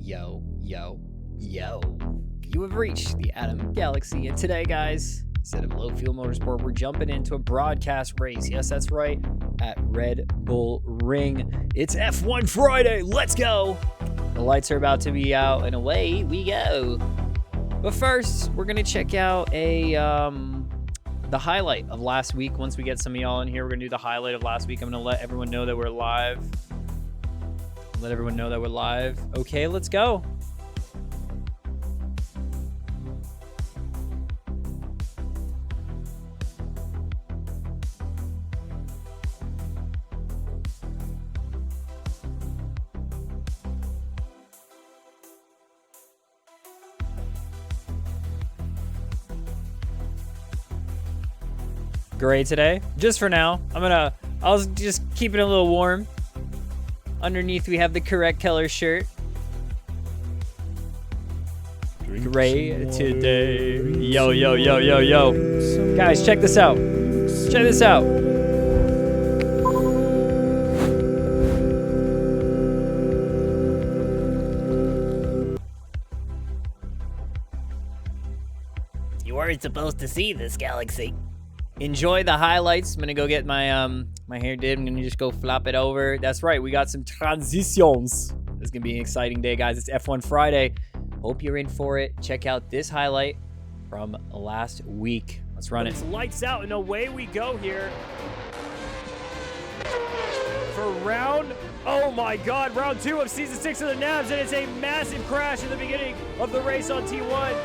Yo. You have reached the Atom Galaxy, and today, guys, instead of Low Fuel Motorsport, we're jumping into a broadcast race. Yes, that's right, at Red Bull Ring. It's F1 Friday. Let's go. The lights are about to be out, and away we go. But first, we're going to check out the highlight of last week. Once we get some of y'all in here, we're going to do the highlight of last week. I'm going to let everyone know that we're live. Okay, let's go. Gray today, just for now. I'll just keep it a little warm. Underneath we have the correct color shirt. Gray today. Yo. Guys, check this out. You weren't supposed to see this, Galaxy. Enjoy the highlights. I'm gonna go get my my hair did. I'm gonna just go flop it over. That's right, we got some transitions. This is gonna be an exciting day, guys. It's F1 Friday. Hope you're in for it. Check out this highlight from last week. Let's run it. It's lights out and away we go here. For round 2 of season 6 of the Nabs, and it's a massive crash in the beginning of the race on T1.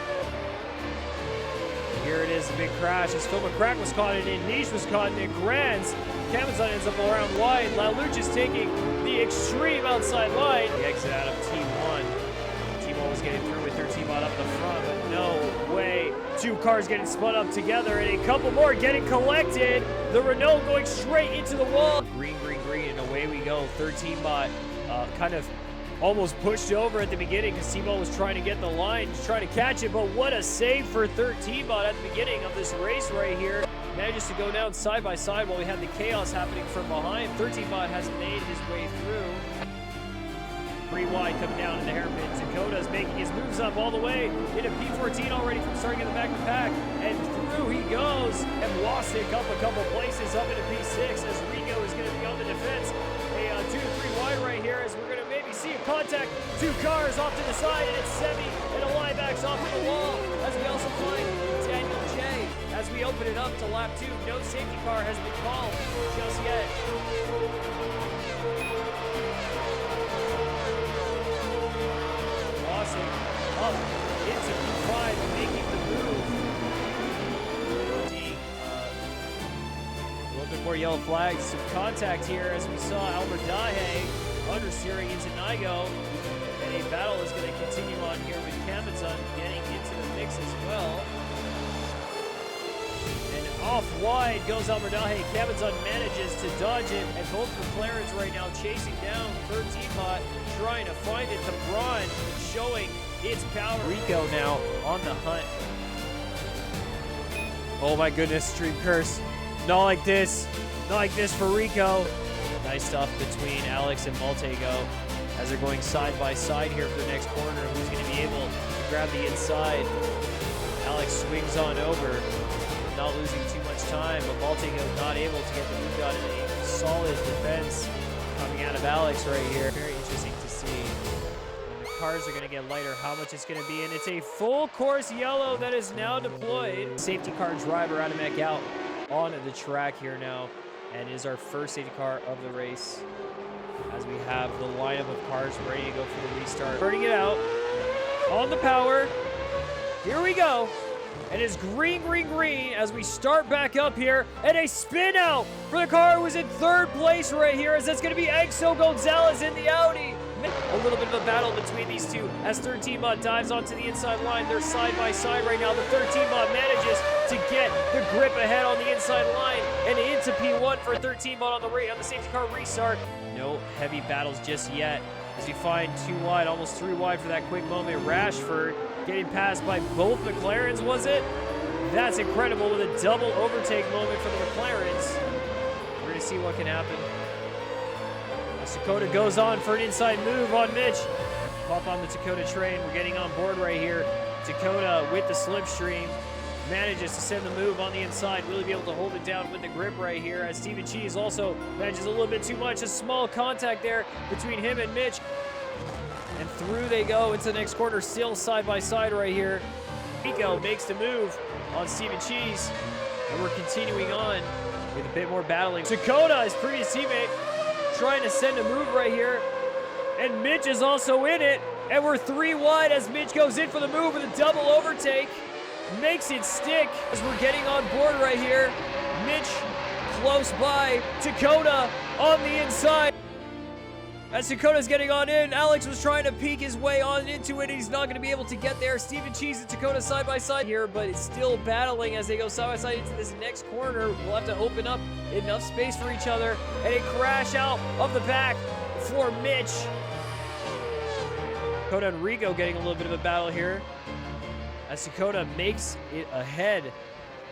Here it is, a big crash as Phil McCrack was caught in it, Niche was caught in it, Grands. Camazon ends up around wide. LaLuch is taking the extreme outside line. The exit out of T1. T1 was getting through with 13 bot up the front, but no way. Two cars getting spun up together and a couple more getting collected. The Renault going straight into the wall. Green, and away we go. 13 bot kind of almost pushed over at the beginning because T-Ball was trying to get the line, trying to catch it, but what a save for 13-Bot at the beginning of this race right here. Manages to go down side by side while we have the chaos happening from behind. 13-Bot has made his way through. 3 wide coming down in the hairpin. Dakota's making his moves up all the way into P14 already from starting in the back of the pack. And through he goes. And Wasik up a couple places up into P6 as Rico is going to be on the defense. A 2-3 wide right here as we're going to maybe see a contact. 2 cars off to the side, and it's Semi and Alibac's off of the wall as we also find Daniel J. As we open it up to lap 2, no safety car has been called just yet. Wasik up into P5, making the move. Looking for yellow flags, some contact here as we saw Albert Dahe understeering into Nigo, and a battle is going to continue on here with Camazon getting into the mix as well. And off wide goes Albert Dahe. Camazon manages to dodge it, and both McLarens right now chasing down 13-Bot, trying to find it. The Braun showing its power. Rico now on the hunt. Oh my goodness, Stream Curse. Not like this for Rico. Nice stuff between Alex and Maltego as they're going side by side here for the next corner. Who's going to be able to grab the inside? Alex swings on over, not losing too much time, but Maltego not able to get the move done in a solid defense coming out of Alex right here. Very interesting to see. When the cars are going to get lighter, how much it's going to be, and it's a full course yellow that is now deployed. Safety car driver Adamek out on the track here now, and is our first safety car of the race as we have the lineup of cars ready to go for the restart. Burning it out on the power. Here we go. And it's green as we start back up here, and a spin out for the car who was in 3rd place right here, as that's going to be Exo Gonzalez in the Audi. A little bit of a battle between these two as 13-Bot dives onto the inside line. They're side by side right now. The 13-Bot manages to get the grip ahead on the inside line and into P1 for 13-Bot on the safety car restart. No heavy battles just yet as we find 2 wide, almost 3 wide for that quick moment. Rashford getting passed by both McLarens, was it? That's incredible with a double overtake moment for the McLarens. We're going to see what can happen. Dakota goes on for an inside move on Mitch. hop on the Dakota train. We're getting on board right here. Dakota with the slipstream manages to send the move on the inside. Really be able to hold it down with the grip right here, as Steven Cheese also manages a little bit too much. A small contact there between him and Mitch. And through they go into the next corner, still side by side right here. Rico makes the move on Steven Cheese. And we're continuing on with a bit more battling. Dakota, his previous teammate, trying to send a move right here. And Mitch is also in it. And we're 3 wide as Mitch goes in for the move with a double overtake. Makes it stick as we're getting on board right here. Mitch close by. Dakota on the inside. As Dakota's getting on in, Alex was trying to peek his way on into it. He's not going to be able to get there. Steven Cheese and Dakota side by side here, but it's still battling as they go side by side into this next corner. We'll have to open up enough space for each other. And a crash out of the back for Mitch. Dakota and Rico getting a little bit of a battle here, as Dakota makes it ahead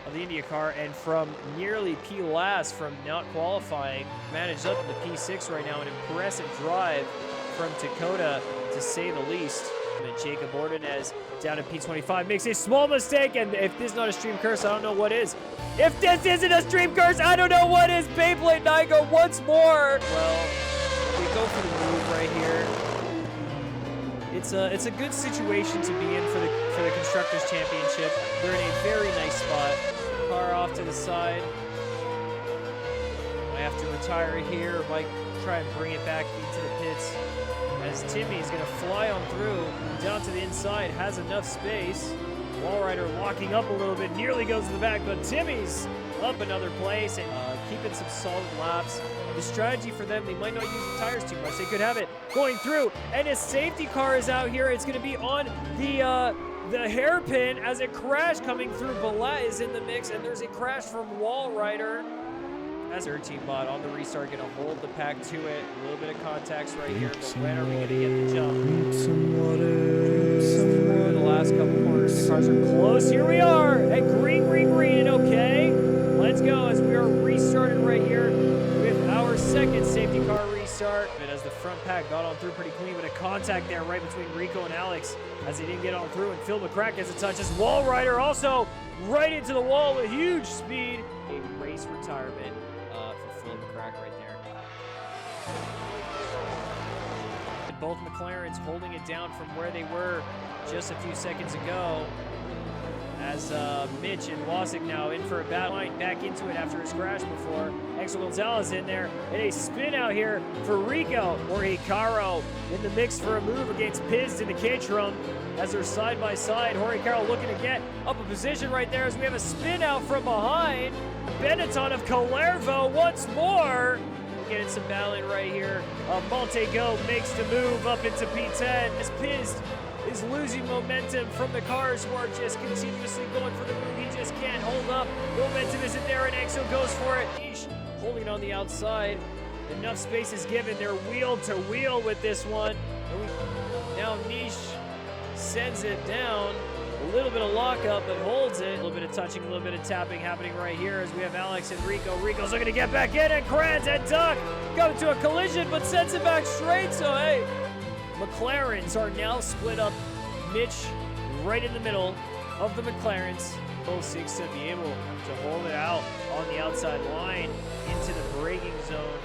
of the IndyCar, and from nearly P-last from not qualifying, managed up in the P6 right now. An impressive drive from Dakota, to say the least. And Jacob Ordonez down in P25 makes a small mistake, and if this is not a stream curse, I don't know what is. If this isn't a stream curse, I don't know what is. Beyblade Nigo once more. Well, we go for the move right here. It's a good situation to be in for the Constructors Championship. They're in a very nice spot. Car off to the side. I have to retire here. Might try and bring it back into the pits, as Timmy's going to fly on through down to the inside. Has enough space. Wallrider locking up a little bit. Nearly goes to the back, but Timmy's up another place and keeping some solid laps. The strategy for them, they might not use the tires too much. They could have it going through, and his safety car is out here. It's going to be on the hairpin as a crash coming through. Balat is in the mix, and there's a crash from Wallrider. As our team bot on the restart, going to hold the pack to it. A little bit of contacts right here, but when are we going to get the jump? Through the last couple corners, the cars are close. Here we are at green, and okay. Let's go as we are restarted right here with our second safety car restart. But as the front pack got on through pretty clean, but a contact there right between Rico and Alex as they didn't get on through, and Phil McCrack gets a touch as Wallrider also right into the wall with huge speed. A race retirement for Phil McCrack right there. And both McLarens holding it down from where they were just a few seconds ago, as Mitch and Wasik now in for a battle line back into it after his crash before. Axel Gonzalez in there, and a spin out here for Rico. Jorge Caro in the mix for a move against Piz in the Caterham as they're side by side. Jorge Caro looking to get up a position right there as we have a spin out from behind. Benetton of Calervo once more. We're getting some battling right here. Montego makes the move up into P10 as Piz is losing momentum from the cars who are just continuously going for the move. He just can't hold up. Momentum isn't there, and Exo goes for it. Niche holding on the outside. Enough space is given. They're wheel to wheel with this one. Now Niche sends it down. A little bit of lockup, but holds it. A little bit of touching, a little bit of tapping happening right here as we have Alex and Rico. Rico's looking to get back in, and Kranz and Duck come to a collision, but sends it back straight. So, hey, McLarens are now split up. Mitch right in the middle of the McLarens. Both seeks to be able to hold it out on the outside line into the braking zone.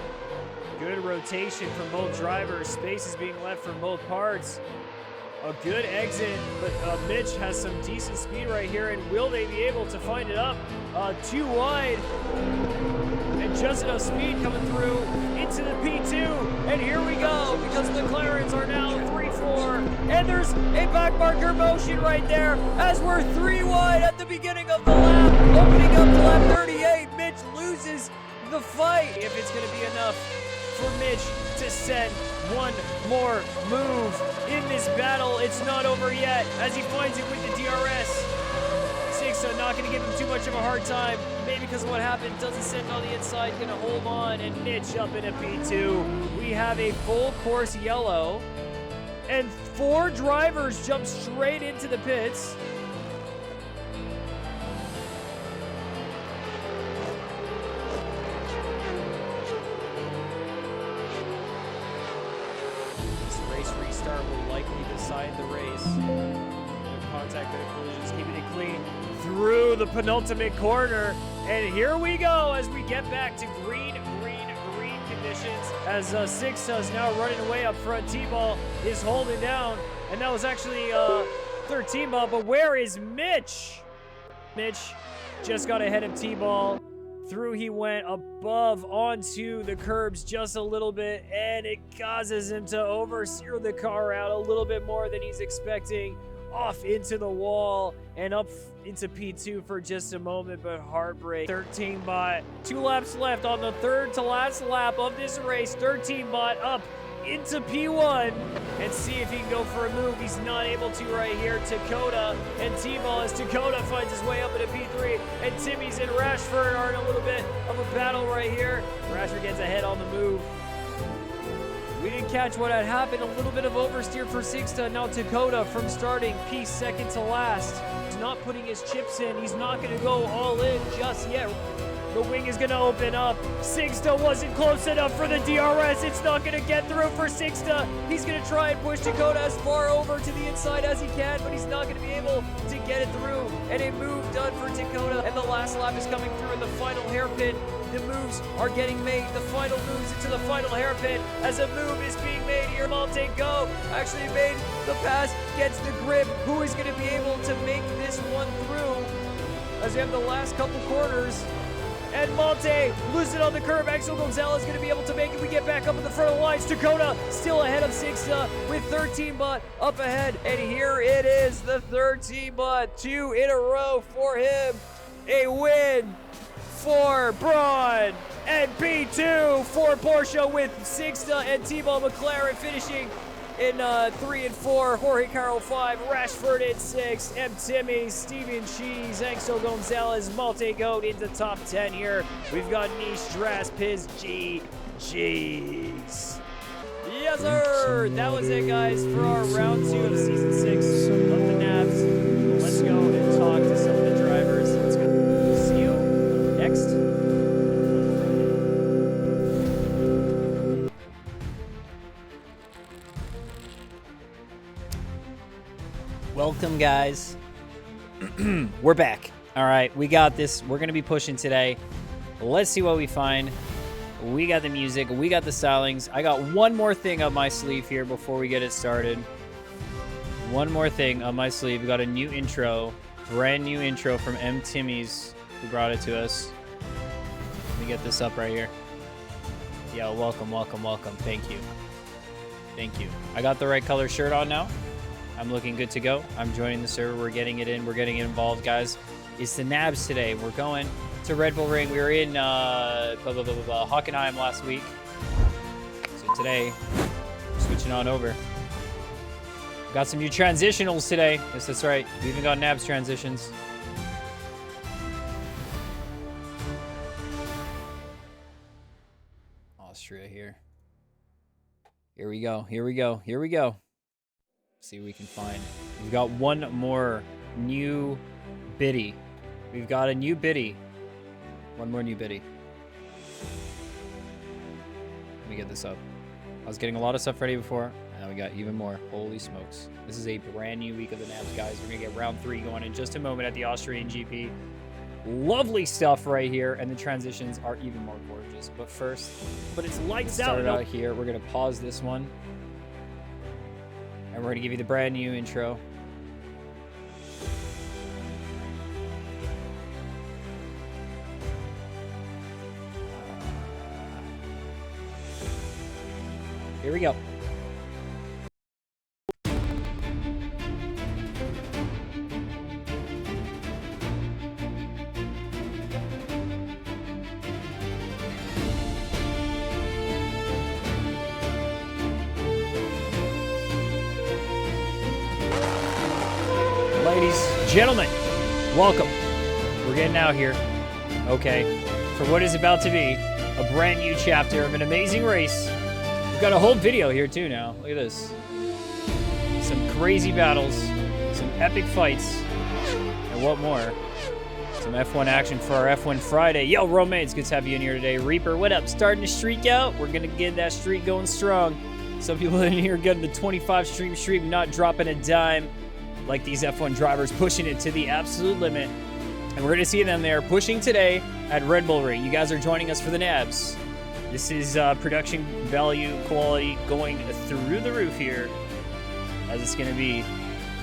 Good rotation from both drivers. Space is being left from both parts. A good exit, but Mitch has some decent speed right here, and will they be able to find it up? Too wide, and just enough speed coming through into the P2, and here we go, because the McLarens are now 3-4, and there's a back marker motion right there, as we're 3 wide at the beginning of the lap, opening up to lap 38. Mitch loses the fight. If it's going to be enough for Mitch to send one more move in this battle, it's not over yet as he finds it with the DRS. Sigsa not going to give him too much of a hard time, maybe because of what happened. Doesn't send on the inside, going to hold on, and Mitch up in a P2. We have a full course yellow, and 4 drivers jump straight into the pits. Restart will likely the race. Contact with the collisions, keeping it clean through the penultimate corner. And here we go as we get back to green conditions. As Sixta is now running away up front. T-Ball is holding down. And that was actually 13 ball. But where is Mitch? Mitch just got ahead of T-Ball. Through he went above onto the curbs just a little bit, and it causes him to oversteer the car out a little bit more than he's expecting, off into the wall and up into P2 for just a moment, but heartbreak. 13 bot, 2 laps left on the third to last lap of this race. 13 bot up into P1 and see if he can go for a move. He's not able to right here. Dakota and T-Ball as Dakota finds his way up into P3, and Timmy's and Rashford are in a little bit of a battle right here. Rashford gets ahead on the move. We didn't catch what had happened. A little bit of oversteer for Sixta. Now Dakota from starting P second to last. He's not putting his chips in. He's not going to go all in just yet. The wing is going to open up. Sixta wasn't close enough for the DRS. It's not going to get through for Sixta. He's going to try and push Dakota as far over to the inside as he can, but he's not going to be able to get it through. And a move done for Dakota. And the last lap is coming through in the final hairpin. The moves are getting made. The final moves into the final hairpin as a move is being made here. Malte Go actually made the pass, gets the grip. Who is going to be able to make this one through as we have the last couple corners? And Malte losing on the curb. Axel Gonzalez going to be able to make it. We get back up in the front of the lines. Dakota still ahead of Sixta with 13 bot up ahead. And here it is, the 13 bot. 2 in a row for him. A win for Braun. And P2 for Porsche with Sixta and T-Ball McLaren finishing in 3 and 4, Jorge Carroll 5, Rashford in 6, M. Timmy, Steven Cheese, Axel Gonzalez, Malte Goat into top 10 here. We've got Nish, Dras, Piz, GG's. Yes, sir! That was it, guys, for our round 2 of season 6 of the Nabs. Let's go and talk to some of the drivers. Let's go. See you next. Welcome, guys. We're back. All right, we got this. We're going to be pushing today. Let's see what we find. We got the music. We got the stylings. I got one more thing up my sleeve here before we get it started. One more thing up my sleeve. We got a new intro. Brand new intro from M. Timmy's, who brought it to us. Let me get this up right here. Yo, welcome, welcome, welcome. Thank you. Thank you. I got the right color shirt on now. I'm looking good to go. I'm joining the server. We're getting it in. We're getting it involved, guys. It's the Nabs today. We're going to Red Bull Ring. We were in Hockenheim last week. So today, switching on over. Got some new transitionals today. Yes, that's right. We even got Nabs transitions. Austria here. Here we go. Here we go. Here we go. See what we can find. We've got one more new biddy. We've got a new biddy. One more new biddy. Let me get this up. I was getting a lot of stuff ready before, and now we got even more. Holy smokes. This is a brand new week of the Nabs, guys. We're going to get round 3 going in just a moment at the Austrian GP. Lovely stuff right here, and the transitions are even more gorgeous. But first, it's lights out. Start out here. We're going to pause this one. And we're going to give you the brand new intro. Here we go. Ladies, gentlemen, welcome. We're getting out here, okay, for what is about to be a brand new chapter of an amazing race. We've got a whole video here too now. Look at this. Some crazy battles, some epic fights, and what more? Some F1 action for our F1 Friday. Yo, Romain, it's good to have you in here today. Reaper, what up? Starting to streak out? We're going to get that streak going strong. Some people in here getting the 25 stream, not dropping a dime. Like these F1 drivers pushing it to the absolute limit. And we're going to see them there pushing today at Red Bull Ring. You guys are joining us for the nabs. This is production value quality going through the roof here, as it's going to be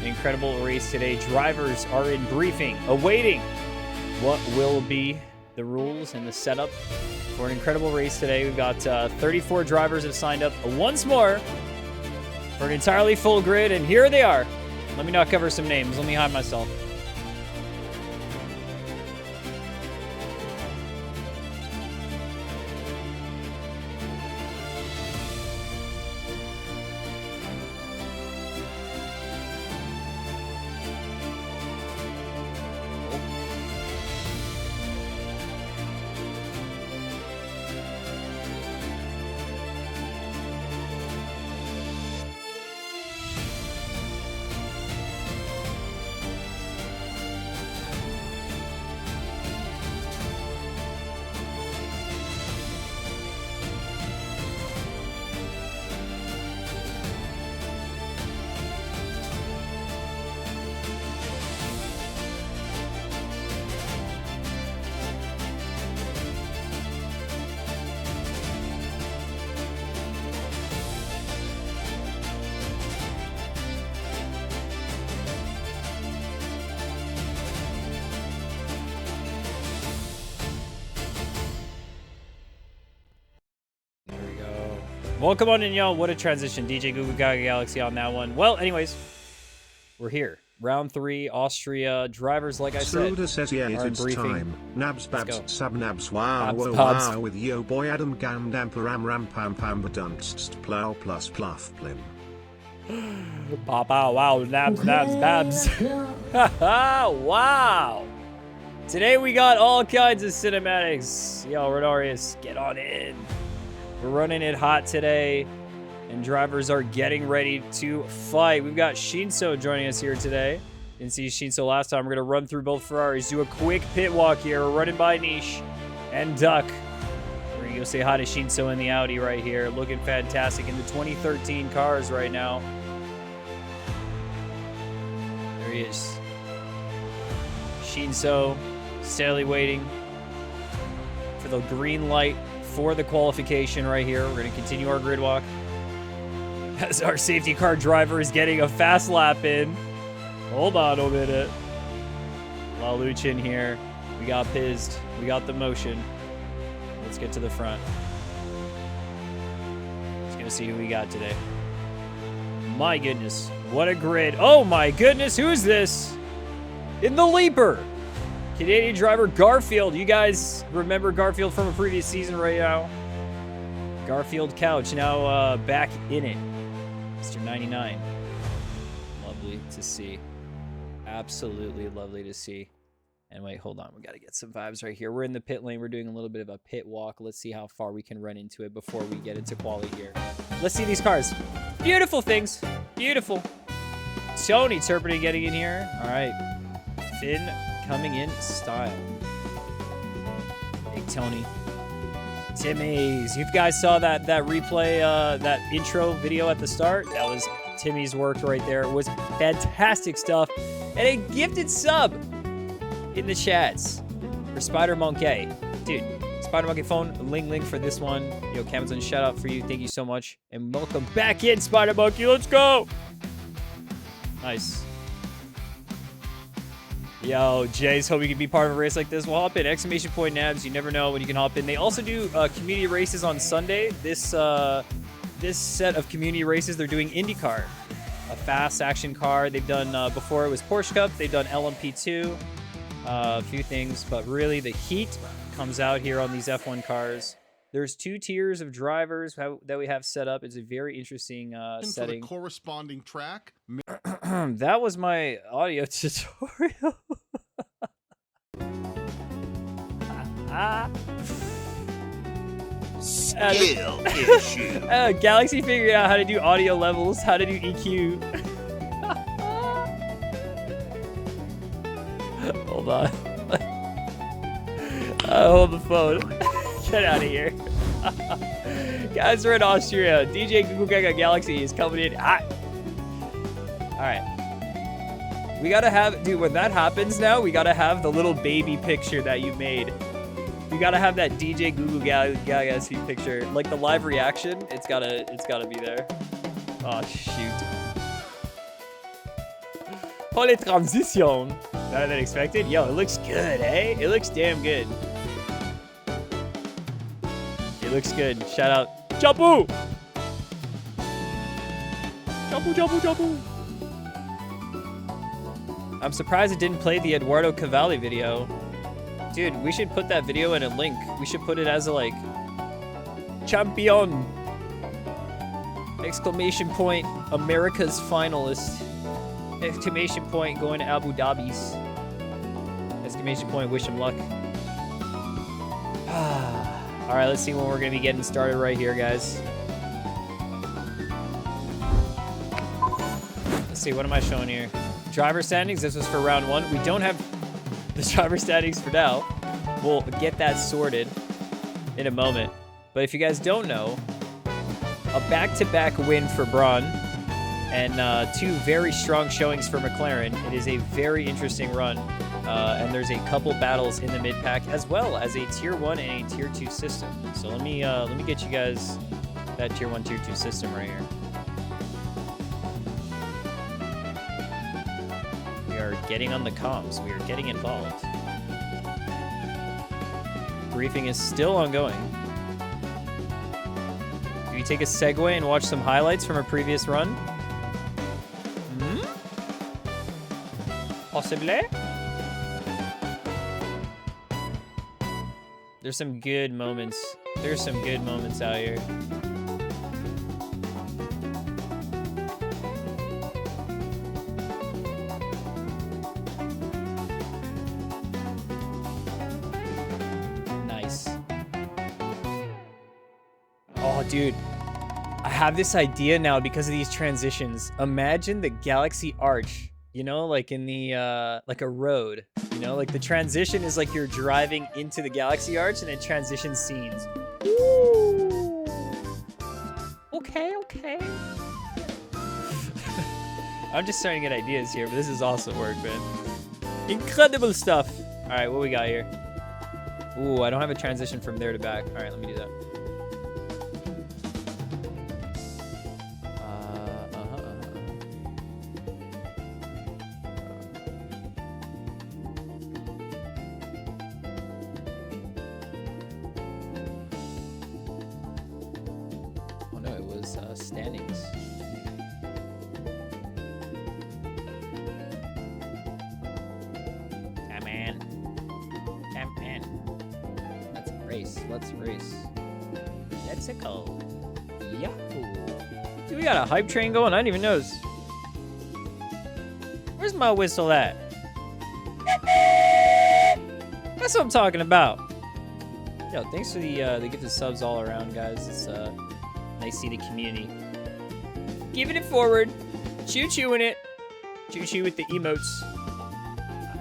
an incredible race today. Drivers are in briefing, awaiting what will be the rules and the setup for an incredible race today. We've got 34 drivers have signed up once more for an entirely full grid, and here they are. Let me not cover some names. Let me hide myself. Welcome on in, y'all. What a transition. DJ Google Gaga Galaxy on that one. Well, anyways, we're here. Round 3, Austria. Drivers, like I said, says, yeah, are in it's briefing. time. Nabs, babs, go. sub nabs, wow, Babs, wow, babs. wow, with yo boy Adam Gam Dam Param Ram Pam Pam Badunst Plow plus Pluff Plim. Bow, bow, wow. Nabs, nabs, babs. Wow. Today we got all kinds of cinematics. Yo, Renarius, get on in. We're running it hot today, and drivers are getting ready to fight. We've got Shinso joining us here today. Didn't see Shinso last time. We're going to run through both Ferraris, do a quick pit walk here. We're running by Niche and Duck. We're going to go say hi to Shinso in the Audi right here. Looking fantastic in the 2013 cars right now. There he is. Shinso steadily waiting for the green light for the qualification right here. We're going to continue our grid walk as our safety car driver is getting a fast lap in. Hold on a minute. Laluchin here. We got Pizzed. We got the motion. Let's get to the front. Just going to see who we got today. My goodness. What a grid. Oh my goodness. Who's this? In the Leaper. Canadian driver Garfield. You guys remember Garfield from a previous season right now? Garfield Couch now back in it. Mr. 99. Lovely to see. Absolutely lovely to see. And wait, hold on. We got to get some vibes right here. We're in the pit lane. We're doing a little bit of a pit walk. Let's see how far we can run into it before we get into quali here. Let's see these cars. Beautiful things. Beautiful. Tony Turpin getting in here. All right. Finn coming in style. Big Tony. Timmy's. You guys saw that replay, that intro video at the start? That was Timmy's work right there. It was fantastic stuff. And a gifted sub in the chats for Spider Monkey. Dude, Spider Monkey phone, link for this one. Yo, Camazon, shout out for you. Thank you so much. And welcome back in, Spider Monkey. Let's go. Nice. Yo, Jays, hope you can be part of a race like this. We'll hop in. Exclamation point nabs. You never know when you can hop in. They also do community races on Sunday. This set of community races, they're doing IndyCar, a fast action car. They've done before it was Porsche Cup. They've done LMP2, a few things, but really the heat comes out here on these F1 cars. There's 2 tiers of drivers that we have set up. It's a very interesting setting. For the corresponding track. That was my audio tutorial. Skill issue. Galaxy figured out how to do audio levels, how to do EQ. Hold on. Hold the phone. Get out of here. Guys, we're in Austria. DJ Google Gaga Galaxy is coming in hot. All right. We gotta have, dude, when that happens now, we gotta have the little baby picture that you made. You gotta have that DJ Google Galaxy picture. Like the live reaction, it's gotta be there. Oh, shoot. Holy transition. Better than expected? Yo, it looks good, eh? It looks damn good. It looks good. Shout out. Chapu! Chapu, chapu, chapu. I'm surprised it didn't play the Eduardo Cavalli video. Dude, we should put that video in a link. We should put it as a, like, champion! Exclamation point, America's finalist. Exclamation point, going to Abu Dhabi's. Exclamation point, wish him luck. Alright, let's see when we're going to be getting started right here, guys. Let's see, what am I showing here? Driver standings, this was for round 1. We don't have the driver standings for now. We'll get that sorted in a moment. But if you guys don't know, a back-to-back win for Braun and 2 very strong showings for McLaren. It is a very interesting run. And there's a couple battles in the mid-pack as well as a Tier 1 and a Tier 2 system. So let me get you guys that Tier 1, Tier 2 system right here. We are getting on the comms. We are getting involved. Briefing is still ongoing. Do we take a segue and watch some highlights from a previous run? Possibly? There's some good moments. There's some good moments out here. Nice. Oh, dude. I have this idea now because of these transitions. Imagine the Galaxy Arch, you know, like in the, like a road. You know, like the transition is like you're driving into the Galaxy Arch and it transitions scenes. Ooh. Okay, okay. I'm just starting to get ideas here, but this is awesome work, man. Incredible stuff. All right, what we got here? Ooh, I don't have a transition from there to back. All right, let me do that. Standings. Come on. Come on. Let's race. Let's race. Let's go. Yahoo. Dude, we got a hype train going. I didn't even notice. Where's my whistle at? That's what I'm talking about. Yo, thanks for the gifted subs all around, guys. It's nice to see the community giving it forward, choo-chooing it, choo-choo with the emotes.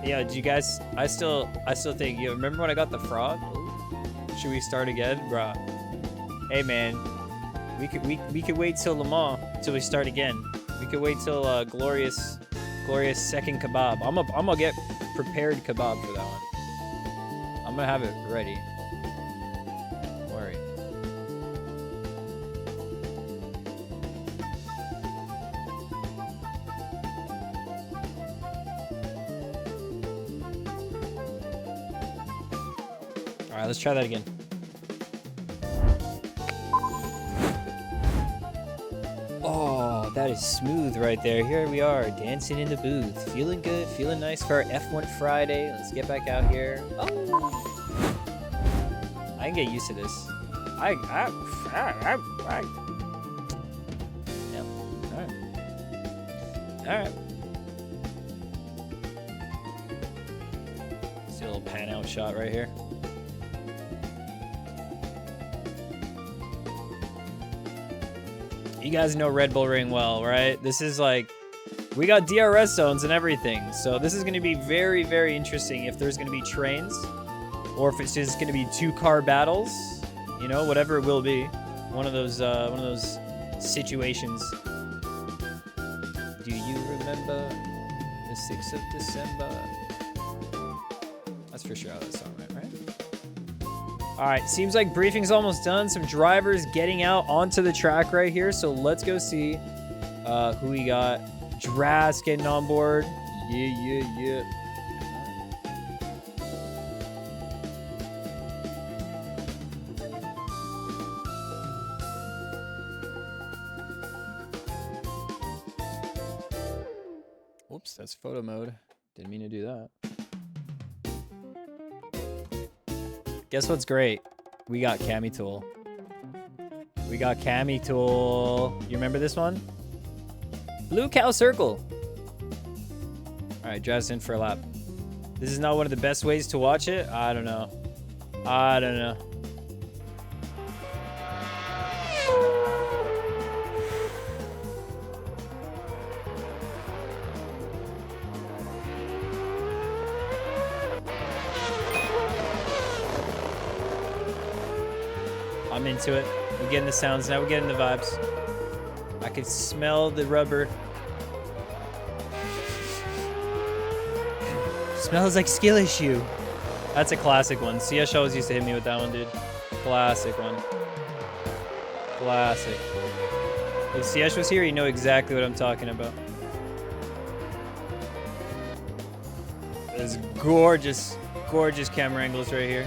Yeah, do you guys? I still think. You remember when I got the frog? Should we start again, bruh? Hey man, we could wait till Le Mans till we start again. We could wait till glorious second kebab. I'm gonna get prepared kebab for that one. I'm gonna have it ready. Don't worry. All right, let's try that again. Oh, that is smooth right there. Here we are, dancing in the booth. Feeling good, feeling nice for our F1 Friday. Let's get back out here. Oh. I can get used to this. Yep. All right. See a little pan out shot right here. You guys know Red Bull Ring well, right? This is like, we got DRS zones and everything. So this is going to be very, very interesting if there's going to be trains or if it's just going to be 2-car battles. You know, whatever it will be. One of those situations. Do you remember the 6th of December? That's for sure how that song went, right? All right, seems like briefing's almost done. Some drivers getting out onto the track right here. So let's go see who we got. Dras getting on board. Yeah. Oops, that's photo mode. Didn't mean to do that. Guess what's great? We got Cami Tool. We got Cami Tool. You remember this one? Blue Cow Circle. All right, drives in for a lap. This is not one of the best ways to watch it. I don't know. I'm into it. We're getting the sounds now. We're getting the vibes. I can smell the rubber. Smells like skill issue. That's a classic one. CS always used to hit me with that one, dude. Classic one. Classic. If CS was here, you know exactly what I'm talking about. There's gorgeous, gorgeous camera angles right here.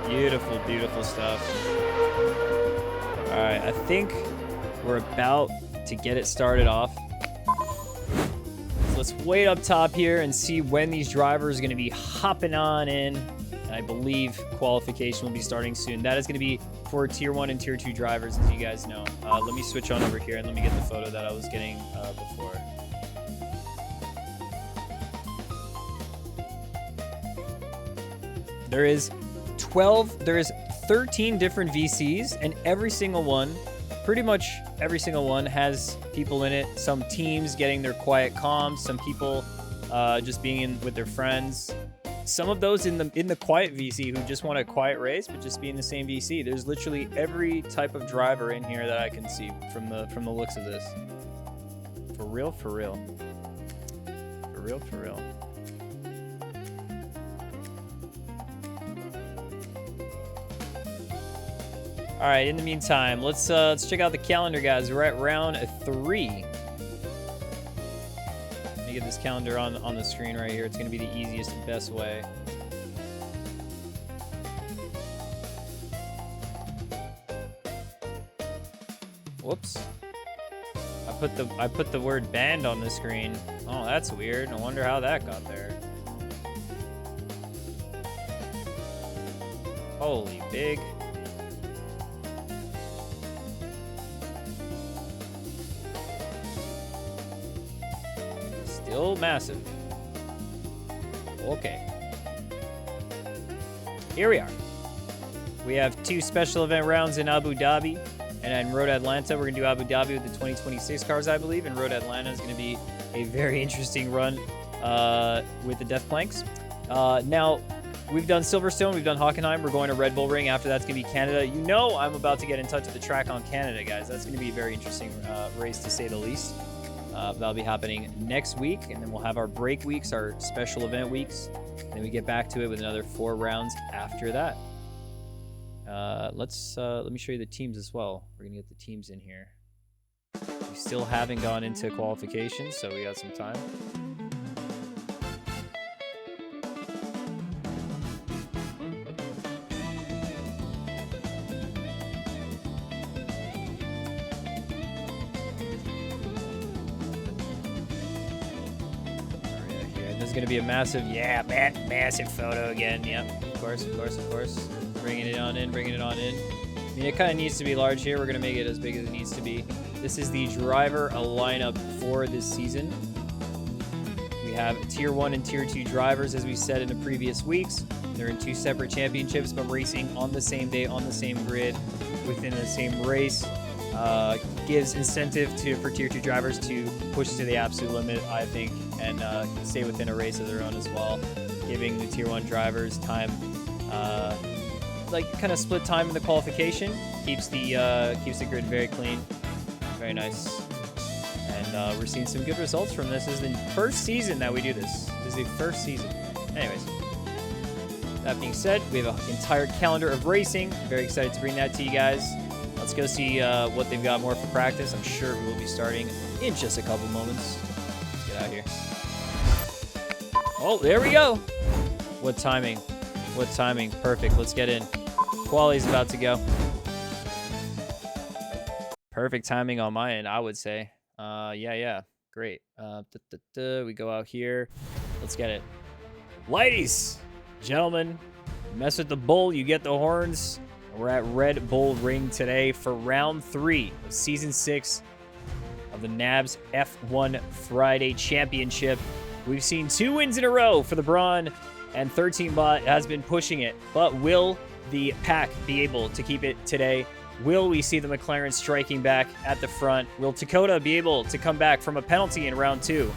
Beautiful, beautiful stuff. All right, I think we're about to get it started off. So let's wait up top here and see when these drivers are going to be hopping on in. And I believe qualification will be starting soon. That is going to be for Tier 1 and Tier 2 drivers, as you guys know. Let me switch on over here and let me get the photo that I was getting before. There is 13 different VCs, and every single one, pretty much every single one, has people in it. Some teams getting their quiet comms, some people just being in with their friends. Some of those in the quiet VC who just want a quiet race, but just be in the same VC. There's literally every type of driver in here that I can see from the looks of this. For real. All right, in the meantime, let's check out the calendar, guys. We're at round 3. Let me get this calendar on the screen right here. It's going to be the easiest and best way. Whoops. I put the word banned on the screen. Oh, that's weird. I wonder how that got there. Holy big. Still massive. Okay. Here we are. We have 2 special event rounds in Abu Dhabi and in Road Atlanta. We're going to do Abu Dhabi with the 2026 cars, I believe, and Road Atlanta is going to be a very interesting run with the Death Planks. Now, we've done Silverstone, we've done Hockenheim. We're going to Red Bull Ring. After that's going to be Canada. You know I'm about to get in touch with the track on Canada, guys. That's going to be a very interesting race, to say the least. That'll be happening next week, and then we'll have our break weeks, our special event weeks, and then we get back to it with another 4 rounds after that. Let me show you the teams as well. We're gonna get the teams in here. We still haven't gone into qualification, so we got some time. This is gonna be a massive, massive photo again. Yep, of course. Bringing it on in. I mean, it kind of needs to be large here. We're gonna make it as big as it needs to be. This is the driver lineup for this season. We have Tier 1 and Tier 2 drivers, as we said in the previous weeks. They're in 2 separate championships, but racing on the same day, on the same grid, within the same race. gives incentive for Tier 2 drivers to push to the absolute limit, I think, and stay within a race of their own as well, giving the Tier 1 drivers time, kind of split time in the qualification, keeps the grid very clean, very nice, and we're seeing some good results from this. This is the first season that we do this. This is the first season. Anyways, that being said, we have an entire calendar of racing. Very excited to bring that to you guys. Let's go see what they've got more for practice. I'm sure we will be starting in just a couple moments. Let's get out here. Oh, there we go. What timing. What timing. Perfect. Let's get in. Quali's about to go. Perfect timing on my end, I would say. Yeah. Great. We go out here. Let's get it. Ladies, gentlemen, mess with the bull, you get the horns. We're at Red Bull Ring today for round 3 of season 6 of the NABS F1 Friday Championship. We've seen 2 wins in a row for the Brawn, and 13bot has been pushing it. But will the pack be able to keep it today? Will we see the McLaren striking back at the front? Will Dakota be able to come back from a penalty in round 2?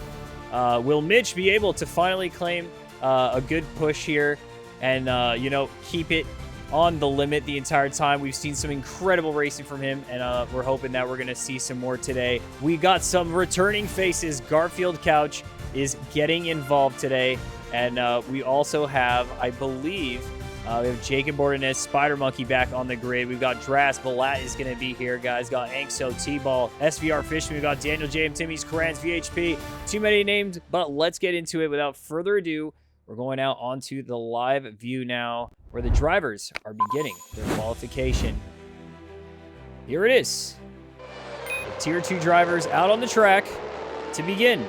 Will Mitch be able to finally claim a good push here and, keep it on the limit the entire time? We've seen some incredible racing from him, and we're hoping that we're going to see some more today. We got some returning faces. Garfield Couch is getting involved today, and we also have, I believe, we have Jacob Bordenez, Spider Monkey back on the grid. We've got Dras, Balat is going to be here, guys. Got Ankso, T-Ball, SVR Fishman. We've got Daniel J. M. Timmy's, Karans, VHP. Too many names, but let's get into it. Without further ado, we're going out onto the live view now, where the drivers are beginning their qualification. Here it is. The Tier 2 drivers out on the track to begin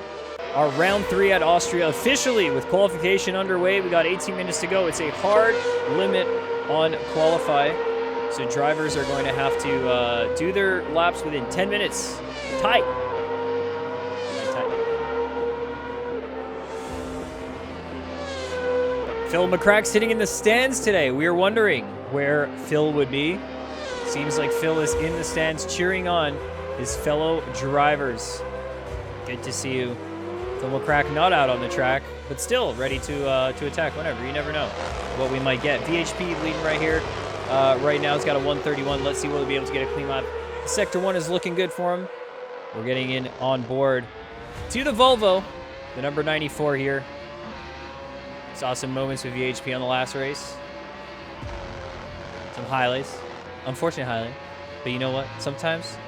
our round 3 at Austria officially with qualification underway. We got 18 minutes to go. It's a hard limit on qualify, so drivers are going to have to do their laps within 10 minutes. Tight. Phil McCrack sitting in the stands today. We were wondering where Phil would be. Seems like Phil is in the stands cheering on his fellow drivers. Good to see you. Phil McCrack not out on the track, but still ready to attack whenever. You never know what we might get. VHP leading right here. Right now he's got a 131. Let's see what he'll be able to get a clean lap. Sector 1 is looking good for him. We're getting in on board to the Volvo, the number 94 here. Saw some moments with VHP on the last race. Some highlights. Unfortunate highlight. But you know what? Sometimes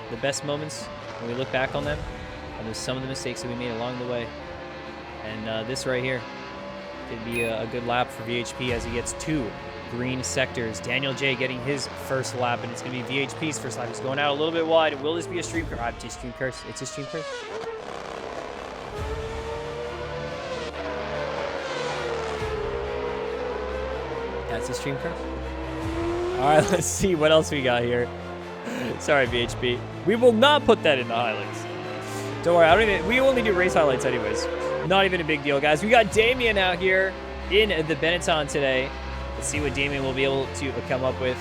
the best moments, when we look back on them, are those some of the mistakes that we made along the way. And this right here could be a good lap for VHP as he gets 2 green sectors. Daniel J getting his first lap, and it's going to be VHP's first lap. He's going out a little bit wide. Will this be a stream curse? Stream curse. It's a stream curse. That's a stream curse. All right, let's see what else we got here. Sorry, VHP. We will not put that in the highlights. Don't worry, we only do race highlights anyways. Not even a big deal, guys. We got Damien out here in the Benetton today. Let's see what Damien will be able to come up with.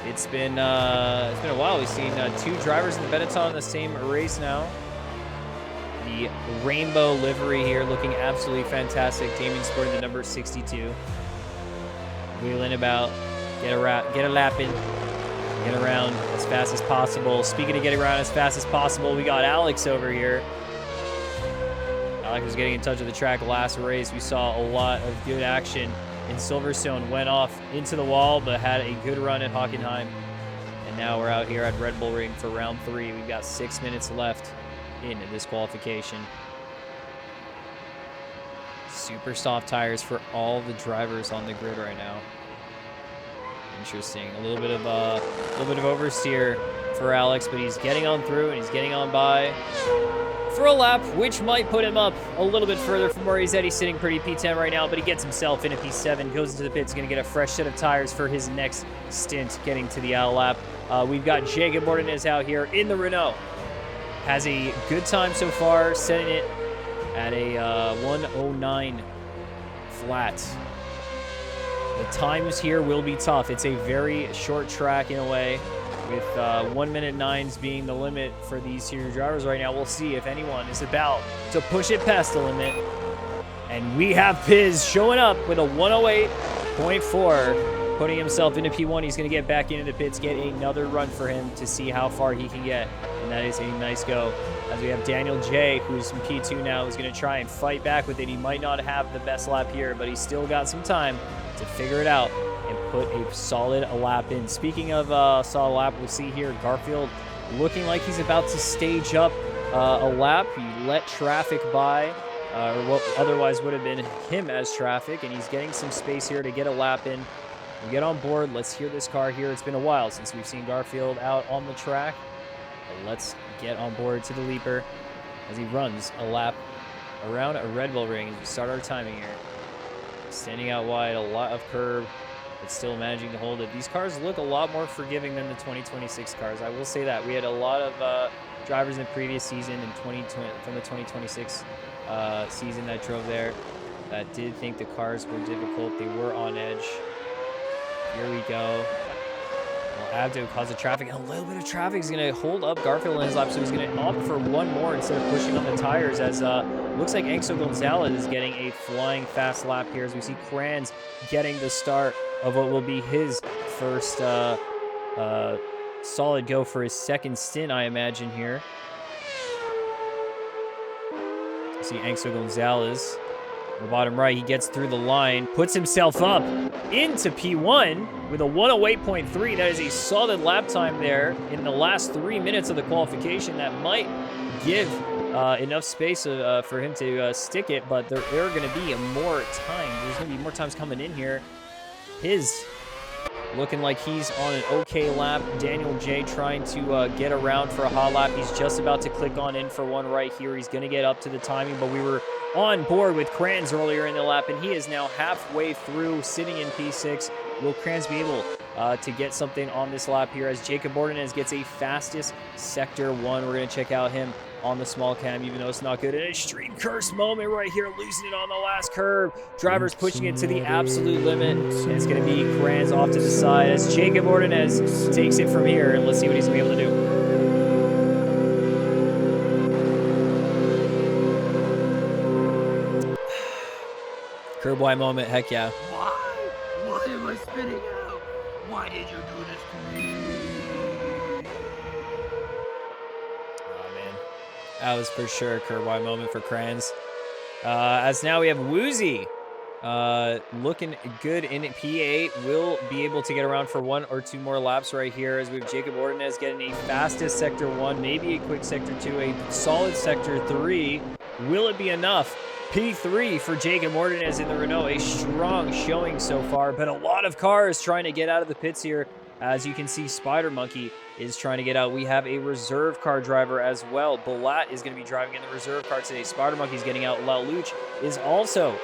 It's been a while. We've seen 2 drivers in the Benetton in the same race now. The rainbow livery here looking absolutely fantastic. Damien sporting the number 62. Wheeling about, get a lap in, get around as fast as possible. Speaking of getting around as fast as possible, we got Alex over here. Alex was getting in touch with the track last race. We saw a lot of good action in Silverstone. Went off into the wall, but had a good run at Hockenheim. And now we're out here at Red Bull Ring for round 3. We've got 6 minutes left in this qualification. Super soft tires for all the drivers on the grid right now. Interesting. A little bit of oversteer for Alex, but he's getting on through and he's getting on by for a lap, which might put him up a little bit further from where he's at. He's sitting pretty P10 right now, but he gets himself in a P7, goes into the pits, going to get a fresh set of tires for his next stint getting to the out lap. We've got Jacob Bordenez out here in the Renault. Has a good time so far, setting it at a 109 flat. The times here will be tough. It's a very short track in a way. with 1:09 being the limit for these senior drivers right now. We'll see if anyone is about to push it past the limit. And we have Piz showing up with a 108.4, putting himself into P1. He's going to get back into the pits, get another run for him to see how far he can get. And that is a nice go. As we have Daniel J, who's in P2 now, who's going to try and fight back with it. He might not have the best lap here, but he's still got some time to figure it out and put a solid lap in. Speaking of solid lap, we'll see here Garfield looking like he's about to stage up a lap. He let traffic by, or what otherwise would have been him as traffic, and he's getting some space here to get a lap in. We get on board. Let's hear this car here. It's been a while since we've seen Garfield out on the track. But let's get on board to the leaper as he runs a lap around a Red Bull Ring as we start our timing here. Standing out wide, a lot of curb, but still managing to hold it. These cars look a lot more forgiving than the 2026 cars. I will say that. We had a lot of drivers in the previous season in 2020 from the 2026 season that drove there that did think the cars were difficult. They were on edge. Here we go. Well, Abdo caused the traffic, and a little bit of traffic is going to hold up Garfield in his lap, so he's going to opt for one more instead of pushing on the tires, as looks like Angso Gonzalez is getting a flying fast lap here as we see Kranz getting the start of what will be his first solid go for his second stint, I imagine, here. You see Angso Gonzalez. On the bottom right, he gets through the line, puts himself up into P1 with a 108.3. That is a solid lap time there in the last 3 minutes of the qualification. That might give enough space for him to stick it, but there are going to be more time. There's going to be more times coming in here. His looking like he's on an okay lap. Daniel J trying to get around for a hot lap. He's just about to click on in for one right here. He's going to get up to the timing, but we were on board with Kranz earlier in the lap, and he is now halfway through, sitting in P6. Will Kranz be able to get something on this lap here as Jacob Ordonez gets a fastest Sector 1. We're going to check out him on the small cam, even though it's not good. An extreme curse moment right here, losing it on the last curve. Drivers pushing it to the absolute limit, and it's going to be Kranz off to the side as Jacob Ordonez takes it from here, and let's see what he's going to be able to do. Curb Y moment, heck yeah. Why? Why am I spinning out? Why did you do this to me? Oh, man. That was for sure a curb Y moment for Kranz. As now we have Woozy looking good in P8. Will be able to get around for one or two more laps right here as we have Jacob Ordonez getting a fastest Sector 1, maybe a quick Sector 2, a solid Sector 3. Will it be enough? P3 for Jacob Ordonez in the Renault, a strong showing so far, but a lot of cars trying to get out of the pits here. As you can see, Spider Monkey is trying to get out. We have a reserve car driver as well. Balat is going to be driving in the reserve car today. Spider Monkey's getting out. Laluch is also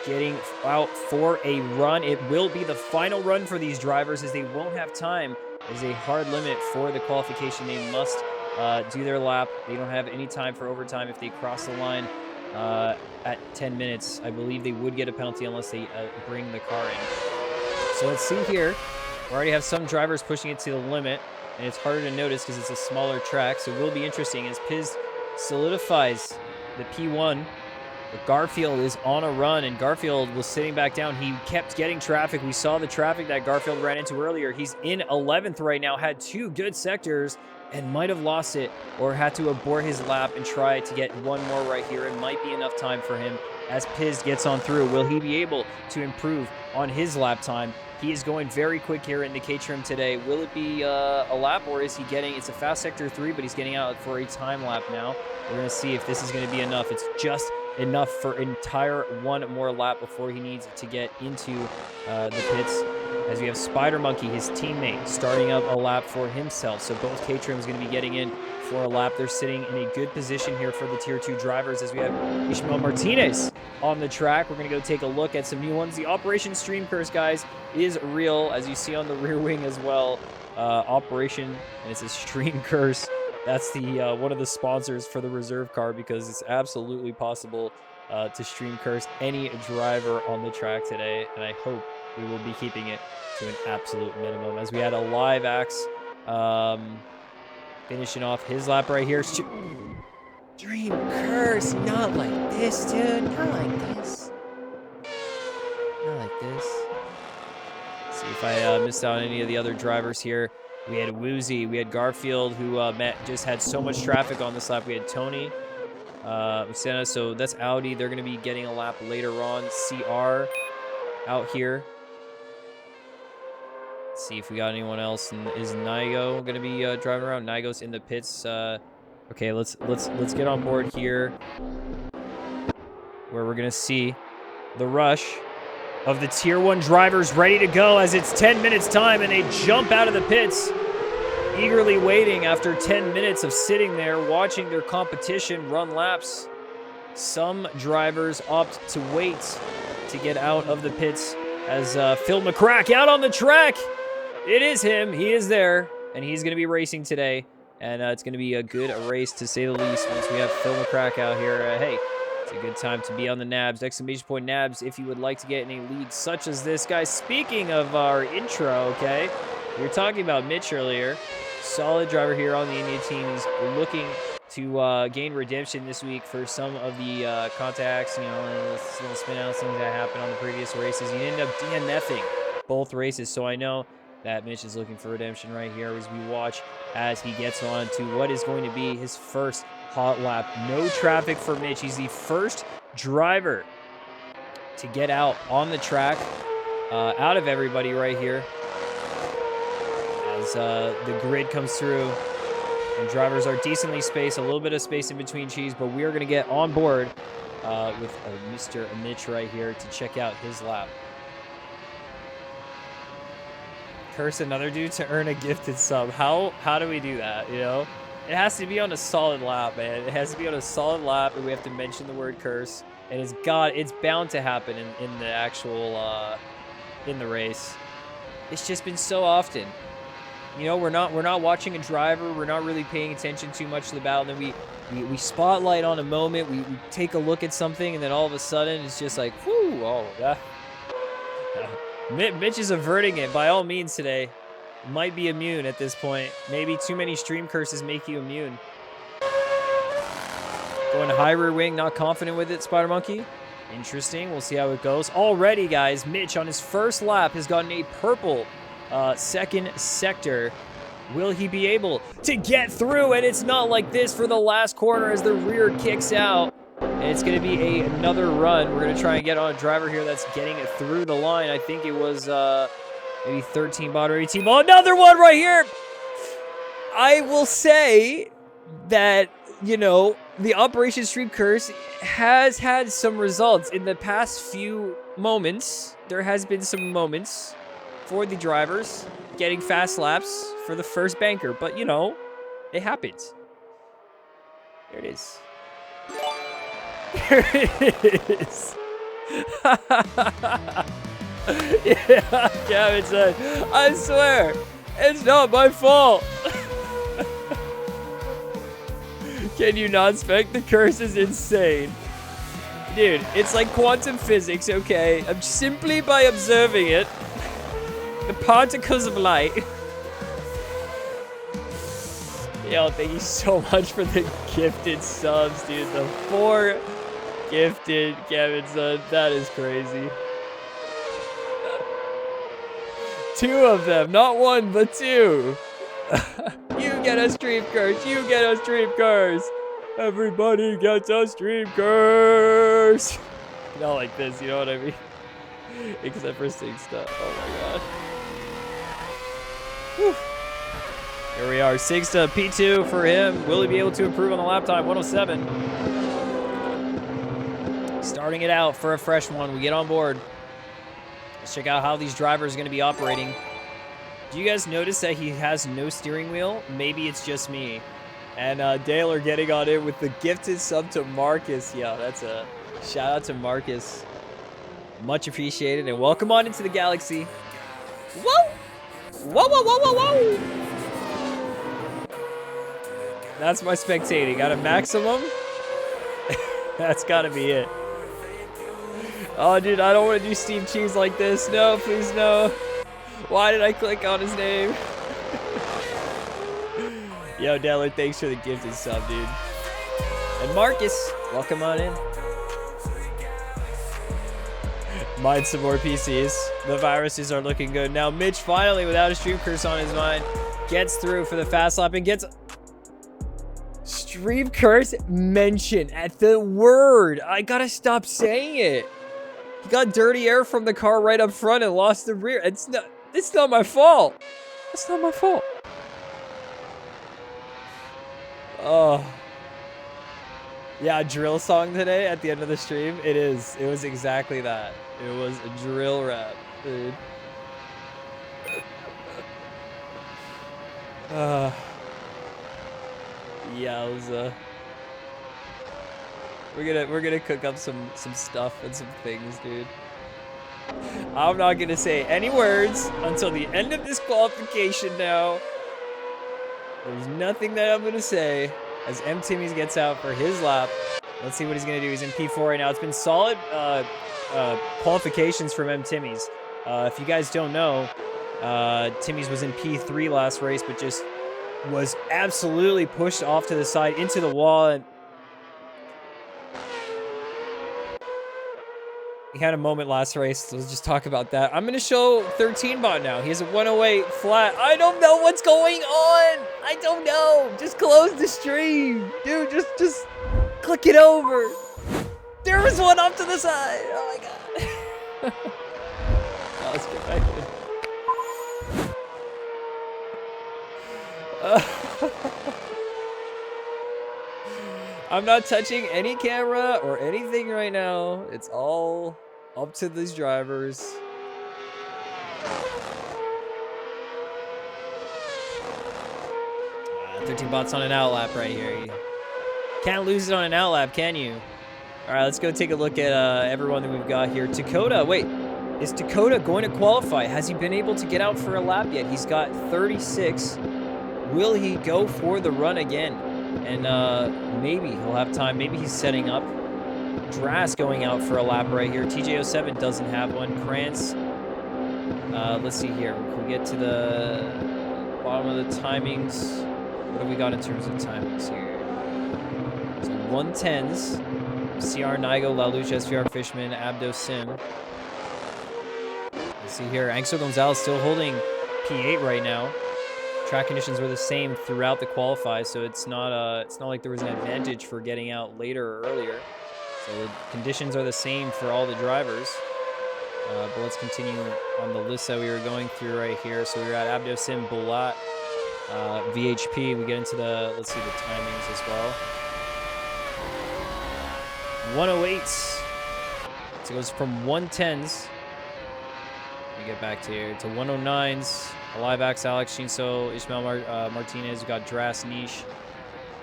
getting out for a run. It will be the final run for these drivers as they won't have time. It is a hard limit for the qualification. They must do their lap. They don't have any time for overtime if they cross the line at 10 minutes. I believe they would get a penalty unless they bring the car in. So let's see here. We already have some drivers pushing it to the limit, and it's harder to notice because it's a smaller track. So it will be interesting as Piz solidifies the P1. But Garfield is on a run, and Garfield was sitting back down. He kept getting traffic. We saw the traffic that Garfield ran into earlier. He's in 11th right now, had two good sectors, and might have lost it or had to abort his lap and try to get one more right here. It might be enough time for him as Piz gets on through. Will he be able to improve on his lap time? He is going very quick here in the K-Trim today. Will it be a lap, or is he getting, it's a fast Sector 3, but he's getting out for a time lap now. We're going to see if this is going to be enough. It's just enough for entire one more lap before he needs to get into the pits. As we have Spider Monkey, his teammate, starting up a lap for himself. So both K-Trim is going to be getting in for a lap. They're sitting in a good position here for the Tier 2 drivers as we have Ishmael Martinez on the track. We're going to go take a look at some new ones. The Operation Stream Curse, guys, is real, as you see on the rear wing as well. Operation, and it's a Stream Curse. That's the one of the sponsors for the reserve car, because it's absolutely possible to Stream Curse any driver on the track today, and I hope we will be keeping it to an absolute minimum. As we had a live axe Finishing off his lap right here. Dream Curse, not like this, dude. Not like this. Not like this. Let's see if I missed out on any of the other drivers here. We had Woozy, we had Garfield, who just had so much traffic on this lap. We had Tony, Senna, so that's Audi. They're going to be getting a lap later on. CR out here. Let's see if we got anyone else. And is Nigo going to be driving around? Nigo's in the pits. Okay, let's get on board here, where we're going to see the rush of the Tier 1 drivers ready to go as it's 10 minutes time, and they jump out of the pits, eagerly waiting after 10 minutes of sitting there watching their competition run laps. Some drivers opt to wait to get out of the pits as Phil McCrack out on the track. It is him. He is there, and he's going to be racing today, and it's going to be a good race to say the least once we have Phil McCrack out here. Hey, it's a good time to be on the Nabs. Exclamation point Nabs if you would like to get in a league such as this. Guys, speaking of our intro, okay, we were talking about Mitch earlier. Solid driver here on the India team. He's looking to gain redemption this week for some of the contacts, you know, little spin outs, things that happened on the previous races. He ended up DNFing both races, so I know that Mitch is looking for redemption right here as we watch as he gets on to what is going to be his first hot lap. No traffic for Mitch. He's the first driver to get out on the track out of everybody right here as the grid comes through and drivers are decently spaced, a little bit of space in between cheese, but we are going to get on board with Mr. Mitch right here to check out his lap. Curse another dude to earn a gifted sub. How do we do that, you know? It has to be on a solid lap, man. It has to be on a solid lap, and we have to mention the word curse. And it's bound to happen in the actual in the race. It's just been so often. You know, we're not watching a driver. We're not really paying attention too much to the battle. And then we spotlight on a moment. We take a look at something, and then all of a sudden it's just like, whoo, oh, that. Mitch is averting it by all means today. Might be immune at this point. Maybe too many stream curses make you immune. Going high rear wing, not confident with it, Spider Monkey. Interesting. We'll see how it goes. Already, guys, Mitch on his first lap has gotten a purple second sector. Will he be able to get through? And it's not like this for the last corner as the rear kicks out. And it's going to be another run. We're going to try and get on a driver here that's getting it through the line. I think it was maybe 13 bot or 18 bot. Another one right here. I will say that, you know, the Operation Stream Curse has had some results in the past few moments. There has been some moments for the drivers getting fast laps for the first banker. But, you know, it happens. There it is. There it is. Yeah, Gavin said, I swear, it's not my fault. Can you not spec? The curse is insane. Dude, it's like quantum physics, okay? I'm simply by observing it. The particles of light. Yo, thank you so much for the gifted subs, dude. The 4 gifted Kevin son. That is crazy. 2 of them. Not 1, but 2. You get a stream curse. You get a stream curse. Everybody gets a stream curse. Not like this, you know what I mean? Except for Singsta. Oh my god. Whew. Here we are, Singsta, P2 for him. Will he be able to improve on the lap time? 107. Starting it out for a fresh one. We get on board. Let's check out how these drivers are going to be operating. Do you guys notice that he has no steering wheel? Maybe it's just me. And Dale are getting on it with the gifted sub to Marcus. Yeah, that's a shout out to Marcus. Much appreciated. And welcome on into the galaxy. Whoa! Whoa, whoa, whoa, whoa, whoa! That's my spectating. Got a maximum? That's gotta be it. Oh, dude, I don't want to do Steam Cheese like this. No, please, no. Why did I click on his name? Yo, Dellard, thanks for the gift and sub, dude. And Marcus, welcome on in. Mine some more PCs. The viruses are looking good. Now Mitch finally, without a stream curse on his mind, gets through for the fast lap and gets stream curse mentioned at the word. I gotta stop saying it. He got dirty air from the car right up front and lost the rear. It's not my fault. It's not my fault. Oh. Yeah, drill song today at the end of the stream. It is. It was exactly that. It was a drill rap, dude. Yowza. We're gonna cook up some stuff and some things, dude. I'm not gonna say any words until the end of this qualification now. There's nothing that I'm gonna say as M. Timmies gets out for his lap. Let's see what he's gonna do. He's in P4 right now. It's been solid qualifications from M. Timmies. If you guys don't know, Timmies was in P3 last race, but just was absolutely pushed off to the side into the wall, and he had a moment last race, so let's just talk about that. I'm going to show 13 bot now. He has a 108 flat. I don't know what's going on. I don't know. Just close the stream. Dude, just click it over. There was one up to the side. Oh my god. Oh, let's get back in. I'm not touching any camera or anything right now. It's all up to these drivers. 13 bots on an outlap right here. You can't lose it on an outlap, can you? All right, let's go take a look at everyone that we've got here. Dakota, wait. Is Dakota going to qualify? Has he been able to get out for a lap yet? He's got 36. Will he go for the run again? And maybe he'll have time. Maybe he's setting up. Dras going out for a lap right here. TJ07 doesn't have one. Krantz. Let's see here. We'll get to the bottom of the timings. What have we got in terms of timings here? So 110s. CR Nigo, Laluch, SVR Fishman, Abdo Sim. Let's see here. Angso Gonzalez still holding P8 right now. Track conditions were the same throughout the qualify, so it's not like there was an advantage for getting out later or earlier. So the conditions are the same for all the drivers. But let's continue on the list that we were going through right here. So we're at Abdo Sim, Bulat, VHP. We get into the, let's see the timings as well. 108s. So it goes from 110s. Let me get back to here to 109s. Alive Axe, Alex, Shinso, Ismael Martinez. We got Dras, Niche.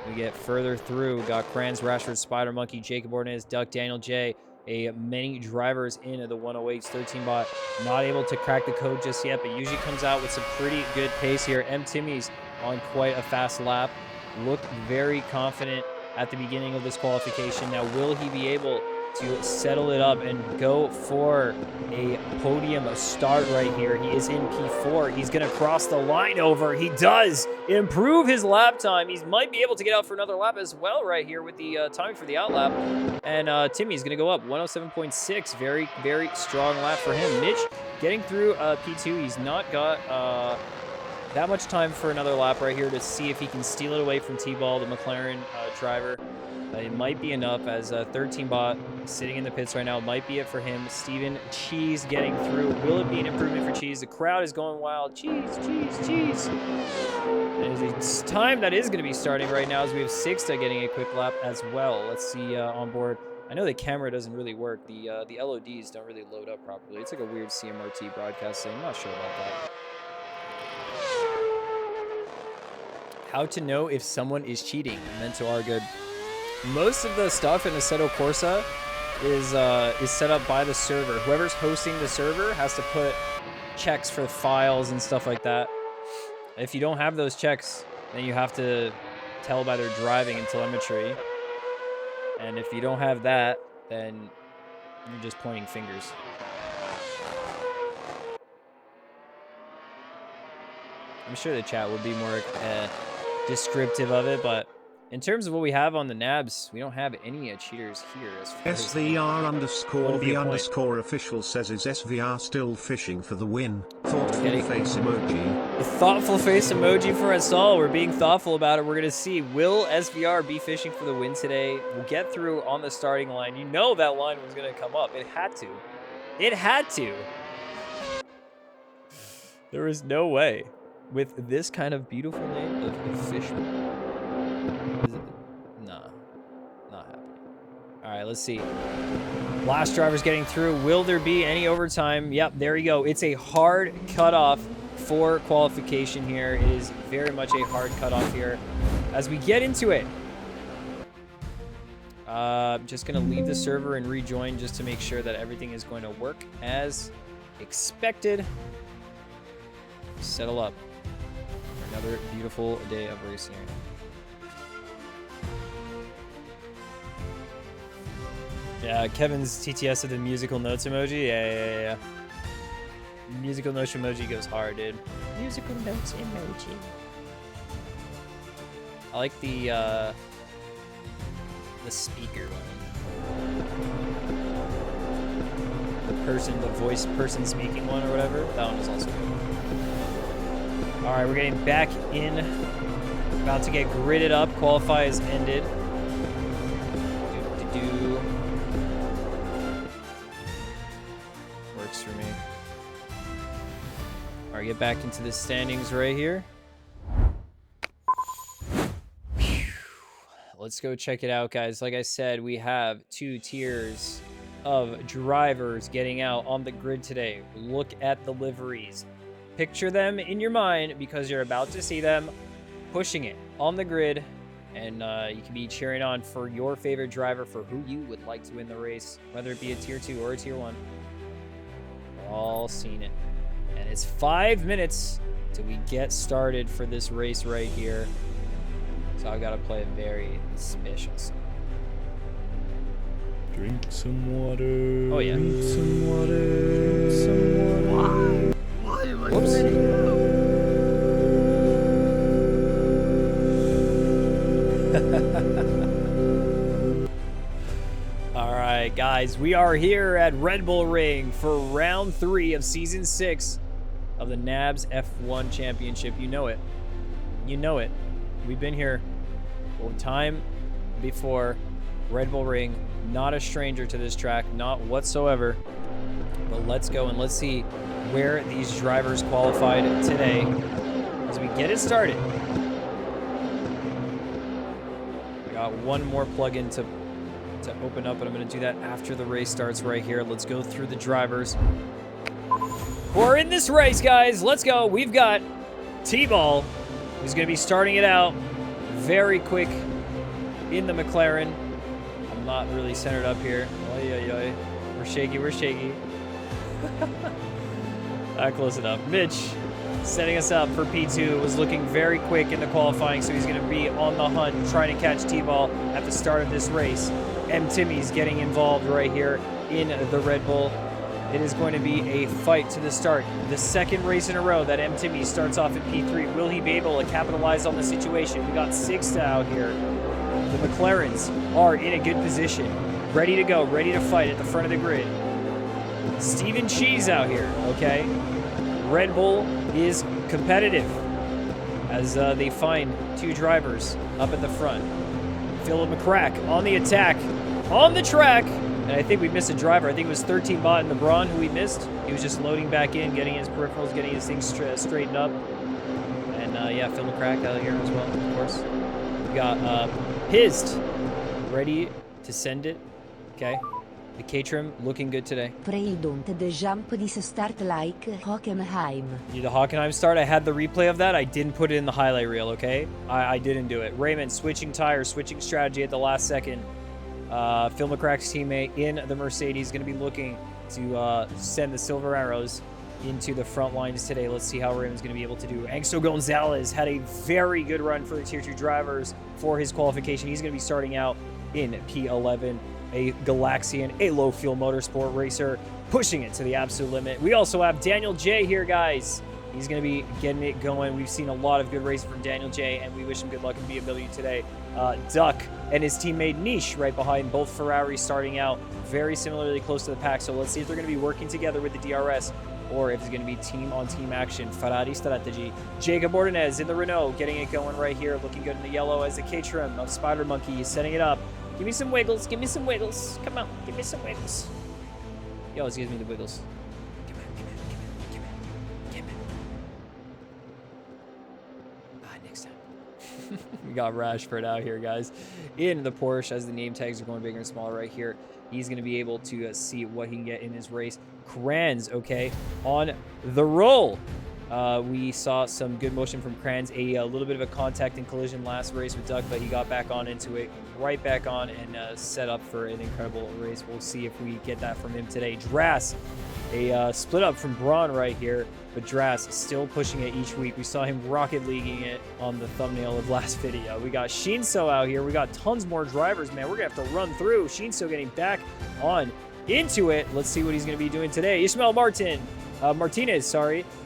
We get further through. We got Kranz, Rashford, Spider Monkey, Jacob Ordonez, Duck, Daniel J. Many drivers in the 108s. 13 bot not able to crack the code just yet, but usually comes out with some pretty good pace here. M. Timmies on quite a fast lap. Looked very confident at the beginning of this qualification. Now, will he be able to settle it up and go for a podium start right here? He is in P4. He's going to cross the line over. He does improve his lap time. He might be able to get out for another lap as well right here with the timing for the outlap. And Timmy's going to go up 107.6. Very, very strong lap for him. Mitch getting through P2. He's not got that much time for another lap right here to see if he can steal it away from T-Ball, the McLaren driver. It might be enough as 13 bot sitting in the pits right now. Might be it for him. Steven Cheese getting through. Will it be an improvement for Cheese? The crowd is going wild. Cheese, cheese, cheese. It's time that is going to be starting right now as we have Sixta getting a quick lap as well. Let's see on board. I know the camera doesn't really work. The LODs don't really load up properly. It's like a weird CMRT broadcast thing. I'm not sure about that. How to know if someone is cheating. Mento are good. Most of the stuff in Assetto Corsa is set up by the server. Whoever's hosting the server has to put checks for files and stuff like that. If you don't have those checks, then you have to tell by their driving and telemetry. And if you don't have that, then you're just pointing fingers. I'm sure the chat would be more descriptive of it, but in terms of what we have on the nabs, we don't have any cheaters here. As far as SVR underscore Would be the a point. underscore official says, is SVR still fishing for the win? Thoughtful Getting- face emoji. a thoughtful face emoji for us all. We're being thoughtful about it. We're going to see, will SVR be fishing for the win today? We'll get through on the starting line. You know that line was going to come up. It had to. It had to. There is no way with this kind of beautiful name of fish. Nah, not happening. All right, let's see. Last driver's getting through. Will there be any overtime? Yep, there you go. It's a hard cutoff for qualification here. It is very much a hard cutoff here. As we get into it, just going to leave the server and rejoin just to make sure that everything is going to work as expected. Settle up for another beautiful day of racing. Yeah, Kevin's TTS of the musical notes emoji. Yeah. Musical notes emoji goes hard, dude. Musical notes emoji. I like the speaker one. The voice person speaking one or whatever. That one is also good. All right, we're getting back in. About to get gridded up. Qualify is ended. Works for me. All right, get back into the standings right here. Let's go check it out, guys. Like I said, we have 2 tiers of drivers getting out on the grid today. Look at the liveries. Picture them in your mind because you're about to see them pushing it on the grid. And you can be cheering on for your favorite driver for who you would like to win the race, whether it be a tier 2 or a tier 1. We're all seeing it. And it's 5 minutes till we get started for this race right here. So I've got to play a very special song. Drink some water. Oh, yeah. Drink some water. Drink some water. Why am I Whoops. spinning out? All right, guys, we are here at Red Bull Ring for round 3 of season 6 of the NABS F1 Championship. You know it. You know it. We've been here one time before. Red Bull Ring, not a stranger to this track, not whatsoever. But let's go and let's see where these drivers qualified today as we get it started. I got one more plugin to open up, but I'm going to do that after the race starts right here. Let's go through the drivers who are in this race, guys. Let's go. We've got T-Ball, who's going to be starting it out very quick in the McLaren. I'm not really centered up here. Oy. We're shaky. Close enough. Mitch setting us up for P2 was looking very quick in the qualifying, so he's going to be on the hunt trying to catch T-Ball at the start of this race. M. Timmy's getting involved right here in the Red Bull. It is going to be a fight to the start. The second race in a row that M. Timmy starts off in P3. Will he be able to capitalize on the situation? We got Sixta out here. The McLarens are in a good position. Ready to go, ready to fight at the front of the grid. Steven Cheese out here, okay? Red Bull is competitive as they find 2 drivers up at the front. Philip McCrack on the attack, on the track. And I think we missed a driver. I think it was 13 Bot in the Braun who we missed. He was just loading back in, getting his peripherals, getting his things straightened up. And yeah, Phil McCrack out here as well, of course. We got Pissed, ready to send it. Okay. The K-Trim looking good today. Pray don't the jump this start like Hockenheim. The Hockenheim start, I had the replay of that. I didn't put it in the highlight reel, okay? I didn't do it. Raymond switching tires, switching strategy at the last second. Phil McCrack's teammate in the Mercedes going to be looking to send the Silver Arrows into the front lines today. Let's see how Raymond's going to be able to do. Angsto Gonzalez had a very good run for the Tier 2 drivers for his qualification. He's going to be starting out in P11. A Galaxian, a low-fuel motorsport racer, pushing it to the absolute limit. We also have Daniel J here, guys. He's going to be getting it going. We've seen a lot of good racing from Daniel J, and we wish him good luck in BMW today. Duck and his teammate Niche right behind, both Ferraris starting out very similarly close to the pack. So let's see if they're going to be working together with the DRS or if it's going to be team-on-team action. Ferrari strategy. Jacob Ordonez in the Renault getting it going right here, looking good in the yellow as the Caterham of Spider Monkey. He's setting it up. Give me some wiggles. Give me some wiggles. Come on. Give me some wiggles. He always gives me the wiggles. Next time. We got Rashford out here, guys, in the Porsche as the name tags are going bigger and smaller right here. He's going to be able to see what he can get in his race. Kranz, okay, on the roll. We saw some good motion from Kranz, a little bit of a contact and collision last race with Duck, but he got back on into it, right back on, and set up for an incredible race. We'll see if we get that from him today. Dras, a split up from Braun right here, but Dras still pushing it each week. We saw him rocket leaguing it on the thumbnail of last video. We got Shinso out here. We got tons more drivers, man. We're going to have to run through. Shinso getting back on into it. Let's see what he's going to be doing today. Ismael Martinez,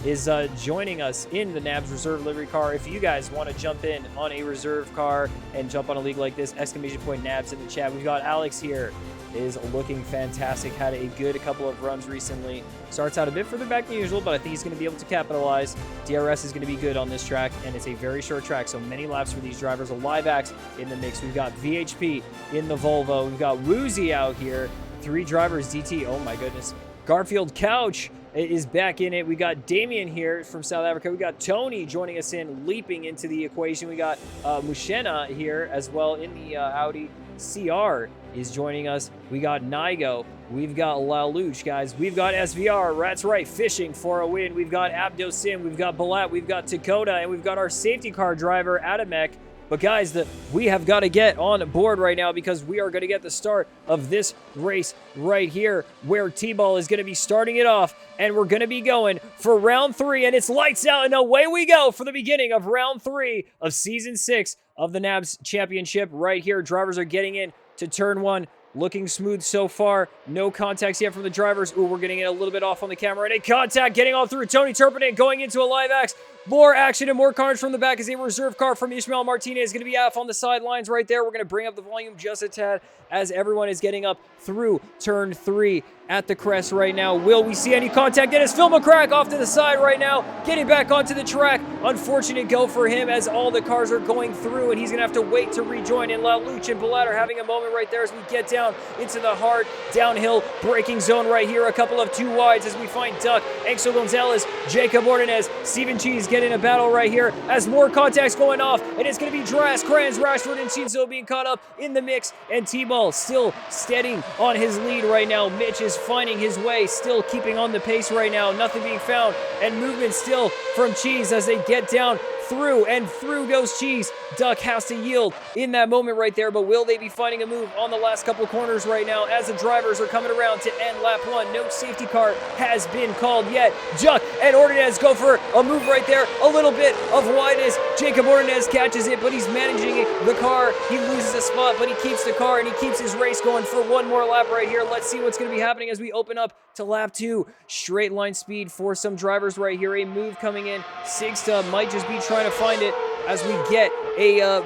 is joining us in the NABS reserve livery car. If you guys want to jump in on a reserve car and jump on a league like this, !NABS in the chat. We've got Alex here, is looking fantastic. Had a good couple of runs recently. Starts out a bit further back than usual, but I think he's going to be able to capitalize. DRS is going to be good on this track, and it's a very short track, so many laps for these drivers. A live axe in the mix. We've got VHP in the Volvo. We've got Woozy out here. 3 drivers, DT. Oh my goodness. Garfield Couch is back in it. We got Damien here from South Africa. We got Tony joining us in, leaping into the equation. We got Mushena here as well in the Audi. CR is joining us. We got Nigo. We've got Laluch, guys. We've got SVR. That's right, fishing for a win. We've got Abdo Sim. We've got Balat. We've got Dakota. And we've got our safety car driver, Adamek. But guys, we have got to get on board right now because we are going to get the start of this race right here where T-Ball is going to be starting it off, and we're going to be going for round 3, and it's lights out, and away we go for the beginning of round 3 of season 6 of the NABS Championship right here. Drivers are getting in to turn 1. Looking smooth so far. No contacts yet from the drivers. Ooh, we're getting it a little bit off on the camera. And a contact getting all through. Tony Turpin going into a live axe. More action and more carnage from the back as a reserve car from Ismael Martinez is going to be off on the sidelines right there. We're going to bring up the volume just a tad as everyone is getting up through turn 3 at the crest right now. Will we see any contact? Dennis Filmacrack off to the side right now, getting back onto the track. Unfortunate go for him as all the cars are going through, and he's going to have to wait to rejoin. And Laluch and Balat are having a moment right there as we get down into the hard downhill braking zone right here. A couple of 2 wides as we find Duck, Axel Gonzalez, Jacob Ordonez, Steven Cheese getting a battle right here as more contacts going off, and it's going to be Dras, Kranz, Rashford, and Shinzo being caught up in the mix, and T-Ball still steadying on his lead right now. Mitch is finding his way, still keeping on the pace right now. Nothing being found, and movement still from Cheese as they get down through, and through goes Cheese. Duck has to yield in that moment right there, but will they be finding a move on the last couple corners right now as the drivers are coming around to end lap 1? No safety car has been called yet. Duck and Ordonez go for a move right there. A little bit of wideness. Jacob Ordonez catches it, but he's managing the car. He loses a spot, but he keeps the car, and he keeps his race going for one more lap right here. Let's see what's going to be happening as we open up to lap 2. Straight line speed for some drivers right here. A move coming in. Sigsta might just be trying to find it as we get a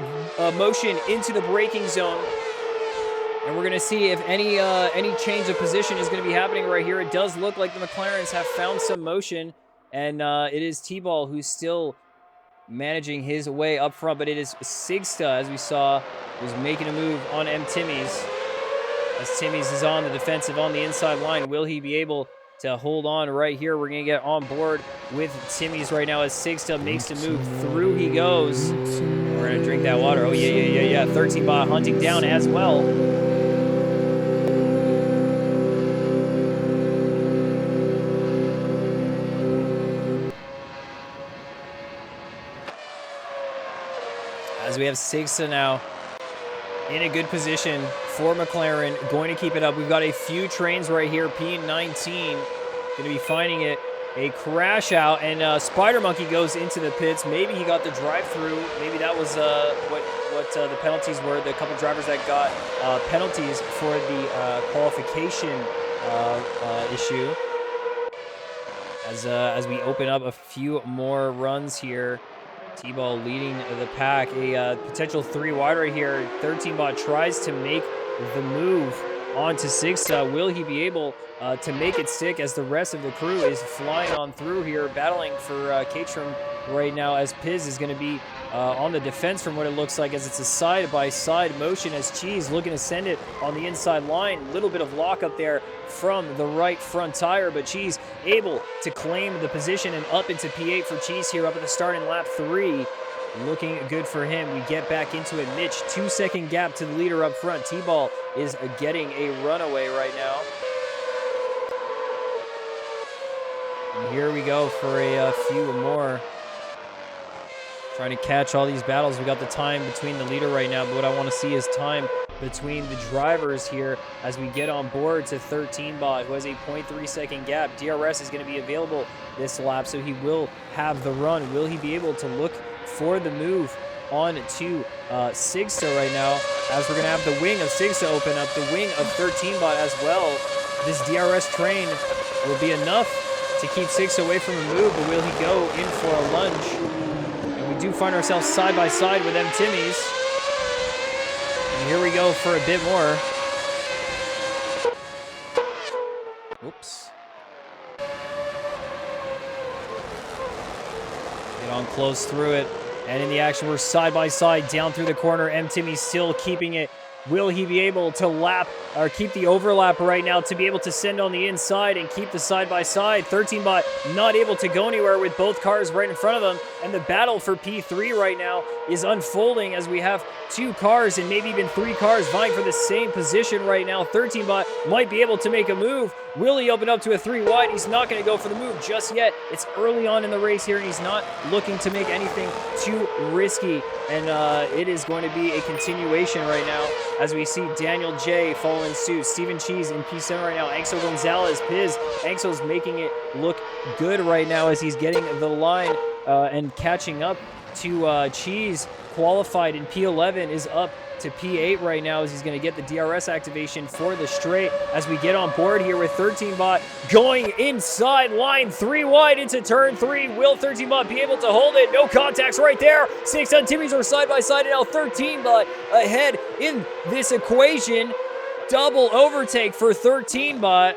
motion into the braking zone. And we're going to see if any change of position is going to be happening right here. It does look like the McLarens have found some motion, and it is T-Ball who's still managing his way up front, but it is Sigsta, as we saw, who's making a move on M. Timmies. As Timmies is on the defensive on the inside line, will he be able to hold on right here? We're going to get on board with Timmies right now as Sigsta makes the move. Through he goes. We're going to drink that water. Oh, yeah. 13 bot hunting down as well. As we have Sigsta now in a good position for McLaren, going to keep it up. We've got a few trains right here. P19 going to be finding it. A crash out, and Spider Monkey goes into the pits. Maybe he got the drive-through. Maybe that was what the penalties were. The couple drivers that got penalties for the qualification issue. as we open up a few more runs here. T-Ball leading the pack. A potential 3 wide right here. 13-Bot tries to make the move onto Sigsta. Will he be able to make it stick as the rest of the crew is flying on through here, battling for Caterham right now, as Piz is going to be on the defense from what it looks like, as it's a side-by-side motion as Cheese looking to send it on the inside line. Little bit of lockup there from the right front tire, but Cheese able to claim the position and up into P8 for Cheese here up at the start in lap 3. Looking good for him. We get back into it. Mitch, 2-second gap to the leader up front. T-Ball is getting a runaway right now. And here we go for a few more. Trying to catch all these battles. We got the time between the leader right now, but what I want to see is time between the drivers here as we get on board to 13-Bot, who has a 0.3-second gap. DRS is going to be available this lap, so he will have the run. Will he be able to look for the move on to Sigsta right now, as we're going to have the wing of Sigsta open up, the wing of 13-Bot as well. This DRS train will be enough to keep Sigsta away from a move, but will he go in for a lunge? We do find ourselves side by side with them Timmies. And here we go for a bit more. Oops. Get on close through it. And in the action, we're side by side down through the corner. Timmy still keeping it. Will he be able to lap or keep the overlap right now to be able to send on the inside and keep the side-by-side? 13-Bot not able to go anywhere with both cars right in front of them. And the battle for P3 right now is unfolding as we have 2 cars and maybe even 3 cars vying for the same position right now. 13-Bot might be able to make a move. Will he open up to a 3 wide? He's not going to go for the move just yet. It's early on in the race here, and he's not looking to make anything too risky. And it is going to be a continuation right now as we see Daniel J following suit. Steven Cheese in P7 right now. Axel Gonzalez, Piz. Axel's making it look good right now as he's getting the line and catching up to Cheese. Qualified in P11 is up to P8 right now as he's going to get the DRS activation for the straight as we get on board here with 13-Bot going inside line 3 wide into turn 3. Will 13-Bot be able to hold it? No contacts right there. 6 on Timmy's are side by side, and now 13-Bot ahead in this equation. Double overtake for 13-Bot.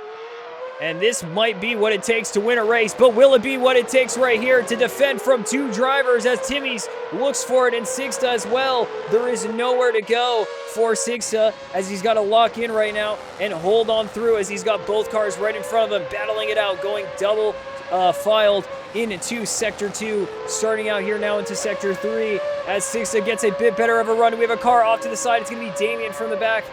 And this might be what it takes to win a race, but will it be what it takes right here to defend from 2 drivers as Timmy's looks for it, and Sigsta as well? There is nowhere to go for Sigsta as he's got to lock in right now and hold on through as he's got both cars right in front of him, battling it out, going double filed into Sector 2, starting out here now into Sector 3 as Sigsta gets a bit better of a run. We have a car off to the side. It's going to be Damien from the back,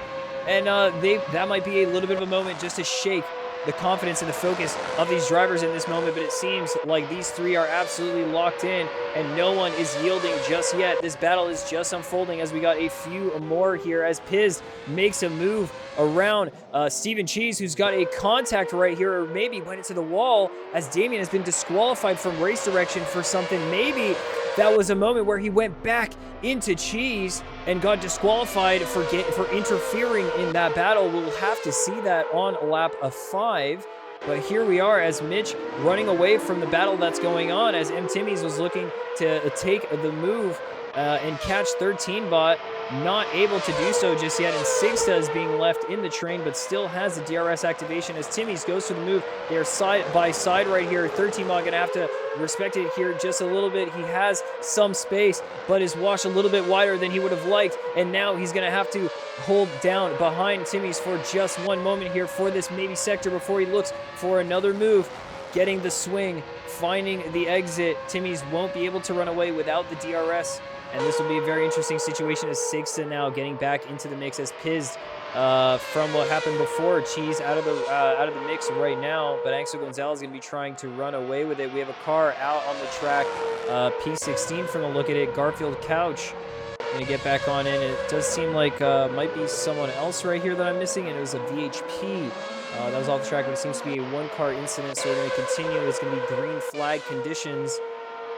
and that might be a little bit of a moment just to shake the confidence and the focus of these drivers in this moment, but it seems like these 3 are absolutely locked in and no one is yielding just yet. This battle is just unfolding as we got a few more here as Piz makes a move around Steven Cheese, who's got a contact right here, or maybe went into the wall as Damien has been disqualified from race direction for something. Maybe that was a moment where he went back into Cheese and got disqualified for interfering in that battle. We'll have to see that on lap 5. But here we are as Mitch running away from the battle that's going on as M. Timmies was looking to take the move and catch 13-Bot. Not able to do so just yet, and Sigsta is being left in the train, but still has the DRS activation as Timmies goes for the move. They are side by side right here. 13-Bot gonna have to respect it here just a little bit. He has some space, but is washed a little bit wider than he would have liked, and now he's gonna have to hold down behind Timmies for just one moment here for this maybe sector before he looks for another move. Getting the swing, finding the exit. Timmies won't be able to run away without the DRS. And this will be a very interesting situation as Sigsta now getting back into the mix as Piz from what happened before. Cheese out of the mix right now, but Axel Gonzalez is going to be trying to run away with it. We have a car out on the track, P16 from the look at it. Garfield Couch going to get back on in. It does seem like might be someone else right here that I'm missing, and it was a VHP. That was off the track, but it seems to be a 1-car incident, so we're going to continue. It's going to be green flag conditions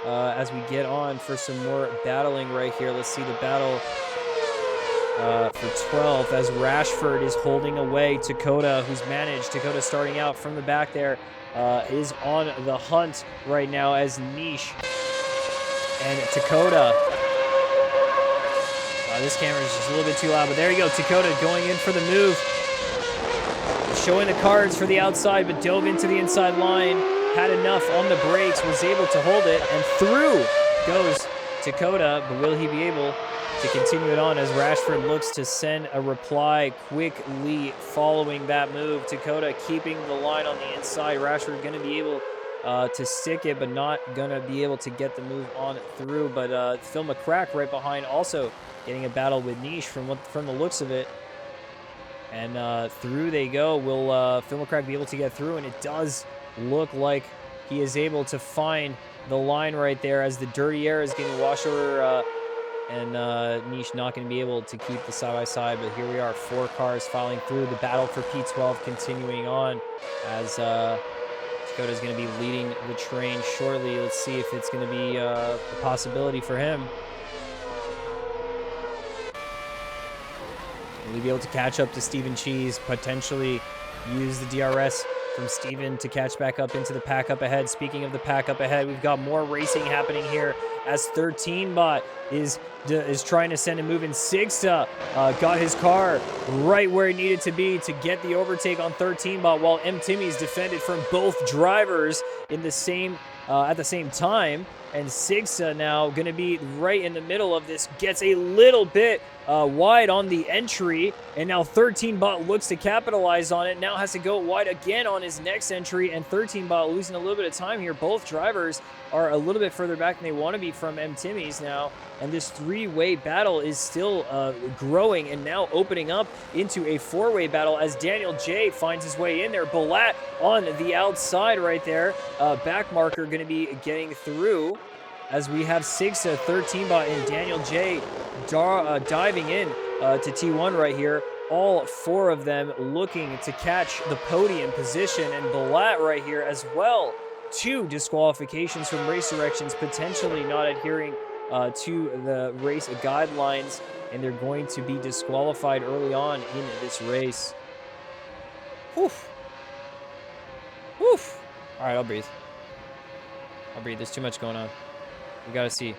as we get on for some more battling right here. Let's see the battle for 12th as Rashford is holding away Dakota, who's managed. Dakota starting out from the back there is on the hunt right now as Niche and Dakota. This camera is just a little bit too loud, but there you go. Dakota going in for the move. Showing the cards for the outside, but dove into the inside line. Had enough on the brakes, was able to hold it, and through goes Dakota, but will he be able to continue it on as Rashford looks to send a reply quickly following that move? Dakota keeping the line on the inside. Rashford going to be able to stick it, but not going to be able to get the move on through. But Phil McCrack right behind also getting a battle with Niche from the looks of it. And through they go. Will Phil McCrack be able to get through? And it does look like he is able to find the line right there as the dirty air is getting washed over. And Niche not going to be able to keep the side-by-side. But here we are, 4 cars filing through. The battle for P12 continuing on as Dakota's going to be leading the train shortly. Let's see if it's going to be a possibility for him. Will he be able to catch up to Steven Cheese, potentially use the DRS from Steven to catch back up into the pack up ahead? Speaking of the pack up ahead, we've got more racing happening here as 13bot is trying to send a move in. Sigsta got his car right where it needed to be to get the overtake on 13bot, while M. Timmy's defended from both drivers in the same at the same time. And Sigsa now going to be right in the middle of this. Gets a little bit wide on the entry. And now 13bot looks to capitalize on it. Now has to go wide again on his next entry. And 13bot losing a little bit of time here. Both drivers are a little bit further back than they want to be from M. Timmy's now. And this 3-way battle is still growing and now opening up into a 4-way battle as Daniel J finds his way in there. Balat on the outside right there. Back marker going to be getting through as we have Sigsa, 13bot, and Daniel J diving in to T1 right here. All 4 of them looking to catch the podium position, and Balat right here as well. 2 disqualifications from race directions, potentially not adhering to the race guidelines, and they're going to be disqualified early on in this race. Woof. Woof. All right, I'll breathe. There's too much going on. We got to see.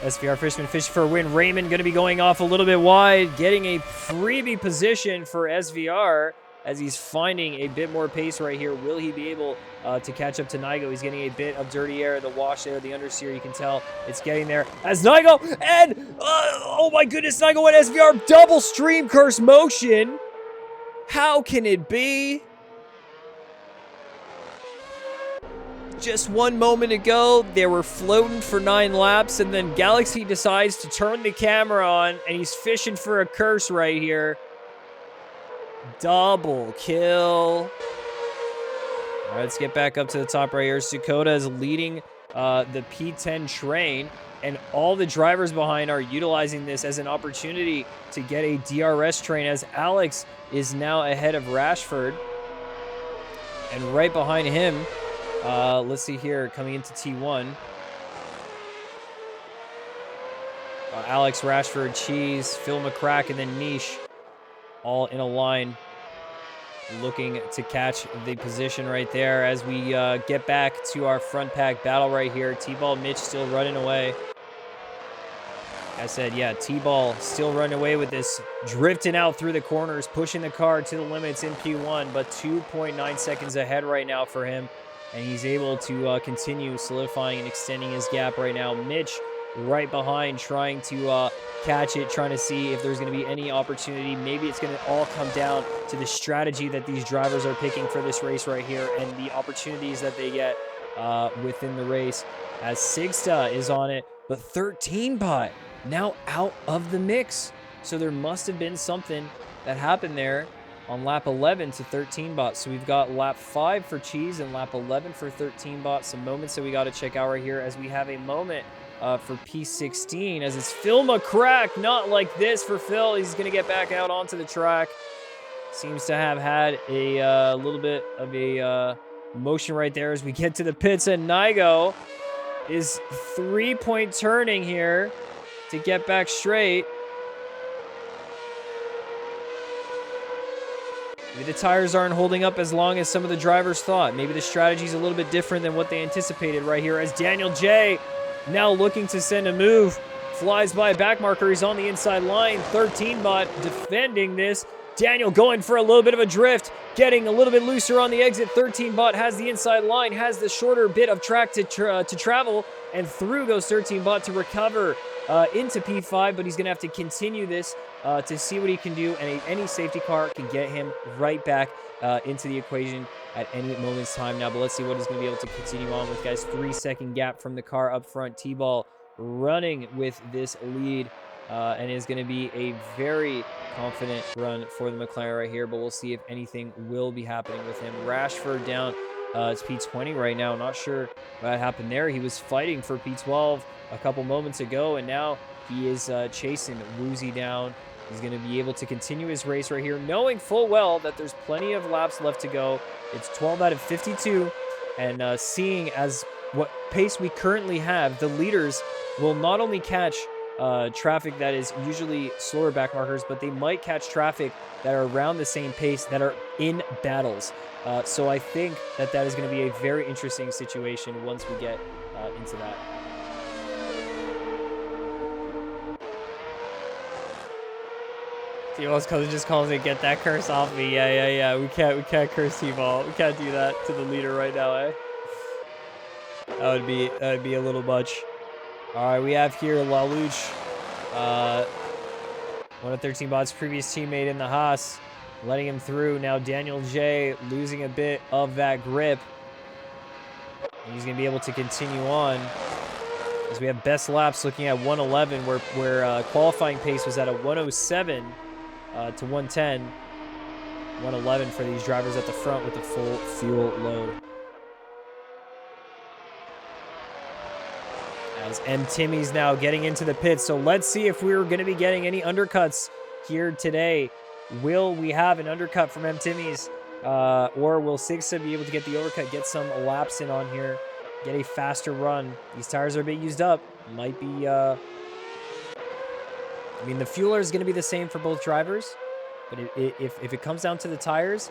SVR Fishman fishing for a win. Raymond going to be going off a little bit wide, getting a freebie position for SVR as he's finding a bit more pace right here. Will he be able to catch up to Nigo? He's getting a bit of dirty air, the wash there, the understeer. You can tell it's getting there as Nigo and oh my goodness, Nigo and SVR double stream curse motion. How can it be? Just one moment ago, they were floating for 9 laps, and then Galaxy decides to turn the camera on, and he's fishing for a curse right here. Double kill. All right, let's get back up to the top right here. Dakota is leading the P10 train, and all the drivers behind are utilizing this as an opportunity to get a DRS train, as Alex is now ahead of Rashford. And right behind him, let's see here, coming into T1. Alex, Rashford, Cheese, Phil McCrack, and then Niche all in a line looking to catch the position right there as we get back to our front pack battle right here. T-Ball Mitch still running away. I said, yeah, T-Ball still running away with this, drifting out through the corners, pushing the car to the limits in P1, but 2.9 seconds ahead right now for him. And he's able to continue solidifying and extending his gap right now. Mitch right behind, trying to catch it, trying to see if there's going to be any opportunity. Maybe it's going to all come down to the strategy that these drivers are picking for this race right here and the opportunities that they get within the race. As Sigsta is on it, but 13bot now out of the mix. So there must have been something that happened there on lap 11 to 13bot. So we've got lap 5 for Cheese and lap 11 for 13bot. Some moments that we got to check out right here as we have a moment for P16 as it's Phil McCrack. Not like this for Phil. He's going to get back out onto the track. Seems to have had a little bit of a motion right there as we get to the pits, and Nigo is 3-point turning here to get back straight. Maybe the tires aren't holding up as long as some of the drivers thought. Maybe the strategy's a little bit different than what they anticipated right here as Daniel J now looking to send a move. Flies by a back marker. He's on the inside line. 13 bot defending this. Daniel going for a little bit of a drift, getting a little bit looser on the exit. 13 bot has the inside line, has the shorter bit of track to travel, and through goes 13 bot to recover into P5, but he's going to have to continue this to see what he can do, and any safety car can get him right back into the equation at any moment's time now. But let's see what he's going to be able to continue on with, guys. 3-second gap from the car up front. T-Ball running with this lead. And is going to be a very confident run for the McLaren right here, but we'll see if anything will be happening with him. Rashford down. It's P20 right now. Not sure what happened there. He was fighting for P12 a couple moments ago, and now he is chasing Woozy down. He's going to be able to continue his race right here, knowing full well that there's plenty of laps left to go. It's 12 out of 52, and seeing as what pace we currently have, the leaders will not only catch traffic that is usually slower back markers, but they might catch traffic that are around the same pace that are in battles. So I think that is going to be a very interesting situation once we get into that. T-Ball's cousin just calls it, "Get that curse off me." Yeah. We can't curse T-Ball. We can't do that to the leader right now, eh? That would be a little much. All right, we have here Lalouche, one of 13 bot's previous teammate in the Haas, letting him through. Now Daniel J losing a bit of that grip. And he's going to be able to continue on as we have best laps looking at 111, where qualifying pace was at a 107 to 110. 111 for these drivers at the front with the full fuel load. As M. Timmy's now getting into the pits. So let's see if we're going to be getting any undercuts here today. Will we have an undercut from M. Timmy's? Or will Sigsa be able to get the overcut, get some laps in on here, get a faster run? These tires are a bit used up. Might be... I mean, the fueler is going to be the same for both drivers. But if it comes down to the tires,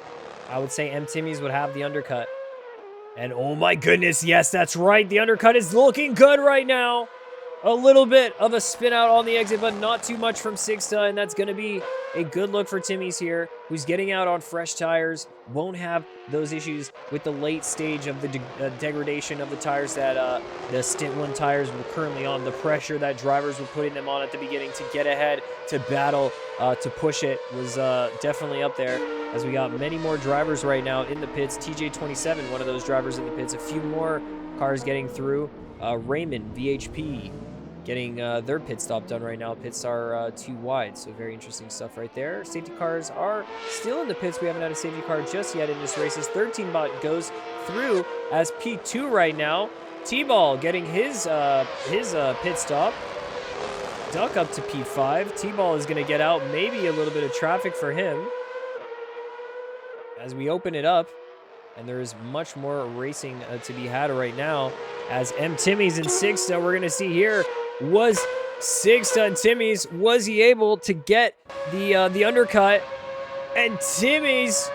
I would say M. Timmy's would have the undercut. And oh my goodness, yes, that's right. The undercut is looking good right now. A little bit of a spin out on the exit, but not too much from Sixta, and that's going to be a good look for Timmy's here, who's getting out on fresh tires. Won't have those issues with the late stage of the degradation of the tires that the Stint 1 tires were currently on. The pressure that drivers were putting them on at the beginning to get ahead, to battle, to push it was definitely up there. As we got many more drivers right now in the pits. TJ27, one of those drivers in the pits. A few more cars getting through. Raymond, VHP, getting their pit stop done right now. Pits are too wide, so very interesting stuff right there. Safety cars are still in the pits. We haven't had a safety car just yet in this race. 13 bot goes through as P2 right now. T-Ball getting his pit stop. Duck up to P5. T-Ball is going to get out. Maybe a little bit of traffic for him. As we open it up, and there is much more racing to be had right now. As M. Timmy's and Sixta, we're going to see here, was Sixta and Timmy's, was he able to get the undercut? And Timmy's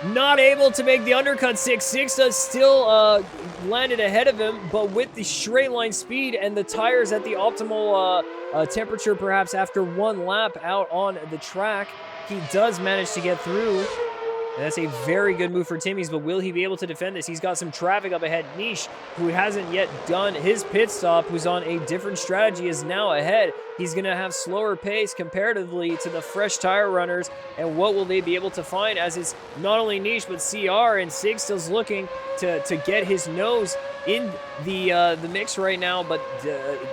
not able to make the undercut. Sixta still landed ahead of him, but with the straight line speed and the tires at the optimal temperature, perhaps after one lap out on the track, he does manage to get through. And that's a very good move for Timmy's, but will he be able to defend this? He's got some traffic up ahead. Niche, who hasn't yet done his pit stop, who's on a different strategy, is now ahead. He's going to have slower pace comparatively to the fresh tire runners. And what will they be able to find, as it's not only Niche, but CR, and Sig still's looking to get his nose in the mix right now, but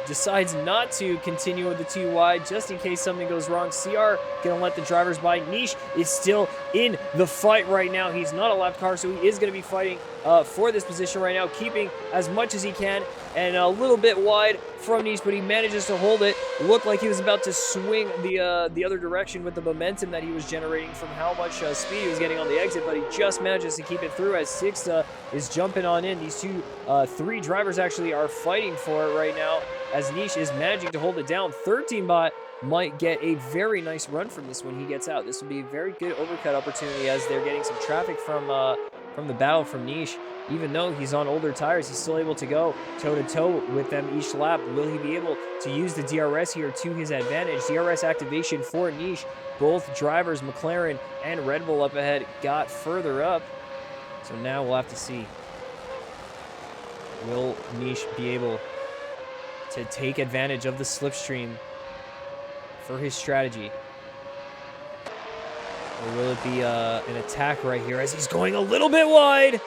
decides not to continue with the too wide just in case something goes wrong. CR gonna let the drivers by. Niche is still in the fight right now. He's not a lap car, so he is gonna be fighting for this position right now, keeping as much as he can, and a little bit wide from Niche, but he manages to hold it. Looked like he was about to swing the other direction with the momentum that he was generating from how much speed he was getting on the exit, but he just manages to keep it through as Sixta is jumping on in. These three drivers actually are fighting for it right now, as Niche is managing to hold it down. 13 bot might get a very nice run from this when he gets out. This will be a very good overcut opportunity as they're getting some traffic from the battle from Niche. Even though he's on older tires, he's still able to go toe-to-toe with them each lap. Will he be able to use the DRS here to his advantage? DRS activation for Niche. Both drivers, McLaren and Red Bull up ahead, got further up. So now we'll have to see. Will Niche be able to take advantage of the slipstream for his strategy? Or will it be an attack right here as he's going a little bit wide?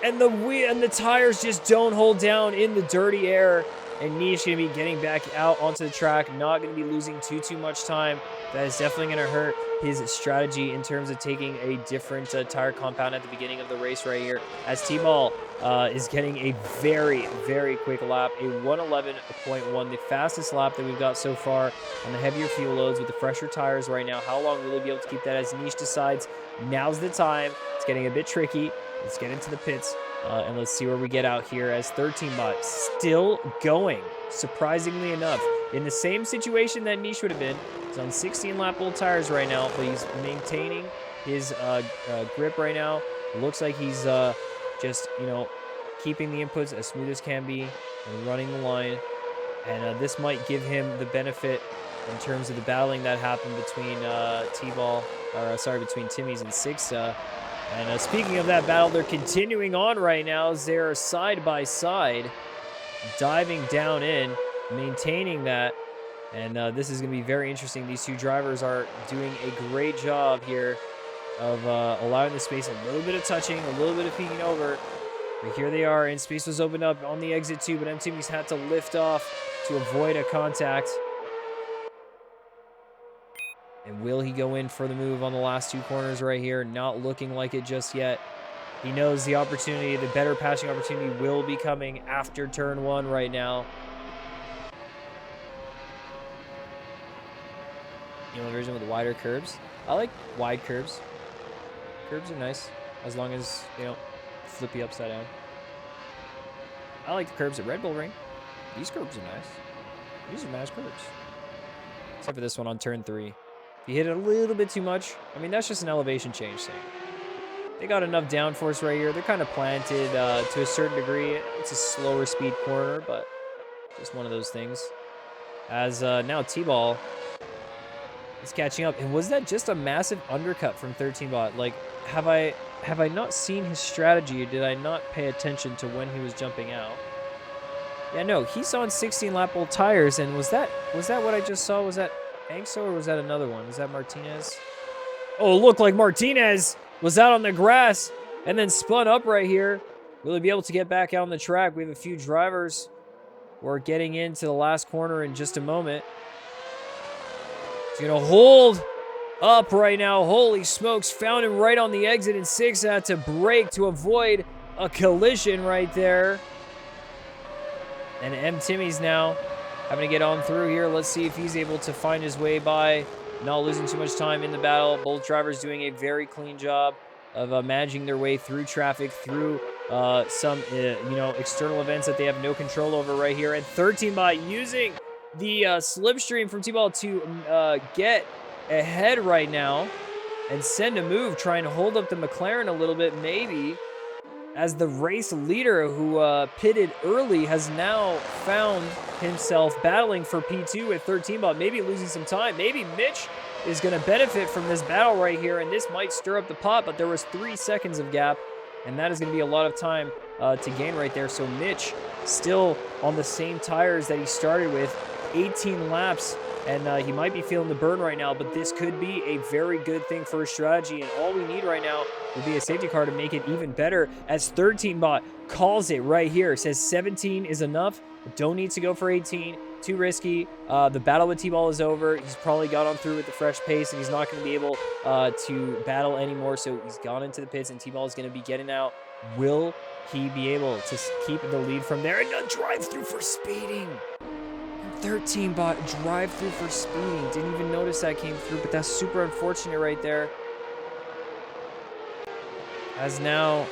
And the tires just don't hold down in the dirty air. And Niche going to be getting back out onto the track. Not going to be losing too much time. That is definitely going to hurt his strategy in terms of taking a different tire compound at the beginning of the race right here. As T-Ball is getting a very, very quick lap. A 1:11.1, the fastest lap that we've got so far on the heavier fuel loads with the fresher tires right now. How long will he be able to keep that as Niche decides now's the time? It's getting a bit tricky. Let's get into the pits, and let's see where we get out here as 13bot still going, surprisingly enough. In the same situation that Niche would have been. He's on 16-lap old tires right now, but he's maintaining his grip right now. It looks like he's just, keeping the inputs as smooth as can be and running the line. And this might give him the benefit in terms of the battling that happened between between Timmy's and Sigsa. And speaking of that battle, they're continuing on right now as they're side by side, diving down in, maintaining that. And this is going to be very interesting. These two drivers are doing a great job here of allowing the space, a little bit of touching, a little bit of peeking over. But here they are, and space was opened up on the exit too, but MTM's had to lift off to avoid a contact. And will he go in for the move on the last two corners right here? Not looking like it just yet. He knows the opportunity, the better passing opportunity will be coming after turn one right now. Version with wider curbs. I like wide curbs. Curbs are nice as long as they don't flip you upside down. I like the curbs at Red Bull Ring. These curbs are nice. These are nice curbs. Except for this one on turn 3. If you hit it a little bit too much, I mean, that's just an elevation change thing. They got enough downforce right here. They're kind of planted to a certain degree. It's a slower speed corner, but just one of those things. As now T-Ball is catching up. And was that just a massive undercut from 13bot? Like, have I not seen his strategy, or did I not pay attention to when he was jumping out? Yeah, no, he's on 16-lap old tires, and was that what I just saw? Was that Angso, or was that another one? Was that Martinez? Oh, it looked like Martinez was out on the grass and then spun up right here. Will he be able to get back out on the track? We have a few drivers who are getting into the last corner in just a moment. He's going to hold up right now. Holy smokes, found him right on the exit, and Six had to brake to avoid a collision right there. And M. Timmy's now having to get on through here. Let's see if he's able to find his way by, not losing too much time in the battle. Both drivers doing a very clean job of managing their way through traffic, through some external events that they have no control over right here. And 13bot using the slipstream from T-Ball to get ahead right now and send a move, trying to hold up the McLaren a little bit, maybe, as the race leader who pitted early has now found himself battling for P2 with 13bot, maybe losing some time. Maybe Mitch is going to benefit from this battle right here, and this might stir up the pot, but there was 3 seconds of gap, and that is going to be a lot of time to gain right there. So Mitch still on the same tires that he started with, 18 laps, and he might be feeling the burn right now, but this could be a very good thing for his strategy, and all we need right now would be a safety car to make it even better, as 13bot calls it right here. Says 17 is enough, don't need to go for 18, too risky. The battle with T-Ball is over. He's probably got on through with the fresh pace, and he's not going to be able to battle anymore, so he's gone into the pits, and T-Ball is going to be getting out. Will he be able to keep the lead from there? And a drive through for speeding. 13bot drive through for speeding. Didn't even notice that came through, but that's super unfortunate right there. As now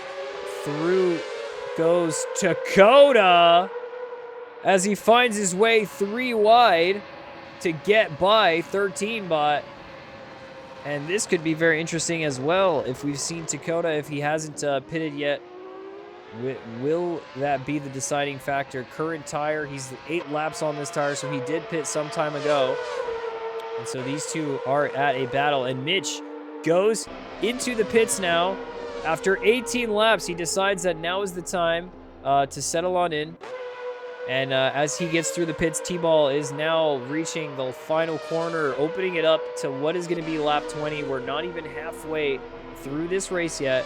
through goes Dakota as he finds his way 3 wide. to get by 13 bot. And this could be very interesting as well. If we've seen Dakota, if he hasn't pitted yet, will that be the deciding factor? Current tire, he's 8 laps on this tire, so he did pit some time ago. And so these two are at a battle. And Mitch goes into the pits now. After 18 laps, he decides that now is the time to settle on in. And as he gets through the pits, T-Ball is now reaching the final corner, opening it up to what is going to be lap 20. We're not even halfway through this race yet.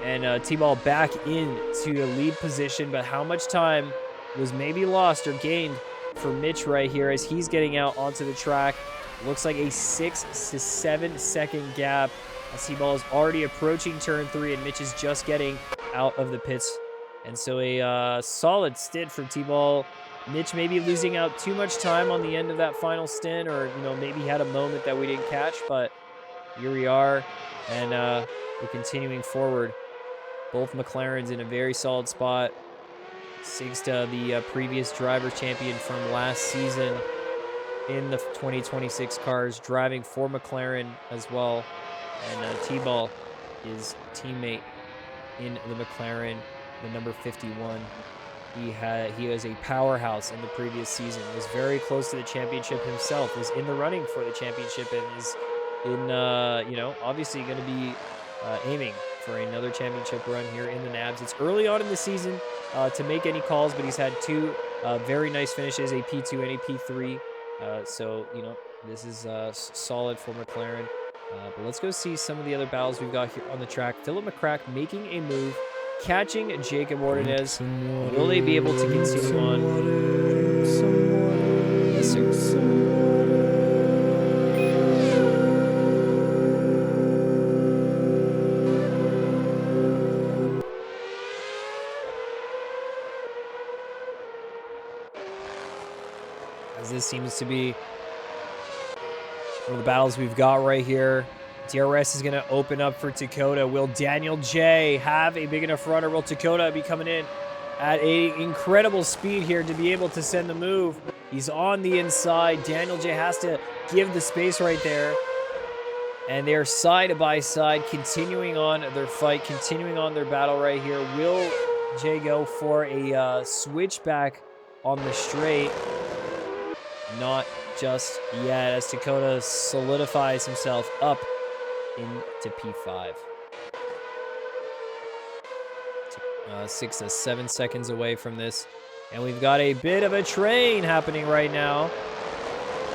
And T-Ball back into a lead position, but how much time was maybe lost or gained for Mitch right here as he's getting out onto the track? Looks like a 6 to 7 second gap as T-Ball is already approaching turn 3 and Mitch is just getting out of the pits. And so a solid stint for T-Ball. Mitch maybe losing out too much time on the end of that final stint, or, you know, maybe had a moment that we didn't catch, but here we are, and we're continuing forward. Both McLarens in a very solid spot. Thanks to the previous driver champion from last season in the 2026 cars, driving for McLaren as well. And T-Ball, his teammate in the McLaren, the number 51. He was a powerhouse in the previous season, was very close to the championship himself, was in the running for the championship, and is in, you know, obviously going to be aiming for another championship run here in the NABS. It's early on in the season to make any calls, but he's had 2 very nice finishes, a P2 and a P3. So, you know, this is solid for McLaren. But let's go see some of the other battles we've got here on the track. Philip McCrack making a move, catching Jacob Ordonez. Will they be able to continue on? Yes, sir. As this seems to be one of the battles we've got right here. DRS is going to open up for Dakota. Will Daniel J have a big enough runner? Will Dakota be coming in at an incredible speed here to be able to send the move? He's on the inside. Daniel J has to give the space right there. And they're side by side, continuing on their fight, continuing on their battle right here. Will J go for a switchback on the straight? Not just yet, as Dakota solidifies himself up into P5. 6 to 7 seconds away from this. And we've got a bit of a train happening right now.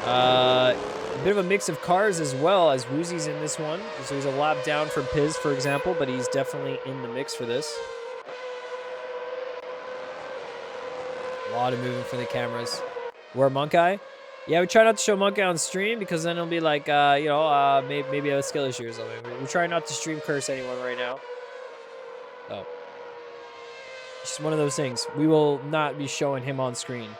A bit of a mix of cars as well, as Woozy's in this one. So he's a lap down from Piz, for example, but he's definitely in the mix for this. A lot of movement for the cameras. Where Monkeye? Yeah, we try not to show Monkey on stream because then it'll be like, you know, maybe a skill issue or something. We're trying not to stream curse anyone right now. Oh. It's just one of those things. We will not be showing him on screen.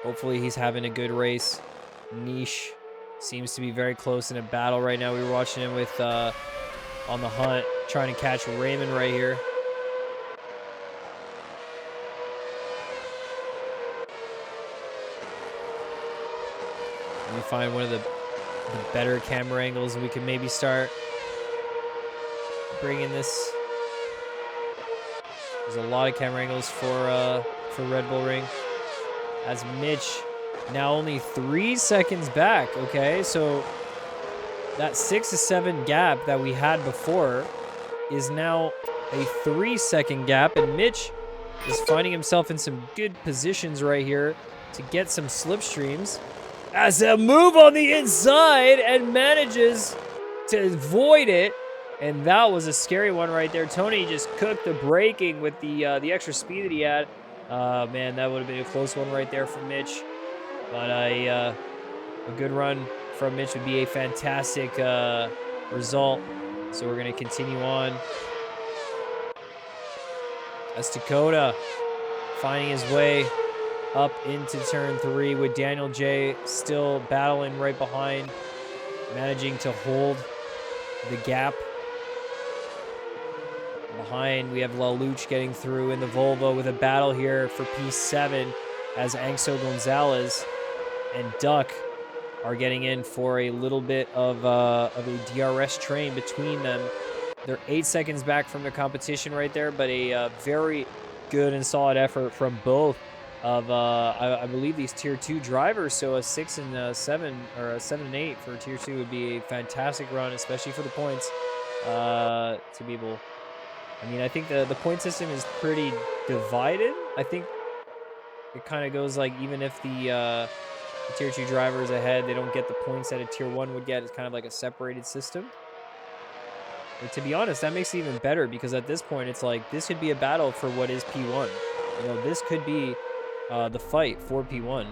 Hopefully he's having a good race. Niche seems to be very close in a battle right now. We were watching him with, on the hunt, trying to catch Raymond right here. Let me find one of the better camera angles and we can maybe start bringing this. There's a lot of camera angles for Red Bull Ring. As Mitch now only 3 seconds back, okay? So that 6 to 7 gap that we had before is now a 3-second gap, and Mitch is finding himself in some good positions right here to get some slipstreams. As a move on the inside and manages to avoid it. And that was a scary one right there. Tony just cooked the braking with the extra speed that he had. Man, that would have been a close one right there from Mitch. But a good run from Mitch would be a fantastic result. So we're going to continue on. As Dakota finding his way up into turn 3 with Daniel J still battling right behind, managing to hold the gap. Behind, we have Lelouch getting through in the Volvo with a battle here for P7 as Angso Gonzalez and Duck are getting in for a little bit of a DRS train between them. They're 8 seconds back from the competition right there, but a very good and solid effort from both of, I believe, these Tier 2 drivers. So a 6 and 7, or a 7 and 8 for Tier 2 would be a fantastic run, especially for the points, to be able... I mean, I think the point system is pretty divided. I think it kind of goes like, even if the Tier 2 driver is ahead, they don't get the points that a Tier 1 would get. It's kind of like a separated system. And to be honest, that makes it even better, because at this point, it's like, this could be a battle for what is P1. You know, this could be the fight for P1.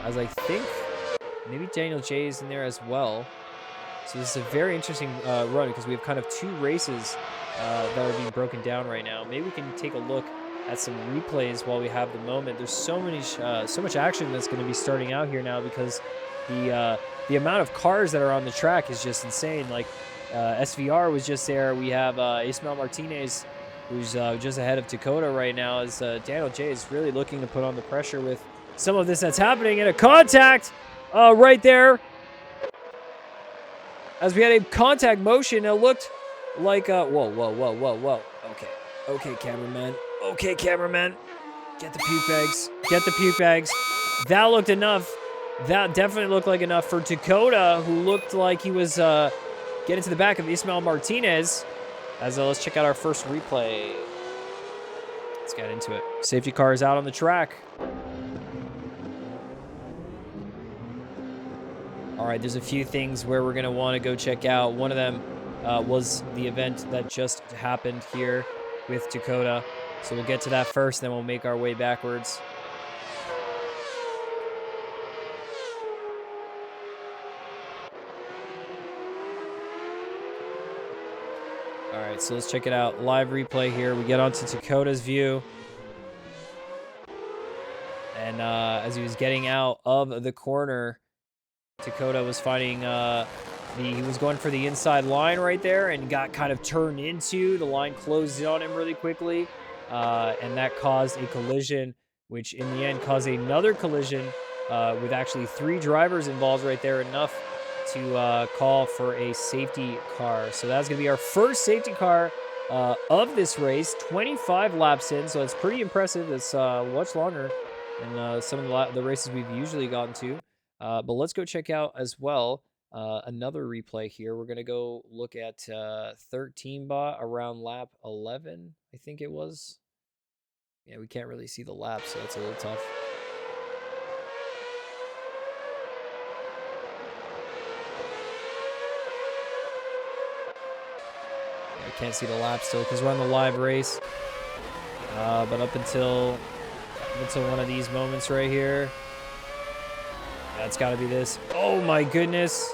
As I think maybe Daniel J is in there as well. So this is a very interesting run, because we have kind of 2 races that are being broken down right now. Maybe we can take a look at some replays while we have the moment. There's so much action that's going to be starting out here now, because the amount of cars that are on the track is just insane. Like SVR was just there. We have Ismael Martinez, who's just ahead of Dakota right now, as Daniel J is really looking to put on the pressure with some of this that's happening. And a contact right there, as we had a contact motion. It looked like whoa. Okay, cameraman. Okay, cameraman. Get the puke bags. Get the puke bags. That looked enough. That definitely looked like enough for Dakota, who looked like he was getting to the back of Ismael Martinez. As let's check out our first replay. Let's get into it. Safety car is out on the track. All right, there's a few things where we're going to want to go check out. One of them was the event that just happened here with Dakota. So we'll get to that first, then we'll make our way backwards. All right, so let's check it out. Live replay here. We get onto Dakota's view. And as he was getting out of the corner, Dakota was finding he was going for the inside line right there and got kind of turned into. The line closed in on him really quickly. And that caused a collision, which in the end caused another collision with actually 3 drivers involved right there, enough to call for a safety car. So that's going to be our first safety car of this race, 25 laps in, so it's pretty impressive. It's much longer than some of the races we've usually gotten to. But let's go check out as well another replay here. We're going to go look at 13 bot around lap 11, I think it was. Yeah, we can't really see the lap, so that's a little tough. Yeah, I can't see the lap still because we're on the live race. But up until one of these moments right here, that's got to be this. Oh my goodness.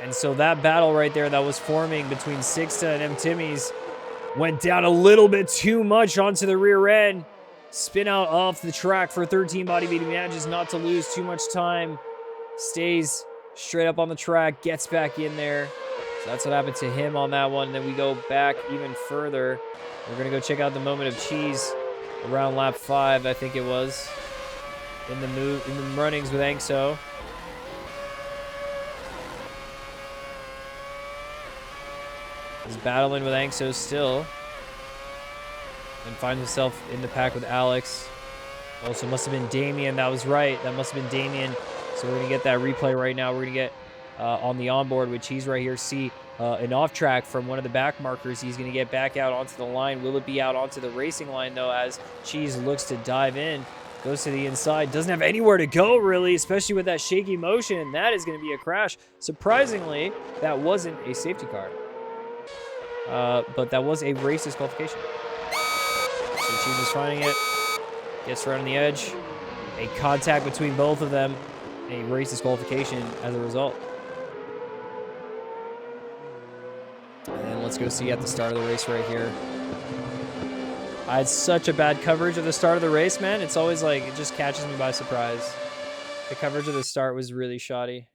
And so that battle right there that was forming between Sixta and M. Timmy's went down a little bit too much onto the rear end. Spin out off the track for 13 body beat. He manages not to lose too much time. Stays straight up on the track, gets back in there. So that's what happened to him on that one. And then we go back even further. We're going to go check out the moment of cheese around lap 5, I think it was. In the runnings with Angso. He's battling with Angso still. And finds himself in the pack with Alex. Also must have been Damien. That was right. That must have been Damien. So we're going to get that replay right now. We're going to get on the onboard with Cheese right here. See an off track from one of the back markers. He's going to get back out onto the line. Will it be out onto the racing line, though, as Cheese looks to dive in. Goes to the inside. Doesn't have anywhere to go, really, especially with that shaky motion. That is going to be a crash. Surprisingly, that wasn't a safety car. But that was a race disqualification. So Cheese is finding it. Gets right on the edge. A contact between both of them. A race disqualification as a result. And then let's go see at the start of the race right here. I had such a bad coverage at the start of the race, man. It's always like, it just catches me by surprise. The coverage of the start was really shoddy.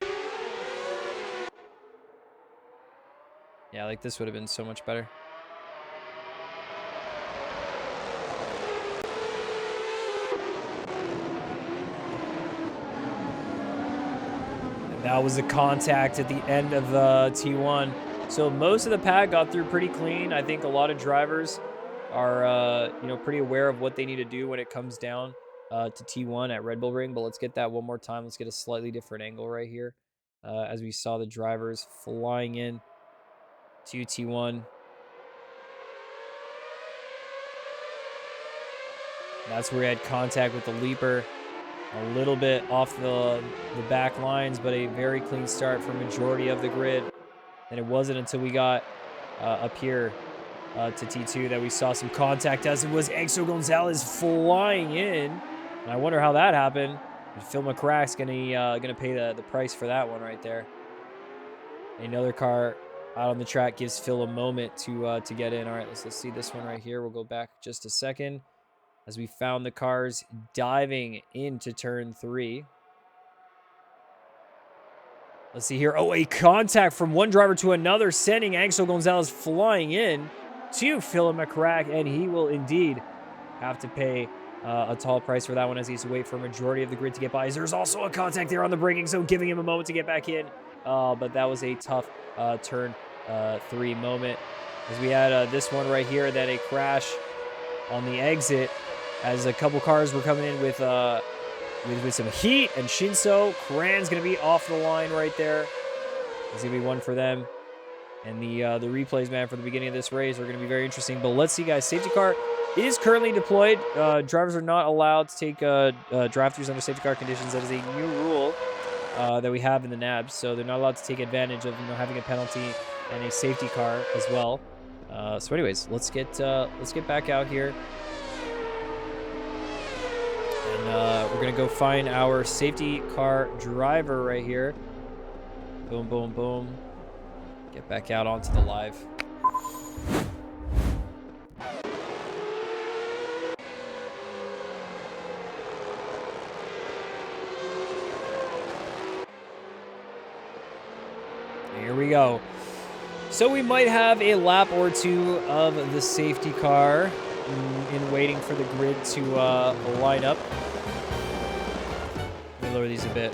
Yeah, like this would have been so much better. That was a contact at the end of T1. So most of the pack got through pretty clean. I think a lot of drivers are, pretty aware of what they need to do when it comes down to T1 at Red Bull Ring. But let's get that one more time. Let's get a slightly different angle right here as we saw the drivers flying in to T1. That's where we had contact with the leaper. A little bit off the back lines, but a very clean start for majority of the grid. And it wasn't until we got up here to T2 that we saw some contact, as it was Angel Gonzalez flying in. And I wonder how that happened. Phil McCrack's gonna pay the price for that one right there. Another car out on the track gives Phil a moment to get in. All right, let's see this one right here. We'll go back just a second as we found the cars diving into turn 3. Let's see here. Oh, a contact from one driver to another, sending Angel Gonzalez flying in to Philip McCrack, and he will indeed have to pay a tall price for that one as he has to wait for a majority of the grid to get by. There's also a contact there on the braking zone, giving him a moment to get back in, but that was a tough turn 3 moment. As we had this one right here, then a crash on the exit as a couple cars were coming in with some heat, and Shinso Kran's going to be off the line right there. It's going to be one for them. And the replays, man, for the beginning of this race are going to be very interesting. But let's see, guys. Safety car is currently deployed. Drivers are not allowed to take drive-throughs under safety car conditions. That is a new rule that we have in the NABs. So they're not allowed to take advantage of having a penalty and a safety car as well. So anyways, let's get back out here. And we're going to go find our safety car driver right here. Boom, boom, boom. Get back out onto the live. Here we go. So we might have a lap or two of the safety car in waiting for the grid to line up. Let me lower these a bit.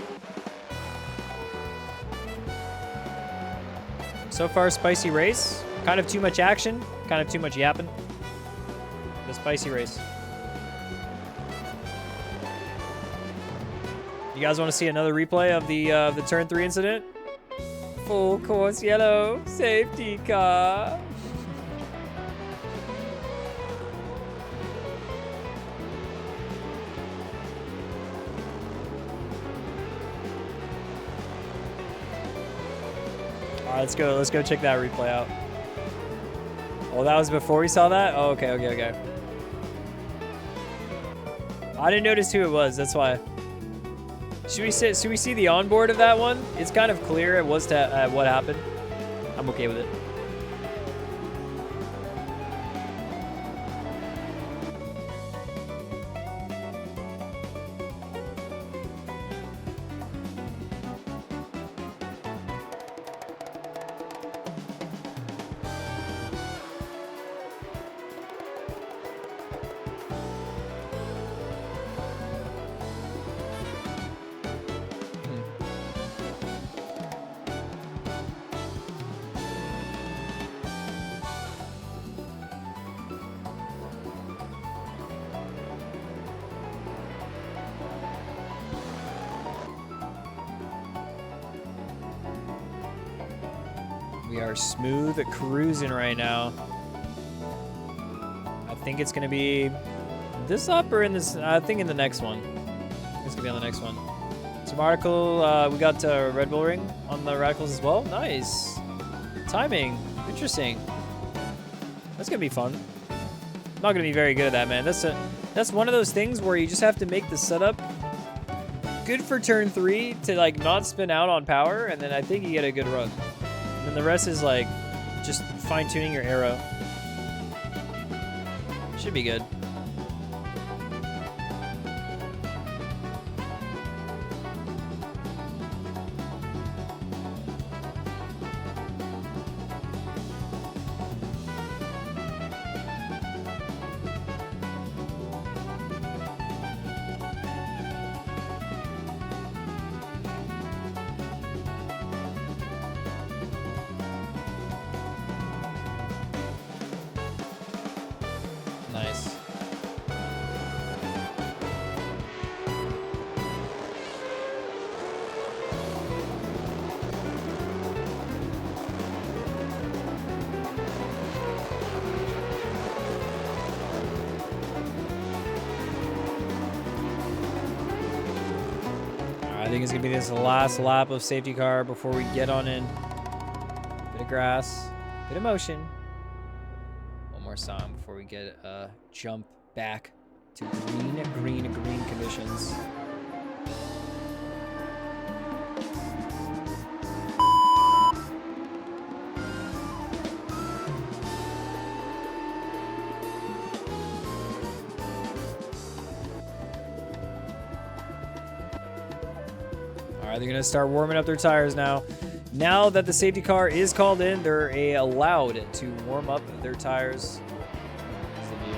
So far, spicy race. Kind of too much action. Kind of too much yapping. The spicy race. You guys want to see another replay of the turn 3 incident? Full course yellow safety car. All right, let's go check that replay out. Oh, that was before we saw that? Oh, okay. I didn't notice who it was, that's why. Should we see the onboard of that one? It's kind of clear it was to what happened. I'm okay with it. We are smooth cruising right now. I think it's gonna be this up or in this. I think in the next one. It's gonna be on the next one. Some article. We got Red Bull Ring on the radicals as well. Nice timing. Interesting. That's gonna be fun. I'm not gonna be very good at that, man. That's one of those things where you just have to make the setup good for turn 3 to like not spin out on power, and then I think you get a good run. And the rest is like just fine-tuning your arrow. Should be good. think it's going to be this last lap of safety car before we get on in. Bit of grass, bit of motion. One more song before we get jump back to green conditions. All right, they're going to start warming up their tires now. Now that the safety car is called in, they're allowed to warm up their tires. Here's the view.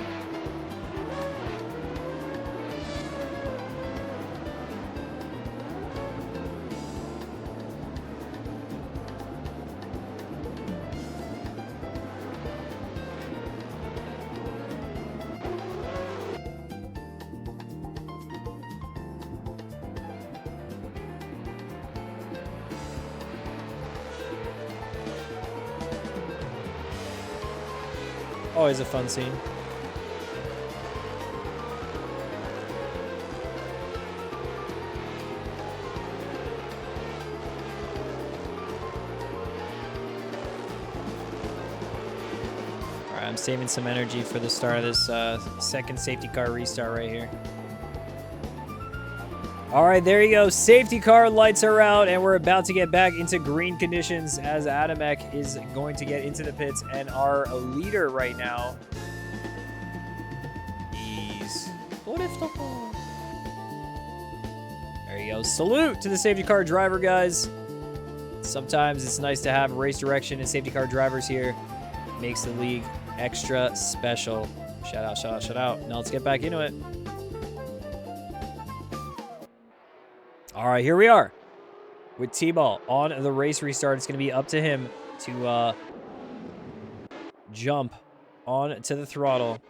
Always a fun scene. All right, I'm saving some energy for the start of this second safety car restart right here. All right, there you go. Safety car lights are out, and we're about to get back into green conditions as Adamek is going to get into the pits, and our leader right now is... There you go. Salute to the safety car driver, guys. Sometimes it's nice to have race direction and safety car drivers here. Makes the league extra special. Shout out, shout out, shout out. Now let's get back into it. All right, here we are with T-Ball on the race restart. It's going to be up to him to jump on to the throttle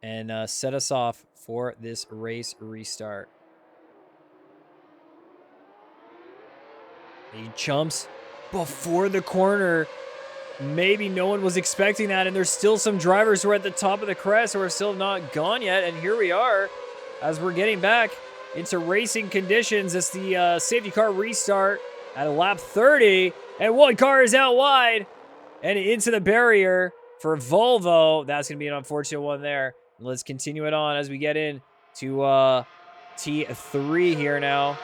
and set us off for this race restart. He jumps before the corner. Maybe no one was expecting that, and there's still some drivers who are at the top of the crest who are still not gone yet, and here we are as we're getting back into racing conditions as the safety car restart at lap 30, and one car is out wide and into the barrier for Volvo. That's going to be an unfortunate one there. Let's continue it on as we get in to T3 here now.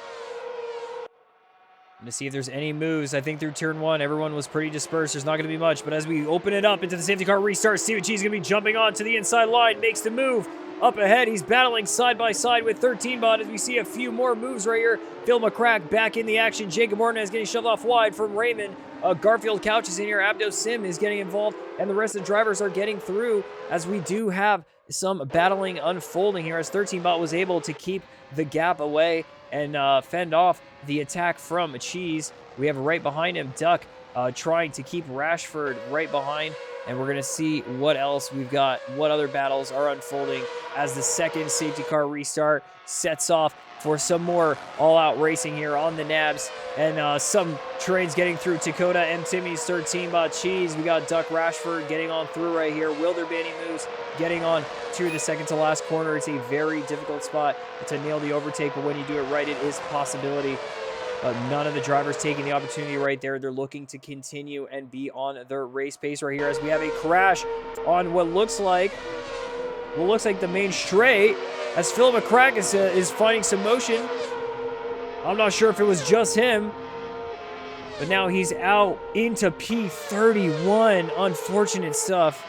To see if there's any moves. I think through turn one, everyone was pretty dispersed. There's not going to be much, but as we open it up into the safety car restart, Steven G's going to be jumping on to the inside line, makes the move. Up ahead, he's battling side by side with 13-Bot as we see a few more moves right here. Phil McCrack back in the action. Jacob Martinez getting shoved off wide from Raymond. Garfield Couch is in here. Abdo Sim is getting involved, and the rest of the drivers are getting through as we do have some battling unfolding here as 13-Bot was able to keep the gap away and fend off the attack from Cheese. We have right behind him Duck trying to keep Rashford right behind. And we're going to see what else we've got, what other battles are unfolding as the second safety car restart sets off for some more all-out racing here on the Nabs. And some trains getting through Dakota and Timmy's 13-Bot Cheese. We got Duck Rashford getting on through right here. Will there be any moves getting on to the second to last corner? It's a very difficult spot to nail the overtake, but when you do it right, it is a possibility. None of the drivers taking the opportunity right there. They're looking to continue and be on their race pace right here as we have a crash on what looks like the main straight as Phil McCrack is finding some motion. I'm not sure if it was just him, but now he's out into P31. Unfortunate stuff.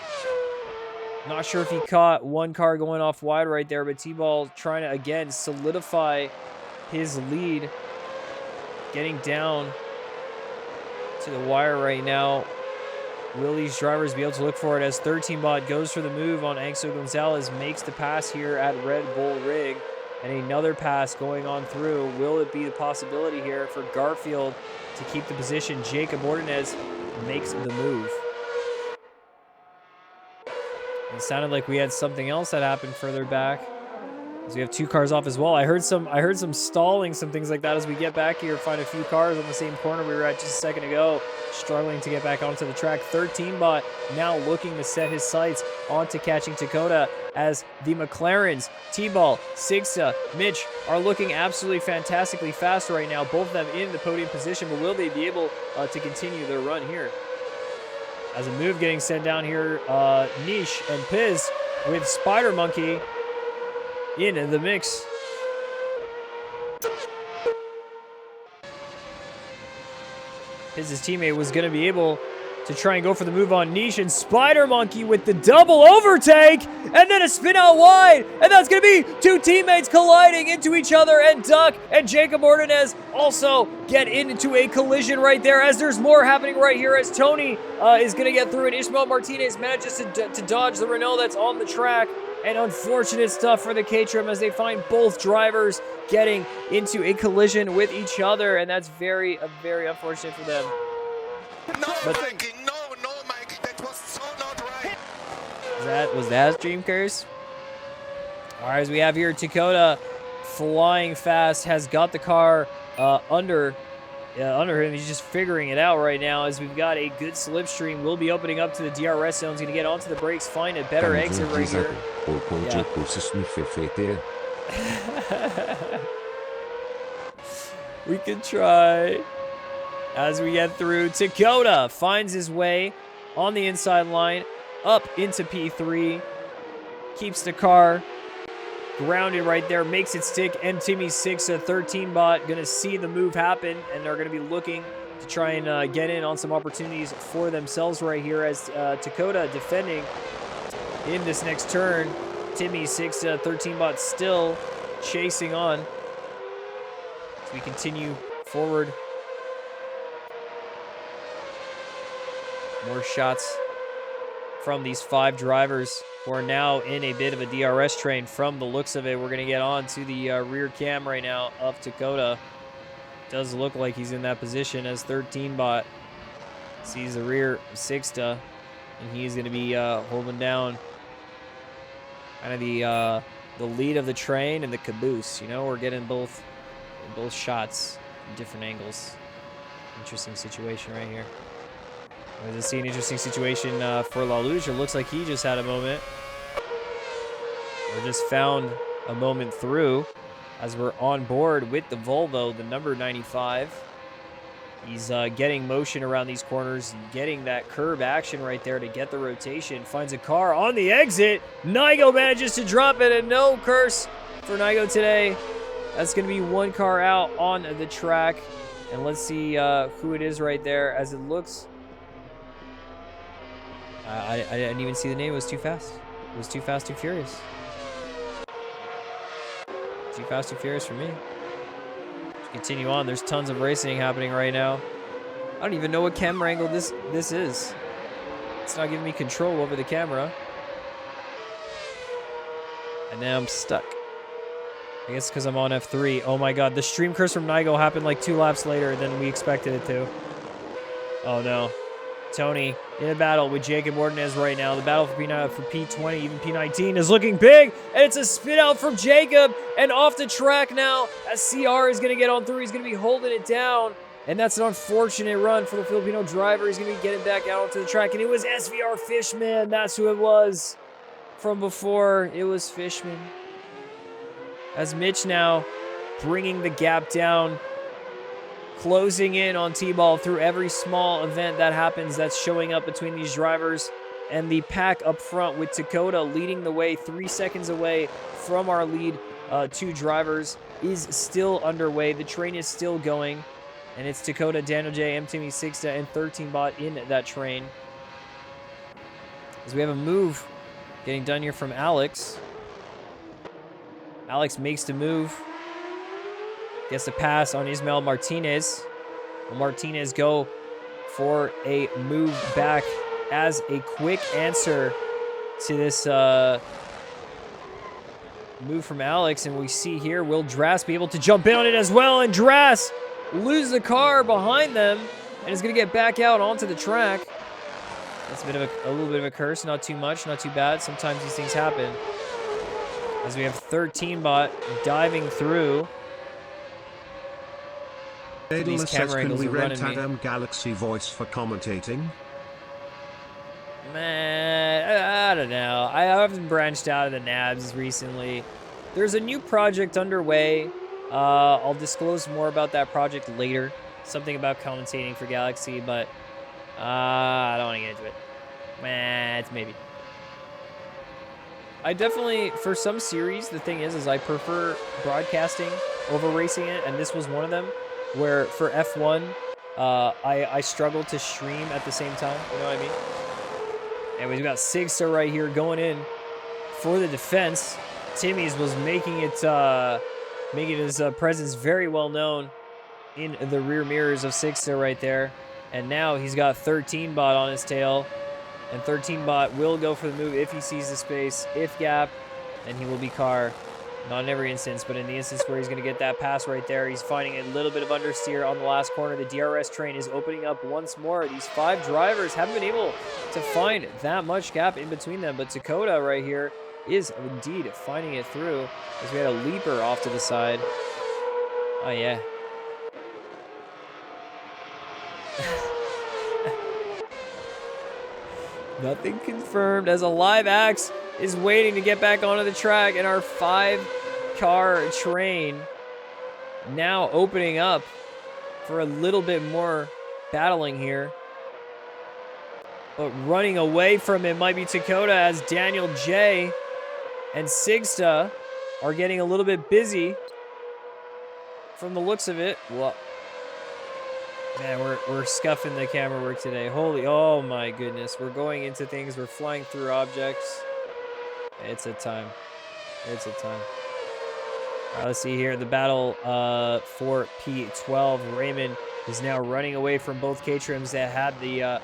Not sure if he caught one car going off wide right there, but T-Ball trying to, again, solidify his lead. Getting down to the wire right now. Will these drivers be able to look for it as 13-Bot goes for the move on Angso Gonzalez, makes the pass here at Red Bull Rig, and another pass going on through. Will it be the possibility here for Garfield to keep the position? Jacob Ordonez makes the move. It sounded like we had something else that happened further back. So we have 2 cars off as well. I heard some stalling, some things like that as we get back here. Find a few cars on the same corner we were at just a second ago, struggling to get back onto the track. 13bot now looking to set his sights onto catching Dakota as the McLarens, T-Ball, Sigsa, Mitch are looking absolutely fantastically fast right now. Both of them in the podium position, but will they be able to continue their run here? As a move getting sent down here, Niche and Piz with Spider Monkey in the mix. His teammate was going to be able to try and go for the move on Niche, and Spider Monkey with the double overtake, and then a spin out wide, and that's going to be 2 teammates colliding into each other, and Duck and Jacob Ordonez also get into a collision right there, as there's more happening right here, as Tony is going to get through, and Ishmael Martinez manages to dodge the Renault that's on the track. And unfortunate stuff for the Caterham as they find both drivers getting into a collision with each other, and that's very unfortunate for them. No, Frankie, no, Mike, that was so not right. Was that Dream Curse? All right, as we have here, Dakota flying fast, has got the car under him. He's just figuring it out right now as we've got a good slipstream. We'll be opening up to the DRS zone. He's going to get onto the brakes, find a better exit right here. We could try. As we get through, Dakota finds his way on the inside line up into P3. Keeps the car grounded right there, makes it stick, and Timmy 6, a 13bot, going to see the move happen, and they're going to be looking to try and get in on some opportunities for themselves right here as Dakota defending in this next turn. Timmy 6, 13bot still chasing on as we continue forward. More shots from these 5 drivers who are now in a bit of a DRS train from the looks of it. We're going to get on to the rear cam right now of Dakota. Does look like he's in that position as 13bot sees the rear Sixta, and he's going to be holding down kind of the lead of the train and the caboose. You know, we're getting both shots from different angles. Interesting situation right here. Does it see an interesting situation for LaLuge? It looks like he just had a moment. Or just found a moment through as we're on board with the Volvo, the number 95. He's getting motion around these corners, getting that curb action right there to get the rotation. Finds a car on the exit. Nygo manages to drop it, and no curse for Nygo today. That's going to be 1 car out on the track. And let's see who it is right there as it looks. I didn't even see the name. It was too fast. It was too fast, too furious. Too fast, too furious for me. Let's continue on. There's tons of racing happening right now. I don't even know what camera angle this is. It's not giving me control over the camera. And now I'm stuck. I guess because I'm on F3. Oh my god, the stream curse from Nygo happened like 2 laps later than we expected it to. Oh no. Tony in a battle with Jacob Ordonez right now. The battle for P20, even P19 is looking big, and it's a spin out from Jacob, and off the track now as CR is going to get on through. He's going to be holding it down, and that's an unfortunate run for the Filipino driver. He's going to be getting back out onto the track, and it was SVR Fishman. That's who it was from before. It was Fishman. As Mitch now bringing the gap down, closing in on T-Ball through every small event that happens that's showing up between these drivers, and the pack up front with Dakota leading the way 3 seconds away from our lead 2 drivers is still underway. The train is still going, and it's Dakota, Daniel J, M-Timmy, Sixta, and 13bot in that train. As we have a move getting done here from Alex. Alex makes the move. Gets a pass on Ismael Martinez. Will Martinez go for a move back as a quick answer to this move from Alex? And we see here, will Drass be able to jump in on it as well? And Drass loses the car behind them and is going to get back out onto the track. That's a little bit of a curse. Not too much, not too bad. Sometimes these things happen. as we have 13 bot diving through. Adel These says, camera can angles we are rent running me. Adam Galaxy voice for commentating? Man, I don't know. I haven't branched out of the nabs recently. There's a new project underway. I'll disclose more about that project later. Something about commentating for Galaxy, but I don't want to get into it. It's maybe. I definitely, for some series, the thing is I prefer broadcasting over racing it, and this was one of them, where for F1, I struggled to stream at the same time, you know what I mean? And we've got Sigster right here going in for the defense. Timmy's was making his presence very well known in the rear mirrors of Sigster right there. And now he's got 13 bot on his tail. And 13 bot will go for the move if he sees the space. If gap, then he will be car. Not in every instance, but in the instance where he's going to get that pass right there, he's finding a little bit of understeer on the last corner. The DRS train is opening up once more. These 5 drivers haven't been able to find that much gap in between them, but Dakota right here is indeed finding it through as we had a leaper off to the side. Oh, yeah. Nothing confirmed as a live axe is waiting to get back onto the track, and our 5-car train now opening up for a little bit more battling here. But running away from it might be Dakota as Daniel J and Sigsta are getting a little bit busy from the looks of it. Well, man, we're scuffing the camera work today. Oh my goodness. We're going into things. We're flying through objects. It's a time. It's a time. All right, let's see here. The battle for P12. Raymond is now running away from both K-trims that had the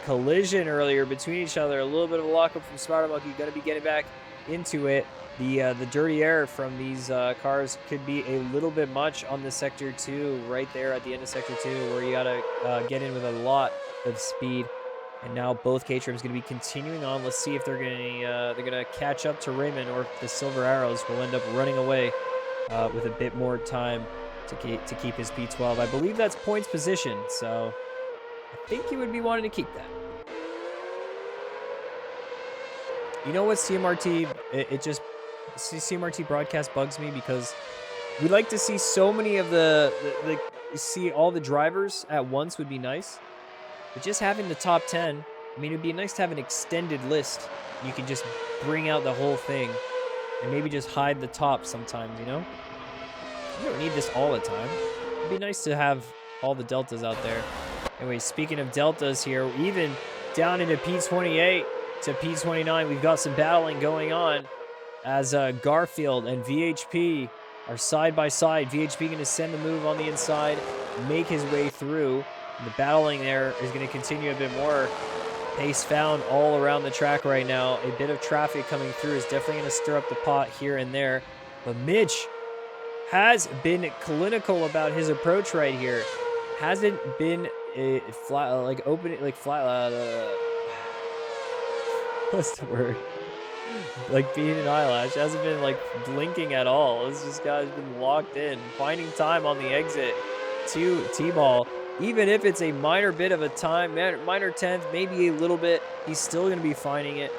collision earlier between each other. A little bit of a lockup from Spider Monkey. Going to be getting back into it. The dirty air from these cars could be a little bit much on the Sector 2 right there at the end of Sector 2, where you got to get in with a lot of speed. And now both K-trims going to be continuing on. Let's see if they're going to catch up to Raymond, or if the Silver Arrows will end up running away with a bit more time to keep his P12. I believe that's points position, so I think he would be wanting to keep that. You know what, CMRT? CMRT broadcast bugs me because we like to see so many of see all the drivers at once would be nice. But just having the top 10, I mean, it'd be nice to have an extended list. You could just bring out the whole thing and maybe just hide the top sometimes, you know? You don't need this all the time. It'd be nice to have all the deltas out there. Anyway, speaking of deltas here, even down into P28 to P29, we've got some battling going on as Garfield and VHP are side by side. VHP going to send the move on the inside, make his way through. The battling there is going to continue a bit more. Pace found all around the track right now. A bit of traffic coming through is definitely going to stir up the pot here and there. But Mitch has been clinical about his approach right here. Hasn't been a flat, like opening, like flat. What's the word? Like being an eyelash. Hasn't been like blinking at all. This guy's been locked in, finding time on the exit to T-ball. Even if it's a minor bit of a time, minor 10th, maybe a little bit, he's still going to be finding it.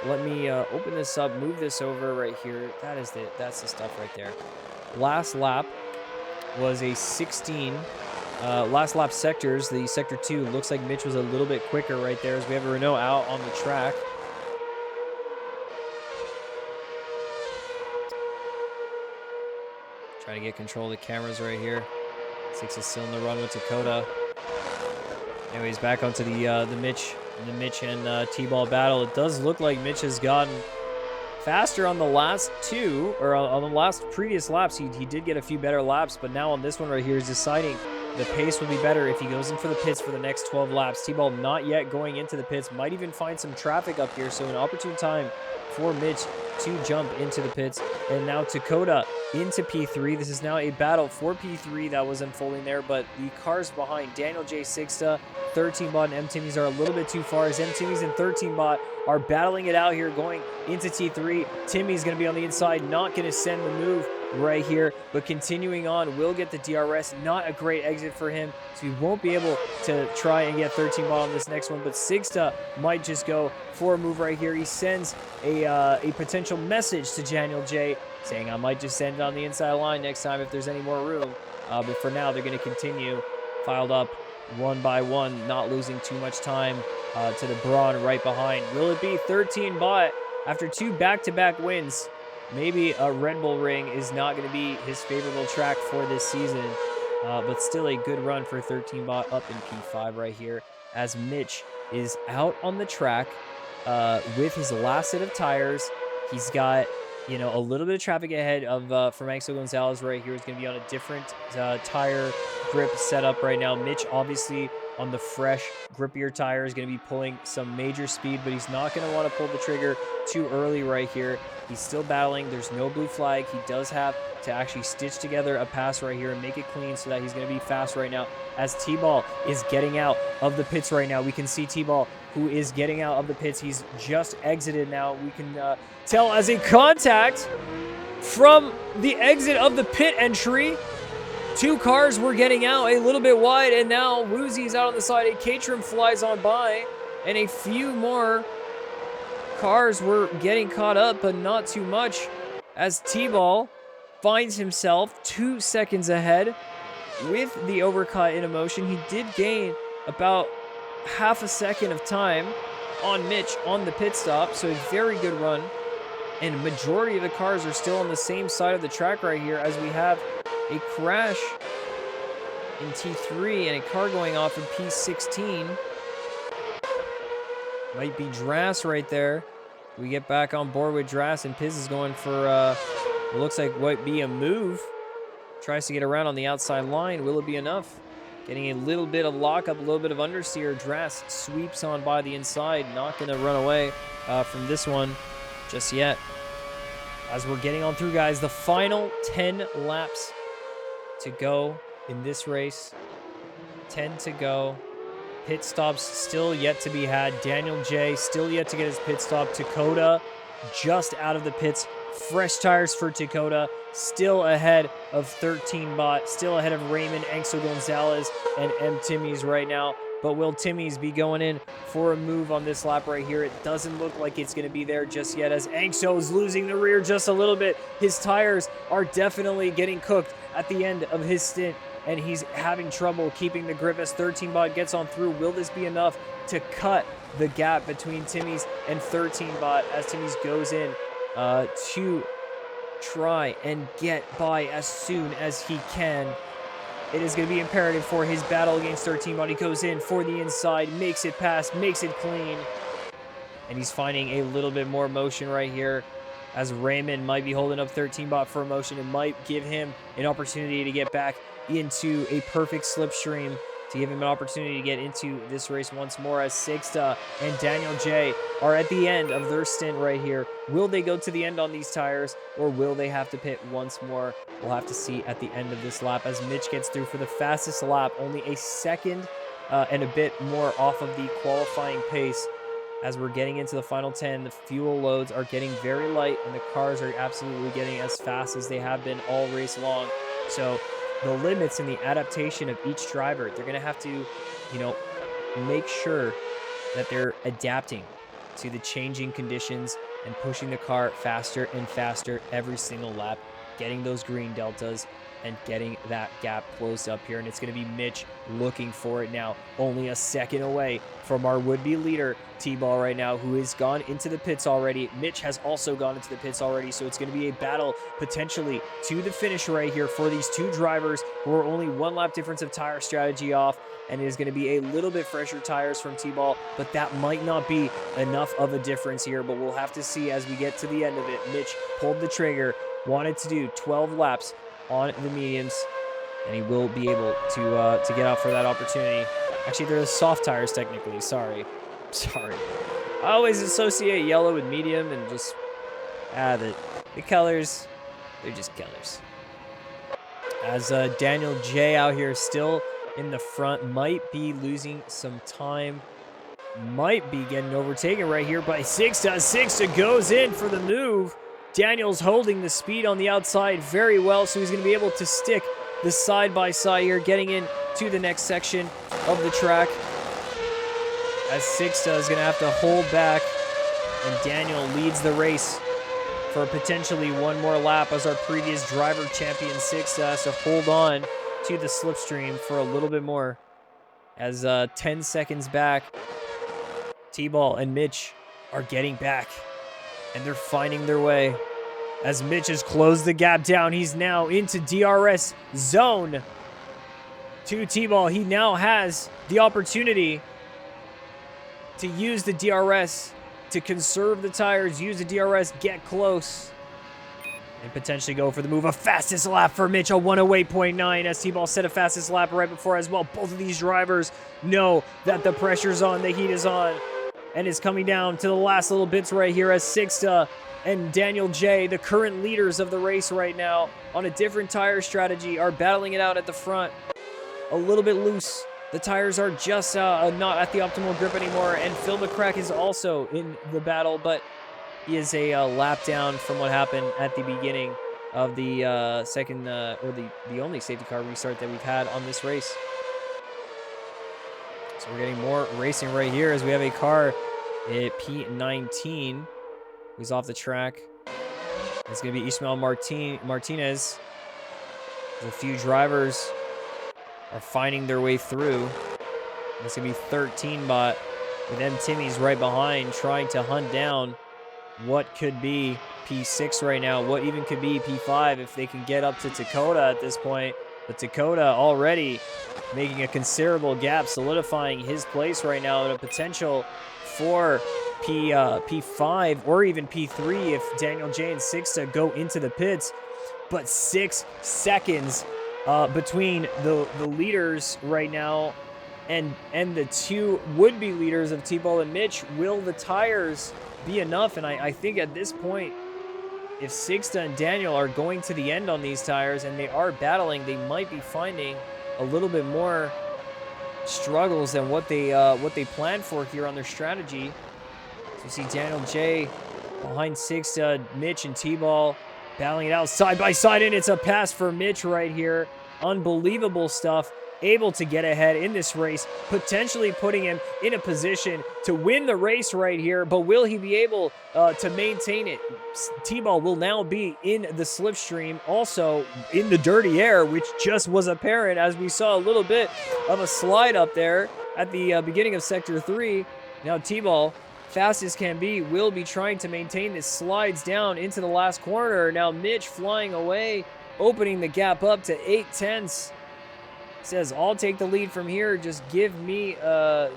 Let me open this up, move this over right here. That's the stuff right there. Last lap was a 16. Last lap sectors, the Sector 2, looks like Mitch was a little bit quicker right there as we have a Renault out on the track. Trying to get control of the cameras right here. Six is still in the run with Dakota. Anyways, back onto the Mitch and T-ball battle. It does look like Mitch has gotten faster on the last two, or on the last previous laps. He did get a few better laps, but now on this one right here, he's deciding the pace will be better if he goes in for the pits for the next 12 laps. T-ball not yet going into the pits. Might even find some traffic up here, so an opportune time for Mitch to jump into the pits. And now Dakota into P3. This is now a battle for P3 that was unfolding there, but the cars behind Daniel J. Sigsta, 13 Bot, and M. Timmies are a little bit too far as M. Timmies and 13 Bot are battling it out here going into T3. Timmy's going to be on the inside, not going to send the move right here, but continuing on, will get the DRS. Not a great exit for him, so he won't be able to try and get 13 Bot on this next one, but Sigsta might just go for a move right here. He sends a potential message to Daniel J, saying I might just send it on the inside line next time if there's any more room. But for now, they're going to continue filed up one by one, not losing too much time to the Brawn right behind. Will it be 13 Bot after 2 back-to-back wins? Maybe a Red Bull Ring is not going to be his favorable track for this season, but still a good run for 13 Bot up in P5 right here as Mitch is out on the track with his last set of tires. He's got, you know, a little bit of traffic ahead of from Axel Gonzalez right here. Is going to be on a different tire grip setup right now. Mitch obviously on the fresh, grippier tire is going to be pulling some major speed, but he's not going to want to pull the trigger too early right here. He's still battling. There's no blue flag. He does have to actually stitch together a pass right here and make it clean so that he's going to be fast right now as T-Ball is getting out of the pits right now. We can see T-Ball who is getting out of the pits. He's just exited now. We can tell as a contact from the exit of the pit entry. 2 cars were getting out a little bit wide, and now Woozy's out on the side. A Caterham flies on by, and a few more cars were getting caught up, but not too much, as T-Ball finds himself 2 seconds ahead with the overcut in motion. He did gain about half a second of time on Mitch on the pit stop, so a very good run. And majority of the cars are still on the same side of the track right here as we have a crash in T3 and a car going off in P16. Might be Drass right there. We get back on board with Drass, and Piz is going for what looks like might be a move. Tries to get around on the outside line. Will it be enough? Getting a little bit of lockup, a little bit of understeer. Drass sweeps on by the inside. Not going to run away from this one just yet. As we're getting on through, guys, the final 10 laps to go in this race. 10 to go. Pit stops still yet to be had. Daniel J still yet to get his pit stop. Dakota just out of the pits. Fresh tires for Dakota. Still ahead of 13 Bot. Still ahead of Raymond, Axel Gonzalez, and M. Timmies right now. But will Timmies be going in for a move on this lap right here? It doesn't look like it's going to be there just yet, as Axel is losing the rear just a little bit. His tires are definitely getting cooked at the end of his stint, and he's having trouble keeping the grip as 13 Bot gets on through. Will this be enough to cut the gap between Timmies and 13 Bot as Timmies goes in to try and get by as soon as he can? It is going to be imperative for his battle against 13 Bot. He goes in for the inside, makes it pass, makes it clean. And he's finding a little bit more motion right here, as Raymond might be holding up 13 Bot for a motion. It might give him an opportunity to get back into a perfect slipstream, to give him an opportunity to get into this race once more, as Sigsta and Daniel J are at the end of their stint right here. Will they go to the end on these tires, or will they have to pit once more? We'll have to see at the end of this lap, as Mitch gets through for the fastest lap, only a second and a bit more off of the qualifying pace. As we're getting into the final 10, the fuel loads are getting very light, and the cars are absolutely getting as fast as they have been all race long. So the limits and the adaptation of each driver, they're going to have to, you know, make sure that they're adapting to the changing conditions and pushing the car faster and faster every single lap, getting those green deltas and getting that gap closed up here. And it's going to be Mitch looking for it now, only a second away from our would-be leader, T-Ball, right now, who has gone into the pits already. Mitch has also gone into the pits already, so it's going to be a battle potentially to the finish right here for these two drivers who are only 1 lap difference of tire strategy off, and it is going to be a little bit fresher tires from T-Ball, but that might not be enough of a difference here. But we'll have to see as we get to the end of it. Mitch pulled the trigger, wanted to do 12 laps on the mediums, and he will be able to get out for that opportunity. Actually, they're the soft tires technically. Sorry. I always associate yellow with medium, and just the colors They're just killers. As Daniel J out here still in the front, might be losing some time. Might be getting overtaken right here by Sixta. Sixta goes in for the move. Daniel's holding the speed on the outside very well, so he's going to be able to stick the side-by-side here, getting in to the next section of the track. As Sixta is going to have to hold back, and Daniel leads the race for potentially one more lap as our previous driver champion Sixta has to hold on to the slipstream for a little bit more. As 10 seconds back, T-Ball and Mitch are getting back, and they're finding their way. As Mitch has closed the gap down, he's now into DRS zone. To T-Ball, he now has the opportunity to use the DRS to conserve the tires, use the DRS, get close, and potentially go for the move. A fastest lap for Mitch, a 108.9, as T-Ball set a fastest lap right before as well. Both of these drivers know that the pressure's on, the heat is on, and it's coming down to the last little bits right here as Sixta and Daniel J, the current leaders of the race right now, on a different tire strategy, are battling it out at the front. A little bit loose. The tires are just not at the optimal grip anymore, and Phil McCrack is also in the battle, but he is a lap down from what happened at the beginning of the second, or the only safety car restart that we've had on this race. So we're getting more racing right here as we have a car at P19 who's off the track. It's going to be Ismael Martinez. A few drivers are finding their way through. It's going to be 13 bot with M. Timmy's right behind, trying to hunt down what could be P6 right now, what even could be P5 if they can get up to Dakota at this point. But Dakota already making a considerable gap, solidifying his place right now, and a potential for P5 or even P3 if Daniel J and Sixta go into the pits. But 6 seconds between the leaders right now and the two would-be leaders of T-Ball and Mitch. Will the tires be enough? And I think at this point, if Sixta and Daniel are going to the end on these tires and they are battling, they might be finding a little bit more struggles than what they planned for here on their strategy. So you see Daniel J behind Sixta, Mitch and T-Ball battling it out side by side, and it's a pass for Mitch right here. Unbelievable stuff. Able to get ahead in this race, potentially putting him in a position to win the race right here, but will he be able to maintain it? T-Ball will now be in the slipstream, also in the dirty air, which just was apparent as we saw a little bit of a slide up there at the beginning of Sector 3. Now T-Ball, fast as can be, will be trying to maintain this, slides down into the last corner. Now Mitch flying away, opening the gap up to 8/10. Says, I'll take the lead from here. Just give me the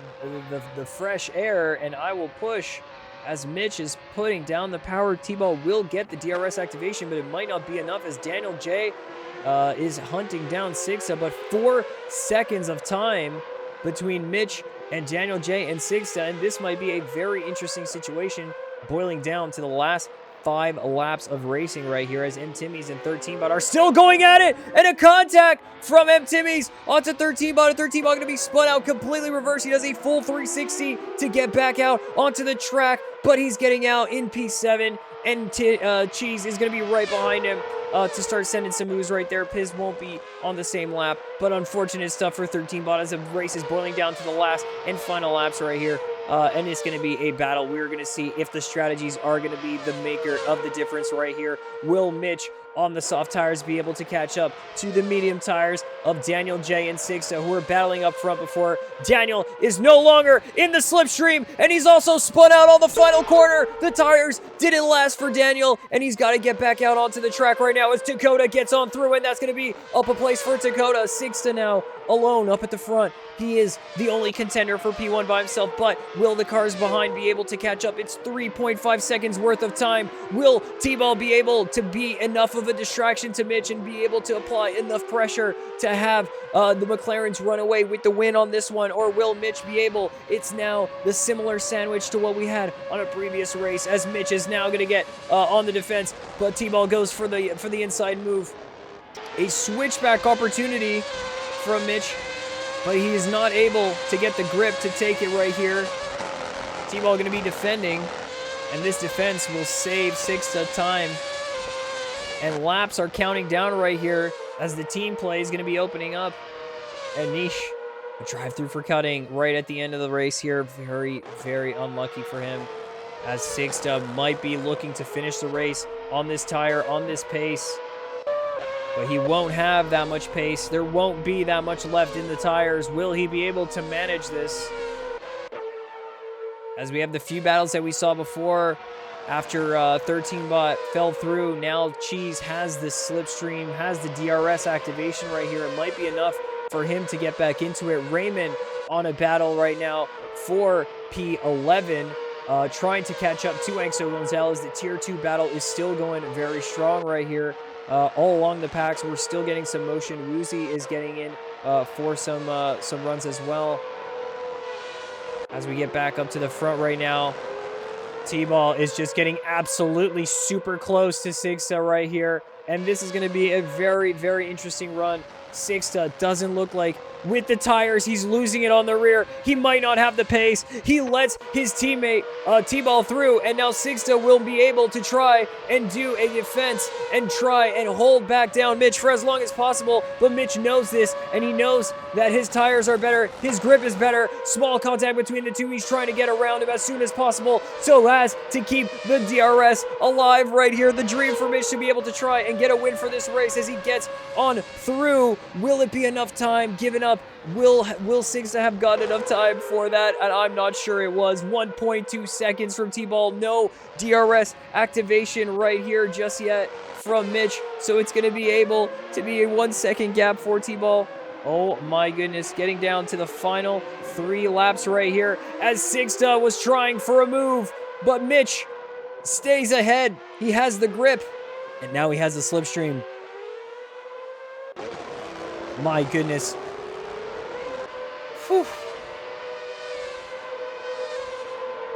fresh air and I will push. As Mitch is putting down the power, T-Ball will get the DRS activation, but it might not be enough as Daniel J is hunting down Sixta. But 4 seconds of time between Mitch and Daniel J and Sixta, and this might be a very interesting situation, boiling down to the last 5 laps of racing right here as M. Timmy's and 13 bot are still going at it, and a contact from M. Timmy's onto 13 bot, and 13 bot going to be spun out, completely reversed. He does a full 360 to get back out onto the track, but he's getting out in P7, and Cheese is going to be right behind him to start sending some moves right there. Piz won't be on the same lap, but unfortunate stuff for 13 bot as the race is boiling down to the last and final laps right here. And it's going to be a battle. We're going to see if the strategies are going to be the maker of the difference right here. Will Mitch on the soft tires be able to catch up to the medium tires of Daniel J and Sixta, who are battling up front before? Daniel is no longer in the slipstream, and he's also spun out on the final corner. The tires didn't last for Daniel, and he's got to get back out onto the track right now as Dakota gets on through, and that's going to be up a place for Dakota. Sixta now alone up at the front. He is the only contender for P1 by himself, but will the cars behind be able to catch up? It's 3.5 seconds worth of time. Will T-Ball be able to be enough of a distraction to Mitch and be able to apply enough pressure to have the McLarens run away with the win on this one? Or will Mitch be able? It's now the similar sandwich to what we had on a previous race, as Mitch is now going to get on the defense, but T-Ball goes for the inside move. A switchback opportunity from Mitch, but he is not able to get the grip to take it right here. T-Ball going to be defending, and this defense will save Sigsta time. And laps are counting down right here as the team play is going to be opening up. And Niche, a drive-through for cutting right at the end of the race here. Very, very unlucky for him, as Sigsta might be looking to finish the race on this tire, on this pace. But he won't have that much pace. There won't be that much left in the tires. Will he be able to manage this? As we have the few battles that we saw before, after 13-bot fell through, now Cheese has this slipstream, has the DRS activation right here. It might be enough for him to get back into it. Raymond on a battle right now for P11, trying to catch up to Angso Gonzalez. The Tier 2 battle is still going very strong right here. All along the packs, we're still getting some motion. Woozy is getting in for some runs as well. As we get back up to the front right now, T-Ball is just getting absolutely super close to Sigsta right here. And this is going to be a very, very interesting run. Sigsta doesn't look like, with the tires, he's losing it on the rear. He might not have the pace. He lets his teammate T-Ball through, and now Sigsta will be able to try and do a defense and try and hold back down Mitch for as long as possible. But Mitch knows this, and he knows that his tires are better. His grip is better. Small contact between the two. He's trying to get around him as soon as possible so as to keep the DRS alive right here. The dream for Mitch to be able to try and get a win for this race as he gets on through. Will it be enough time given up? Will Sigsta have got enough time for that? And I'm not sure it was. 1.2 seconds from T-Ball. No DRS activation right here just yet from Mitch. So it's going to be able to be a 1 second gap for T-Ball. Oh my goodness, getting down to the final 3 laps right here as Sigsta was trying for a move. But Mitch stays ahead. He has the grip. And now he has the slipstream. My goodness. Whew.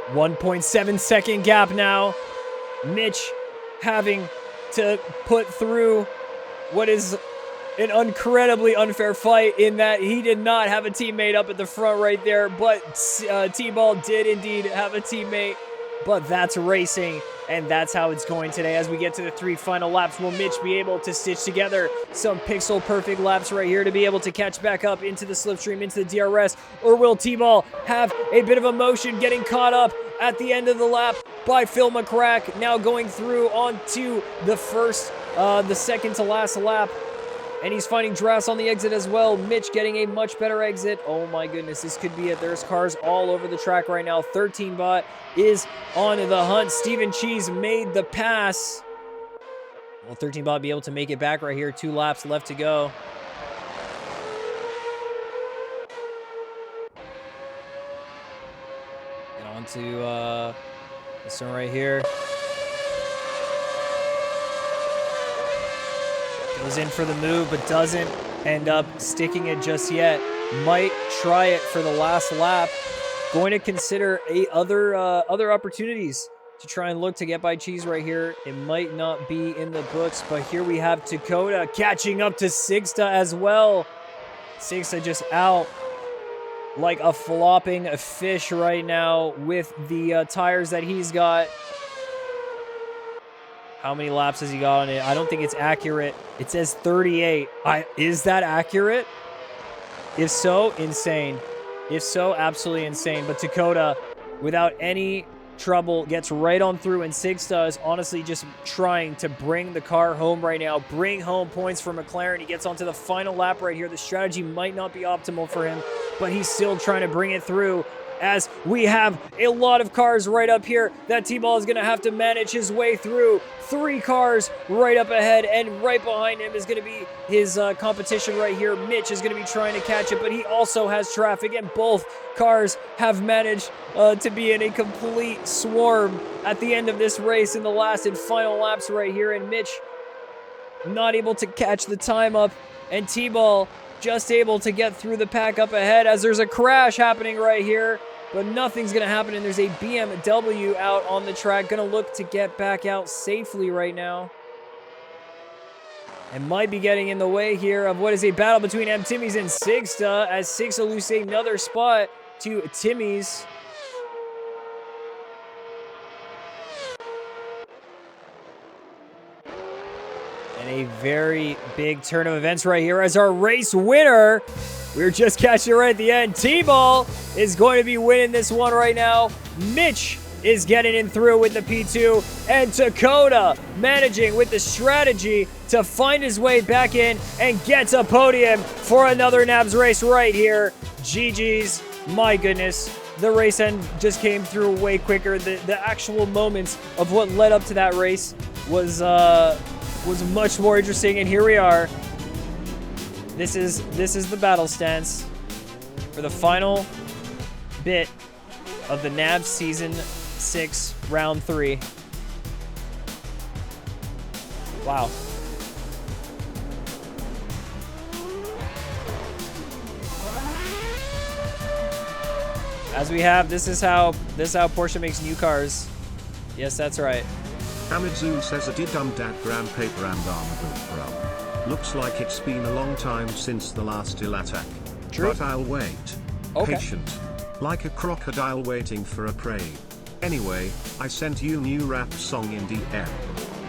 1.7 second gap now. Mitch having to put through what is an incredibly unfair fight in that he did not have a teammate up at the front right there, but T-Ball did indeed have a teammate. But that's racing, and that's how it's going today. As we get to the 3 final laps, will Mitch be able to stitch together some pixel-perfect laps right here to be able to catch back up into the slipstream, into the DRS? Or will T-Ball have a bit of emotion getting caught up at the end of the lap by Phil McCrack, now going through onto the second to last lap? And he's finding Drass on the exit as well. Mitch getting a much better exit. Oh my goodness, this could be it. There's cars all over the track right now. 13-bot is on the hunt. Steven Cheese made the pass. Will 13-bot be able to make it back right here? 2 laps left to go. Get on to this one right here. Goes in for the move, but doesn't end up sticking it just yet. Might try it for the last lap. Going to consider other opportunities to try and look to get by Cheese right here. It might not be in the books, but here we have Dakota catching up to Sigsta as well. Sigsta just out like a flopping fish right now with the tires that he's got. How many laps has he got on it? I don't think it's accurate. It says 38. Is that accurate? If so, insane. If so, absolutely insane. But Dakota, without any trouble, gets right on through, and Sigsta is honestly just trying to bring the car home right now. Bring home points for McLaren. He gets onto the final lap right here. The strategy might not be optimal for him, but he's still trying to bring it through. as we have a lot of cars right up here that T-Ball is going to have to manage his way through. 3 cars right up ahead, and right behind him is going to be his competition right here. Mitch is going to be trying to catch it, but he also has traffic, and both cars have managed to be in a complete swarm at the end of this race in the last and final laps right here, and Mitch not able to catch the time up, and T-Ball just able to get through the pack up ahead as there's a crash happening right here, but nothing's going to happen, and there's a BMW out on the track, going to look to get back out safely right now, and might be getting in the way here of what is a battle between M. Timmy's and Sigsta, as Sigsta loses another spot to Timmy's. A very big turn of events right here as our race winner. We were just catching it right at the end. T-Ball is going to be winning this one right now. Mitch is getting in through with the P2, and Dakota managing with the strategy to find his way back in and gets a podium for another NABS race right here. GG's. My goodness. The race end just came through way quicker. The actual moments of what led up to that race was much more interesting, and here we are. This is the battle stance for the final bit of the NABS Season 6 Round 3. Wow. As we have, this is how Porsche makes new cars. Yes, that's right. Hamidzoon says a dum dad gram paper and armor bro. Looks like it's been a long time since the last ill attack. True. But I'll wait. Okay. Patient. Like a crocodile waiting for a prey. Anyway, I sent you new rap song in DM.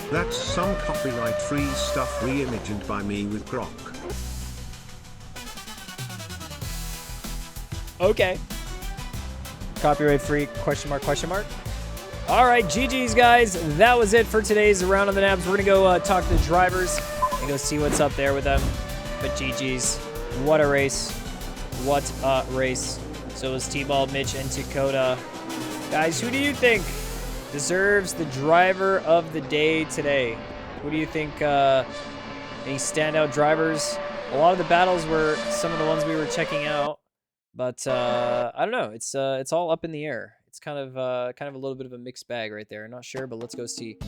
That's some copyright-free stuff reimagined by me with Grok. Okay. Copyright free, question mark, question mark. All right, GG's, guys. That was it for today's round of the NABS. We're going to go talk to the drivers and go see what's up there with them. But GG's. What a race. What a race. So it was T-Ball, Mitch, and Dakota. Guys, who do you think deserves the driver of the day today? Who do you think, any standout drivers? A lot of the battles were some of the ones we were checking out. But I don't know. It's all up in the air. It's kind of a little bit of a mixed bag right there. Not sure, but let's go see.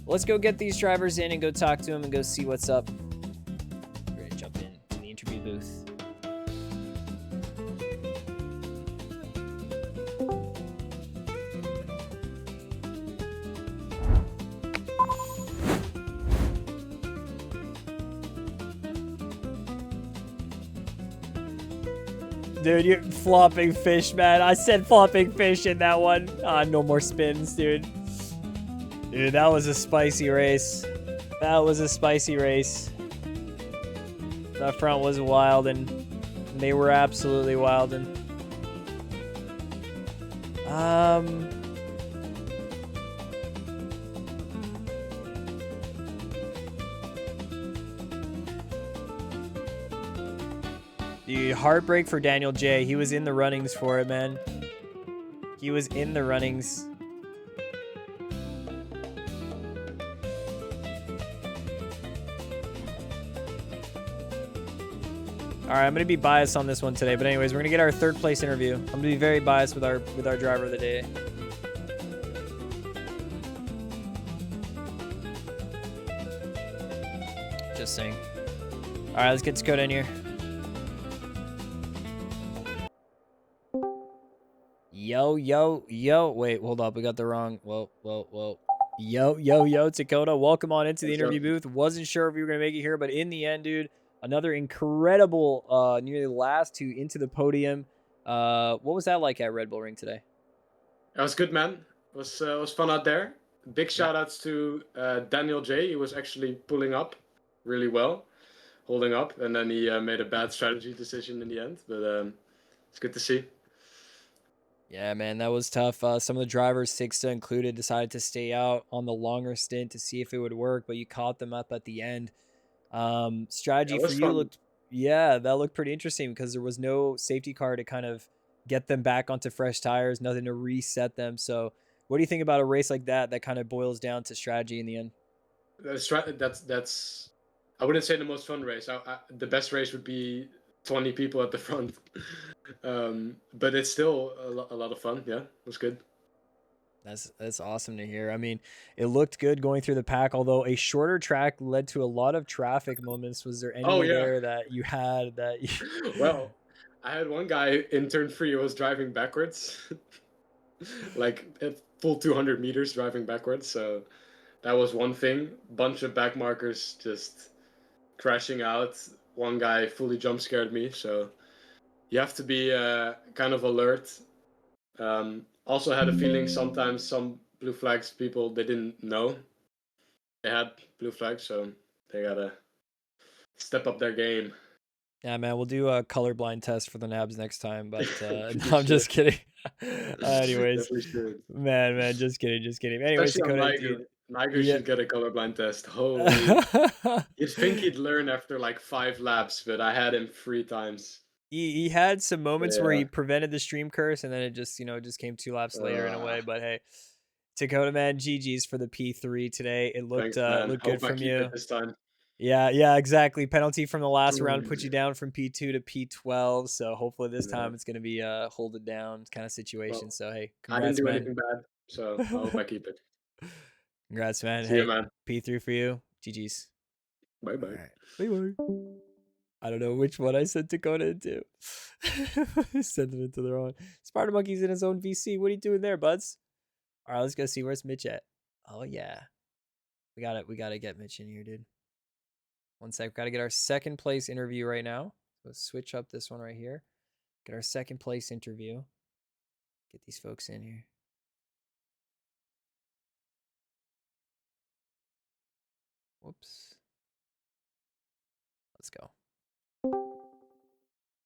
Let's go get these drivers in and go talk to them and go see what's up. We're gonna jump in the interview booth. Dude, you're flopping fish, man. I said flopping fish in that one. No more spins, dude. Dude, that was a spicy race. That was a spicy race. That front was wild, and they were absolutely wild. And dude, heartbreak for Daniel J. He was in the runnings for it, man. He was in the runnings. All right, I'm gonna be biased on this one today, but anyways, we're gonna get our third place interview. I'm gonna be very biased with our driver of the day. Just saying. All right, let's get Dakota in here. Yo. Wait, hold up. We got the wrong. Whoa. Yo, Dakota. Welcome on into the interview booth. Wasn't sure if you were going to make it here, but in the end, dude, another incredible, nearly last to into the podium. What was that like at Red Bull Ring today? It was good, man. It was fun out there. Big shout outs to Daniel J. He was actually pulling up really well, holding up, and then he made a bad strategy decision in the end. But it's good to see. Yeah, man, that was tough. Some of the drivers, Sigsta included, decided to stay out on the longer stint to see if it would work, but you caught them up at the end. Strategy for you looked, yeah, that looked pretty interesting because there was no safety car to kind of get them back onto fresh tires, nothing to reset them. So what do you think about a race like that kind of boils down to strategy in the end? That's I wouldn't say the most fun race. The best race would be 20 people at the front. But it's still a lot of fun. Yeah, it was good. That's awesome to hear. I mean, it looked good going through the pack, although a shorter track led to a lot of traffic moments. Was there any Oh, yeah. there that you had that you... Well, I had one guy in turn 3 who was driving backwards. Like at full 200 meters driving backwards. So that was one thing. Bunch of back markers just crashing out. One guy fully jump scared me. So you have to be kind of alert. Also had a feeling sometimes some blue flags people, they didn't know they had blue flags, so they gotta step up their game. Yeah, man, we'll do a colorblind test for the nabs next time, but no, I'm just kidding. Anyways, Definitely should. man, just kidding. Anyways, Especially on Dakota, Niger. dude, Niger yeah. should get a colorblind test. Holy. You'd think he'd learn after like 5 laps, but I had him 3 times. He had some moments where Yeah. he prevented the stream curse, and then it just just came 2 laps later in a way. But hey, Dakota, man, GG's for the P3 today. It looked Thanks, man. looked Hope good I from keep you. it this time. Yeah, exactly. Penalty from the last round put you down from P2 to P12. So hopefully this Yeah. time it's gonna be a hold it down kind of situation. Well, So hey, I didn't congrats, do man. anything bad, so I hope I keep it. Congrats, man. See Hey, you, man. P3 for you. GG's. Bye bye. Bye. I don't know which one I sent Dakota into. I sent it into the wrong. Sparta Monkey's in his own VC. What are you doing there, buds? All right, let's go see where's Mitch at. Oh yeah, we gotta get Mitch in here, dude. One sec. Gotta get our second place interview right now. Let's switch up this one right here. Get our second place interview. Get these folks in here. Whoops. Let's go.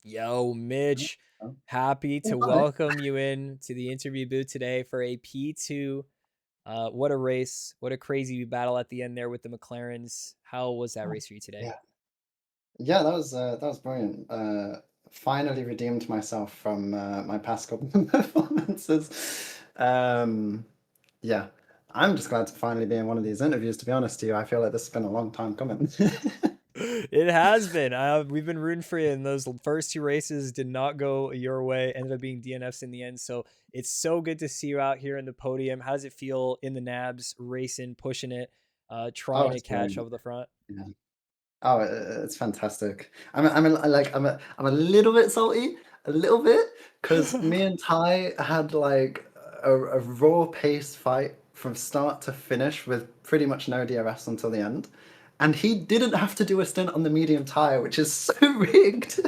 Yo, Mitch. Happy to welcome you in to the interview booth today for a P2. What a race. What a crazy battle at the end there with the McLarens. How was that race for you today? Yeah, that was brilliant. Finally redeemed myself from my past couple of performances. Yeah, I'm just glad to finally be in one of these interviews, to be honest with you. I feel like this has been a long time coming. It has been. We've been rooting for you, and those first 2 races did not go your way. Ended up being DNFs in the end. So it's so good to see you out here in the podium. How does it feel in the nabs, racing, pushing it, trying to it's catch brilliant. over the front? Yeah. Oh, it's fantastic. I'm a little bit salty, a little bit, because me and Ty had like a raw paced fight from start to finish with pretty much no DRS until the end. And he didn't have to do a stint on the medium tire, which is so rigged.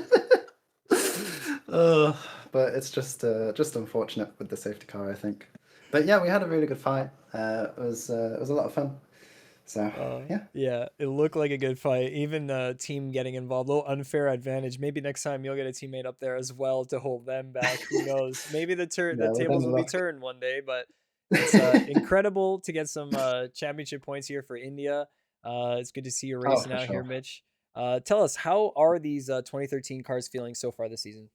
But it's just unfortunate with the safety car, I think. But yeah, we had a really good fight. It was a lot of fun. So yeah, it looked like a good fight. Even the team getting involved, a little unfair advantage. Maybe next time you'll get a teammate up there as well to hold them back. Who knows? Maybe the tables will be turned one day. But it's incredible to get some championship points here for India. It's good to see you racing out here, Mitch. Tell us, how are these 2013 cars feeling so far this season?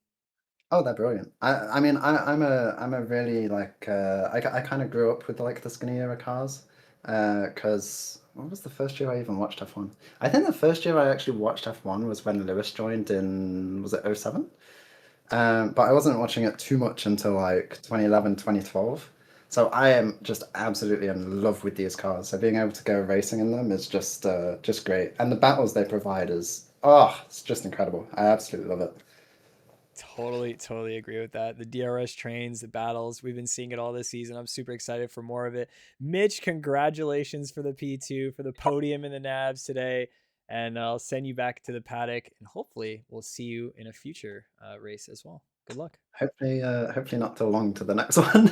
Oh, they're brilliant. I mean, I'm a really like I kind of grew up with like the skinny era cars. Because what was the first year I even watched F1? I think the first year I actually watched F1 was when Lewis joined in, was it 07? But I wasn't watching it too much until like 2011, 2012. So I am just absolutely in love with these cars. So being able to go racing in them is just great. And the battles they provide is, it's just incredible. I absolutely love it. Totally agree with that. The DRS trains, the battles, we've been seeing it all this season. I'm super excited for more of it. Mitch, congratulations for the P2, for the podium in the nabs today. And I'll send you back to the paddock, and hopefully we'll see you in a future race as well. Good luck. Hopefully not too long to the next one.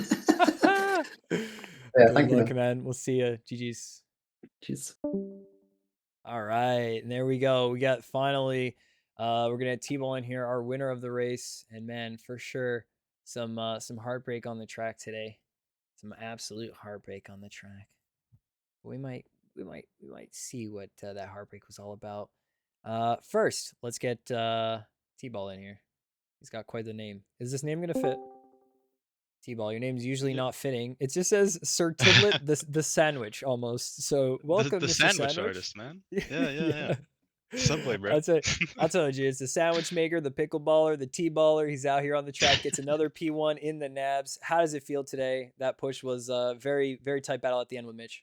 Yeah, thank you, man. We'll see you. GG's. Cheers. All right, and there we go. We got finally, we're gonna T-ball in here, our winner of the race, and man, for sure, some heartbreak on the track today, some absolute heartbreak on the track. We might see what that heartbreak was all about. First, let's get T-ball in here. He's got quite the name. Is this name gonna fit? T-Ball, your name's usually not fitting. It just says Sir Tiblet the sandwich almost. So welcome, The Mr. sandwich Sandwich. artist, man. Yeah. Subway, bro. I told you, it's the sandwich maker, the pickleballer, the T-baller. He's out here on the track, gets another P1 in the nabs. How does it feel today? That push was very, very tight battle at the end with Mitch.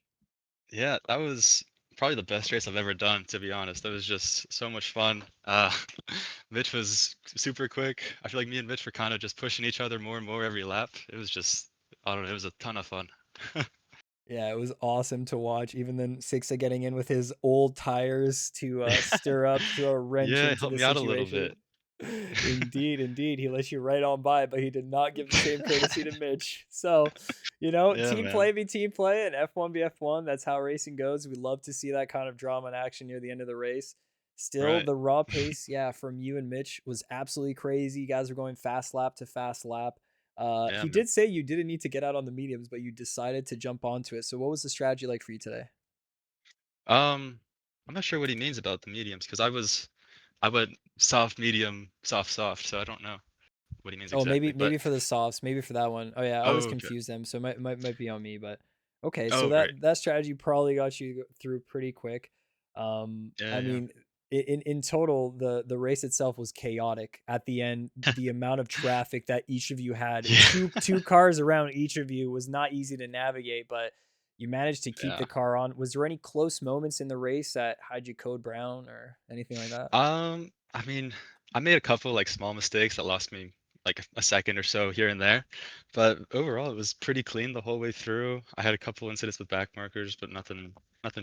Yeah, that was probably the best race I've ever done, to be honest. That was just so much fun. Mitch was super quick. I feel like me and Mitch were kind of just pushing each other more and more every lap. It was just, I don't know, it was a ton of fun. Yeah, it was awesome to watch. Even then, Sixa getting in with his old tires to stir up, throw a wrench Yeah, into help the me out a little situation. bit. Indeed. He let you right on by, but he did not give the same courtesy to Mitch. So, Yeah, team man. play be team play, and F1 be F1. That's how racing goes. We love to see that kind of drama and action near the end of the race. Still, Right. the raw pace, from you and Mitch was absolutely crazy. You guys were going fast lap to fast lap. Yeah, He man. did say you didn't need to get out on the mediums, but you decided to jump onto it. So, what was the strategy like for you today? I'm not sure what he means about the mediums because I went soft, medium, soft, soft. So I don't know what he means Oh, exactly. maybe for the softs, maybe for that one. Oh yeah, I always Okay. confuse them, so it might be on me. But okay, so Oh, right. that strategy probably got you through pretty quick. Yeah. I mean, in total, the race itself was chaotic at the end. The amount of traffic that each of you had, Yeah. two cars around each of you, was not easy to navigate, but you managed to keep Yeah. the car on. Was there any close moments in the race that had you code brown or anything like that? I mean, I made a couple like small mistakes that lost me like a second or so here and there, but overall it was pretty clean the whole way through. I had a couple incidents with back markers, but nothing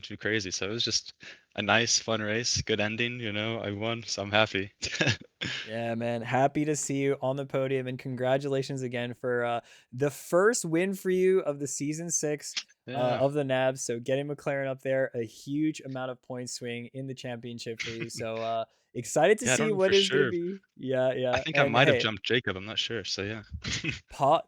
too crazy. So it was just a nice, fun race, good ending. I won, so I'm happy. Yeah, man. Happy to see you on the podium, and congratulations again for the first win for you of the season 6 Yeah. of the NABs. So getting McLaren up there, a huge amount of point swing in the championship for you. So excited to Yeah, I see don't know what for is going to sure. be. Yeah, I yeah. think I And might have hey, jumped Jacob. I'm not sure. So yeah.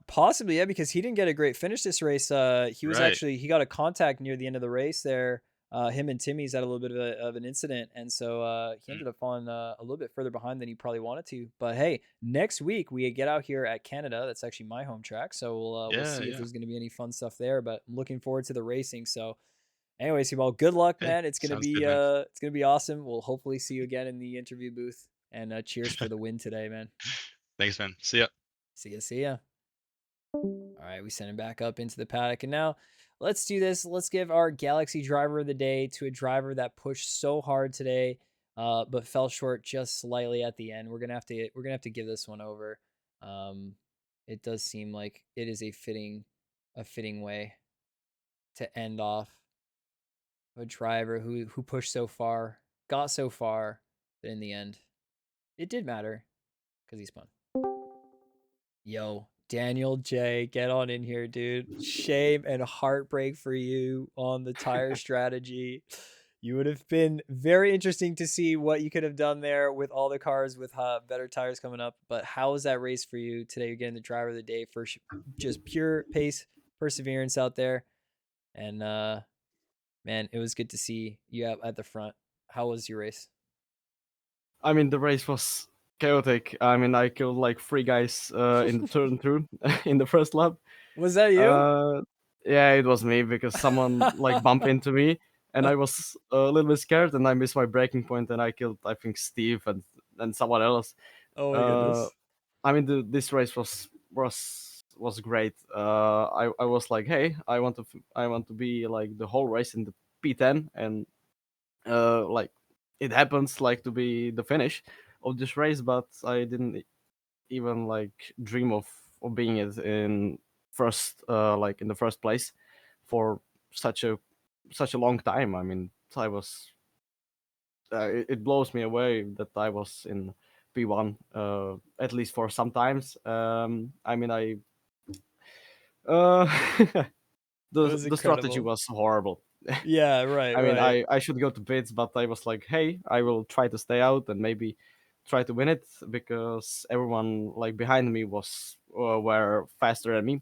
possibly, yeah, because he didn't get a great finish this race. He was Right. he got a contact near the end of the race there. Him and Timmy's had a little bit of an incident, and so he Mm. ended up falling a little bit further behind than he probably wanted to. But hey, next week we get out here at Canada. That's actually my home track, so we'll Yeah, see if yeah. there's going to be any fun stuff there. But I'm looking forward to the racing. So, anyways, well, good luck, Hey, man. It's sounds good, man. it's gonna be awesome. We'll hopefully see you again in the interview booth. And cheers for the win today, man. Thanks, man. See ya. See ya. All right, we send him back up into the paddock. And now let's do this. Let's give our Galaxy driver of the day to a driver that pushed so hard today, but fell short just slightly at the end. We're gonna have to give this one over. It does seem like it is a fitting way to end off a driver who pushed so far, got so far, but in the end, it did matter because he spun. Yo, Daniel J, get on in here, dude. Shame and heartbreak for you on the tire strategy. You would have been very interesting to see what you could have done there with all the cars with better tires coming up. But how was that race for you today? You're getting the driver of the day for just pure pace, perseverance out there. And man, it was good to see you at the front. How was your race? I mean, the race was chaotic. I mean, I killed like 3 guys in the turn through in the first lap. Was that you? Yeah, it was me because someone like bumped into me, and I was a little bit scared, and I missed my braking point, and I killed, I think, Steve and someone else. Oh my goodness. I mean, this race was great. I was like, hey, I want to be like the whole race in the P10, and like it happens like to be the finish of this race, but I didn't even like dream of being it in first like in the first place for such a long time. I mean, I was it blows me away that I was in P1 at least for some times. I mean, uh, the strategy was horrible. Yeah, right. I mean, I should go to pits, but I was like, hey, I will try to stay out and maybe try to win it because everyone like behind me were faster than me.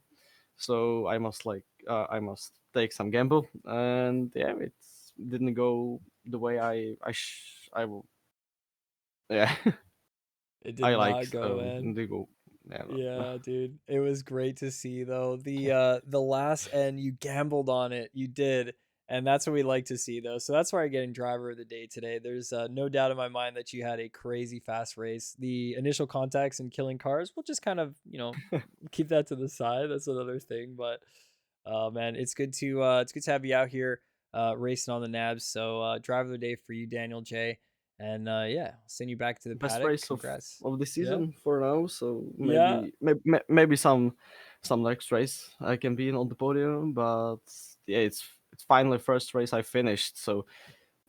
So I must take some gamble, and yeah, it didn't go the way I will. Yeah. It did I not like go in. they go. Yeah, no. Yeah, dude. It was great to see though. The last end you gambled on it. You did. And that's what we like to see though. So that's why you're getting driver of the day today. There's no doubt in my mind that you had a crazy fast race. The initial contacts and killing cars, we'll just kind of, keep that to the side. That's another thing. But man, it's good to have you out here racing on the nabs. So driver of the day for you, Daniel J. And yeah, I'll send you back to the Best paddock. race Congrats. of the Yeah. season for now. So Yeah. maybe some next race I can be in on the podium. But yeah, it's finally first race I finished. So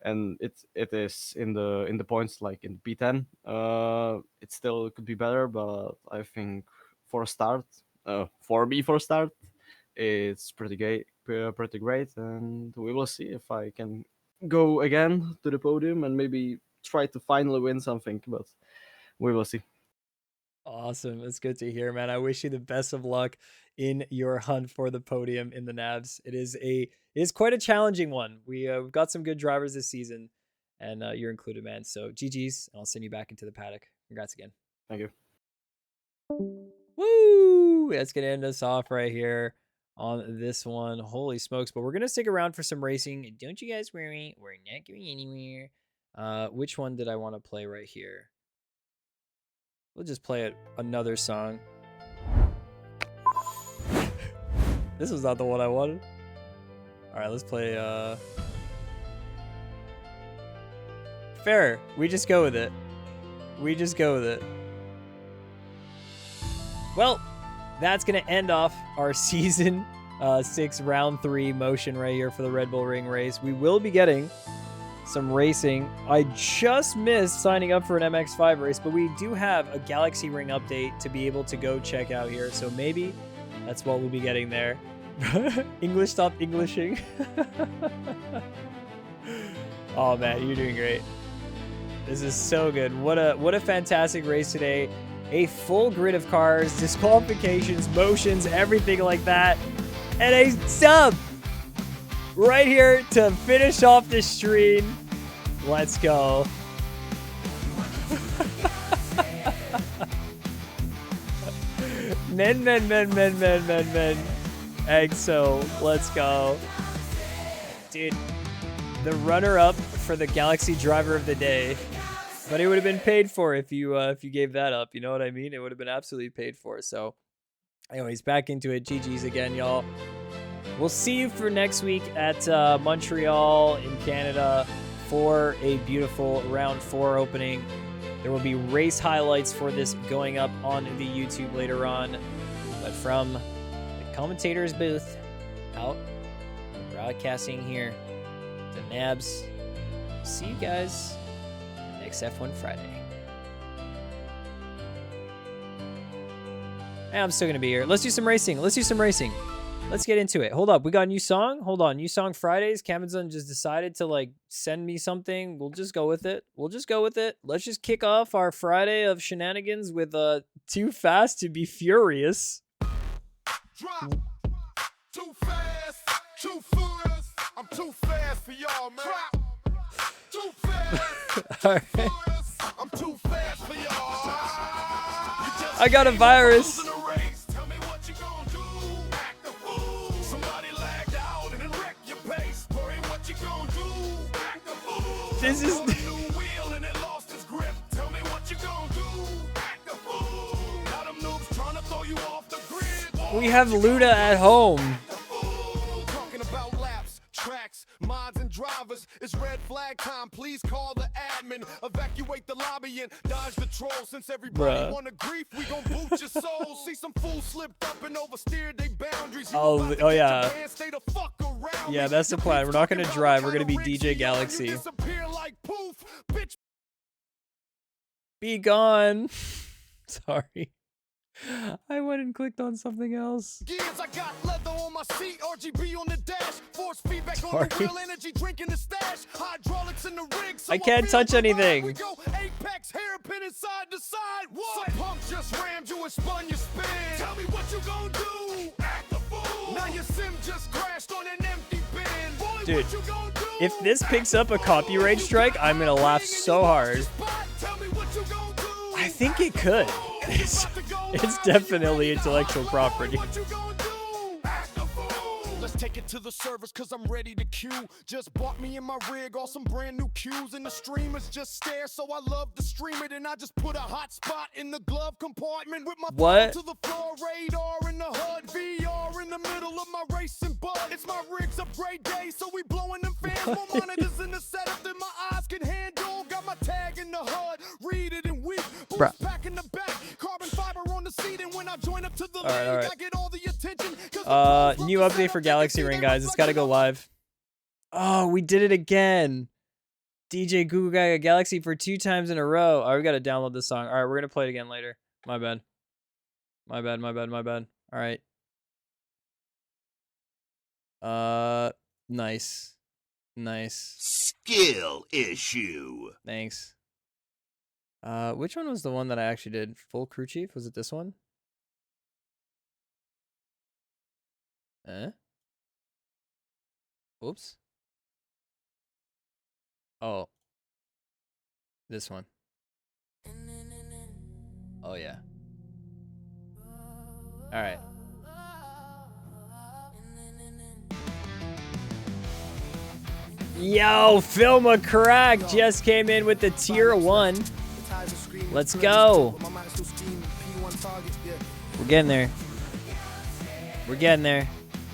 and it is in the points like in P10. It still could be better, but I think for me for a start, it's pretty great, and we will see if I can go again to the podium and maybe try to finally win something, but we will see. Awesome. It's good to hear, man. I wish you the best of luck in your hunt for the podium in the nabs. It is quite a challenging one. We've got some good drivers this season, and you're included, man. So GG's, and I'll send you back into the paddock. Congrats again. Thank you. Woo! That's gonna end us off right here on this one. Holy smokes! But we're gonna stick around for some racing. Don't you guys worry. We're not going anywhere. Which one did I want to play right here? We'll just play another song. This was not the one I wanted. All right, let's play. Fair. We just go with it. Well, that's going to end off our season 6 round 3 motion right here for the Red Bull Ring race. We will be getting some racing. I just missed signing up for an MX5 race, but we do have a Galaxy Ring update to be able to go check out here. So maybe that's what we'll be getting there. English, stop Englishing. Oh man, you're doing great. This is so good. What a fantastic race today. A full grid of cars, disqualifications, motions, everything like that. And a sub right here to finish off the stream. Let's go. Men. EXO, let's go. Dude, the runner-up for the Galaxy Driver of the Day. But it would have been paid for if you gave that up. You know what I mean? It would have been absolutely paid for. So, anyways, back into it. GG's again, y'all. We'll see you for next week at Montreal in Canada for a beautiful round 4 opening. There will be race highlights for this going up on the YouTube later on. But from the commentator's booth out broadcasting here to Nabs. See you guys next F1 Friday. And I'm still going to be here. Let's do some racing. Let's get into it. Hold up. We got a new song. Hold on. New song Fridays. Camazon just decided to send me something. We'll just go with it. Let's just kick off our Friday of shenanigans with Too Fast to Be Furious. Drop. Too fast. I'm too fast for y'all, man. Drop. Too fast. All right. I'm too fast for y'all. I got a virus. Tell me what you gonna do. Act the fool. Somebody lagged out and then wreck your pace. Worry what you gonna do. Act the fool. This is. New wheel and it lost its grip. Tell me what you gonna do. Act the fool. Now them noobs trying to throw you off the grid. We have Luda at home. Talking about laps, tracks, mods and drivers. It's red flag time. Please call the admin. Evacuate the lobby and dodge the troll. Since everybody wanna grief, we gon' boot your soul. See some fools slipped up and oversteered their boundaries. Oh yeah. Yeah, that's the plan. We're not gonna drive. We're gonna be DJ Galaxy. Be gone. Sorry. I went and clicked on something else. Gears, I got leather on my seat, RGB on the dash, force feedback on the wheel, energy drink in the stash, hydraulics in the rig. So I can't touch anything. We go apex, hairpin inside to side. What? Some pump just rammed you and spun your spin. Tell me what you gonna do. Act the fool. Now your sim just crashed on an empty bin. Boy, dude, what you gonna do? If this picks up a copyright strike, I'm gonna laugh so hard. Tell me what you gonna do. I think it could. It's definitely intellectual property. Let's take it to the service cause I'm ready to queue. Just bought me in my rig all some brand new cues, and the streamers just stare, so I love to stream it. And I just put a hot spot in the glove compartment with my What? phone to the floor, radar in the hood, VR in the middle of my racing bud. It's my rig's upgrade day, so we blowing them fans. More monitors in the setup than my eyes can handle. Got my tag in the hood, read it and weep. Bruh. Boots back in the back, carbon fiber on the seat, and when I join up to the All right. league, I get all the attention. New update for Galaxy Ring, guys. It's got to go live. Oh, we did it again. DJ Google Guy got Galaxy for 2 times in a row. All right, we got to download this song. All right, we're going to play it again later. My bad. My bad. All right. Nice. Skill issue. Thanks. Which one was the one that I actually did? Full crew chief? Was it this one? Oops. Oh. This one. Oh, yeah. All right. Yo, Filma Crack just came in with the tier 1. Let's go. We're getting there.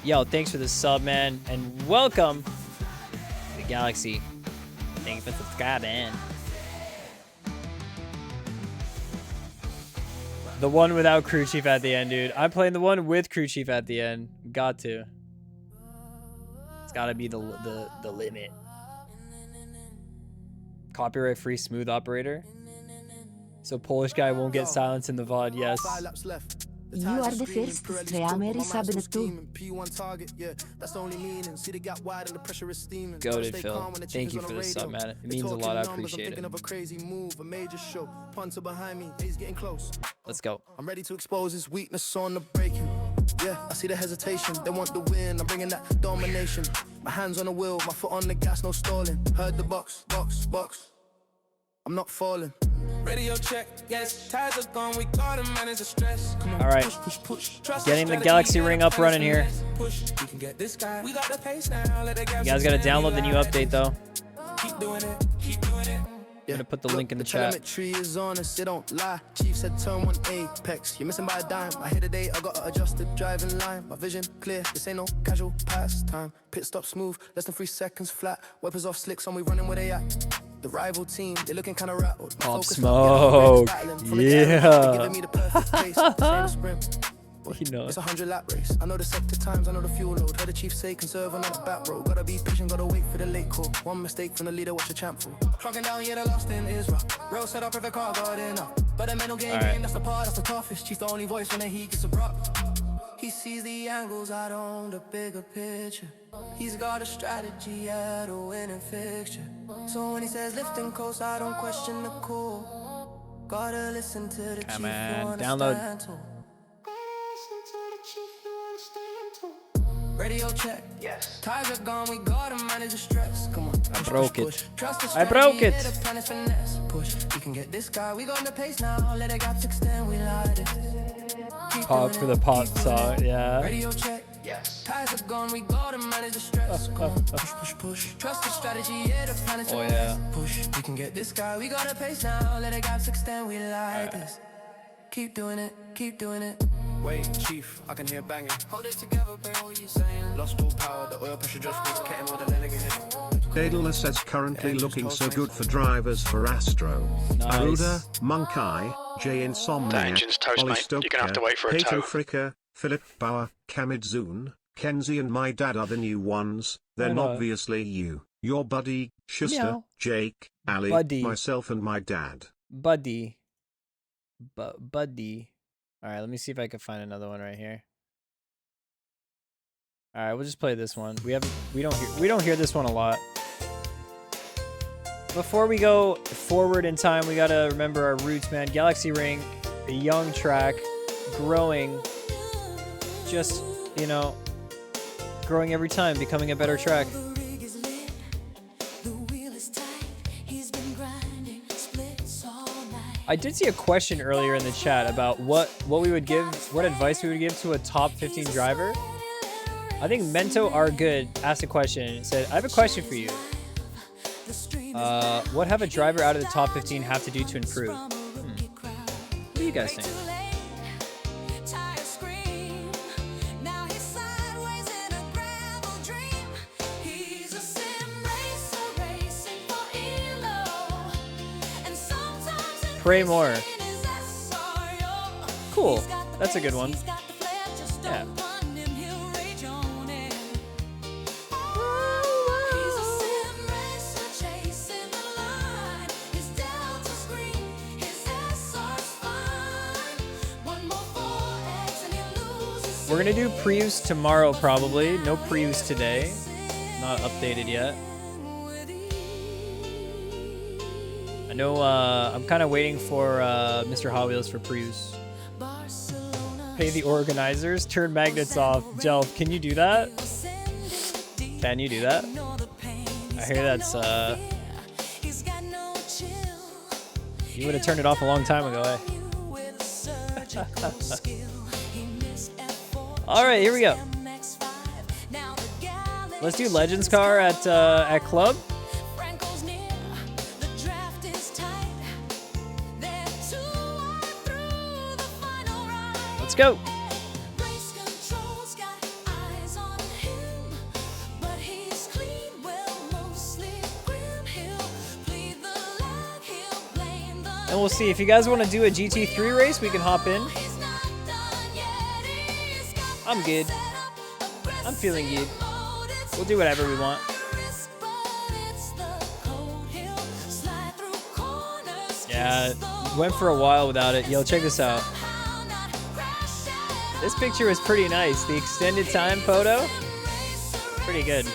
Yo, thanks for the sub, man. And welcome to Galaxy. Thank you for subscribing. The one without crew chief at the end, dude. I'm playing the one with crew chief at the end. Got to. It's got to be the limit. Copyright free smooth operator. So Polish guy won't get silenced in the VOD. Yes. You are the first streamer subbed to. Goated, Phil. Thank you for the sub, man. It means a lot. I appreciate it. Let's go. I'm ready to expose his weakness on the breaking. Yeah, I see the hesitation. They want the win. I'm bringing that domination. My hands on the wheel, my foot on the gas, no stalling. Heard the box. I'm not falling. Radio check, yes, ties are gone, we got to manage the stress. All right, getting the Galaxy Ring up running here. You guys got to download the new update though. Keep doing it. I'm gonna put the link in the chat. Telemetry is honest, it don't lie. Chief said turn 1 apex, you're missing by a dime. I hit a day, I got an adjusted driving line. My vision clear, this ain't no casual pastime. Pit stop smooth, less than 3 seconds flat. Wipers off slicks on, we running where they at. The rival team, they looking kinda rattled. Pop Smoke, yeah. You know it's a 100-lap race. I know the sector times, I know the fuel load. Heard the chief say conserve another back row. Gotta be patient, gotta wait for the late call. One mistake from the leader, watch the champ fall. Clocking down, yeah, the lost in Israel. Real set up, perfect car, got enough. But the mental game, that's the part, that's the toughest. Chief the only voice when the heat gets abrupt. He sees the angles, I don't, the bigger picture. He's got a strategy at a winning fixture. So when he says lift and coast, I don't question the call. Gotta listen to the chief, you download. Radio check. Yes. Ties are gone, we gotta manage the stress. Come on. I broke it. Push. We can get this guy. We got the pace now. Let it gaps extend. We light it. Pop for the pop song, yeah. Radio check. Yes. Ties are gone, we gotta manage the stress. Come on. Push. Trust the strategy, yeah, the plan is push. We can get this guy. We got the pace now. Let it gaps extend. We light this. Keep doing it. Wait, Chief, I can hear banging. Hold it together, babe, what you saying? Lost all power, the oil pressure just was getting all the leg ahead. Daedalus says currently looking so good for drivers for Astro. Nice. Aruda, Monkai, J Insomniac, That engine's toast, mate. You're gonna have to wait for a Peyton tow. Fricker, Philip Bauer, Kamidzoon, Kenzie and my dad are the new ones. Then Hello. obviously you, your buddy, Schuster, Meow. Jake, Ali, Buddy. myself and my dad. Buddy. All right, let me see if I can find another one right here. All right, we'll just play this one. We don't hear this one a lot. Before we go forward in time, we gotta remember our roots, man. Galaxy Ring, a young track, growing, just growing every time, becoming a better track. I did see a question earlier in the chat about what we would give, what advice we would give to a top 15 driver. I think Mento are good asked a question. It said, I have a question for you. What have a driver out of the top 15 have to do to improve? What do you guys think? Pray more. Cool. That's a good one. Yeah. We're gonna do previews tomorrow probably. No previews today. Not updated yet. I know I'm kind of waiting for Mr. Hot Wheels for previews. Pay the organizers, turn magnets off. Jelf, can you do that? Can you do that? I hear that's you would have turned it off a long time ago, eh? Alright, here we go. Let's do Legends car at Club. Let's go. And we'll see if you guys want to do a GT3 race, we can hop in. I'm good. I'm feeling good. We'll do whatever we want. Yeah, went for a while without it. Yo, check this out. This picture was pretty nice. The extended time photo, pretty good.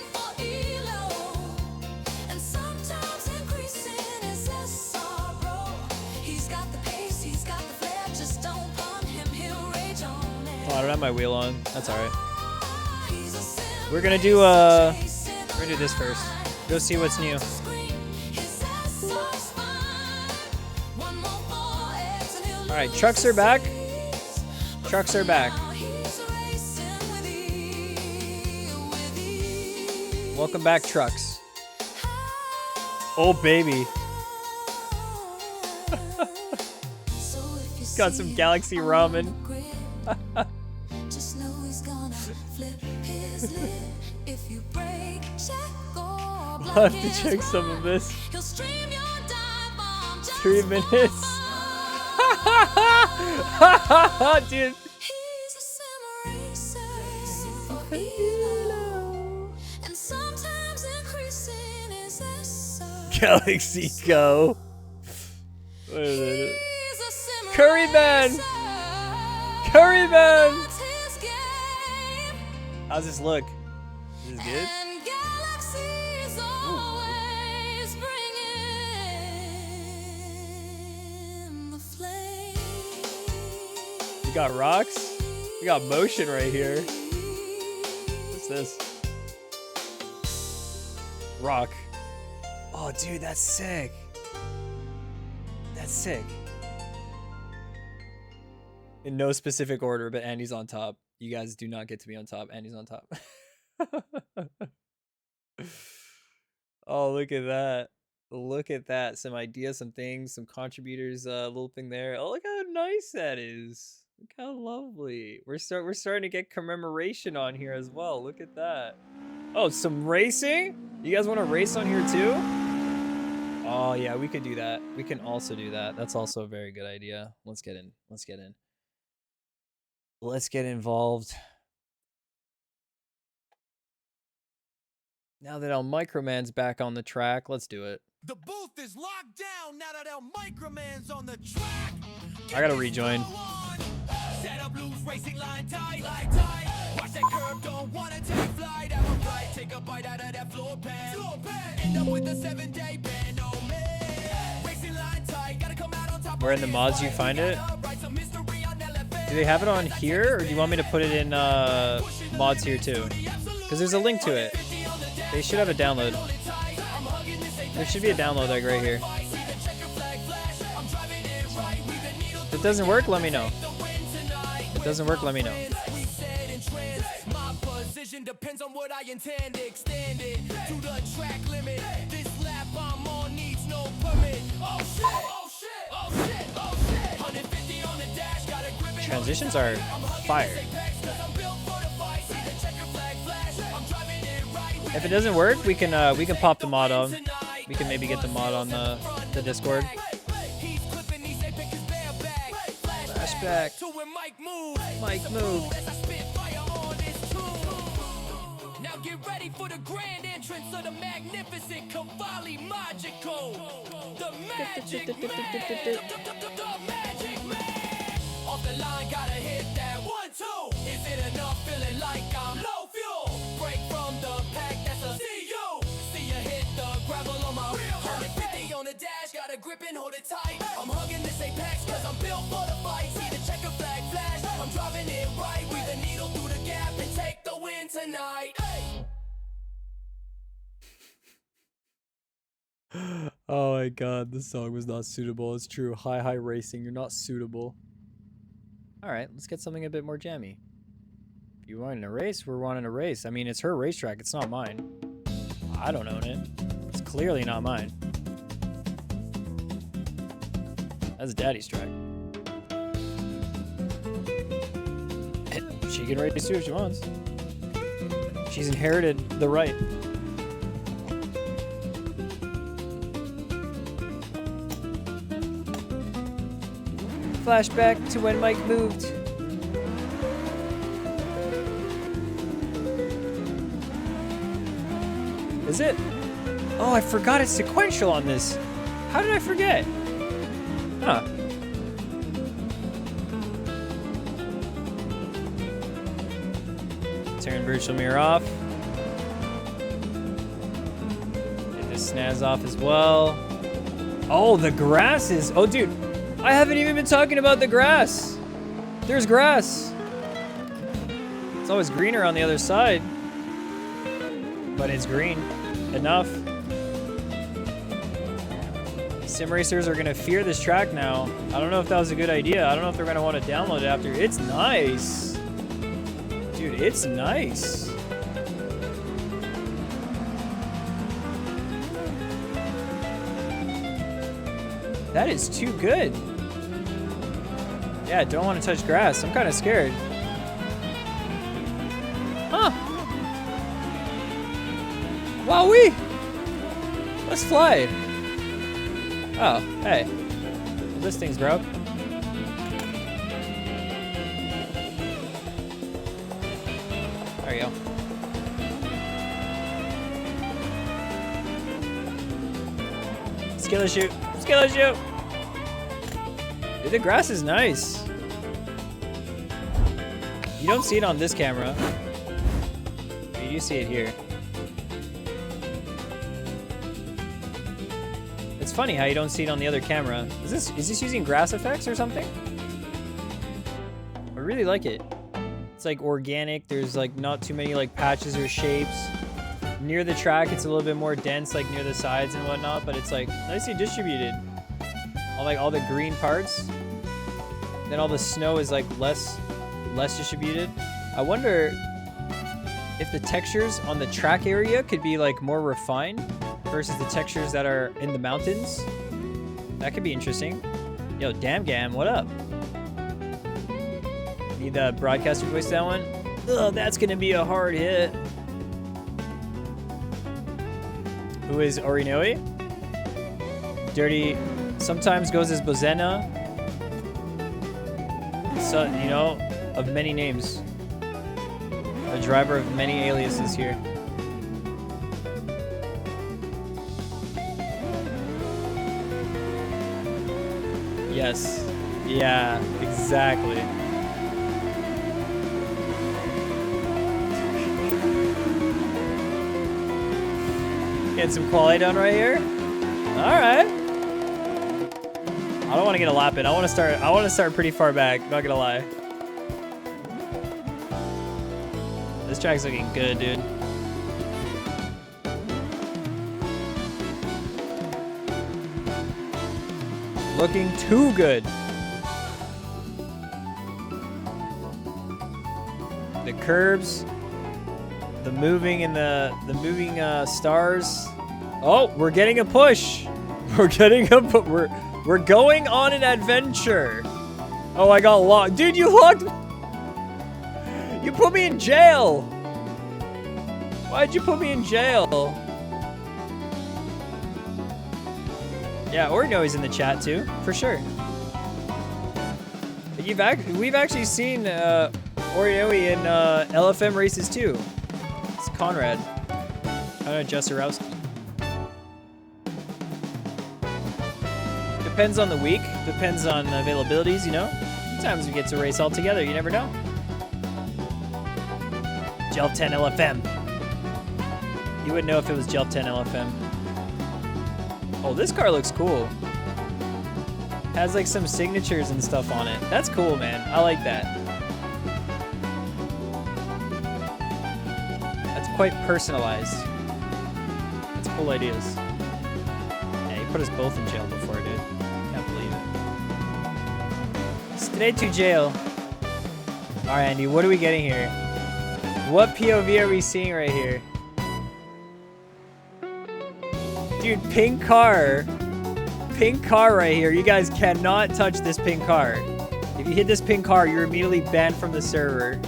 Oh, I don't have my wheel on. That's all right. We're gonna do this first. Go see what's new. All right, trucks are back. Trucks are back. Welcome back, trucks. Oh, baby. Got some Galaxy ramen. I'll have to check some of this. 3 minutes. Dude. Galaxy Go. Wait a minute. Curryman! Curryman! How's this look? Is this good? We got rocks. We got motion right here. What's this? Rock. Oh, dude, that's sick. That's sick. In no specific order, but Andy's on top. You guys do not get to be on top. Andy's on top. Oh, look at that. Look at that. Some ideas, some things, some contributors, little thing there. Oh, look how nice that is. Look how lovely. We're starting to get commemoration on here as well. Look at that. Oh, some racing? You guys want to race on here too? Oh yeah, we could do that. We can also do that. That's also a very good idea. Let's get in. Let's get in. Let's get involved. Now that El Microman's back on the track, let's do it. The booth is locked down now that El Microman's on the track. I gotta rejoin. Set up loose, racing line tight, watch that curve, don't wanna take flight. Have a flight, take a bite out of that floor pan. End up with a 7-day ban, oh man. Racing line tight, gotta come out on top. Where in the mods you find it? Do they have it on here, or do you want me to put it in mods here too? Because there's a link to it. They should have a download. There should be a download like right here. it doesn't work, let me know. If it doesn't work, let me know. Depends on what I intend, extend it to the track limit. This lap I'm on needs no permit. Oh shit, oh shit, oh shit, oh shit. 150 on the dash, got a grip. Transitions are fire. If it doesn't work, we can pop the mod on. We can maybe get the mod on the Discord. Flashback. Mike move. Now get ready for the grand entrance of the magnificent Cavalli Magico. The magic man. The magic man. Off the line, gotta hit that 1-2. Is it enough? Feeling like I'm low fuel. Break from the pack, that's a CU. See you hit the gravel on my wheel. 150 on the dash, got a grip and hold it tight. I'm hugging this apex cause I'm built for the fight. See the checker flag flash. I'm driving it right. Weave the needle through the gap and take the win tonight. Hey. Oh my god, this song was not suitable. It's true. Hi racing, you're not suitable. Alright, let's get something a bit more jammy. If you wanted a race, we're wanting a race. I mean, it's her racetrack, it's not mine. I don't own it. It's clearly not mine. That's Daddy's track. She can race too if she wants. She's inherited the right. Flashback to when Mike moved. Is it? Oh, I forgot it's sequential on this. How did I forget? Huh. Turn virtual mirror off. Get this snaz off as well. Oh, the grass is... Oh, dude. I haven't even been talking about the grass. There's grass. It's always greener on the other side. But it's green. Enough. Sim racers are gonna fear this track now. I don't know if that was a good idea. I don't know if they're gonna want to download it after. It's nice. Dude, it's nice. That is too good. Yeah, don't want to touch grass. I'm kind of scared. Huh. Wowee. Let's fly. Oh, hey. This thing's broke. There you go. Skiller shoot. Skiller shoot. Dude, the grass is nice. You don't see it on this camera. But you do see it here. It's funny how you don't see it on the other camera. Is this using grass effects or something? I really like it. It's like organic. There's like not too many like patches or shapes. Near the track, it's a little bit more dense, like near the sides and whatnot, but it's like nicely distributed. All the green parts. Then all the snow is like less distributed. I wonder if the textures on the track area could be like more refined versus the textures that are in the mountains. That could be interesting. Yo, Damn Gam, what up? Need the broadcaster voice that one? Ugh, that's gonna be a hard hit. Who is Orinoi? Dirty sometimes goes as Bozena. So, you know, of many names. A driver of many aliases here. Yes. Yeah, exactly. Get some quality done right here. All right. I don't want to get a lap in. I want to start pretty far back, not gonna lie. This track's looking good, dude. Looking too good. curbs, the moving and the moving stars. Oh, we're getting a push. We're getting a we're going on an adventure. Oh, I got locked. Dude, you locked me. You put me in jail. Why'd you put me in jail? Yeah, Orino's in the chat too, for sure. We've actually seen Orino in LFM races too. It's Conrad. I know Jesserowski. Depends on the week. Depends on availabilities, you know. Sometimes we get to race all together. You never know. Jelf 10 LFM. You wouldn't know if it was Jelf 10 LFM. Oh, this car looks cool. Has like some signatures and stuff on it. That's cool, man. I like that. That's quite personalized. That's cool ideas. Yeah, he put us both in jail before, dude. Can't believe it. Straight to jail. All right, Andy, what are we getting here? What POV are we seeing right here? Dude, pink car. Pink car right here. You guys cannot touch this pink car. If you hit this pink car, you're immediately banned from the server.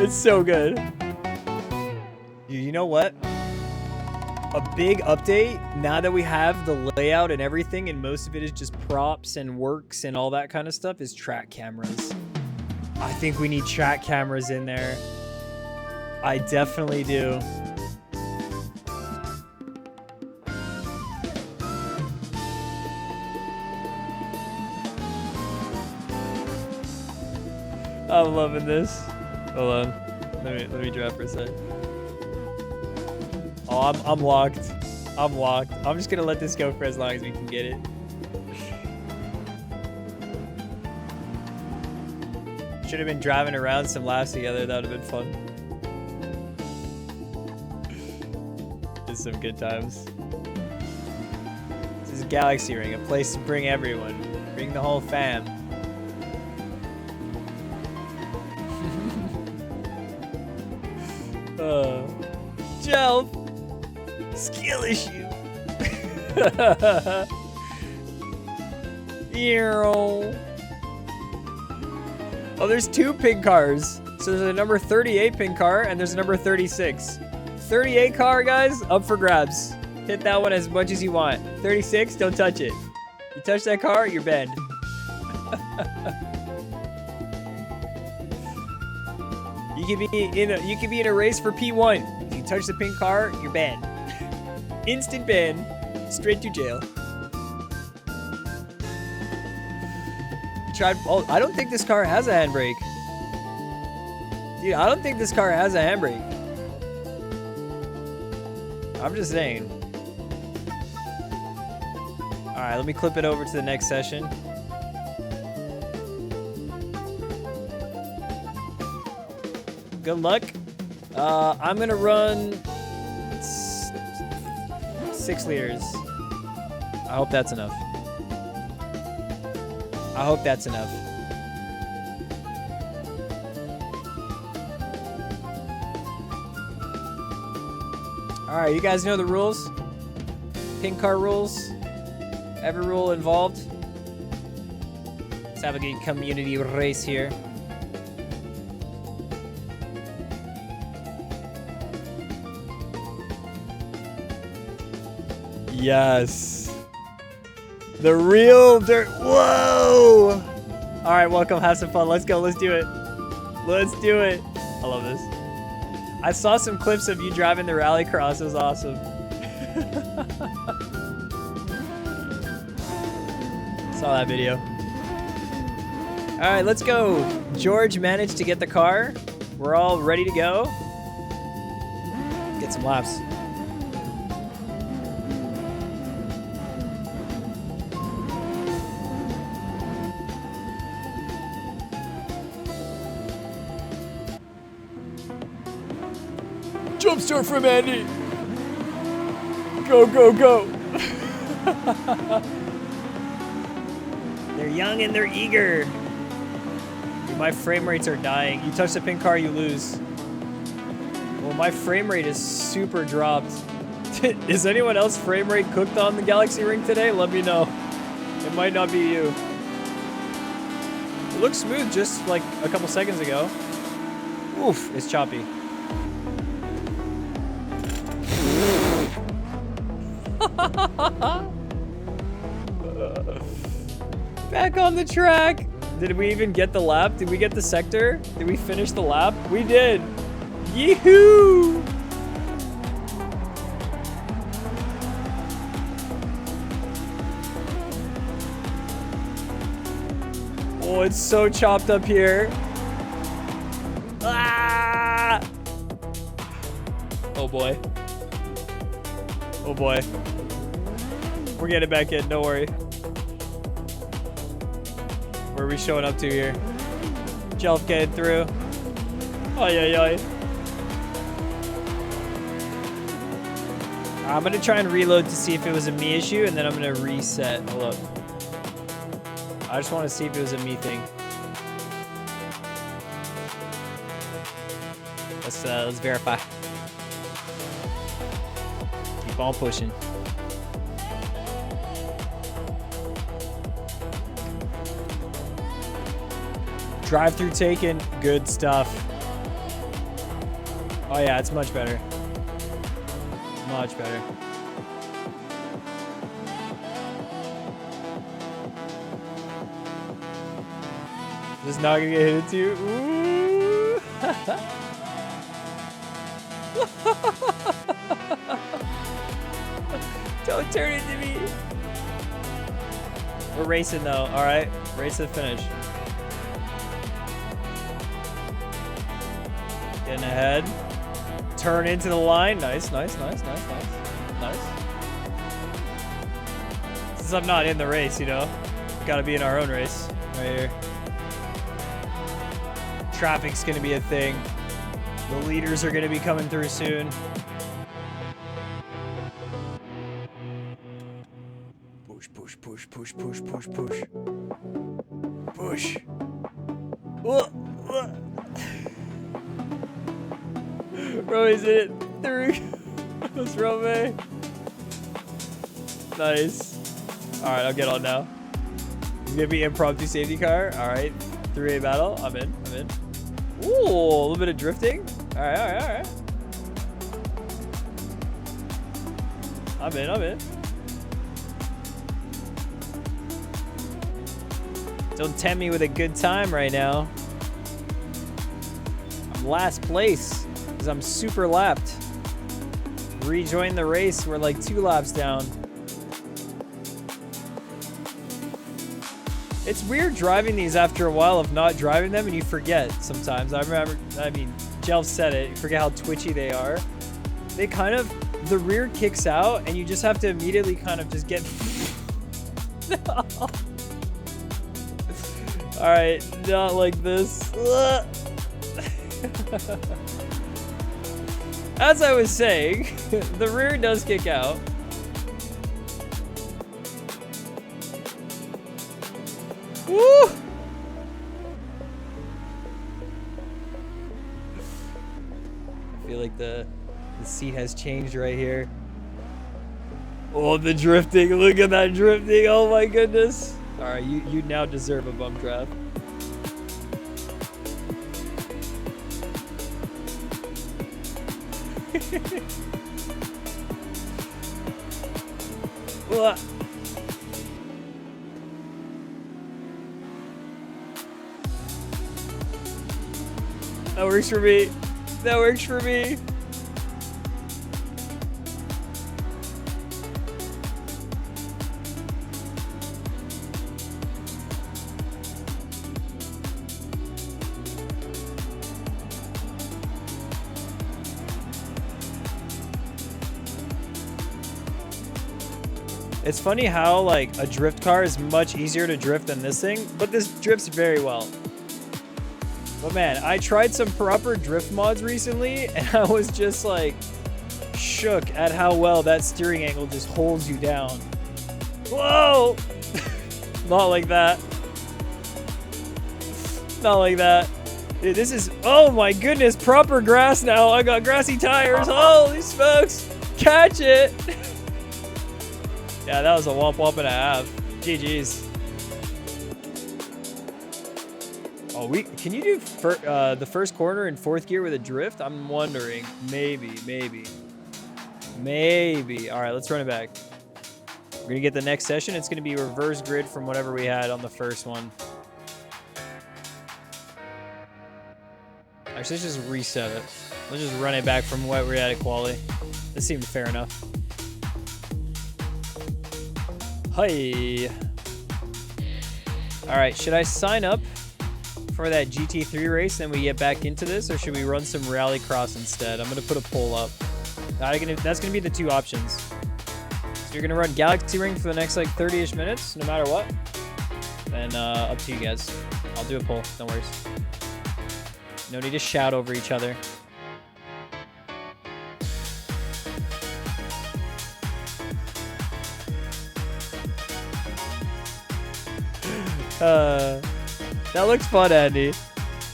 It's so good. Dude, you know what? A big update, now that we have the layout and everything, and most of it is just props and works and all that kind of stuff, is track cameras. I think we need track cameras in there. I definitely do. I'm loving this. Hold on. Let me drive for a sec. Oh, I'm locked. I'm locked. I'm just gonna let this go for as long as we can get it. Should have been driving around some laps together. That would have been fun. Just some good times. This is Galaxy Ring, a place to bring everyone. Bring the whole fam. Jelf! Skill issue! Oh, there's two pink cars. So there's a number 38 pink car and there's a number 36. 38 car, guys, up for grabs. Hit that one as much as you want. 36, don't touch it. You touch that car, you're banned. You could be in a race for P1. If you touch the pink car, you're banned. Instant ban. Straight to jail. Oh, I don't think this car has a handbrake. Dude, I don't think this car has a handbrake. I'm just saying. Alright, let me clip it over to the next session. Good luck. I'm gonna run 6 liters. I hope that's enough. I hope that's enough. Alright, you guys know the rules? Pink car rules. Every rule involved. Let's have a good community race here. Yes. The real dirt. Whoa! Alright, welcome. Have some fun. Let's go. Let's do it. Let's do it. I love this. I saw some clips of you driving the rallycross. It was awesome. Saw that video. Alright, let's go. George managed to get the car. We're all ready to go. Get some laps. Jump start from Andy. Go, go, go. They're young and they're eager. my frame rates are dying. You touch the pink car, you lose. Well, my frame rate is super dropped. Is anyone else frame rate cooked on the Galaxy Ring today? Let me know. It might not be you. It looks smooth just like a couple seconds ago. Oof, it's choppy. Back on the track. Did we even get the lap? Did we get the sector? Did we finish the lap? We did. Yee-hoo! Oh, it's so chopped up here. Ah! Oh boy. Oh boy. We're getting back in, don't worry. Where are we showing up to here? Jelf getting through. Oy, oy, oy. I'm gonna try and reload to see if it was a me issue, and then I'm gonna reset. Hold up. I just want to see if it was a me thing. Let's verify. Keep on pushing. Drive-through taken, good stuff. Oh yeah, it's much better. Much better. Just not gonna get hit into you. Ooh. Don't turn into me. We're racing though, alright? Race to the finish. Getting ahead. Turn into the line. Nice, nice, nice, nice, nice. Nice. Since I'm not in the race, you know, gotta be in our own race. Right here. Traffic's gonna be a thing. The leaders are gonna be coming through soon. Push, push, push, push, push, push, push. Push. Rome's in it. Through. That's Rome. Nice. Alright, I'll get on now. It's gonna be impromptu safety car. Alright. 3A battle. I'm in. I'm in. Ooh, a little bit of drifting. Alright, alright, alright. I'm in, I'm in. Don't tempt me with a good time right now. I'm last place because I'm super lapped. Rejoin the race. We're like 2 laps down. It's weird driving these after a while of not driving them and you forget sometimes. I mean, Jelf said it, you forget how twitchy they are. They kind of, the rear kicks out and you just have to immediately kind of just get... No. Alright, not like this. As I was saying, the rear does kick out. Woo! I feel like the seat has changed right here. Oh, the drifting. Look at that drifting. Oh my goodness. Alright, you now deserve a bump draft. That works for me. That works for me. It's funny how like a drift car is much easier to drift than this thing, but this drifts very well. But man, I tried some proper drift mods recently and I was just like shook at how well that steering angle just holds you down. Whoa! Not like that. Not like that. Dude, this is, oh my goodness, proper grass now. I got grassy tires. Holy smokes. Catch it. Yeah, that was a womp womp and a half. GG's. Oh, can you do the first corner in 4th gear with a drift? I'm wondering. Maybe. All right, let's run it back. We're going to get the next session. It's going to be reverse grid from whatever we had on the first one. Actually, let's just reset it. Let's just run it back from what we had at quali. This seemed fair enough. Hi. All right, should I sign up for that GT3 race and we get back into this, or should we run some rallycross instead? I'm gonna put a poll up. That's gonna be the 2 options. So you're gonna run Galaxy Ring for the next like 30-ish minutes, no matter what. Then up to you guys. I'll do a poll, no worries. No need to shout over each other. That looks fun, Andy.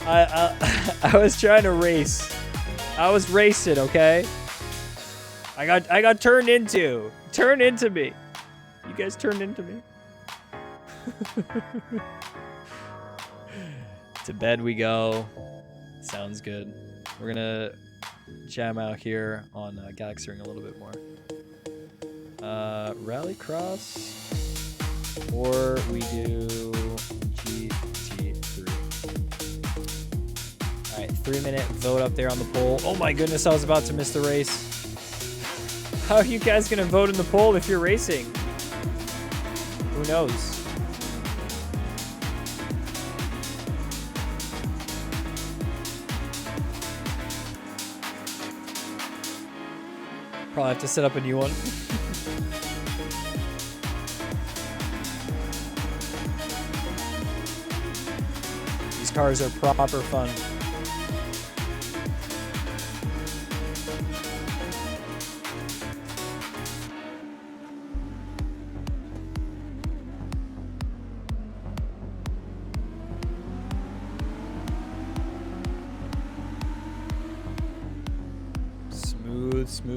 I was trying to race. I was racing, okay? I got turned into. Turned into me. You guys turned into me. To bed we go. Sounds good. We're gonna jam out here on Galaxy Ring a little bit more. Rallycross, or we do GT3. All right, 3-minute vote up there on the poll. Oh my goodness, I was about to miss the race. How are you guys gonna vote in the poll if you're racing? Who knows? Probably have to set up a new one. These cars are proper fun.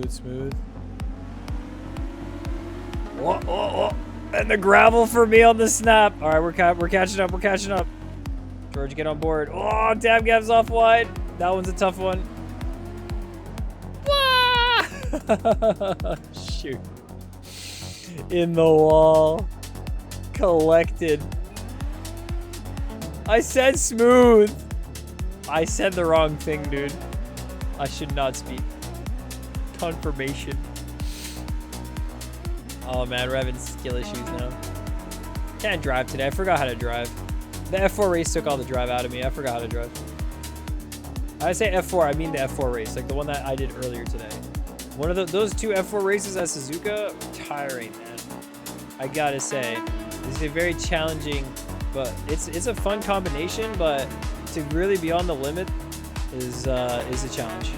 Smooth. Oh. And the gravel for me on the snap. All right, we're catching up. George, get on board. Oh, Dab Gab's off wide. That one's a tough one. Shoot. In the wall. Collected. I said smooth. I said the wrong thing, dude. I should not speak. Confirmation. Oh man, we're having skill issues now. Can't drive today. I forgot how to drive. The F4 race took all the drive out of me. I forgot how to drive. I say F4, I mean the F4 race, like the one that I did earlier today. One of those 2 F4 races at Suzuka, tiring, man. I gotta say, this is a very challenging, but it's a fun combination. But to really be on the limit is a challenge.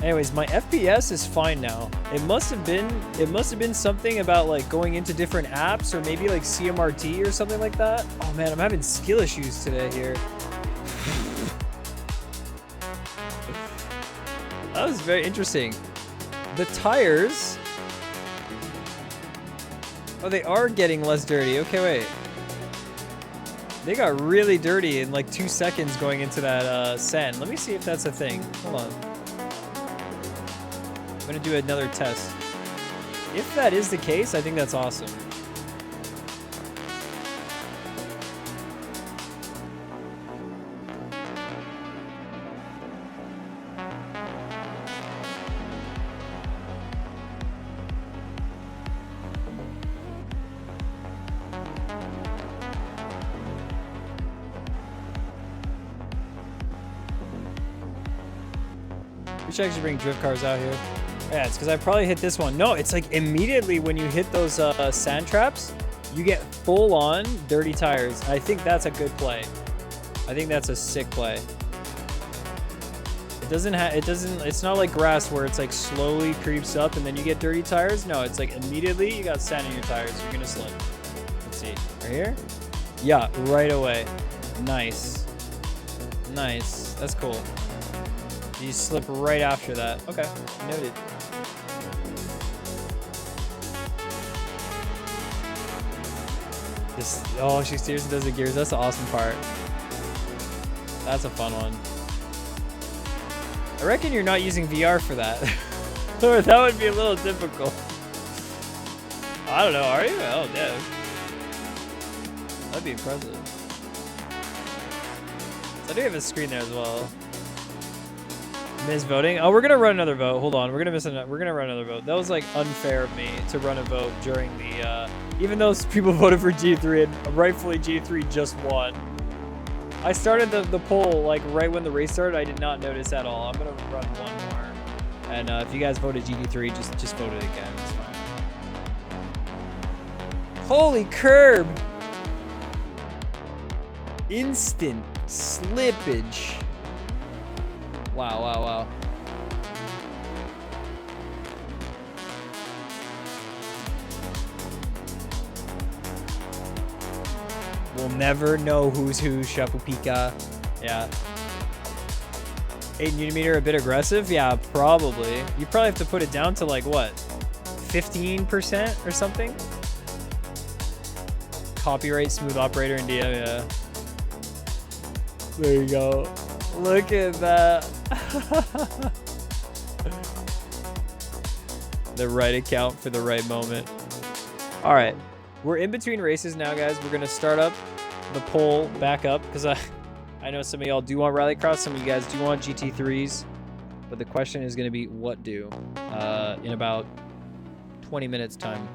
Anyways, my FPS is fine now. It must have been something about like going into different apps, or maybe like CMRT or something like that. Oh man, I'm having skill issues today here. That was very interesting. The tires, oh, they are getting less dirty. Okay, wait. They got really dirty in like 2 seconds going into that sand. Let me see if that's a thing. Hold on. I'm gonna do another test. If that is the case, I think that's awesome. We should actually bring drift cars out here. Yeah, it's because I probably hit this one. No, it's like immediately when you hit those sand traps, you get full on dirty tires. I think that's a good play. I think that's a sick play. It's not like grass where it's like slowly creeps up and then you get dirty tires. No, it's like immediately you got sand in your tires. You're gonna slip. Let's see. Right here? Yeah, right away. Nice. Nice. That's cool. You slip right after that. Okay, noted. Oh, she seriously does the gears. That's the awesome part. That's a fun one. I reckon you're not using VR for that. Or that would be a little difficult. I don't know, are you? Oh, damn. That'd be impressive. So I do have a screen there as well. Miss voting. Oh, we're gonna run another vote. Hold on, we're gonna run another vote. That was like unfair of me to run a vote during the even though people voted for G3 and rightfully G3 just won. I started the poll like right when the race started. I did not notice at all. I'm gonna run one more. And if you guys voted GT3, just vote it again. It's fine. Holy curb! Instant slippage. Wow, wow, wow. We'll never know who's who, Shapupika. Yeah. 8 Nm, a bit aggressive? Yeah, probably. You probably have to put it down to like what? 15% or something? Copyright smooth operator India, yeah. There you go. Look at that. The right account for the right moment. All right. We're in between races now, guys. We're going to start up the poll back up because I know some of y'all do want Rallycross. Some of you guys do want GT3s. But the question is going to be what do in about 20 minutes time.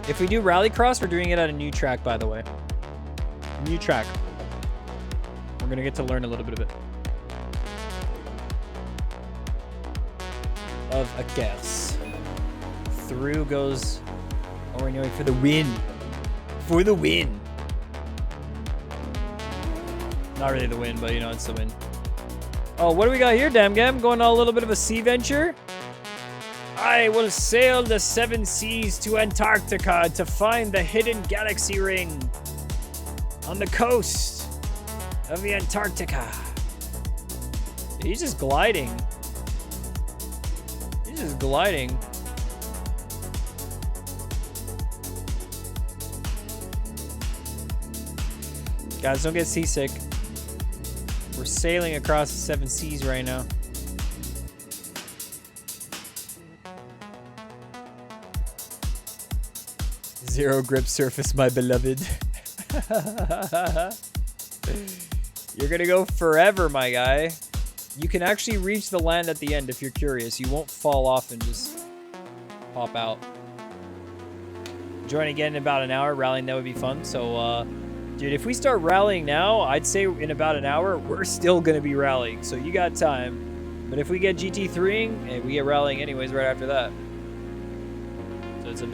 If we do Rallycross, we're doing it at a new track, by the way. New track. We're going to get to learn a little bit of it. Of a guess. Through goes Orinoi for the win. For the win. Not really the win, but you know, it's the win. Oh, what do we got here, Damgam? Going on a little bit of a sea venture? I will sail the 7 seas to Antarctica to find the hidden galaxy ring on the coast of the Antarctica. He's just gliding. He's just gliding. Guys, don't get seasick. We're sailing across the 7 seas right now. Zero grip surface, my beloved. You're gonna go forever, my guy. You can actually reach the land at the end if you're curious. You won't fall off and just pop out. Join again in about an hour. Rallying, that would be fun. So, dude, if we start rallying now, I'd say in about an hour, we're still gonna be rallying. So you got time. But if we get GT3ing, we get rallying anyways right after that. So it's a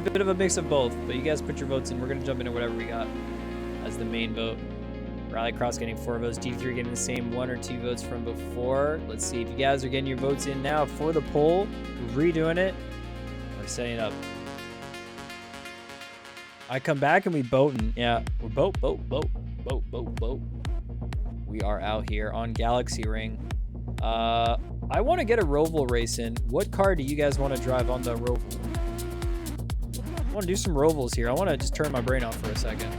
bit of a mix of both. But you guys put your votes in. We're gonna jump into whatever we got as the main vote. Rallycross getting 4 votes. GT3 getting the same 1 or 2 votes from before. Let's see if you guys are getting your votes in now for the poll. We're redoing it. We're setting it up. I come back and we boating. Yeah, we're boat. We are out here on Galaxy Ring. I want to get a Roval race in. What car do you guys want to drive on the Roval? I want to do some Rovals here. I want to just turn my brain off for a second.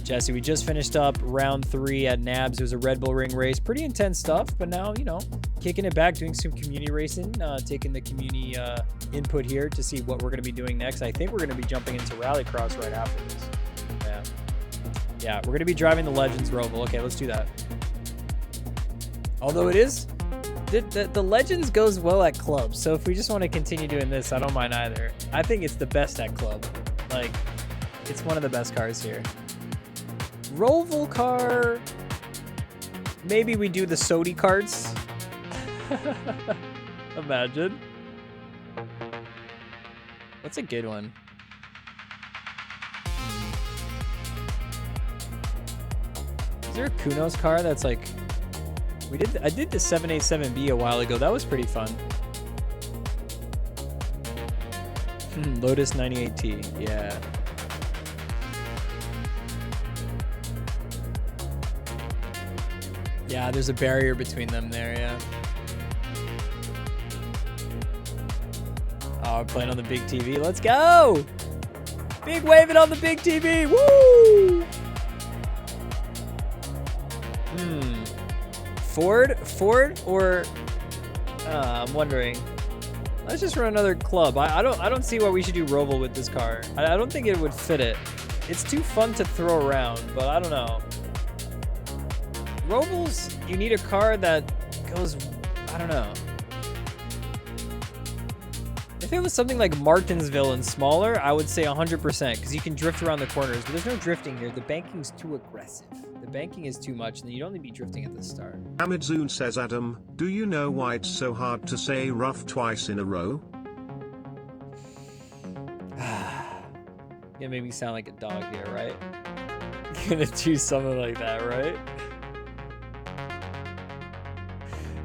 Jesse, we just finished up round 3 at NABS. It was a Red Bull Ring race. Pretty intense stuff, but now, you know, kicking it back, doing some community racing, taking the community input here to see what we're going to be doing next. I think we're going to be jumping into Rallycross right after this. Yeah, we're going to be driving the Legends Roval. Okay, let's do that. Although it is, the Legends goes well at clubs, so if we just want to continue doing this, I don't mind either. I think it's the best at club. Like, it's one of the best cars here. Roval car, maybe we do the Sodi carts. Imagine. What's a good one? Is there a Kunos car that's like... I did the 787B a while ago. That was pretty fun. Lotus 98T. Yeah. Yeah, there's a barrier between them there, yeah. Oh, we're playing on the big TV. Let's go! Big waving on the big TV! Woo! Ford or I'm wondering. Let's just run another club. I don't see why we should do Roval with this car. I don't think it would fit it. It's too fun to throw around, but I don't know. Rovals, you need a car that goes, I don't know. If it was something like Martinsville and smaller, I would say 100% because you can drift around the corners, but there's no drifting here. The banking's too aggressive. The banking is too much, and you'd only be drifting at the start. Amidzoon says, Adam, do you know why it's so hard to say rough twice in a row? Gonna make me sound like a dog here, right? Gonna do something like that, right?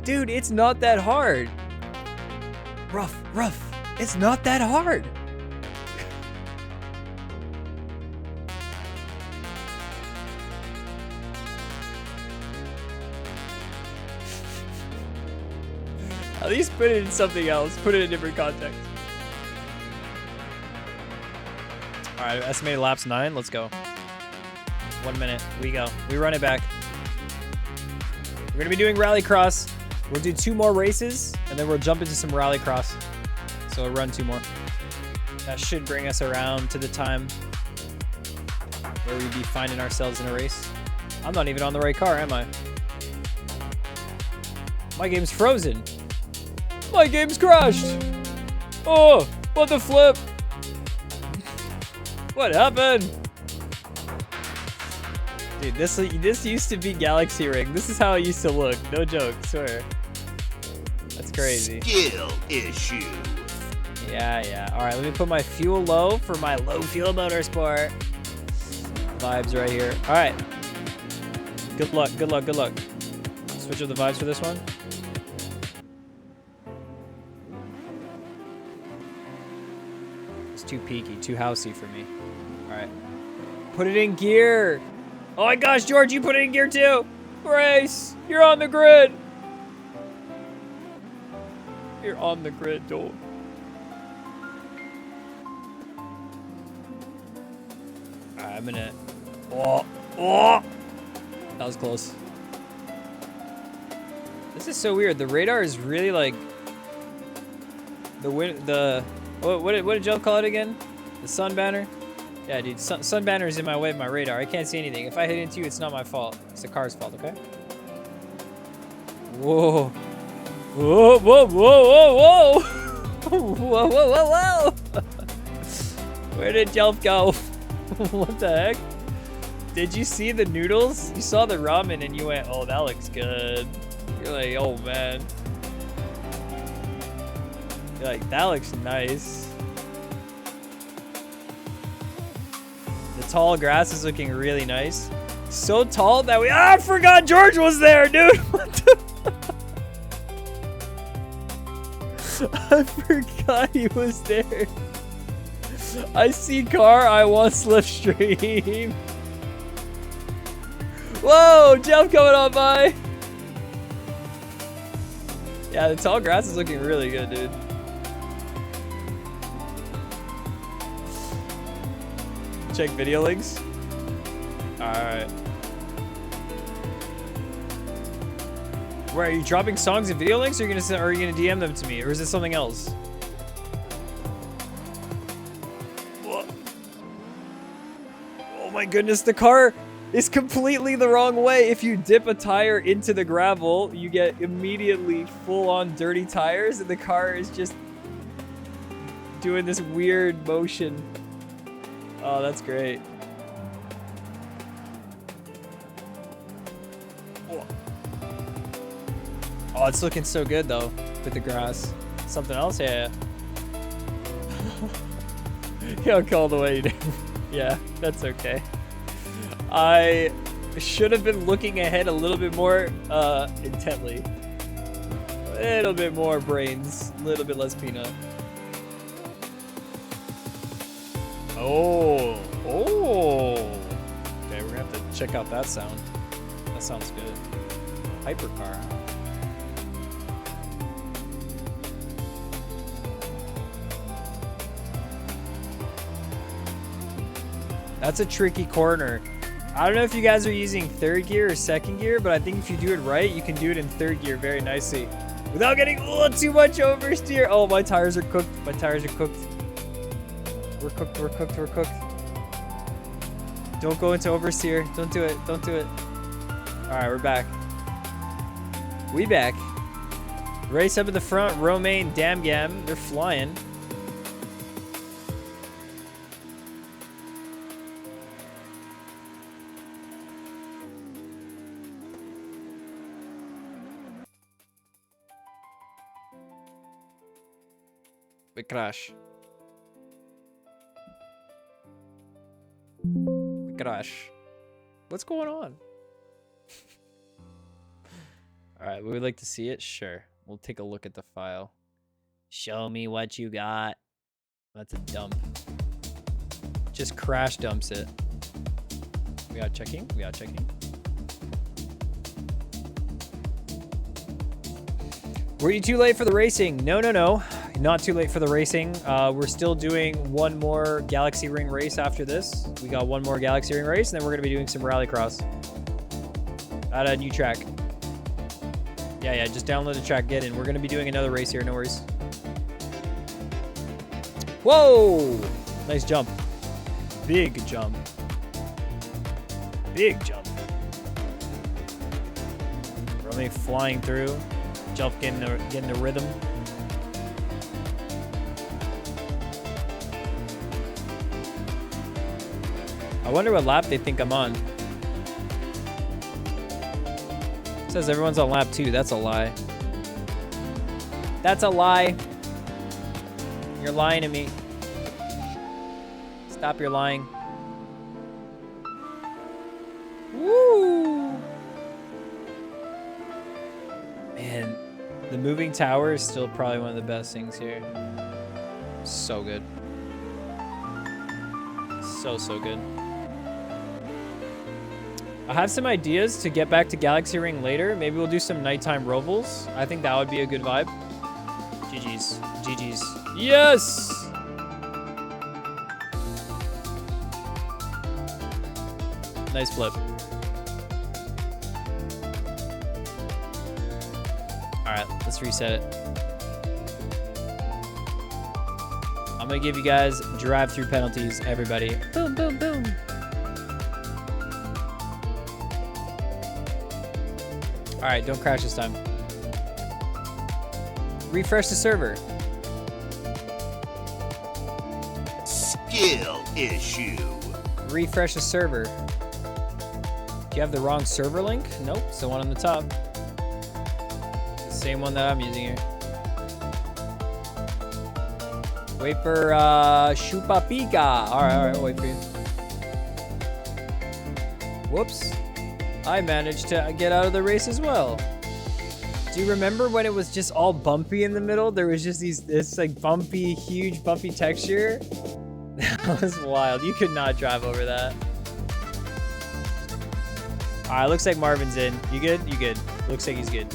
Dude, it's not that hard. Rough. It's not that hard. At least put it in something else. Put it in a different context. All right, estimated laps 9. Let's go. 1 minute. We go. We run it back. We're gonna be doing Rallycross. We'll do 2 more races, and then we'll jump into some Rallycross. So we'll run 2 more. That should bring us around to the time where we'd be finding ourselves in a race. I'm not even on the right car, am I? My game's frozen. My game's crashed. Oh, what the flip? What happened? Dude, this used to be Galaxy Ring. This is how it used to look. No joke, swear. That's crazy. Skill issue. Yeah. All right, let me put my fuel low for my low fuel motorsport. Vibes right here. All right. Good luck. Switch up the vibes for this one. It's too peaky, too housey for me. All right. Put it in gear. Oh my gosh, George, you put it in gear too. Race, you're on the grid. You're on the grid, dude. Alright, I'm gonna. Oh! That was close. This is so weird. The radar is really like what did Joe call it again? The sun banner? Yeah, dude, sun banner is in my way of my radar. I can't see anything. If I hit into you, it's not my fault. It's the car's fault, okay? Whoa. Whoa. Whoa. Where did Jelf go? What the heck? Did you see the noodles? You saw the ramen and you went, oh, that looks good. You're like, oh, man. You're like, that looks nice. The tall grass is looking really nice. So tall that I forgot George was there, dude. What the? I forgot he was there. I see car, I want slipstream. Whoa, Jeff coming on by. Yeah, the tall grass is looking really good, dude. Check video links. Alright. Where are you dropping songs and video links, or are you gonna DM them to me, or is it something else? Oh my goodness, the car is completely the wrong way. If you dip a tire into the gravel, you get immediately full-on dirty tires, and the car is just doing this weird motion. Oh, that's great. Oh, it's looking so good though with the grass. Something else, yeah. Yo, call the way. Yeah, that's okay. Should have been looking ahead a little bit more intently. A little bit more brains, a little bit less peanut. Oh. Okay, we're gonna have to check out that sound. That sounds good. Hypercar. That's a tricky corner. I don't know if you guys are using third gear or second gear, but I think if you do it right, you can do it in third gear very nicely. Without getting too much oversteer. Oh, my tires are cooked. My tires are cooked. We're cooked. Don't go into oversteer. Don't do it. Don't do it. All right, we're back. We back. Race up in the front. Romain, Damgam. They're flying. We crash. What's going on? Alright, would we like to see it? Sure. We'll take a look at the file. Show me what you got. That's a dump. Just crash dumps it. We are checking. Were you too late for the racing? No. Not too late for the racing. We're still doing one more Galaxy Ring race after this. We got one more Galaxy Ring race, and then we're going to be doing some Rallycross at a new track. Yeah, just download the track, get in. We're going to be doing another race here, no worries. Whoa! Nice jump. Big jump. Romain flying through. Jump getting the rhythm. I wonder what lap they think I'm on. It says everyone's on lap 2. That's a lie. That's a lie. You're lying to me. Stop your lying. Woo! Man, the moving tower is still probably one of the best things here. So good. So good. I have some ideas to get back to Galaxy Ring later. Maybe we'll do some nighttime rovals. I think that would be a good vibe. GG's. Yes! Nice flip. Alright, let's reset it. I'm gonna give you guys drive-through penalties, everybody. Boom, boom, boom. Alright, don't crash this time. Refresh the server. Skill issue. Refresh the server. Do you have the wrong server link? Nope, it's the one on the top. The same one that I'm using here. Wait for Chupapica. Alright, wait for you. Whoops. I managed to get out of the race as well. Do you remember when it was just all bumpy in the middle? There was just this like bumpy, huge bumpy texture. That was wild. You could not drive over that. Alright, looks like Marvin's in. You good? You good. Looks like he's good.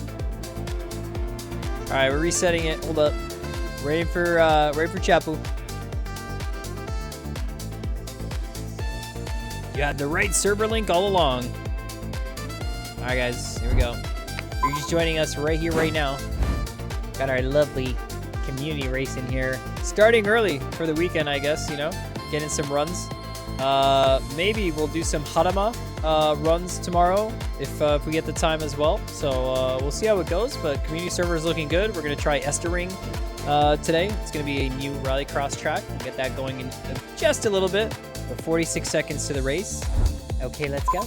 Alright, we're resetting it. Hold up. Ready for Chapu. You had the right server link all along. Alright guys, here we go. You're just joining us right here, right now. Got our lovely community race in here. Starting early for the weekend, I guess, you know. Getting some runs. Maybe we'll do some Harama runs tomorrow if we get the time as well. So we'll see how it goes, but community server is looking good. We're going to try Estering today. It's going to be a new Rallycross track. We'll get that going in just a little bit. We're 46 seconds to the race. Okay, let's go.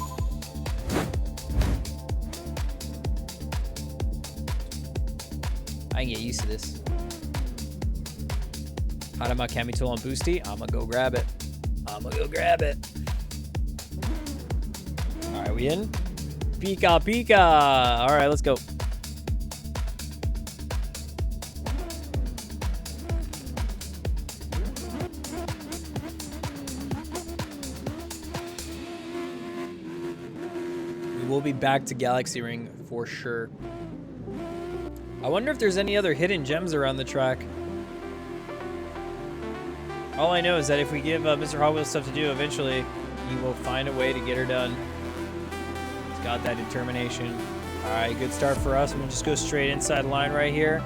I can get used to this. Harama Kamitool on Boosty. I'm gonna go grab it. Alright, we in? Pika Pika. All right, let's go. We will be back to Galaxy Ring for sure. I wonder if there's any other hidden gems around the track. All I know is that if we give Mr. Hot Wheels stuff to do, eventually he will find a way to get her done. He's got that determination. All right, good start for us. I'm gonna just go straight inside line right here.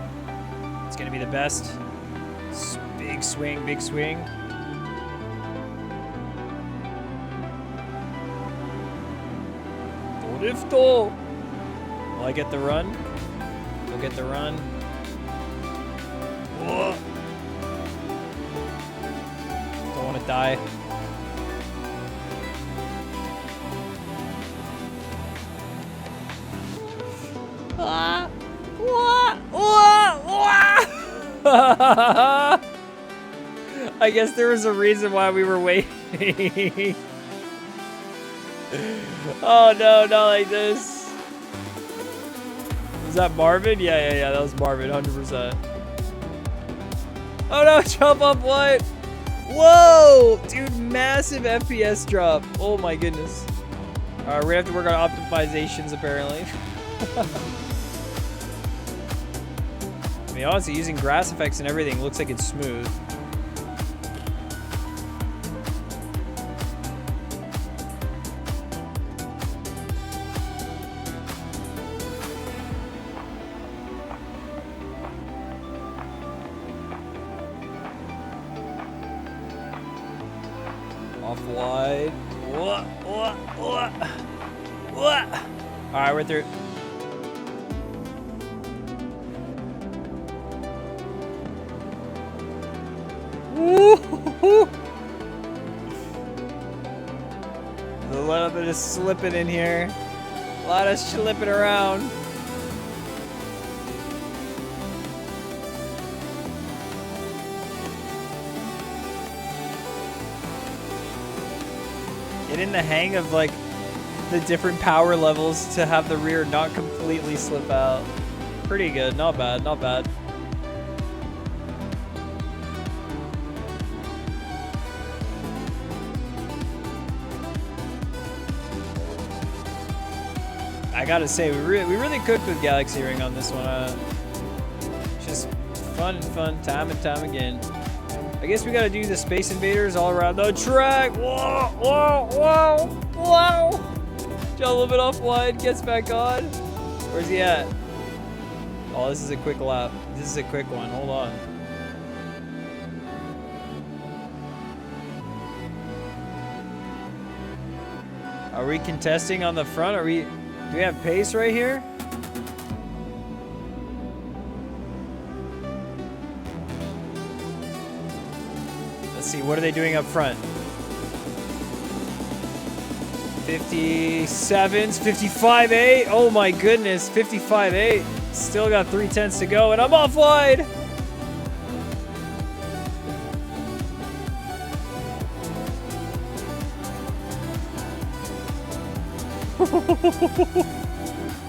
It's gonna be the best. Big swing, big swing. Drifto. Will I get the run? We'll get the run. Whoa. Don't want to die. I guess there was a reason why we were waiting. Oh no, not like this. Was that Marvin? Yeah, that was Marvin, 100%. Oh no, jump up what? Whoa! Dude, massive FPS drop. Oh my goodness. Alright, we're gonna have to work on optimizations apparently. I mean, honestly, using grass effects and everything looks like it's smooth. Off wide. Alright, we're through. A little bit of slipping in here. A lot of slipping around. Get in the hang of like the different power levels to have the rear not completely slip out. Pretty good, not bad, not bad. I gotta say, we really cooked with Galaxy Ring on this one. Just fun and fun, time and time again. I guess we gotta do the Space Invaders all around the track. Whoa, whoa, whoa, whoa. Jump a little bit off wide, gets back on. Where's he at? Oh, this is a quick lap. This is a quick one, hold on. Are we contesting on the front? Do we have pace right here? Let's see, what are they doing up front? 57s, 55.8. Oh my goodness, 55.8. Still got 3/10 to go, and I'm off wide.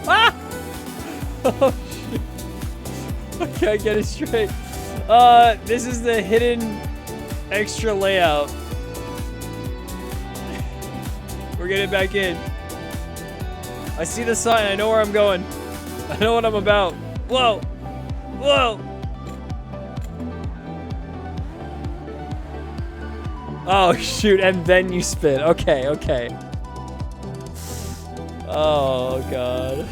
Ah! Oh shit. Okay, I get it straight. This is the hidden extra layout. We're getting back in. I see the sign, I know where I'm going. I know what I'm about. Whoa! Whoa! Oh shoot, and then you spin. Okay, okay. Oh god.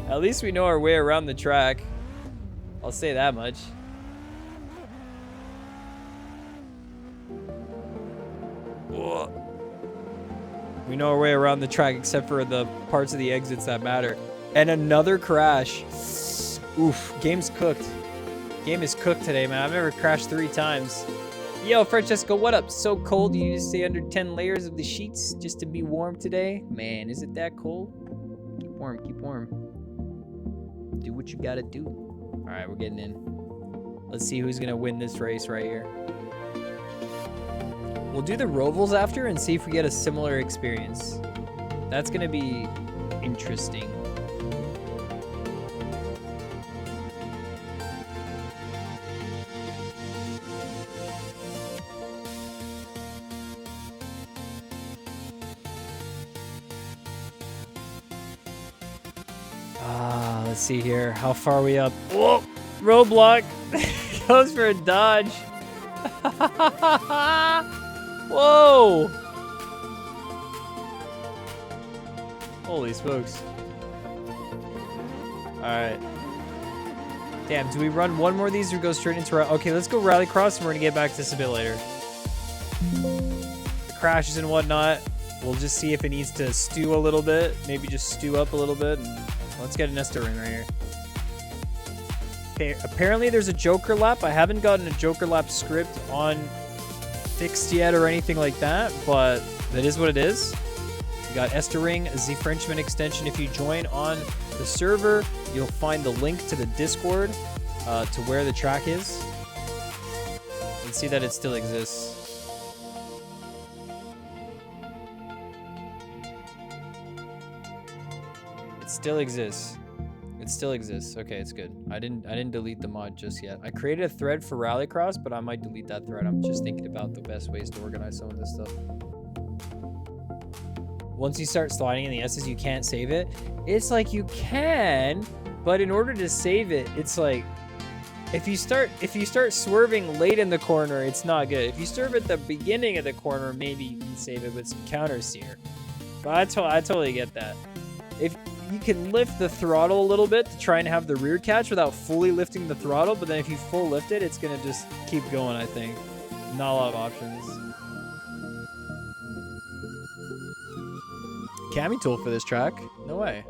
At least we know our way around the track. I'll say that much. Whoa. We know our way around the track except for the parts of the exits that matter. And another crash. Oof, game's cooked. Game is cooked today, man. I've never crashed 3 times. Yo, Francesco, what up? So cold you need to stay under 10 layers of the sheets just to be warm today? Man, is it that cold? Keep warm, keep warm. Do what you gotta do. All right, we're getting in. Let's see who's gonna win this race right here. We'll do the Rovals after and see if we get a similar experience. That's gonna be interesting. Let's see here. How far are we up? Whoa! Roadblock! Goes for a dodge. Whoa! Holy smokes. Alright. Damn, do we run one more of these or go straight into... Okay, let's go Rallycross and we're gonna get back to this a bit later. The crashes and whatnot. We'll just see if it needs to stew a little bit. Maybe just stew up a little bit. And let's get an Ester ring right here. Okay, apparently there's a Joker lap. I haven't gotten a Joker lap script on fixed yet or anything like that, but that is what it is. We got Ester ring, the Frenchman extension. If you join on the server, you'll find the link to the Discord to where the track is. And see that it still exists. It still exists. It still exists. Okay, it's good. I didn't delete the mod just yet. I created a thread for Rallycross, but I might delete that thread. I'm just thinking about the best ways to organize some of this stuff. Once you start sliding in the S's, you can't save it. It's like you can, but in order to save it, it's like if you start swerving late in the corner, it's not good. If you swerve at the beginning of the corner, maybe you can save it with some counter steer. But I totally get that. If you can lift the throttle a little bit to try and have the rear catch without fully lifting the throttle, but then if you full lift it, it's gonna just keep going, I think. Not a lot of options. Cami tool for this track? No way.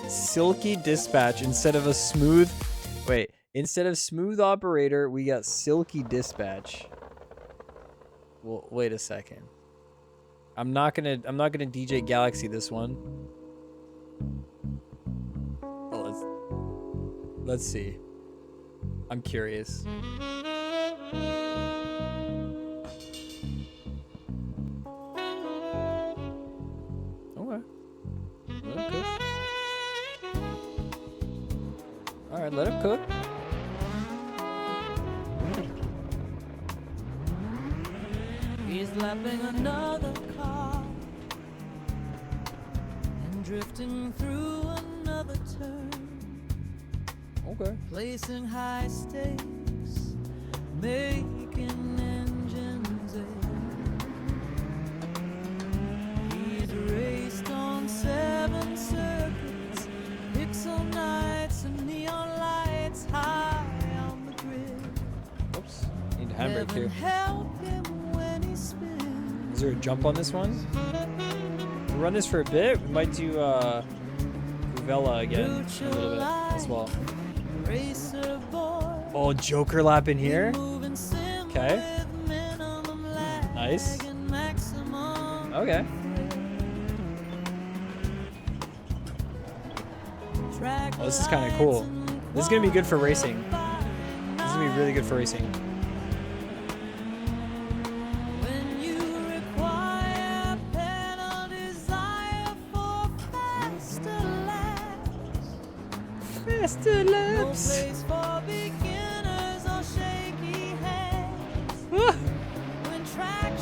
Silky dispatch instead of a smooth... Wait, instead of smooth operator, we got silky dispatch. Well, wait a second. I'm not gonna DJ Galaxy this one. Well, let's see. I'm curious. Okay. Let him cook. All right, let him cook. He's lapping another car and drifting through another turn. Okay. Placing high stakes, making engines ache. He's raced on 7 circuits, pixel nights and neon lights high on the grid. Oops. Need to handbrake here. Help him. Is there a jump on this one? We'll run this for a bit. We might do Vela again a little bit as well. Oh, Joker lap in here. Okay. Nice. Okay. Oh, this is kind of cool. This is going to be good for racing. This is going to be really good for racing. Faster laps.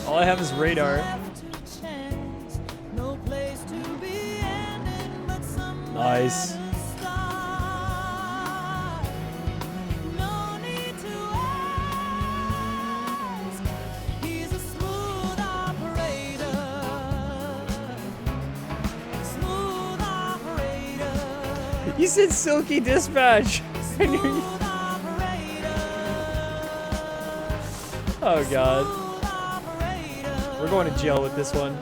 All I have is radar. Nice. You said silky dispatch. Oh god. We're going to jail with this one.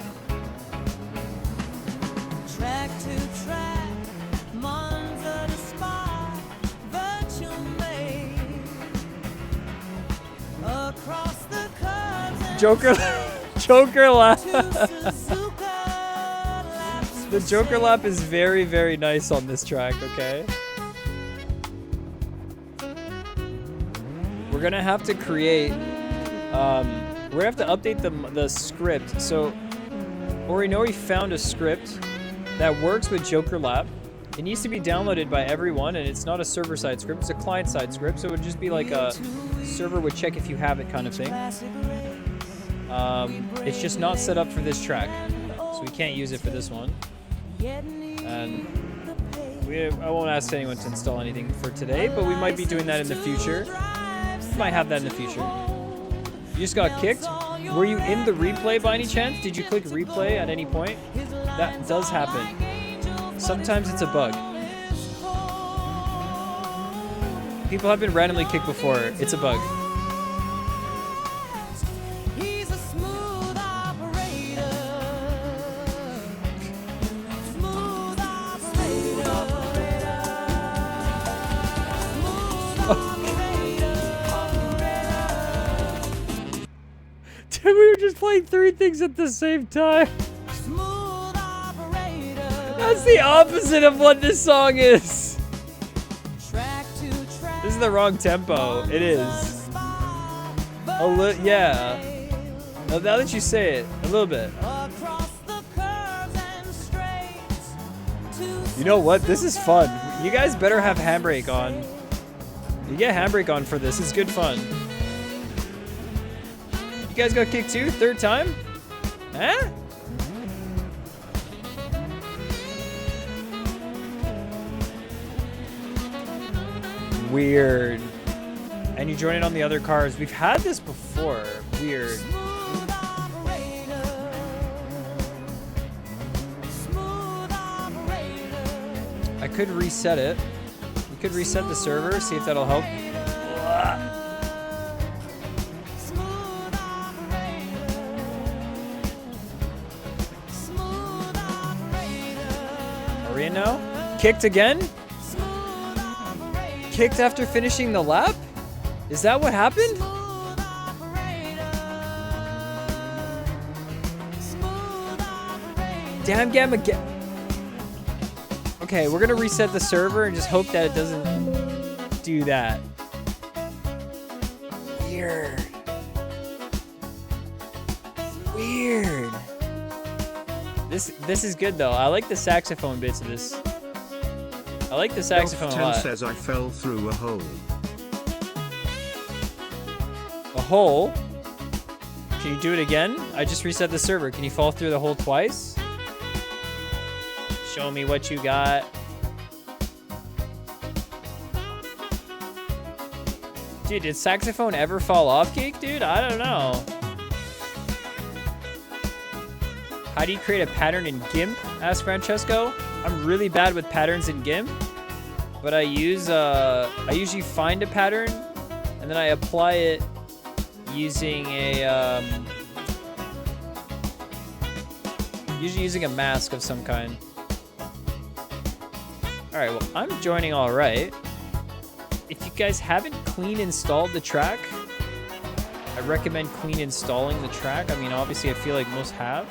Track to track, Monza to Spa, virtual maze. Across the curves and Joker lap. The Joker lap is very, very nice on this track, okay? gonna have to create. We're gonna have to update the script. So, Orinori found a script that works with Joker Lab. It needs to be downloaded by everyone, and it's not a server-side script. It's a client-side script, so it would just be like a server would check if you have it kind of thing. It's just not set up for this track, so we can't use it for this one. And I won't ask anyone to install anything for today, but we might be doing that in the future. We might have that in the future. You just got kicked? Were you in the replay by any chance? Did you click replay at any point? That does happen. Sometimes it's a bug. People have been randomly kicked before. It's a bug. Dude, we were just playing 3 things at the same time. That's the opposite of what this song is. This is the wrong tempo. It is. Yeah. Now that you say it, a little bit. You know what? This is fun. You guys better have Handbrake on. You get Handbrake on for this. It's good fun. You guys got kicked too? 3rd time? Huh? Weird. And you join in on the other cars. We've had this before. Weird. I could reset it. We could reset the server, see if that'll help. Are we in now? Kicked again? Kicked after finishing the lap? Is that what happened? Damn Gamma Okay, we're gonna reset the server and just hope that it doesn't do that. Weird. Weird. This is good though. I like the saxophone bits of this. I like the saxophone a lot. Says I fell through a hole. A hole? Can you do it again? I just reset the server. Can you fall through the hole twice? Show me what you got. Dude, did saxophone ever fall off, Geek? Dude, I don't know. How do you create a pattern in GIMP? Asked Francesco. I'm really bad with patterns in GIMP, but I usually find a pattern and then I apply it using a usually using a mask of some kind. All right, well, I'm joining all right. If you guys haven't clean installed the track, I recommend clean installing the track. I mean, obviously, I feel like most have.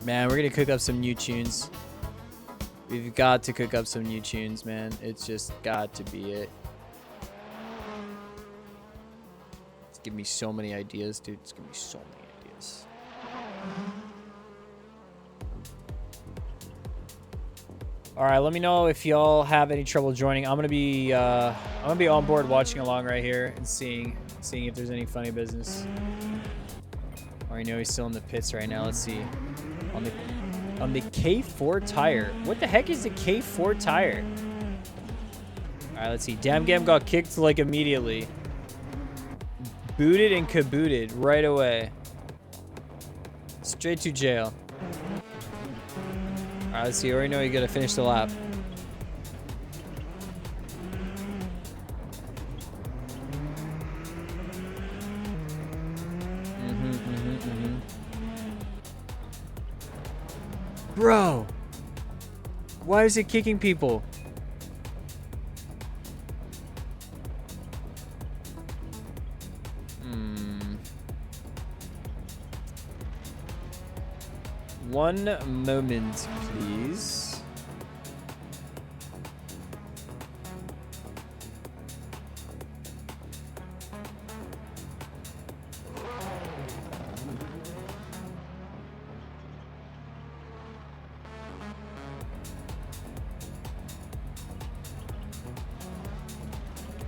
Man, we're gonna cook up some new tunes. We've got to cook up some new tunes, man. It's just got to be it. It's giving me so many ideas, dude. It's giving me so many ideas. All right, let me know if y'all have any trouble joining. I'm gonna be on board watching along right here and seeing if there's any funny business. I know he's still in the pits right now. Let's see. On the K4 tire. What the heck is the K4 tire? All right, let's see. Damn Gam got kicked like immediately. Booted and kabooted right away. Straight to jail. All right, let's see. I already know you gotta finish the lap. Bro, why is it kicking people? One moment, please.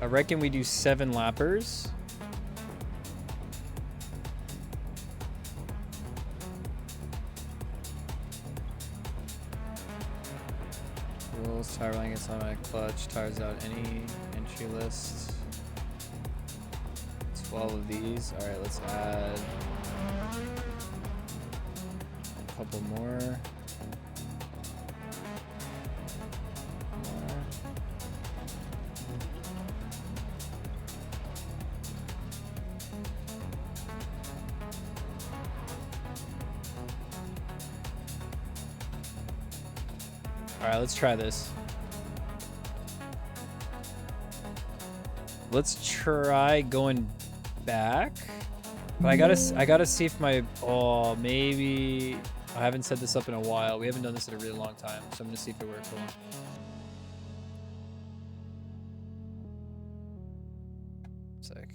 I reckon we do 7 lappers. Rules, tire blankets, automatic clutch, tires out any entry list. 12 of these. All right, let's add a couple more. Alright, let's try this. Let's try going back. But I gotta see if my maybe I haven't set this up in a while. We haven't done this in a really long time, so I'm gonna see if it works. Hold on. Sec.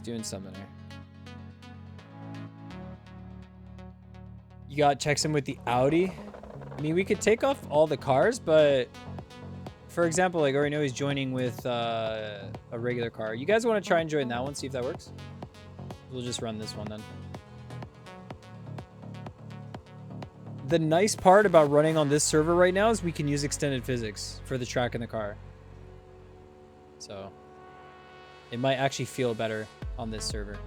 Doing something there. You got checks in with the Audi. I mean, we could take off all the cars, but for example, like I already know he's joining with a regular car. You guys want to try and join that one, see if that works? We'll just run this one then. The nice part about running on this server right now is we can use extended physics for the track in the car. So it might actually feel better on this server.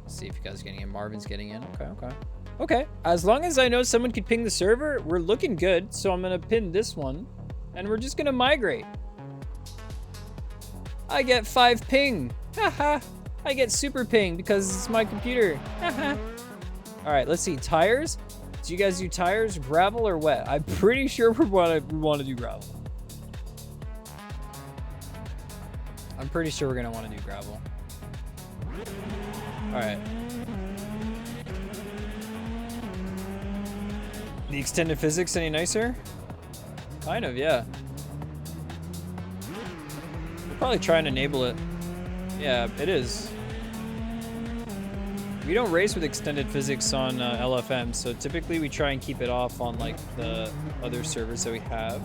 Let's see if you guys are getting in. Marvin's getting in. Okay. As long as I know someone could ping the server, we're looking good. So I'm gonna pin this one, and we're just gonna migrate. I get 5 ping. Haha. I get super ping because it's my computer. Haha. All right, let's see. Tires. Do you guys do tires, gravel, or wet? I'm pretty sure we want to do gravel. I'm pretty sure we're gonna want to do gravel. All right. The extended physics any nicer? Kind of, yeah. We'll probably try and enable it. Yeah, it is. We don't race with extended physics on LFM, so typically we try and keep it off on like the other servers that we have.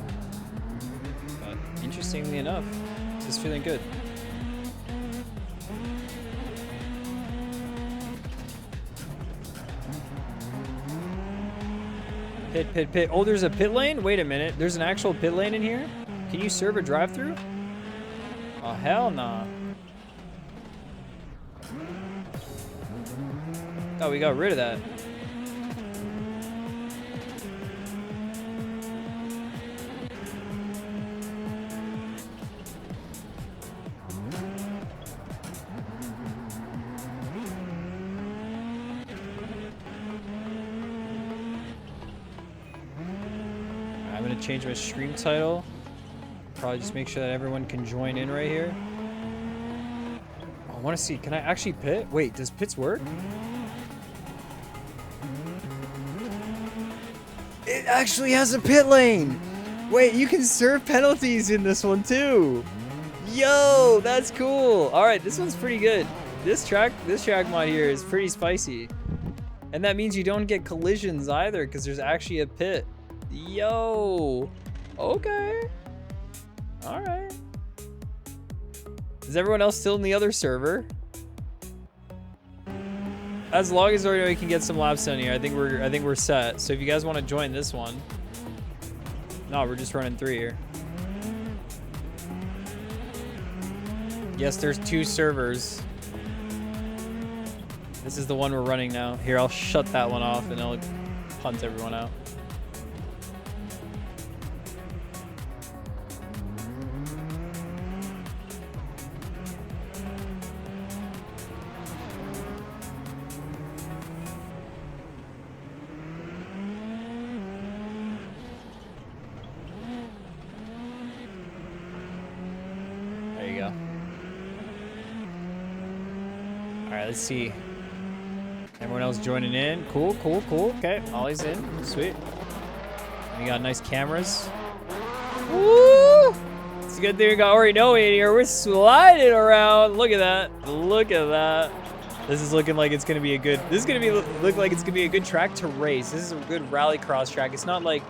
But interestingly enough, this is feeling good. Pit. Oh, there's a pit lane? Wait a minute. There's an actual pit lane in here? Can you serve a drive-through? Oh, hell nah. Oh, we got rid of that. I'm gonna change my stream title. Probably just make sure that everyone can join in right here. I want to see, can I actually pit? Wait, does pits work? It actually has a pit lane. Wait, you can serve penalties in this one too. Yo, that's cool. All right, this one's pretty good. This track mod here is pretty spicy. And that means you don't get collisions either because there's actually a pit. Yo, okay. All right. Is everyone else still in the other server? As long as we can get some laps done here, I think we're set. So if you guys want to join this one, no, we're just running 3 here. Yes, there's 2 servers. This is the one we're running now. Here, I'll shut that one off and I'll punt everyone out. let's see. Everyone else joining in. Cool, cool, cool. Okay, Ollie's in. Sweet. We got nice cameras. Woo! It's a good thing we got Ori-No in here. We're sliding around. Look at that. Look at that. This is looking like it's gonna be a good. This is gonna be look like it's gonna be a good track to race. This is a good rallycross track. It's not like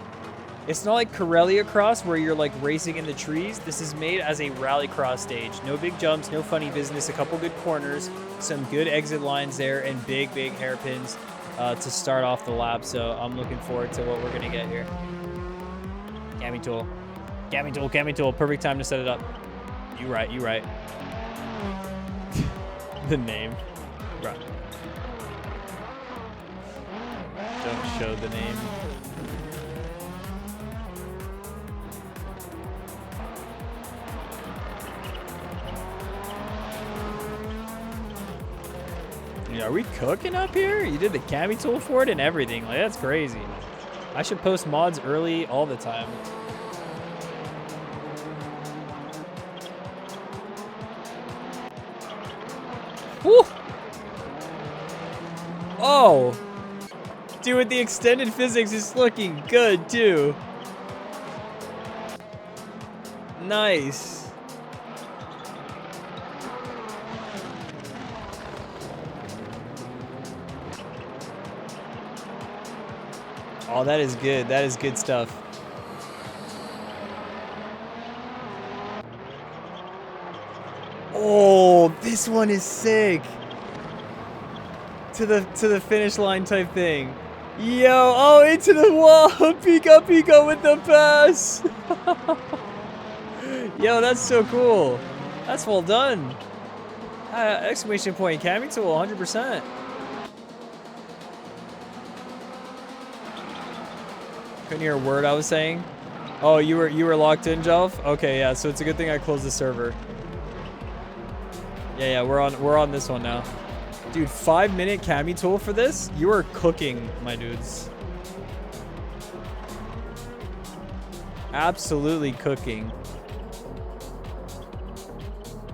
Corellia Cross where you're like racing in the trees. This is made as a rallycross stage. No big jumps, no funny business. A couple good corners, some good exit lines there, and big hairpins to start off the lap. So I'm looking forward to what we're gonna get here. Gammy tool. Gammy tool, Gammy tool. Perfect time to set it up. You right, you right. The name. Right. Don't show the name. Dude, are we cooking up here? You did the Gammy tool for it and everything. Like, that's crazy. I should post mods early all the time. Woo! Oh! Dude, with the extended physics, it's looking good, too. Nice. Oh, that is good. That is good stuff. Oh, this one is sick. To the finish line type thing. Yo, oh, into the wall. Pika with the pass. Yo, that's so cool. That's well done. Exclamation point, Gammy tool, 100%. Couldn't hear a word I was saying. Oh, you were locked in, Jelf? Okay, yeah. So it's a good thing I closed the server. Yeah, we're on this one now. Dude, 5-minute Gammy tool for this? You are cooking, my dudes. Absolutely cooking.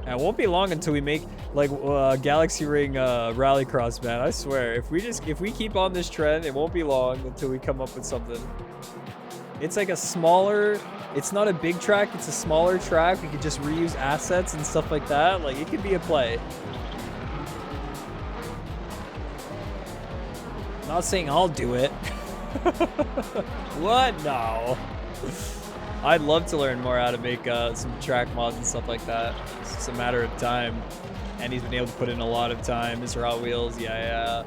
It won't be long until we make like Galaxy Ring Rallycross, man. I swear. If we keep on this trend, it won't be long until we come up with something. It's like a smaller. It's not a big track. It's a smaller track. We could just reuse assets and stuff like that. Like it could be a play. Not saying I'll do it. What? No. I'd love to learn more how to make some track mods and stuff like that. It's just a matter of time. And he's been able to put in a lot of time. Mr. Hot Wheels, yeah.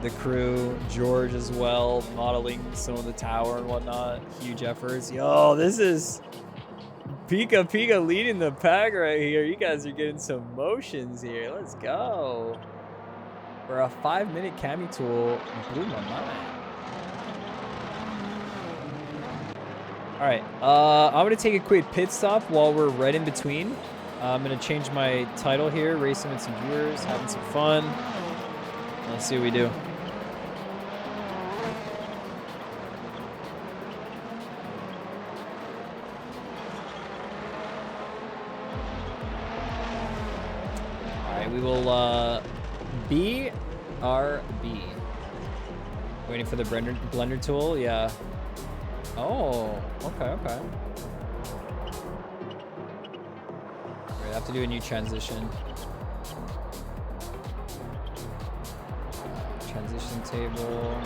The crew, George as well, modeling some of the tower and whatnot. Huge efforts. Yo, this is Pika leading the pack right here. You guys are getting some motions here. Let's go. For a 5-minute Gammy tool, blew my mind. All right, I'm gonna take a quick pit stop while we're right in between. I'm gonna change my title here, racing with some viewers, having some fun. Let's see what we do. All right, we will BRB. Waiting for the blender tool, yeah. Oh, okay. I have to do a new transition. Transition table.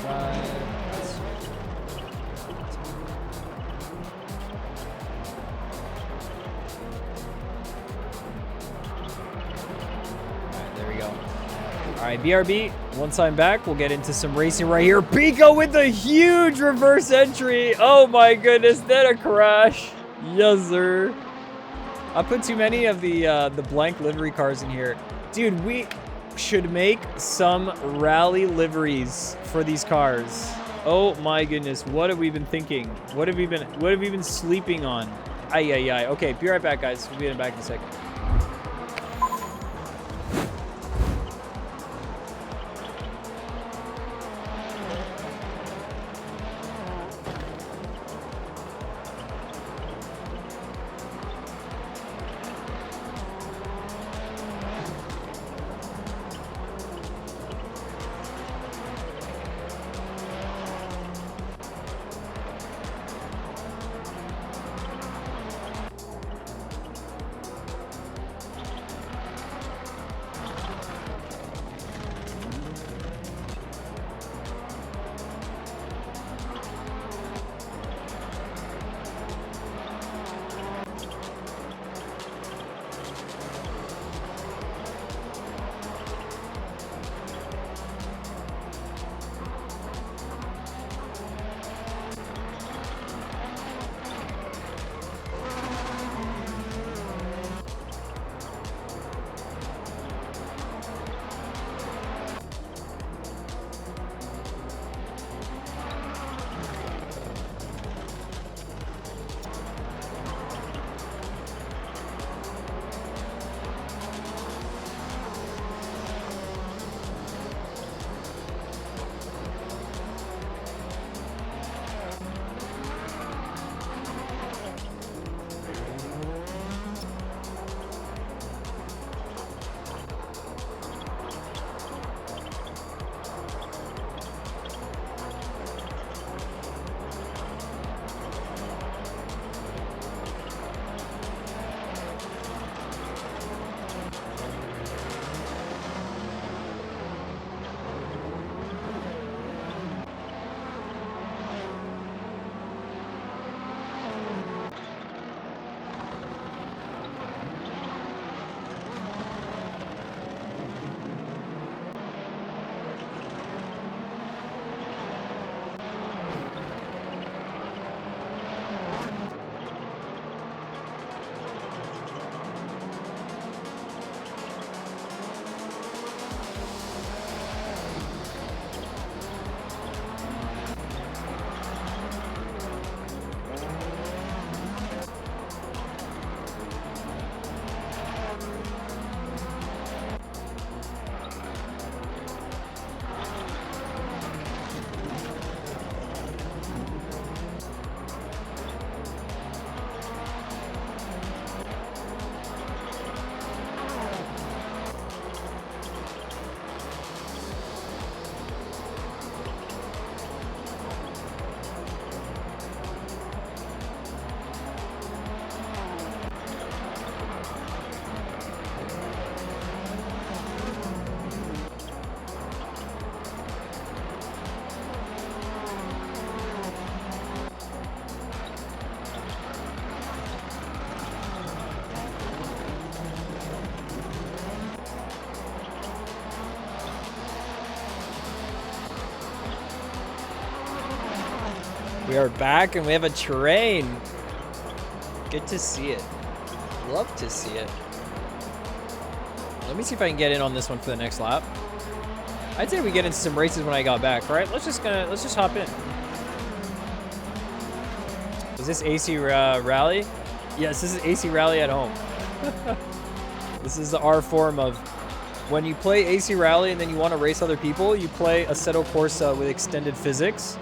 Drive. Alright, there we go. Alright, BRB. Once I'm back, we'll get into some racing right here. Pico with the huge reverse entry. Oh my goodness, then a crash. Yes, sir. I put too many of the blank livery cars in here. Dude, we should make some rally liveries for these cars. Oh my goodness, what have we been thinking? What have we been sleeping on? Ay. Okay, be right back, guys. We'll be back in a second. We are back and we have a train. Good to see it. Love to see it. Let me see if I can get in on this one for the next lap. I'd say we get into some races when I got back, right? Let's just hop in. Is this AC Rally? Yes, this is AC Rally at home. This is the R form of when you play AC Rally and then you want to race other people, you play Assetto Corsa with extended physics,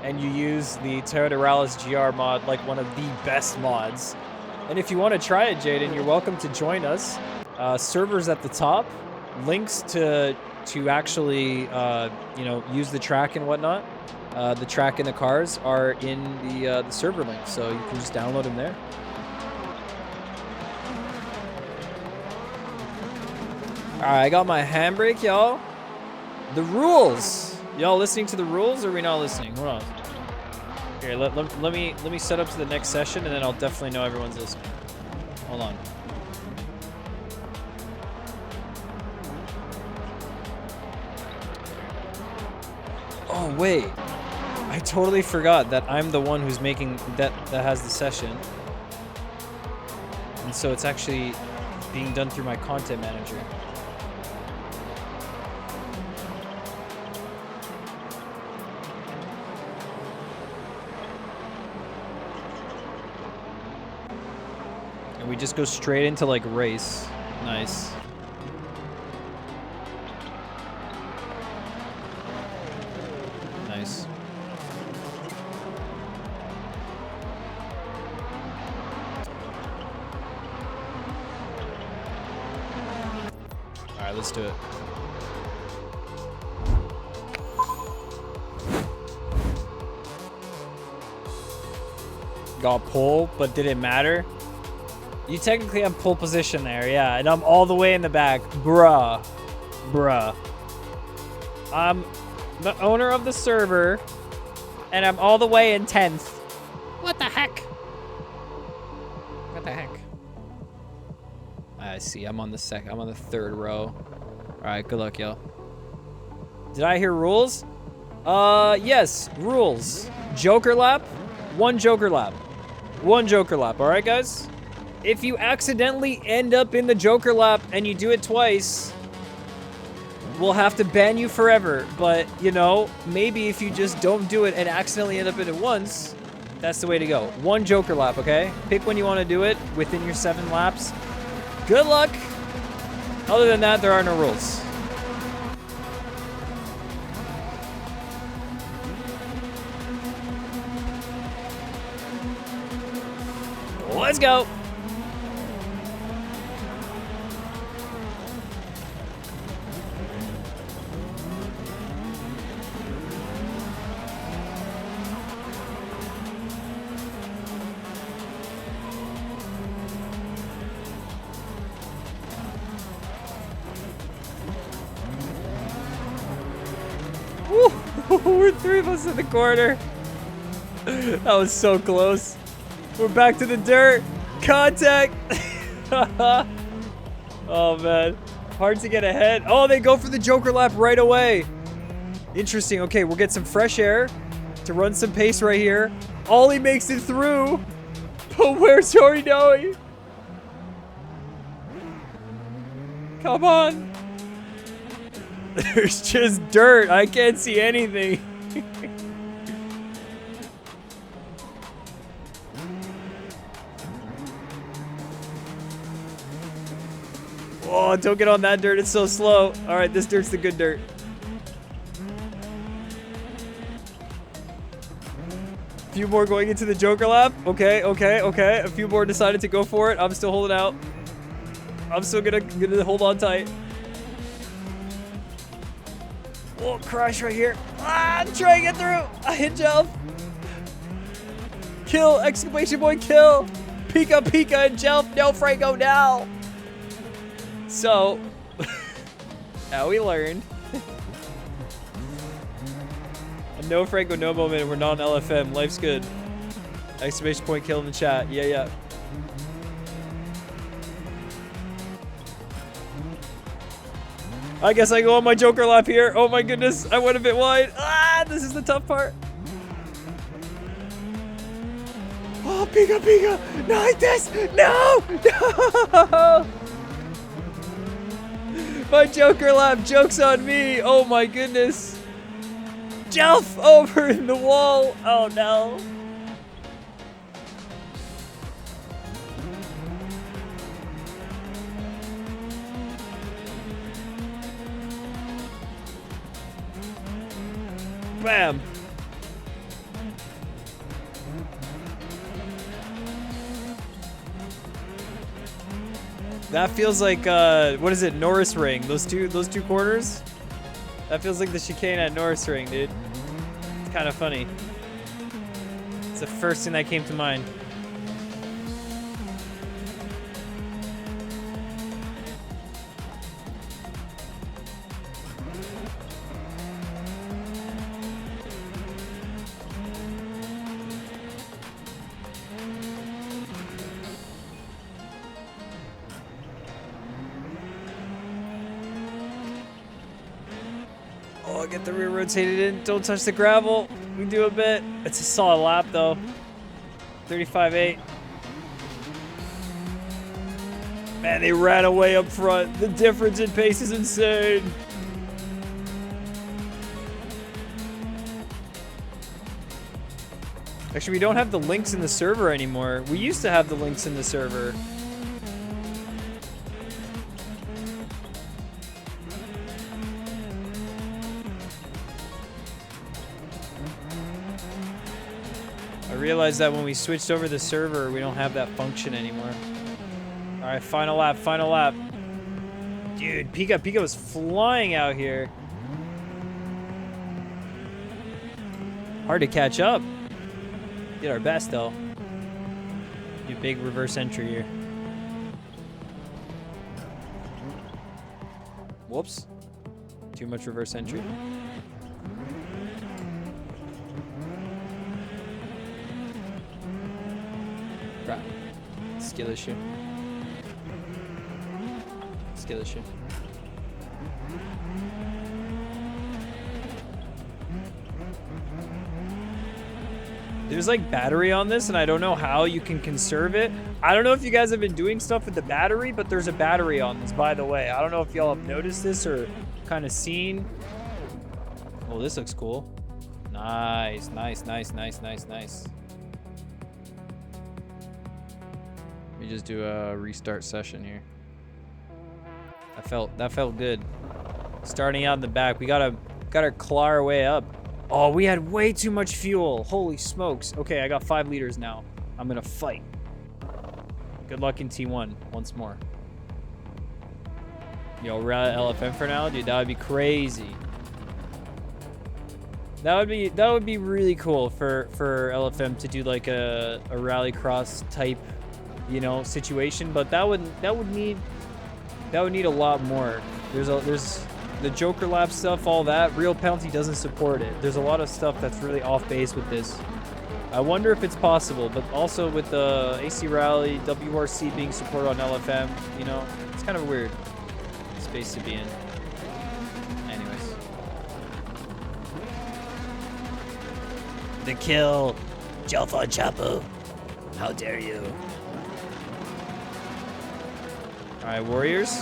and you use the Toyota Rallis GR mod, like one of the best mods. And if you want to try it, Jaden, you're welcome to join us. Servers at the top, links to actually you know, use the track and whatnot. The track and the cars are in the server link, so you can just download them there. All right, I got my handbrake, y'all. The rules. Y'all listening to the rules, or are we not listening? Hold on. Here, let me set up to the next session, and then I'll definitely know everyone's listening. Hold on. Oh wait, I totally forgot that I'm the one who's making that has the session, and so it's actually being done through my content manager. And we just go straight into like race. Nice. Nice. All right, let's do it. Got pole, but did it matter? You technically have pole position there, yeah, and I'm all the way in the back. Bruh. I'm the owner of the server, and I'm all the way in 10th. What the heck? What the heck? I see, I'm on the third row. All right, good luck, y'all. Did I hear rules? Yes, rules. Joker lap, one Joker lap. One Joker lap, all right, guys? If you accidentally end up in the Joker lap and you do it twice, we'll have to ban you forever. But, you know, maybe if you just don't do it and accidentally end up in it once, that's the way to go. One Joker lap, okay? Pick when you want to do it within your 7 laps. Good luck. Other than that, there are no rules. Let's go. We're 3 of us in the corner. That was so close. We're back to the dirt. Contact. Oh, man. Hard to get ahead. Oh, they go for the Joker lap right away. Interesting. Okay, we'll get some fresh air to run some pace right here. Ollie makes it through. But where's Torinoi? Come on. There's just dirt. I can't see anything. Oh, don't get on that dirt. It's so slow. All right, this dirt's the good dirt. A few more going into the Joker lap. Okay. A few more decided to go for it. I'm still holding out. I'm still gonna hold on tight. Oh, crash right here. Ah, try and get through. I hit Jelf. Kill, exclamation point, kill. Pika, and Jelf. No, Franco, now. So, now we learned. A no Franco, no moment. We're not on LFM. Life's good. Exclamation point, kill in the chat. Yeah. I guess I go on my Joker lap here. Oh my goodness, I went a bit wide. Ah, this is the tough part. Oh, Pika, Pika! Not like this! No! No! My Joker lap, joke's on me! Oh my goodness! Jelf over in the wall! Oh no! Bam! That feels like what is it, Norris Ring? Those two corners? That feels like the chicane at Norris Ring, dude. It's kind of funny. It's the first thing that came to mind. Oh, get the rear rotated in. Don't touch the gravel. We do a bit. It's a solid lap, though. 35.8. Man, they ran away up front. The difference in pace is insane. Actually, we don't have the links in the server anymore. We used to have the links in the server. I realized that when we switched over the server, we don't have that function anymore. All right, final lap, final lap. Dude, Pika was flying out here. Hard to catch up. Did our best, though. Do a big reverse entry here. Whoops. Too much reverse entry. Right. Skill issue. Skill issue. There's like battery on this, and I don't know how you can conserve it. I don't know if you guys have been doing stuff with the battery, but there's a battery on this, by the way. I don't know if y'all have noticed this or kind of seen. Oh, this looks cool. Nice, nice, nice, nice, nice, nice. Let me just do a restart session here. That felt good. Starting out in the back, we gotta claw our way up. Oh, we had way too much fuel. Holy smokes. Okay, I got 5 liters now. I'm gonna fight. Good luck in T1 once more. Yo, LFM for now, dude. That would be crazy. That would be really cool for LFM to do like a rallycross type, you know, situation. But that would need a lot more. There's the Joker lap stuff, all that. Real Penalty doesn't support it. There's a lot of stuff that's really off base with this. I wonder if it's possible, but also with the AC Rally, WRC being supported on LFM, you know, it's kind of a weird space to be in. Anyways. The kill. Jalfon Chapo. How dare you? All right, Warriors.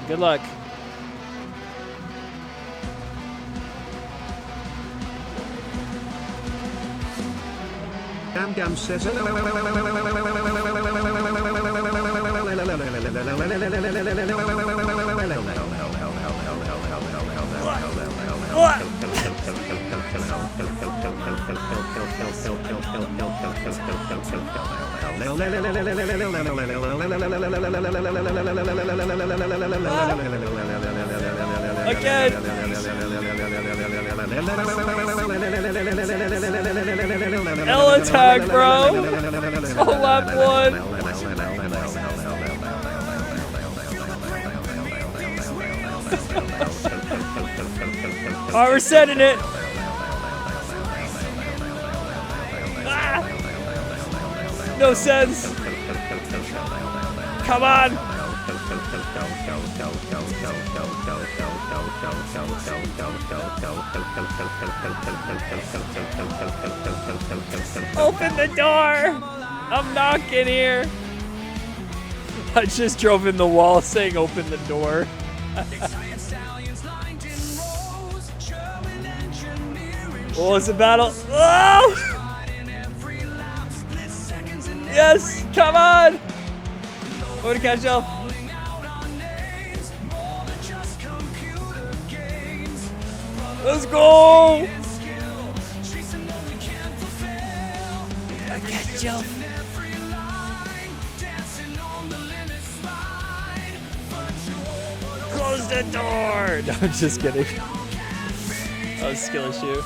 Good luck. Gam says Again. L attack, bro. Oh, lap 1. All right, we're setting it. Ah! No sense. Come on. Open the door! I'm knocking here. I just drove in the wall saying open the door. Oh, it's a battle. Oh! Yes, come on! I want to catch up. Let's go! I catch up. Close the door! No, I'm just kidding. That was a skill issue.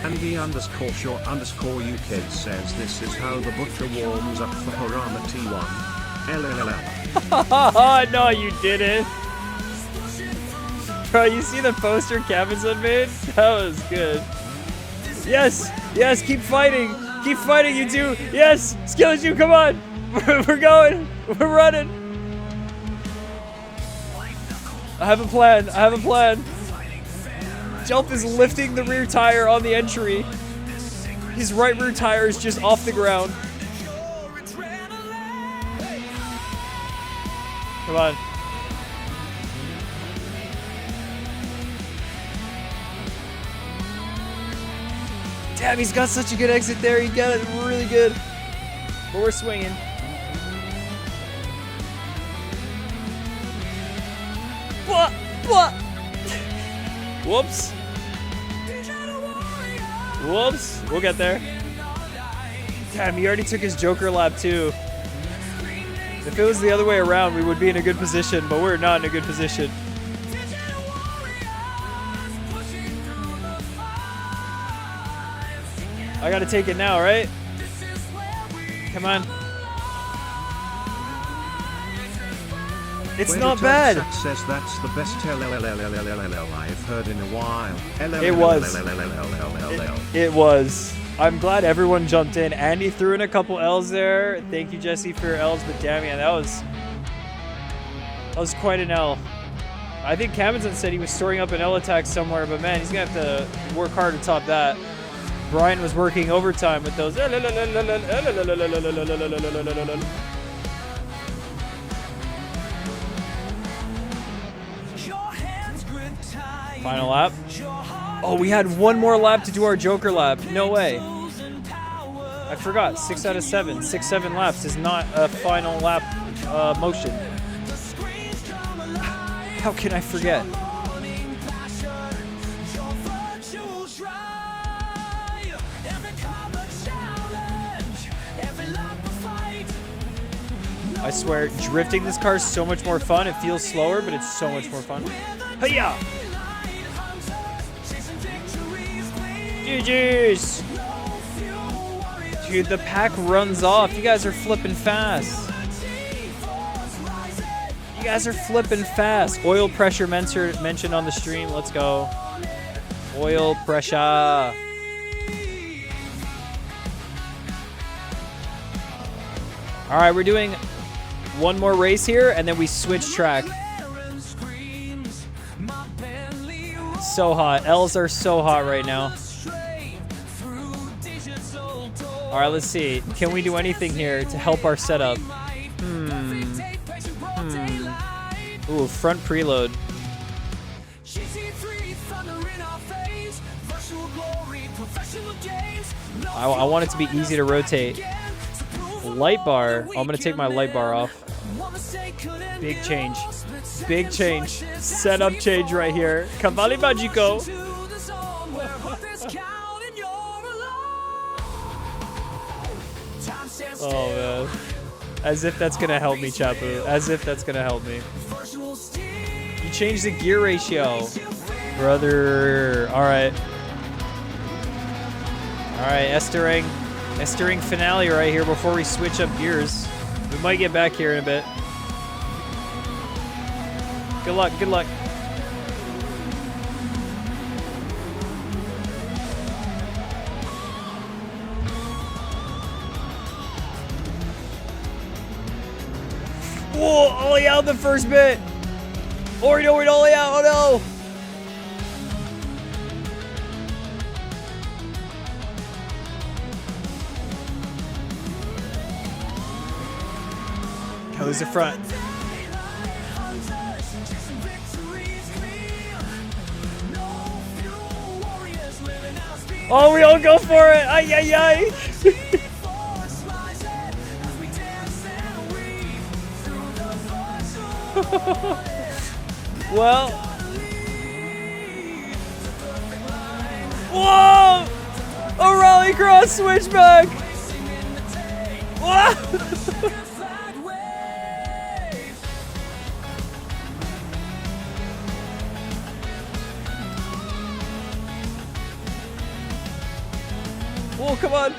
Andy_short_you says this is how the butcher warms up for Horama T1. LLL. No, you didn't. Bro, you see the poster Cabinson made? That was good. Yes, yes, keep fighting. Keep fighting, you two. Yes, skill issue, come on. We're going. We're running. I have a plan. I have a plan. Jelf is lifting the rear tire on the entry. His right rear tire is just off the ground. Come on. Damn, he's got such a good exit there. He got it really good. But we're swinging. What? What? Whoops. Whoops. We'll get there. Damn, he already took his Joker lap too. If it was the other way around, we would be in a good position, but we're not in a good position. I gotta take it now, right? Come on. It's not bad. Says that's the best LLLLLLLL I've heard in a while. It was. It was. I'm glad everyone jumped in. Andy threw in a couple L's there. Thank you, Jesse, for your L's. But damn, yeah, that was quite an L. I think Cabinson said he was storing up an L attack somewhere, but man, he's gonna have to work hard to top that. Brian was working overtime with those. Final lap. Oh, we had one more lap to do our Joker lap. No way. I forgot. 6 out of 7. 6-7 laps is not a final lap motion. How can I forget? I swear, drifting this car is so much more fun. It feels slower, but it's so much more fun. Hiya! GG's! Dude, the pack runs off. You guys are flipping fast. You guys are flipping fast. Oil pressure mentioned on the stream. Let's go. Oil pressure. All right, we're doing one more race here, and then we switch track. So hot. L's are so hot right now. All right, let's see. Can we do anything here to help our setup? Ooh, front preload. I want it to be easy to rotate. Light bar. I'm going to take my light bar off. Big change. Big change. Setup change right here. Cavalli Magico. Oh, man. As if that's going to help me, Chapu. As if that's going to help me. You changed the gear ratio. Brother. All right. All right, Estering finale right here before we switch up gears. We might get back here in a bit. Good luck, good luck. Whoa, ollie out the first bit. Ollie out, oh no. Goes the front. Oh, we all go for it. Ay, ay, ay. Well. Whoa! A rallycross switchback. Whoa! Oh, come on.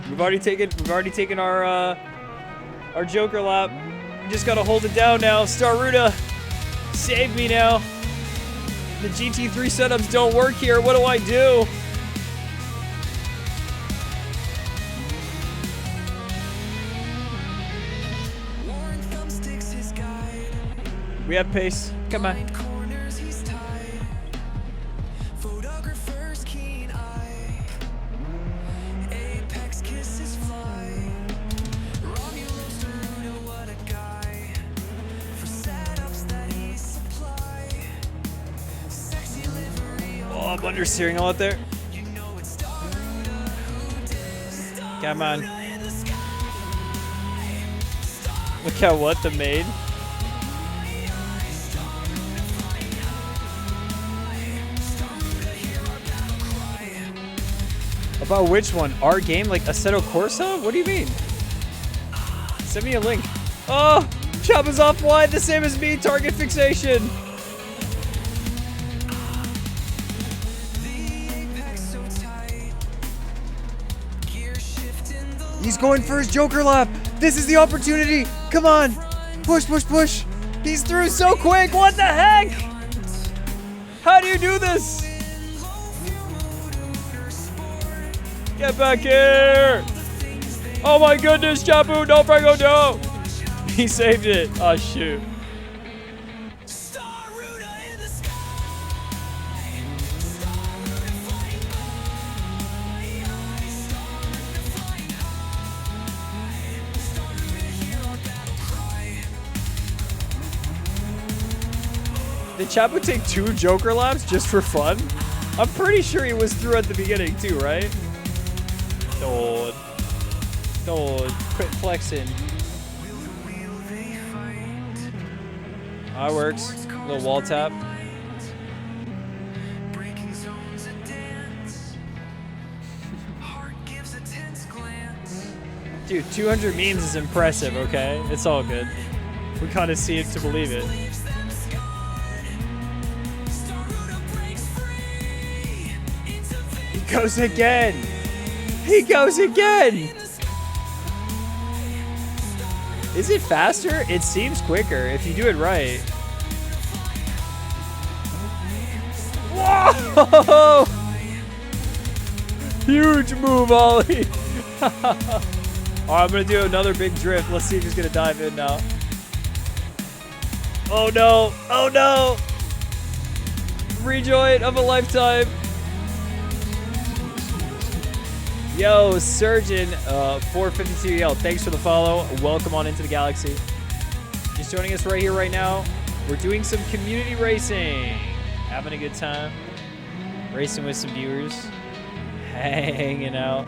We've already taken our Joker lap. We just gotta hold it down now. Staruda, save me now. The GT3 setups don't work here. What do I do? We have pace. Come on. Oh, understeering all out there. Come on. Look at what the maid. About which one? Our game? Like Assetto Corsa? What do you mean? Send me a link. Oh! Chop is off wide, the same as me. Target fixation. He's going for his Joker lap. This is the opportunity. Come on. Push, push, push. He's through so quick. What the heck? How do you do this? Get back here. Oh my goodness, Chapu. No, Franco, no. He saved it. Oh, shoot. Did Chapu take 2 Joker laps just for fun? I'm pretty sure he was through at the beginning too, right? Don't. Quit flexing. That works. Little wall tap. Dude, 200 memes is impressive, okay? It's all good. We kind of see it to believe it. He goes again! He goes again! Is it faster? It seems quicker if you do it right. Whoa! Huge move, Ollie! Alright, I'm gonna do another big drift. Let's see if he's gonna dive in now. Oh no! Oh no! Rejoin of a lifetime! Yo, Surgeon, 452L, thanks for the follow. Welcome on into the galaxy. Just joining us right here, right now. We're doing some community racing. Having a good time. Racing with some viewers. Hanging out.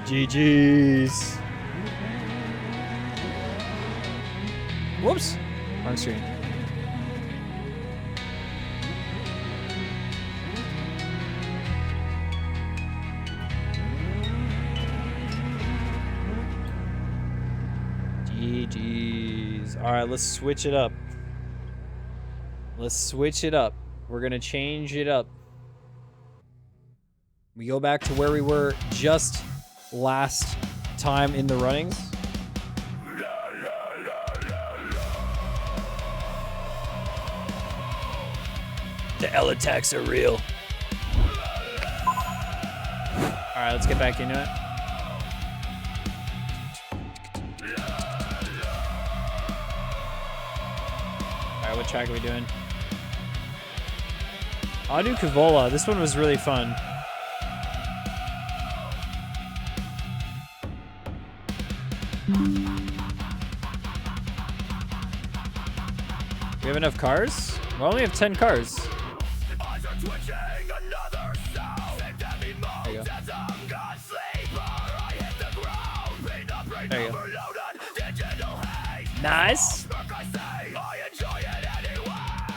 GG's. Whoops. Wrong screen. GG's. All right, let's switch it up. Let's switch it up. We're going to change it up. We go back to where we were just last time in the runnings. The L attacks are real. All right, let's get back into it. Alright, what track are we doing? Anu Kavola. This one was really fun. We have enough cars? We only have 10 cars. There you go. There you go. Nice.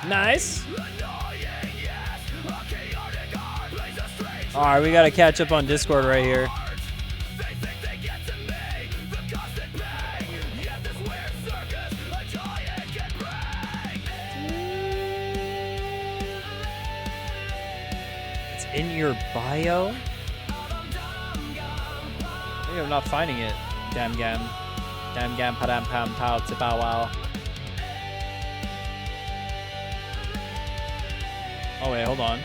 Nice. Alright, we gotta catch up on Discord right here. It's in your bio? I think I'm not finding it. Damn gam. Damn gam padam pam pow tipow wow. Oh wait, hold on.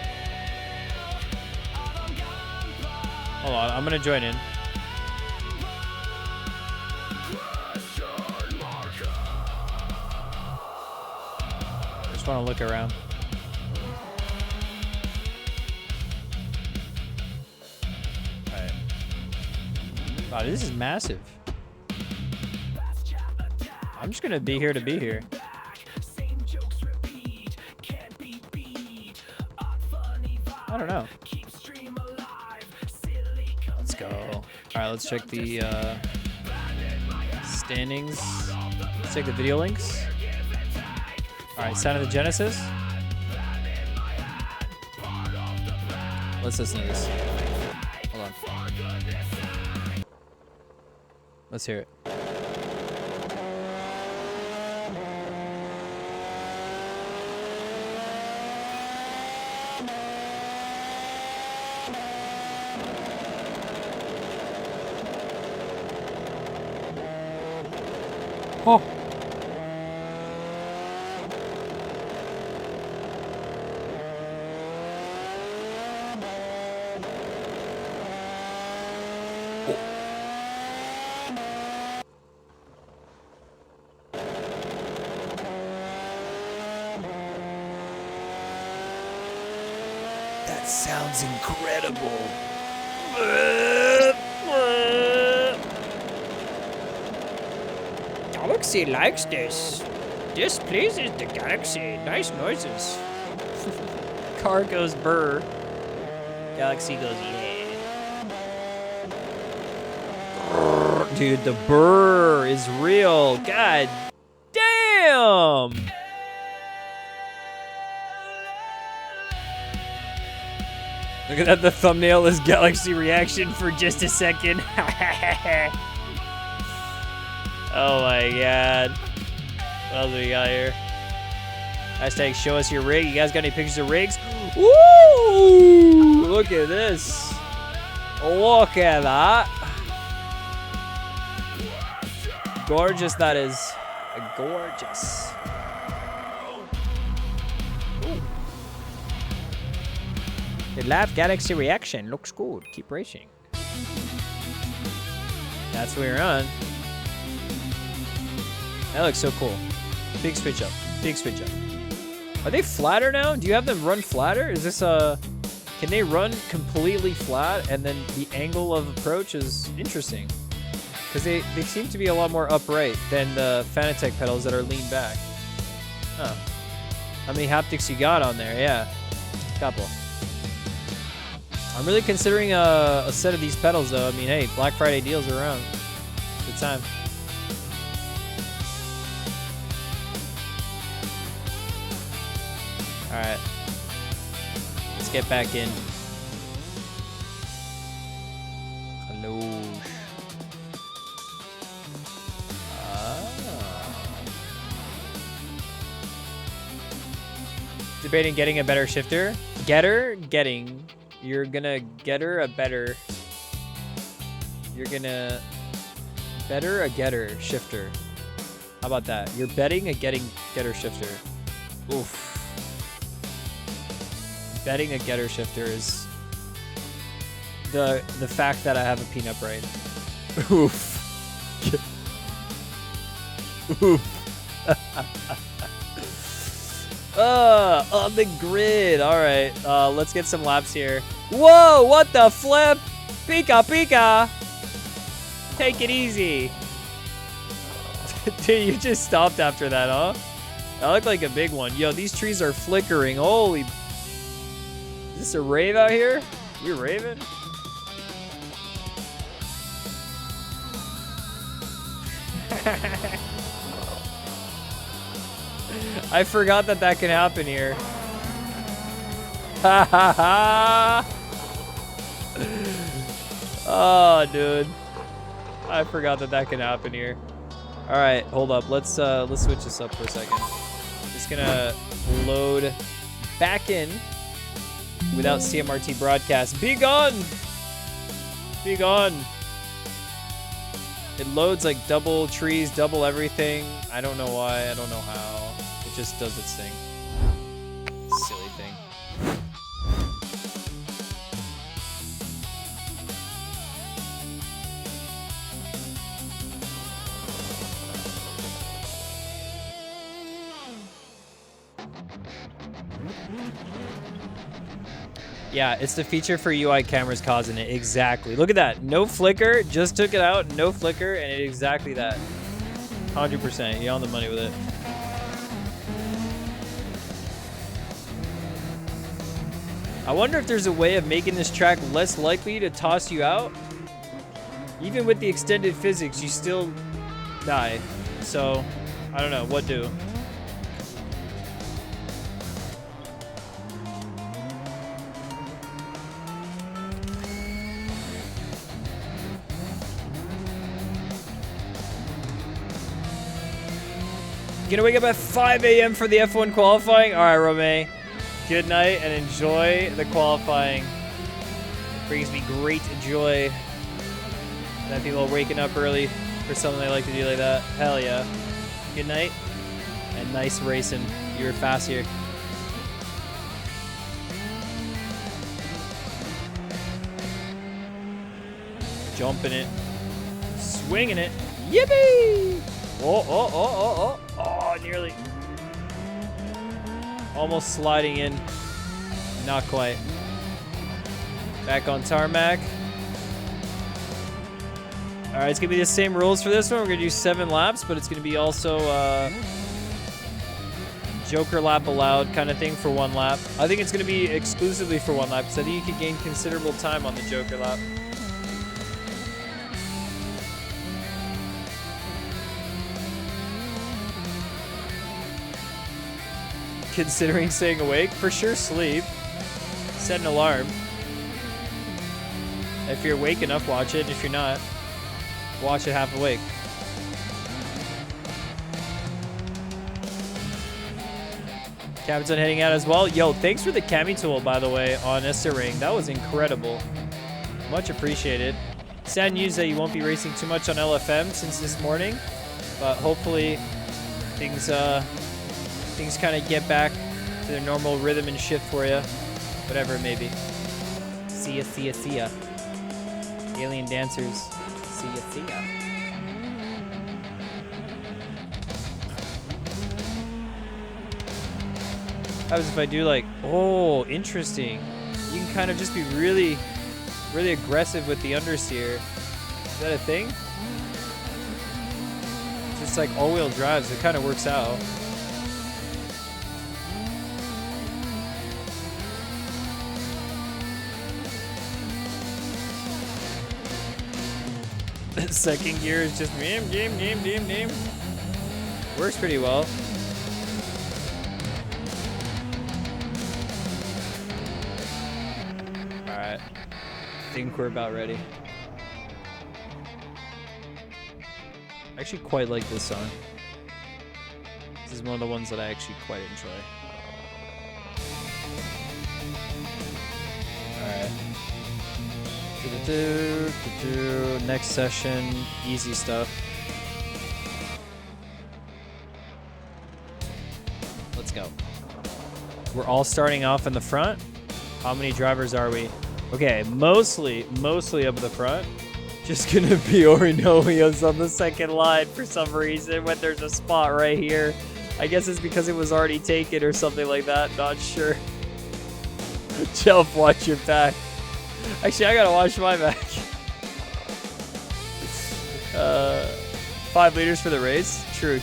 Hold on, I'm gonna join in. Just wanna look around. Alright. Wow, this is massive. I'm just gonna be here to be here. I don't know. Let's go. Alright, let's check the standings. Let's check the video links. Alright, Sound of the Genesis. Let's listen to this. Hold on. Let's hear it. Oh. That sounds incredible. Galaxy likes this. This pleases the Galaxy. Nice noises. Car goes burr. Galaxy goes yeah. Brrr, dude, the burr is real. God damn. Look at that. The thumbnail is Galaxy reaction for just a second. Oh my god. What else do we got here? Hashtag show us your rig. You guys got any pictures of rigs? Woo! Look at this. Look at that. Gorgeous that is. Gorgeous. Ooh. The live Galaxy reaction looks good. Keep racing. That's what we're on. That looks so cool. Big switch up. Big switch up. Are they flatter now? Do you have them run flatter? Is this a... Can they run completely flat and then the angle of approach is interesting? Because they seem to be a lot more upright than the Fanatec pedals that are lean back. Huh. How many haptics you got on there? Yeah. Couple. I'm really considering a set of these pedals though. I mean, hey, Black Friday deals are around. Good time. Alright. Let's get back in. Hello. Debating getting a better shifter. Getting. You're gonna get her a better. You're gonna better a getter shifter. How about that? You're betting a getter shifter. Oof. Betting a getter shifter is the fact that I have a peanut brain. Oof. Oof. On the grid. All right, let's get some laps here. Whoa, what the flip? Pika, pika. Take it easy. Dude, you just stopped after that, huh? That looked like a big one. Yo, these trees are flickering. Holy. Is this a rave out here? You're raving? I forgot that that can happen here. Ha ha ha! Oh, dude. I forgot that that can happen here. All right, hold up. Let's switch this up for a second. Just gonna load back in without CMRT broadcast. Be gone! Be gone! It loads like double trees, double everything. I don't know why. I don't know how. It just does its thing. Silly thing. Yeah, it's the feature for UI cameras causing it. Exactly. Look at that. No flicker. Just took it out. No flicker. And it exactly that. 100%. You're on the money with it. I wonder if there's a way of making this track less likely to toss you out. Even with the extended physics, you still die. So, I don't know. What do? Gonna wake up at 5 a.m. for the F1 qualifying? All right, Romay. Good night and enjoy the qualifying. It brings me great joy that people are waking up early for something they like to do like that. Hell yeah. Good night and nice racing. You were fast here. Jumping it. Swinging it. Yippee! Oh, oh, oh, oh, oh. Oh, nearly. Almost sliding in. Not quite. Back on tarmac. All right, it's going to be the same rules for this one. We're going to do 7 laps, but it's going to be also Joker lap allowed kind of thing for 1 lap. I think it's going to be exclusively for 1 lap because I think you could gain considerable time on the Joker lap. Considering staying awake? For sure sleep. Set an alarm. If you're awake enough, watch it. If you're not, watch it half awake. Cabin's on heading out as well. Yo, thanks for the cami tool, by the way, on Ring. That was incredible. Much appreciated. Sad news that you won't be racing too much on LFM since this morning, but hopefully things kind of get back to their normal rhythm and shift for you, whatever it may be. See ya, see ya, see ya. Alien dancers, see ya, see ya. How does if I do like, oh, interesting. You can kind of just be really, really aggressive with the understeer. Is that a thing? Just like all-wheel drives, it kind of works out. Second gear is just dim. Works pretty well. Alright. I think we're about ready. I actually quite like this song. This is one of the ones that I actually quite enjoy. Alright. Next session, easy stuff. Let's go. We're all starting off in the front. How many drivers are we? Okay, mostly up at the front. Just gonna be Orinoios on the second line for some reason when there's a spot right here. I guess it's because it was already taken or something like that. Not sure. Jelf, watch your back. Actually, I gotta watch my back. 5 liters for the race? True.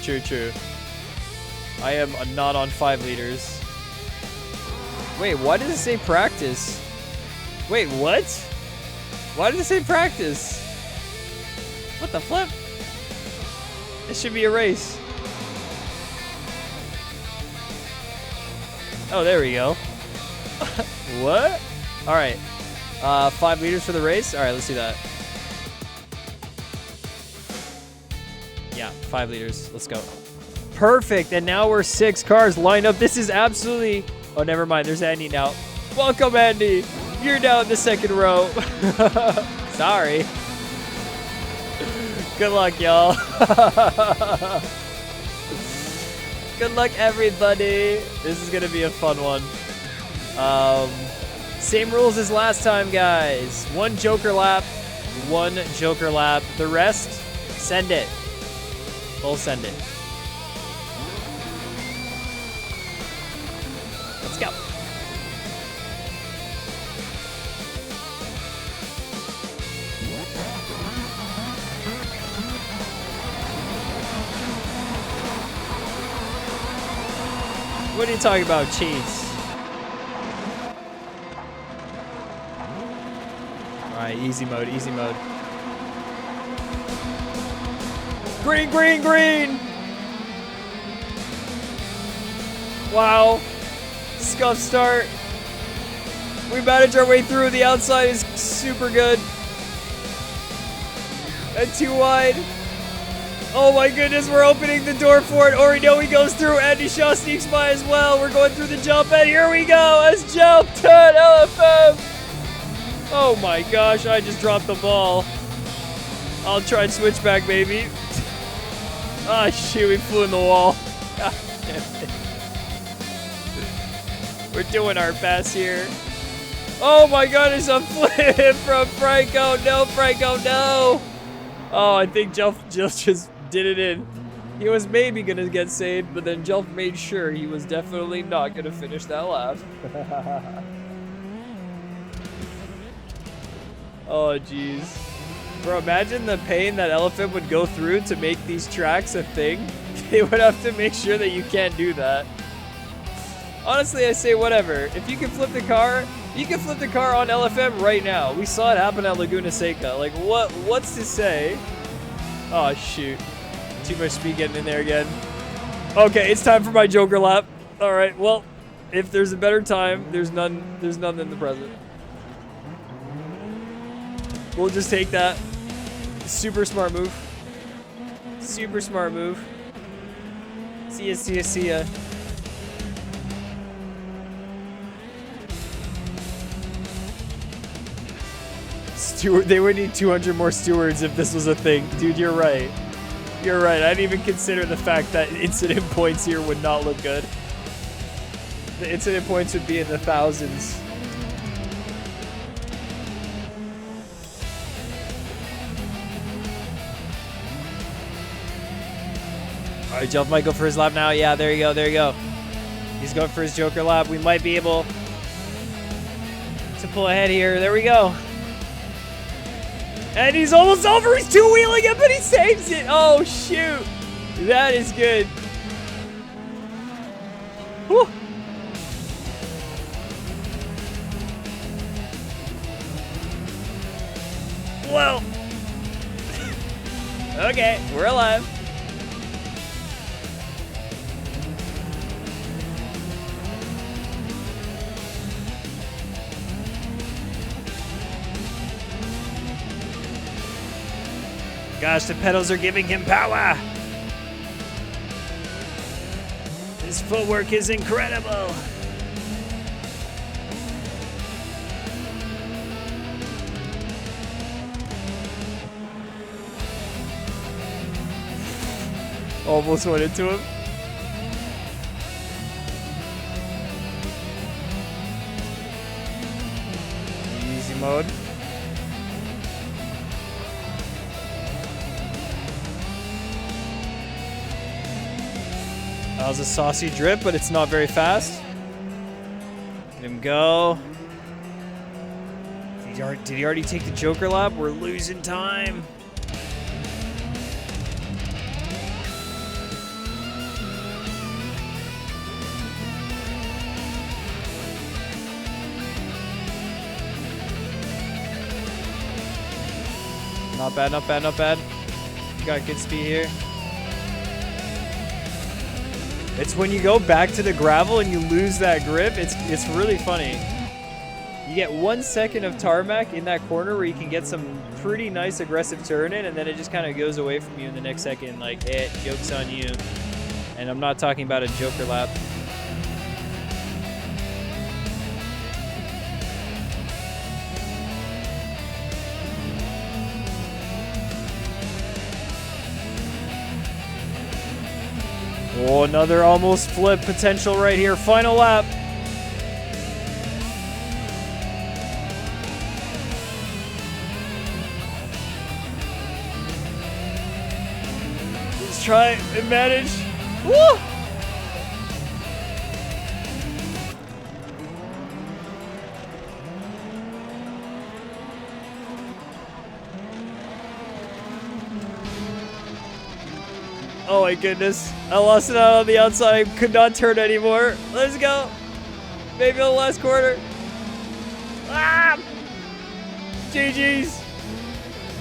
I am not on 5 liters. Wait, why does it say practice? Wait, what? Why does it say practice? What the flip? It should be a race. Oh, there we go. What? All right. 5 liters for the race? All right, let's do that. Yeah, 5 liters. Let's go. Perfect. And now we're 6 cars lined up. This is absolutely... Oh, never mind. There's Andy now. Welcome, Andy. You're now in the second row. Sorry. Good luck, y'all. Good luck, everybody. This is going to be a fun one. Same rules as last time, guys. 1 Joker lap. 1 Joker lap. The rest, send it. We'll send it. Let's go. What are you talking about, cheese? Alright, easy mode, easy mode. Green, green, green! Wow. Scuff start. We managed our way through. The outside is super good. And too wide. Oh my goodness, we're opening the door for it. Oridowi goes through. Andy Shaw sneaks by as well. We're going through the jump, and here we go as Jelf turn LFM. Oh my gosh, I just dropped the ball. I'll try and switch back, baby. Ah, shoot, we flew in the wall. God damn it. We're doing our best here. Oh my goodness, a flip from Franco. No, Franco, no. Oh, I think Jelf just did it in. He was maybe going to get saved, but then Jelf made sure he was definitely not going to finish that lap. Oh, jeez. Bro, imagine the pain that Elephant would go through to make these tracks a thing. They would have to make sure that you can't do that. Honestly, I say whatever. If you can flip the car, you can flip the car on LFM right now. We saw it happen at Laguna Seca. Like, what's to say? Oh, shoot. Too much speed getting in there again. Okay, it's time for my Joker lap. All right, well, if there's a better time, there's none in the present. We'll just take that. Super smart move. Super smart move. See ya, see ya, see ya. They would need 200 more stewards if this was a thing. Dude, you're right. You're right. I didn't even consider the fact that incident points here would not look good. The incident points would be in the thousands. All right, Jelf might go for his lap now. Yeah, there you go. There you go. He's going for his Joker lap. We might be able to pull ahead here. There we go. And he's almost over. He's two-wheeling it, but he saves it. Oh, shoot. That is good. Whew. Whoa. Okay, we're alive. Gosh, the pedals are giving him power. His footwork is incredible. Almost went into him. Easy mode. That was a saucy drip, but it's not very fast. Let him go. Did he already take the Joker lap? We're losing time. Not bad, not bad, not bad. Got good speed here. It's when you go back to the gravel and you lose that grip, it's really funny. You get 1 second of tarmac in that corner where you can get some pretty nice aggressive turn in, and then it just kind of goes away from you in the next second, like, hey, joke's on you. And I'm not talking about a Joker lap. Oh, another almost flip potential right here. Final lap. Let's try and manage. Woo! Oh my goodness. I lost it out on the outside. I could not turn anymore. Let's go. Maybe on the last quarter. Ah! GG's.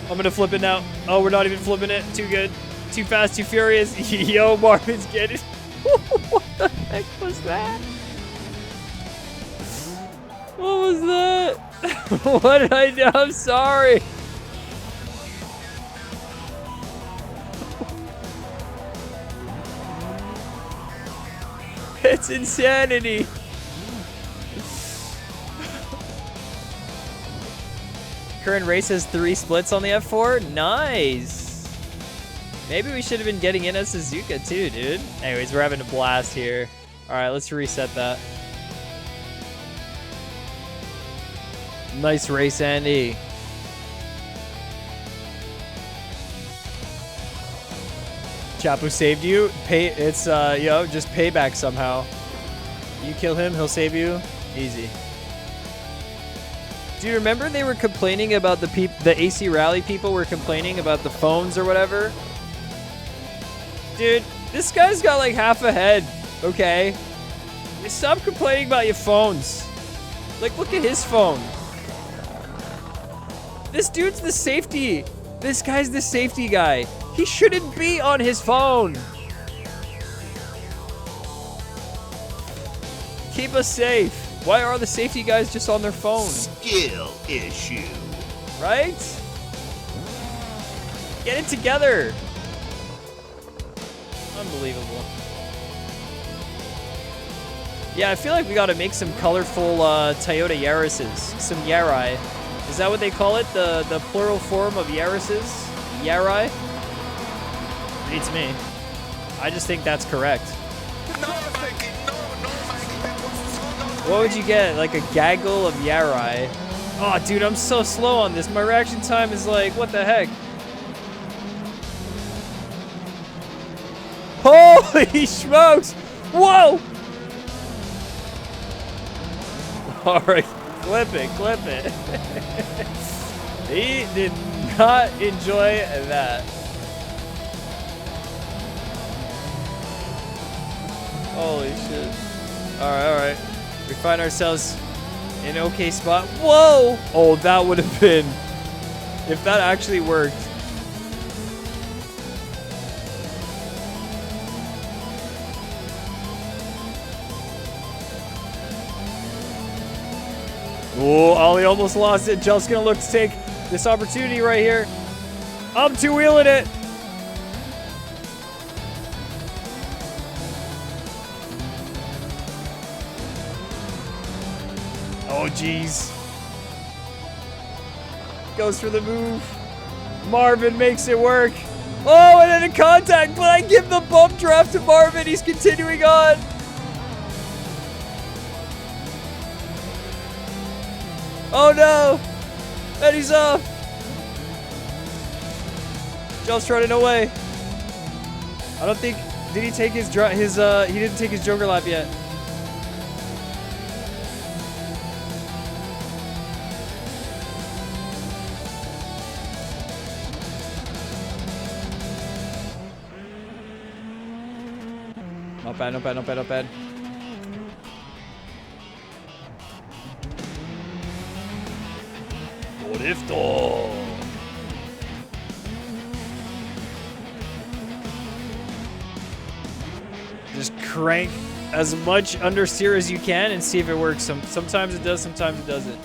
I'm going to flip it now. Oh, we're not even flipping it. Too good. Too fast, too furious. Yo, Marvin's getting... What the heck was that? What was that? What did I do? I'm sorry. It's insanity. Current race has 3 splits on the F4. Nice. Maybe we should have been getting in at Suzuka too, dude. Anyways, we're having a blast here. All right, let's reset that. Nice race, Andy. Chapu saved you. It's just payback somehow. You kill him, he'll save you. Easy. Do you remember they were complaining about the AC Rally people were complaining about the phones or whatever? Dude, this guy's got like half a head, okay? Stop complaining about your phones. Like, look at his phone. This dude's the safety. This guy's the safety guy. He shouldn't be on his phone. Keep us safe. Why are the safety guys just on their phone? Skill issue. Right? Get it together. Unbelievable. Yeah, I feel like we gotta make some colorful Toyota Yaris's. Some Yarai. Is that what they call it? The plural form of Yaris's? Yarai? Beats me. I just think that's correct. What would you get? Like a gaggle of Yarai? Oh, dude, I'm so slow on this. My reaction time is like, what the heck? Holy smokes! Whoa! All right, clip it, clip it. He did not enjoy that. Holy shit. All right. We find ourselves in an okay spot. Whoa! Oh, that would have been... If that actually worked. Oh, Ollie almost lost it. Jel's gonna look to take this opportunity right here. I'm two-wheeling it. Oh, jeez. Goes for the move. Marvin makes it work. Oh, and then a contact, but I give the bump draft to Marvin. He's continuing on. Oh, no. And he's off. Joe's running away. I don't think Did he take his he didn't take his Joker lap yet. Not bad, not bad, not bad, not bad. Drifto! Just crank as much understeer as you can and see if it works. Sometimes it does, sometimes it doesn't.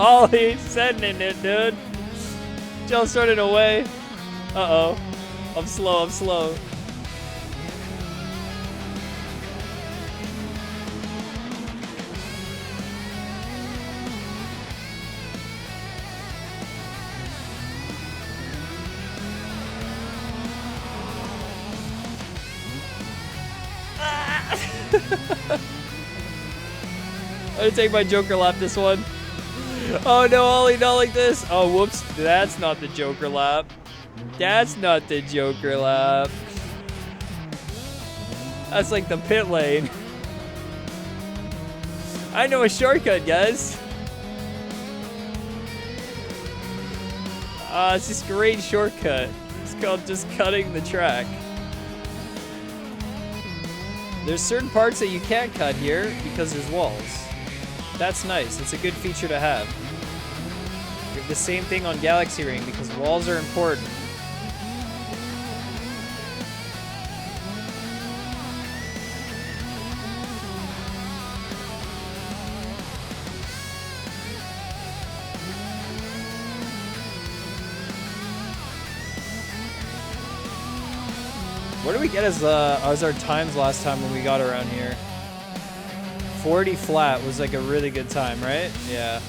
Oh, he's sending it, dude. Jump started away. Uh-oh. I'm slow, I'm slow. I'm gonna take my Joker lap this one. Oh no, Ollie, not like this. Oh, whoops. That's not the Joker lap. That's not the Joker lap. That's like the pit lane. I know a shortcut, guys. It's this great shortcut. It's called just cutting the track. There's certain parts that you can't cut here because there's walls. That's nice. It's a good feature to have. You have the same thing on Galaxy Ring because walls are important. What did we get as our times last time when we got around here? 40 flat was like a really good time, right? Yeah.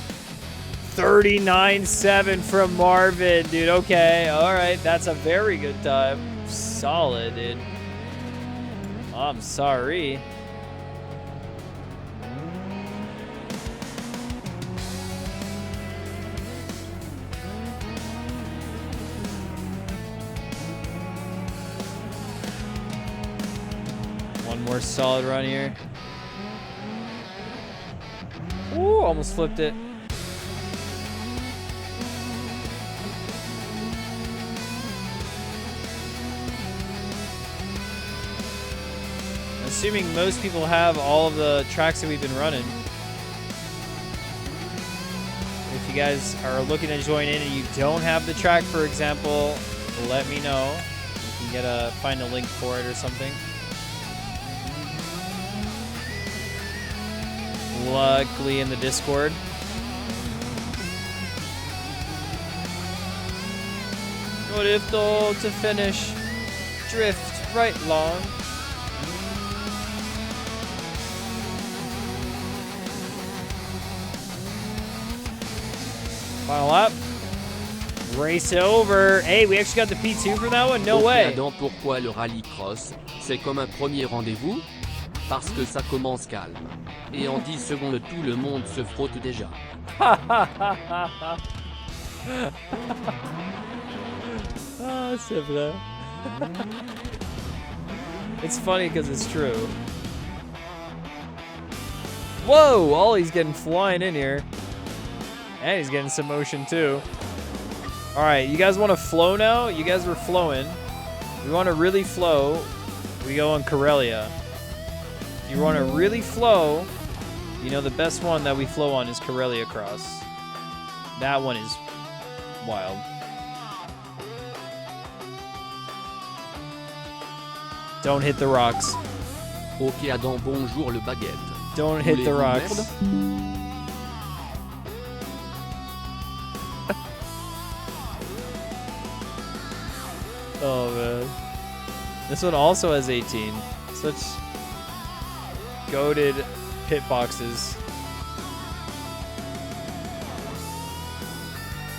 39.7 from Marvin, dude. Okay, all right. That's a very good time. Solid, dude. I'm sorry. One more solid run here. Ooh, almost flipped it. Assuming most people have all of the tracks that we've been running. If you guys are looking to join in and you don't have the track, for example, let me know. You can find a link for it or something. Luckily in the Discord. Drifto to finish. Drift right long. Final lap. Race over. Hey, we actually got the P2 for that one? No way. Pourquoi le rallycross? C'est comme un premier rendez-vous? Parce que ça commence calme. Et en 10 secondes, tout le monde se frotte déjà. Ah, c'est vrai. It's funny because it's true. Whoa, Ollie's getting flying in here. And he's getting some motion too. All right, you guys want to flow now? You guys were flowing. We want to really flow. We go on Corellia. If you want to really flow, you know the best one that we flow on is Corellia Cross. That one is wild. Don't hit the rocks. Ok, Adam, bonjour le baguette. Don't hit the rocks. Oh man. This one also has 18. Such goated pit boxes.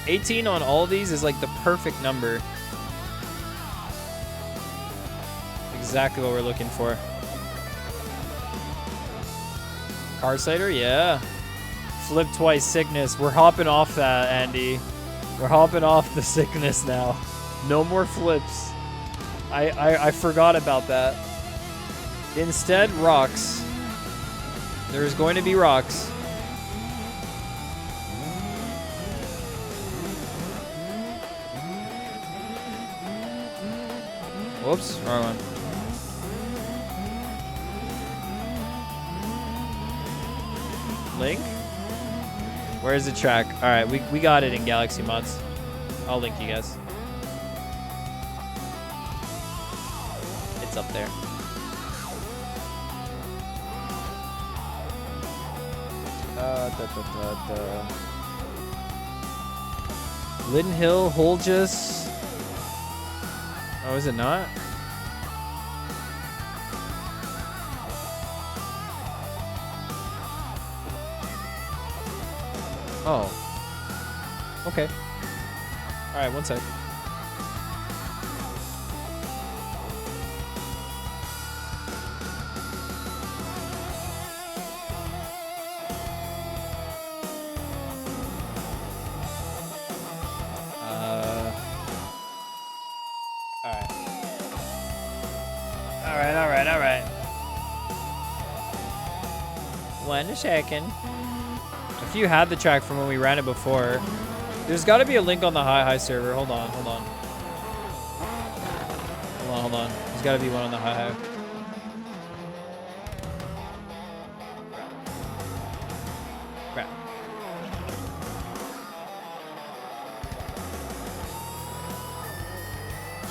18 on all of these is like the perfect number. Exactly what we're looking for. Car Sighter, yeah. Flip twice sickness. We're hopping off that, Andy. We're hopping off the sickness now. No more flips. I forgot about that. Instead, rocks. There's going to be rocks. Whoops, wrong one. Link? Where's the track? Alright, we got it in Galaxy Mods. I'll link you guys. It's up there. Lydden Hill, Holgis. Oh, is it not? Oh. Okay. Alright, one sec. Alright. 1 second. If you had the track from when we ran it before, there's got to be a link on the Hi server. Hold on. There's got to be one on the Hi. Crap.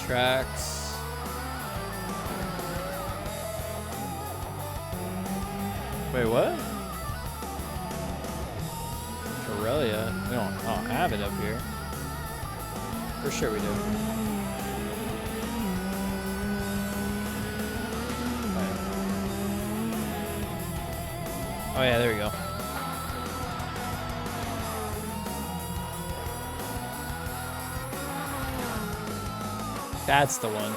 Tracks. Wait, what? Corellia? We don't have it up here. For sure we do. Right. Oh yeah, there we go. That's the one.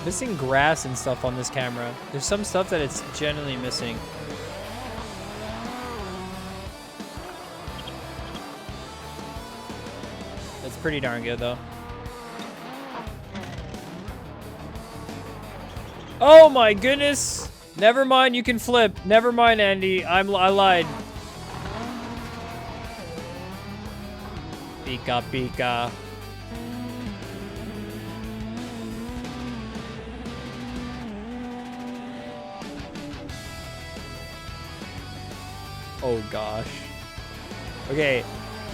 Missing grass and stuff on this camera. There's some stuff that it's genuinely missing. That's pretty darn good though. Oh my goodness! Never mind, you can flip. Never mind, Andy. I lied. Pika. Oh gosh. Okay,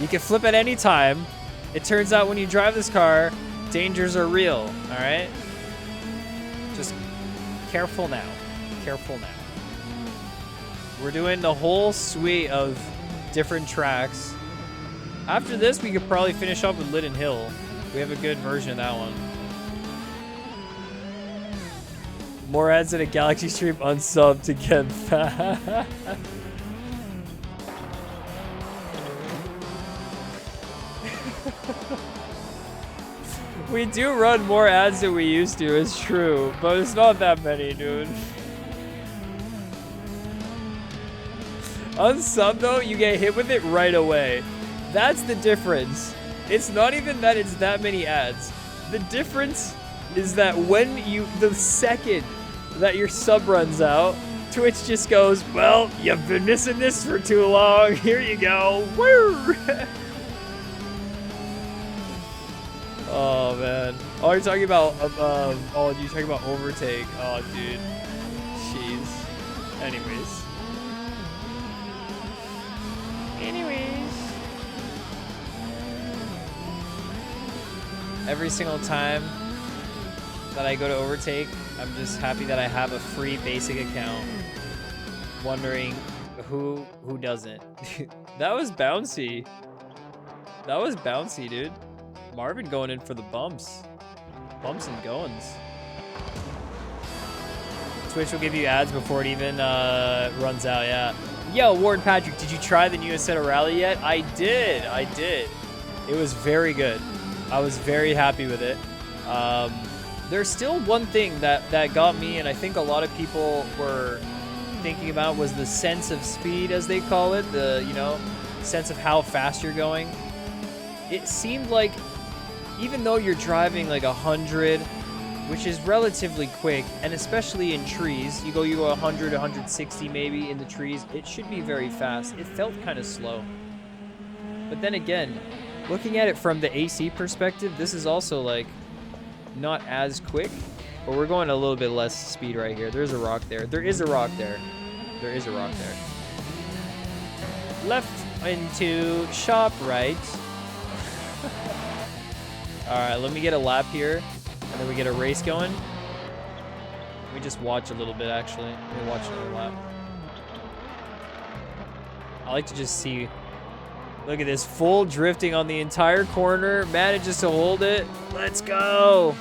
you can flip at any time. It turns out when you drive this car, dangers are real, alright? Just careful now. We're doing the whole suite of different tracks. After this, we could probably finish up with Lydden Hill. We have a good version of that one. More ads in a Galaxy stream unsub to get back. We do run more ads than we used to, it's true, but it's not that many, dude. Unsub though, you get hit with it right away. That's the difference. It's not even that it's that many ads. The difference is that the second that your sub runs out, Twitch just goes, well, you've been missing this for too long. Here you go. Woo! Oh man. Oh, you're talking about you're talking about overtake. Oh dude. Jeez. Anyways. Every single time that I go to overtake, I'm just happy that I have a free basic account. Wondering who doesn't. That was bouncy. Dude. Marvin going in for the bumps. Bumps and goings. Twitch will give you ads before it even runs out, yeah. Yo, Warren Patrick, did you try the new Assetto Rally yet? I did. It was very good. I was very happy with it. There's still one thing that got me, and I think a lot of people were thinking about, was the sense of speed, as they call it. The, you know, sense of how fast you're going. It seemed like, even though you're driving like 100, which is relatively quick, and especially in trees, you go 100, 160 maybe in the trees, it should be very fast. It felt kind of slow. But then again, looking at it from the AC perspective, this is also like not as quick, but we're going a little bit less speed right here. There's a rock there. There is a rock there. There is a rock there. Left into shop right. All right, let me get a lap here, and then we get a race going. Let me just watch a little bit, actually. Let me watch another lap. I like to just see. Look at this, full drifting on the entire corner. Manages to hold it. Let's go.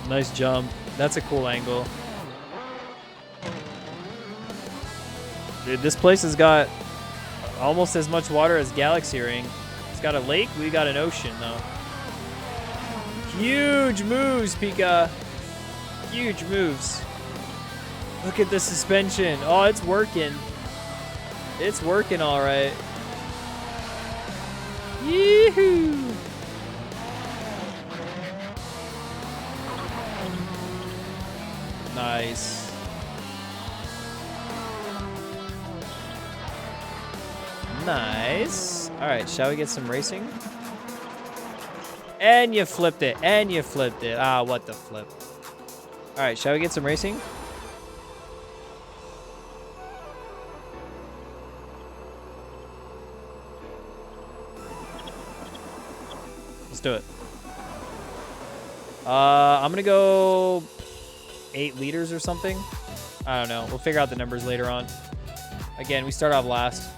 Nice jump. That's a cool angle. Dude, this place has got almost as much water as Galaxy Ring. It's got a lake. We got an ocean, though. Huge moves, Pika. Huge moves. Look at the suspension. Oh, it's working. It's working all right. Yee-hoo. Nice. Nice. All right, shall we get some racing? And you flipped it. And you flipped it. Ah, what the flip. All right, shall we get some racing? Let's do it. I'm gonna go 8 liters or something. I don't know. We'll figure out the numbers later on. Again, we start off last.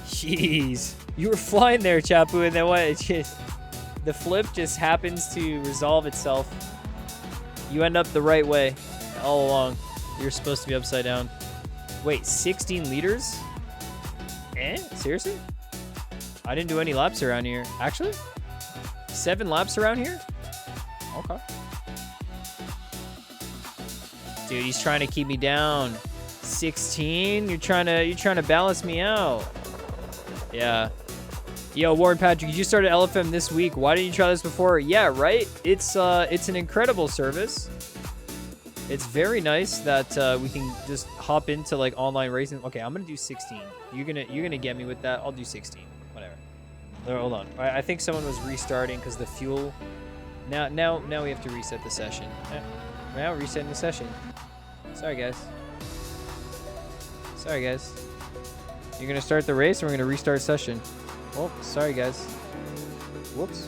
Jeez. You were flying there, Chapu, and then what? It just, the flip just happens to resolve itself. You end up the right way all along. You're supposed to be upside down. Wait, 16 liters? Seriously? I didn't do any laps around here. Actually? 7 laps around here? Okay. Dude, he's trying to keep me down. 16? You're trying to balance me out. Yeah. Yo, Warren Patrick, you just started LFM this week. Why didn't you try this before? Yeah, right? It's an incredible service. It's very nice that we can just hop into like online racing. Okay, I'm gonna do 16. You're gonna get me with that. I'll do 16. Whatever. Hold on. I think someone was restarting because the fuel. Now we have to reset the session. Now resetting the session. Sorry guys. You're gonna start the race, and we're gonna restart session. Oh, sorry guys. Whoops.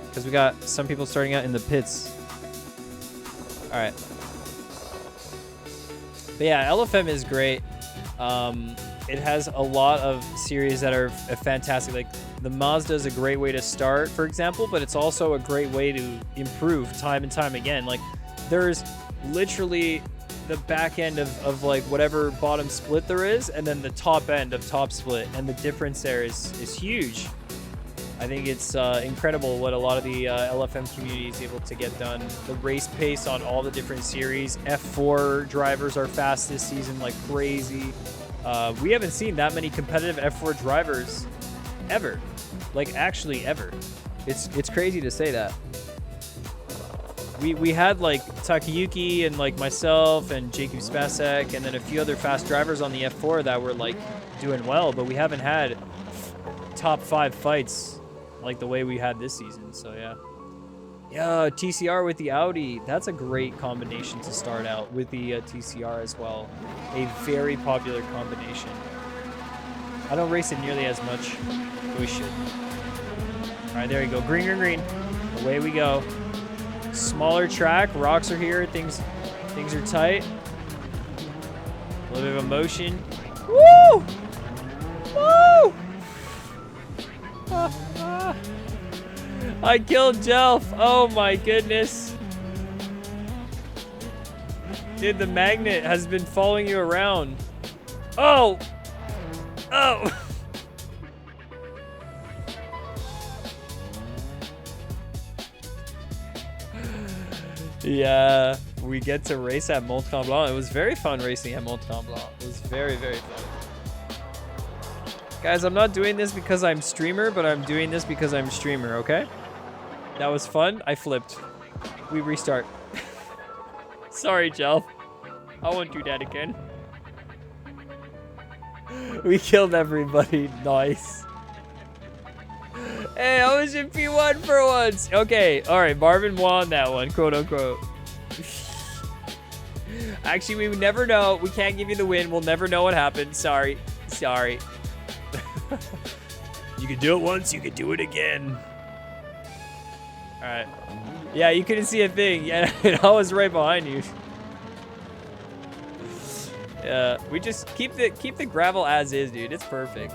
Because we got some people starting out in the pits. All right. But yeah, LFM is great. It has a lot of series that are fantastic. Like the Mazda is a great way to start, for example, but it's also a great way to improve time and time again. Like there's literally the back end of like whatever bottom split there is, and then the top end of top split, and the difference there is huge. I think it's incredible what a lot of the LFM community is able to get done. The race pace on all the different series. F4 drivers are fast this season like crazy. We haven't seen that many competitive F4 drivers ever. Like actually ever. It's crazy to say that. We had like Takayuki and like myself and Jacob Spacek and then a few other fast drivers on the F4 that were like doing well, but we haven't had top 5 fights like the way we had this season. So yeah. Yeah, TCR with the Audi. That's a great combination to start out with the TCR as well. A very popular combination. I don't race it nearly as much, but we should. All right, there you go. Green, green, green. Away we go. Smaller track. Rocks are here. Things are tight. A little bit of emotion. Woo! Woo! I killed Jelf. Oh my goodness. Dude, the magnet has been following you around. Oh! Oh! Yeah, we get to race at Mont Tremblant. It was very fun racing at Mont Tremblant. It was very, very fun. Guys, I'm not doing this because I'm streamer, but I'm doing this because I'm streamer, okay? That was fun. I flipped. We restart. Sorry, Jelf. I won't do that again. We killed everybody. Nice. Hey, I was in P1 for once. Okay, all right. Marvin won that one, quote unquote. Actually, we would never know. We can't give you the win. We'll never know what happened. Sorry. Sorry. You can do it once. You can do it again. All right. Yeah, you couldn't see a thing. Yeah, I was right behind you. Yeah, we just keep the gravel as is, dude. It's perfect.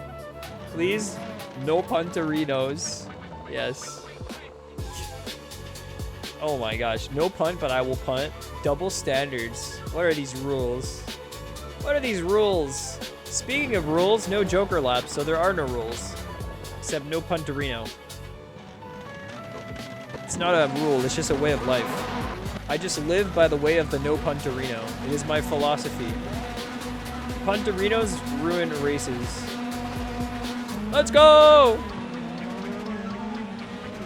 Please, no punterinos. Yes. Oh my gosh, no punt, but I will punt. Double standards. What are these rules? What are these rules? Speaking of rules, no Joker laps, so there are no rules. Except no punterino. It's not a rule, it's just a way of life. I just live by the way of the no punterino. It is my philosophy. Punterinos ruin races. Let's go!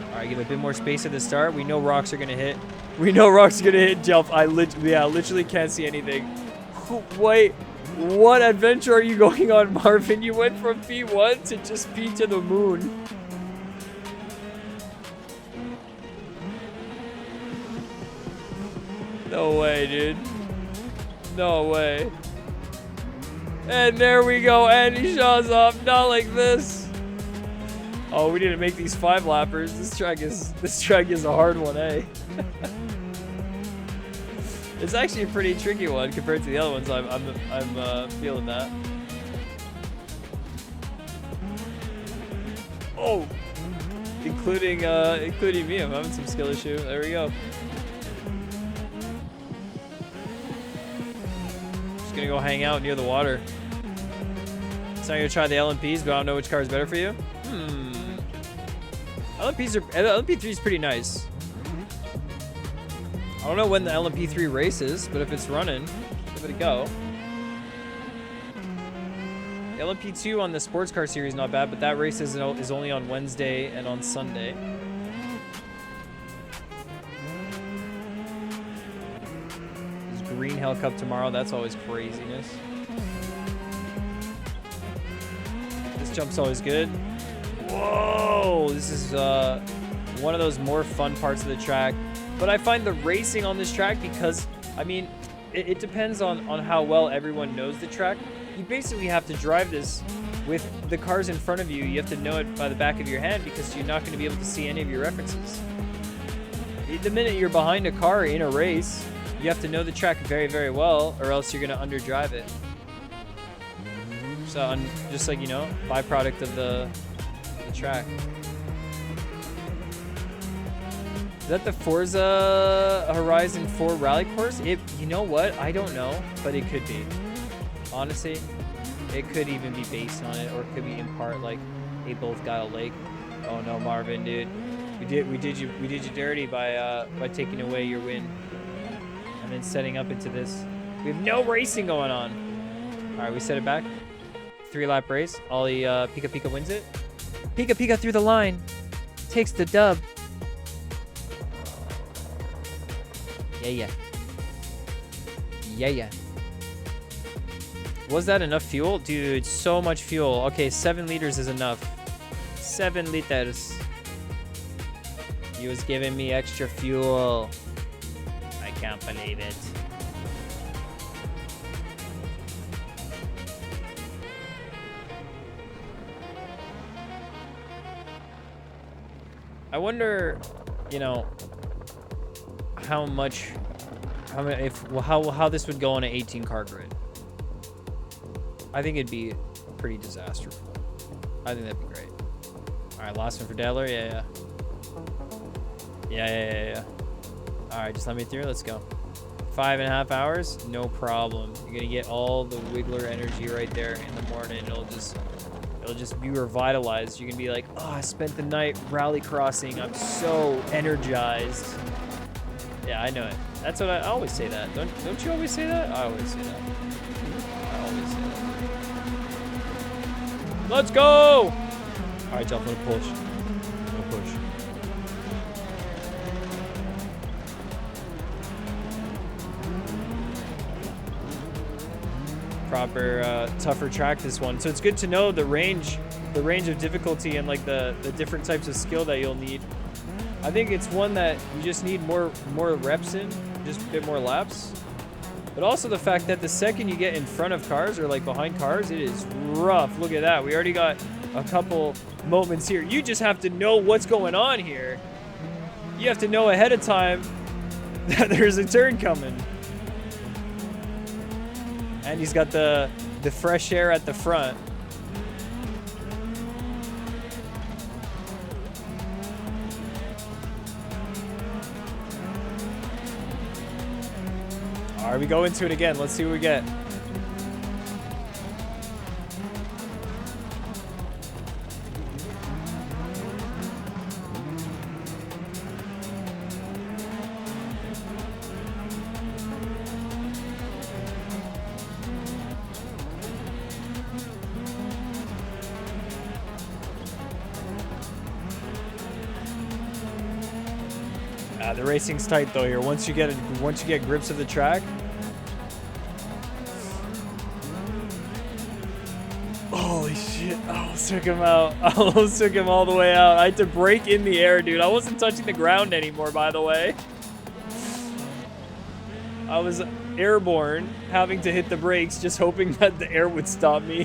Alright, give a bit more space at the start. We know rocks are gonna hit. We know rocks are gonna hit, Jelf. I literally can't see anything. Wait, what adventure are you going on, Marvin? You went from P1 to just P to the moon. No way, dude. No way. And there we go, and he shows up. Not like this. Oh, we didn't make these 5-lappers. This track is a hard one, eh? It's actually a pretty tricky one compared to the other ones. I'm feeling that. Oh, including me. I'm having some skill issue. There we go. Just gonna go hang out near the water. So I'm gonna try the LMPs, but I don't know which car is better for you. LMP3 is pretty nice. I don't know when the LMP3 race is, but if it's running, give it a go. The LMP2 on the sports car series not bad, but that race is only on Wednesday and on Sunday. There's Green Hell Cup tomorrow. That's always craziness. This jump's always good. Whoa! This is one of those more fun parts of the track. But I find the racing on this track, because, I mean, it depends on how well everyone knows the track. You basically have to drive this with the cars in front of you. You have to know it by the back of your hand, because you're not going to be able to see any of your references. The minute you're behind a car in a race, you have to know the track very, very well, or else you're going to underdrive it. So, just like, you know, byproduct of the track. Is that the Forza Horizon 4 rally course? You know what? I don't know, but it could be. Honestly, it could even be based on it, or it could be in part like they both got a lake. Oh no, Marvin, dude, we did you dirty by taking away your win and then setting up into this. We have no racing going on. All right, we set it back. 3-lap race. Ollie Pika Pika wins it. Pika Pika through the line, takes the dub. Yeah. Was that enough fuel? Dude, so much fuel. Okay, 7 liters is enough. 7 liters. He was giving me extra fuel. I can't believe it. I wonder, you know, how this would go on an 18 car grid. I think it'd be pretty disastrous. I think that'd be great. All right, last one for Dadler. Yeah. All right, just let me through. Let's go. 5.5 hours, no problem. You're gonna get all the Wiggler energy right there in the morning. It'll just be revitalized. You can be like, oh, I spent the night rally crossing. I'm so energized. Yeah, I know it. That's what I always say that. Don't you always say that? I always say that. I always say that. Let's go! All right, jump on a push. No push. Proper tougher track this one, so it's good to know the range of difficulty and like the different types of skill that you'll need. I think it's one that you just need more reps in, just a bit more laps, but also the fact that the second you get in front of cars or like behind cars, it is rough. Look at that, we already got a couple moments here. You just have to know what's going on here. You have to know ahead of time that there's a turn coming. And he's got the fresh air at the front. All right, we go into it again. Let's see what we get. The racing's tight though here. Once you get grips of the track. Holy shit! I almost took him out. I almost took him all the way out. I had to brake in the air, dude. I wasn't touching the ground anymore, by the way. I was airborne, having to hit the brakes, just hoping that the air would stop me.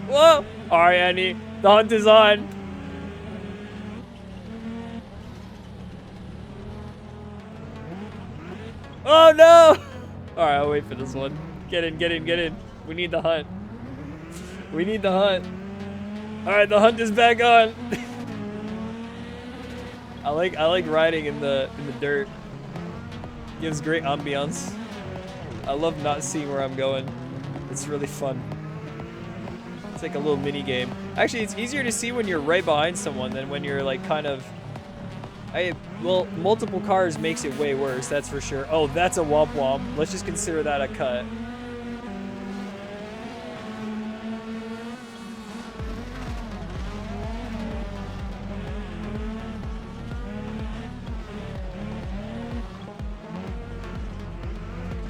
Whoa! All right, Andy. The hunt is on. Oh no! Alright, I'll wait for this one. Get in, get in, get in. We need the hunt. We need the hunt. Alright, the hunt is back on. I like riding in the dirt. Gives great ambiance. I love not seeing where I'm going. It's really fun. It's like a little mini game. Actually, it's easier to see when you're right behind someone than when you're like kind of... well, multiple cars makes it way worse, that's for sure. Oh, that's a womp womp. Let's just consider that a cut.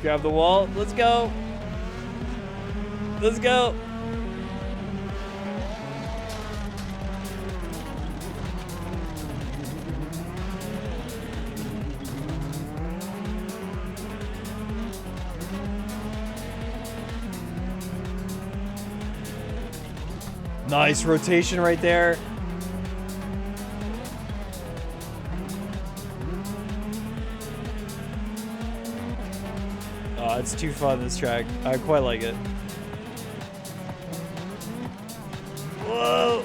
Grab the wall. Let's go. Let's go. Nice rotation right there. Oh, it's too fun, this track. I quite like it. Whoa!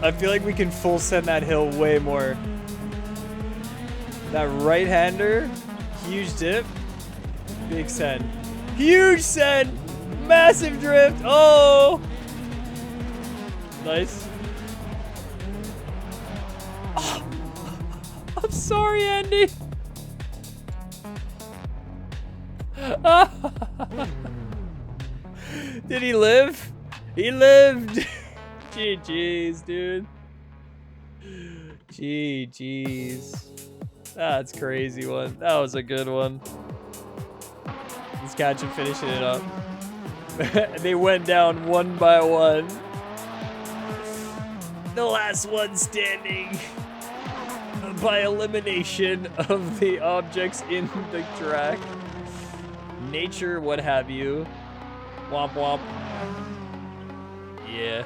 I feel like we can full send that hill way more. That right-hander, huge dip, big send. Huge send! Massive drift! Oh! Nice. Oh. I'm sorry, Andy. Did he live? He lived. GG's, dude. GG's. That's crazy one. That was a good one. Let's catch him finishing it up. They went down one by one. The last one standing by elimination of the objects in the track. Nature, what have you. Womp womp. Yeah.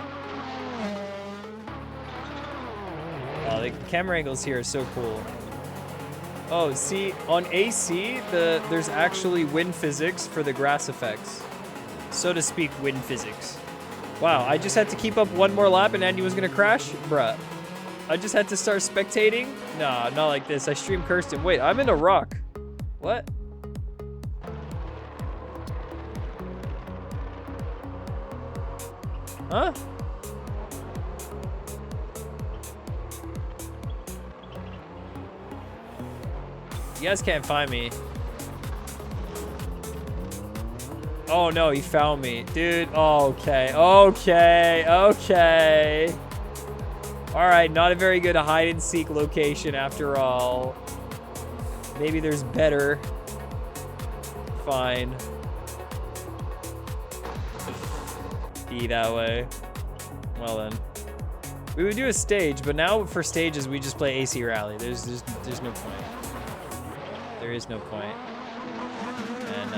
Oh, the camera angles here are so cool. Oh, see, on AC, there's actually wind physics for the grass effects. So to speak, wind physics. Wow, I just had to keep up one more lap and Andy was gonna crash? Bruh. I just had to start spectating? Nah, not like this. I stream Kirsten. Wait, I'm in a rock. What? Huh? You guys can't find me. Oh no, he found me. Dude, okay. Alright, not a very good hide and seek location after all. Maybe there's better. Fine. Be that way. Well then. We would do a stage, but now for stages we just play AC Rally. There's no point. There is no point. And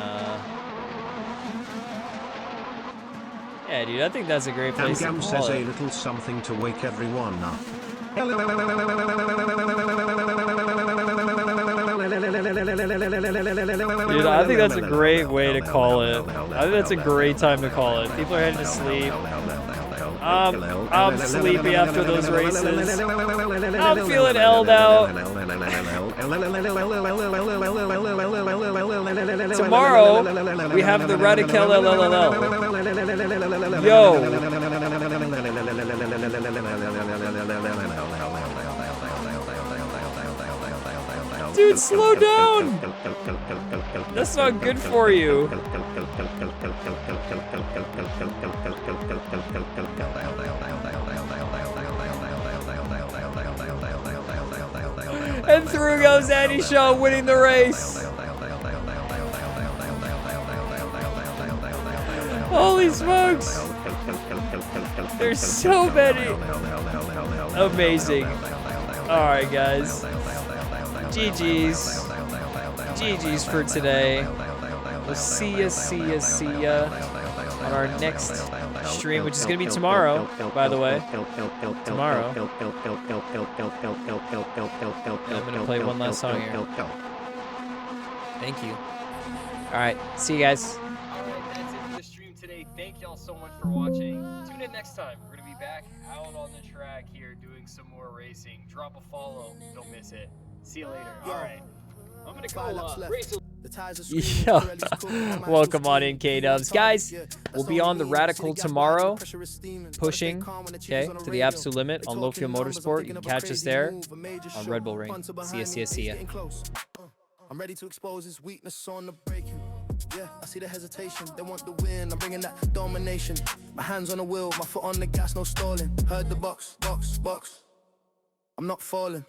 yeah, dude, I think that's a great place to call says it. a little something to wake everyone up. Dude, I think that's a great way to call it. I think that's a great time to call it. People are heading to sleep. I'm sleepy after those races. I'm feeling L'd out. Tomorrow, we have the Radical LLL. Yo. Dude, slow down. That's not good for you. And through goes Andy Shaw, winning the race. Holy smokes! There's so many. Amazing. Alright, guys. GG's. GG's for today. We'll see ya on our next stream, which is going to be tomorrow, by the way. Tomorrow. And I'm going to play one last song here. Thank you. Alright, see you guys. Alright, that's it for the stream today. Thank y'all so much for watching. Tune in next time. We're going to be back out on the track here doing some more racing. Drop a follow. Don't miss it. See you later. Alright. I'm going to go race a yeah. Welcome on in, K-Dubs. Guys, we'll be on the Radical tomorrow, pushing, okay, to the absolute limit on Low Fuel Motorsport. You can catch us there on Red Bull Ring. See ya. I'm ready to expose his weakness on the breaking. Yeah, I see the hesitation. They want the win. I'm bringing that domination. My hands on the wheel, my foot on the gas, no stalling. Heard the box. I'm not falling.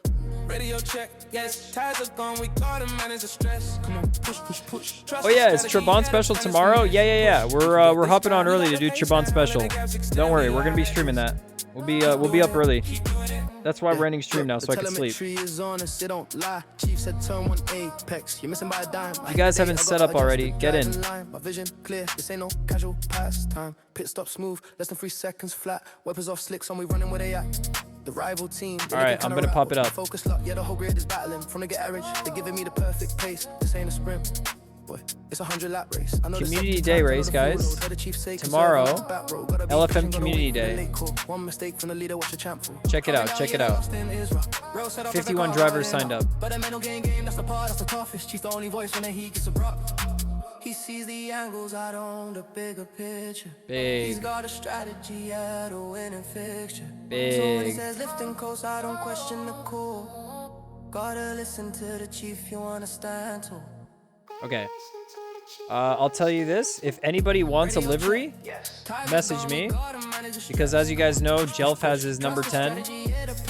Radio check, yes, ties are gone, we got to manage the stress. Come on, push. Oh yeah, it's Trabant special tomorrow. Yeah. We're hopping on early to do Trabant special. Don't worry, we're gonna be streaming that. We'll be up early. That's why we're ending stream now, so I can sleep. You guys haven't set up already. Get in. My vision clear, this ain't no casual pastime. Pit stop smooth, less than 3 seconds flat. Weapons off slicks on, we running where they at. The rival team. Alright, I'm gonna pop it up. Focus lock, yeah, the whole grid is battling. From the get average, they're giving me the perfect pace. This ain't a sprint. Boy, it's a 100-lap race. Community Day race, guys. Tomorrow, LFM Community Day. Check it out. 51 drivers signed up. He sees the angles, I don't, the bigger picture. Big. He's got a strategy at a winning fixture. Big. So when he says lifting coast, I don't question the call. Gotta listen to the chief, you wanna stand tall. Okay. I'll tell you this. If anybody wants a livery, message me. Because as you guys know, Jelf has his number 10.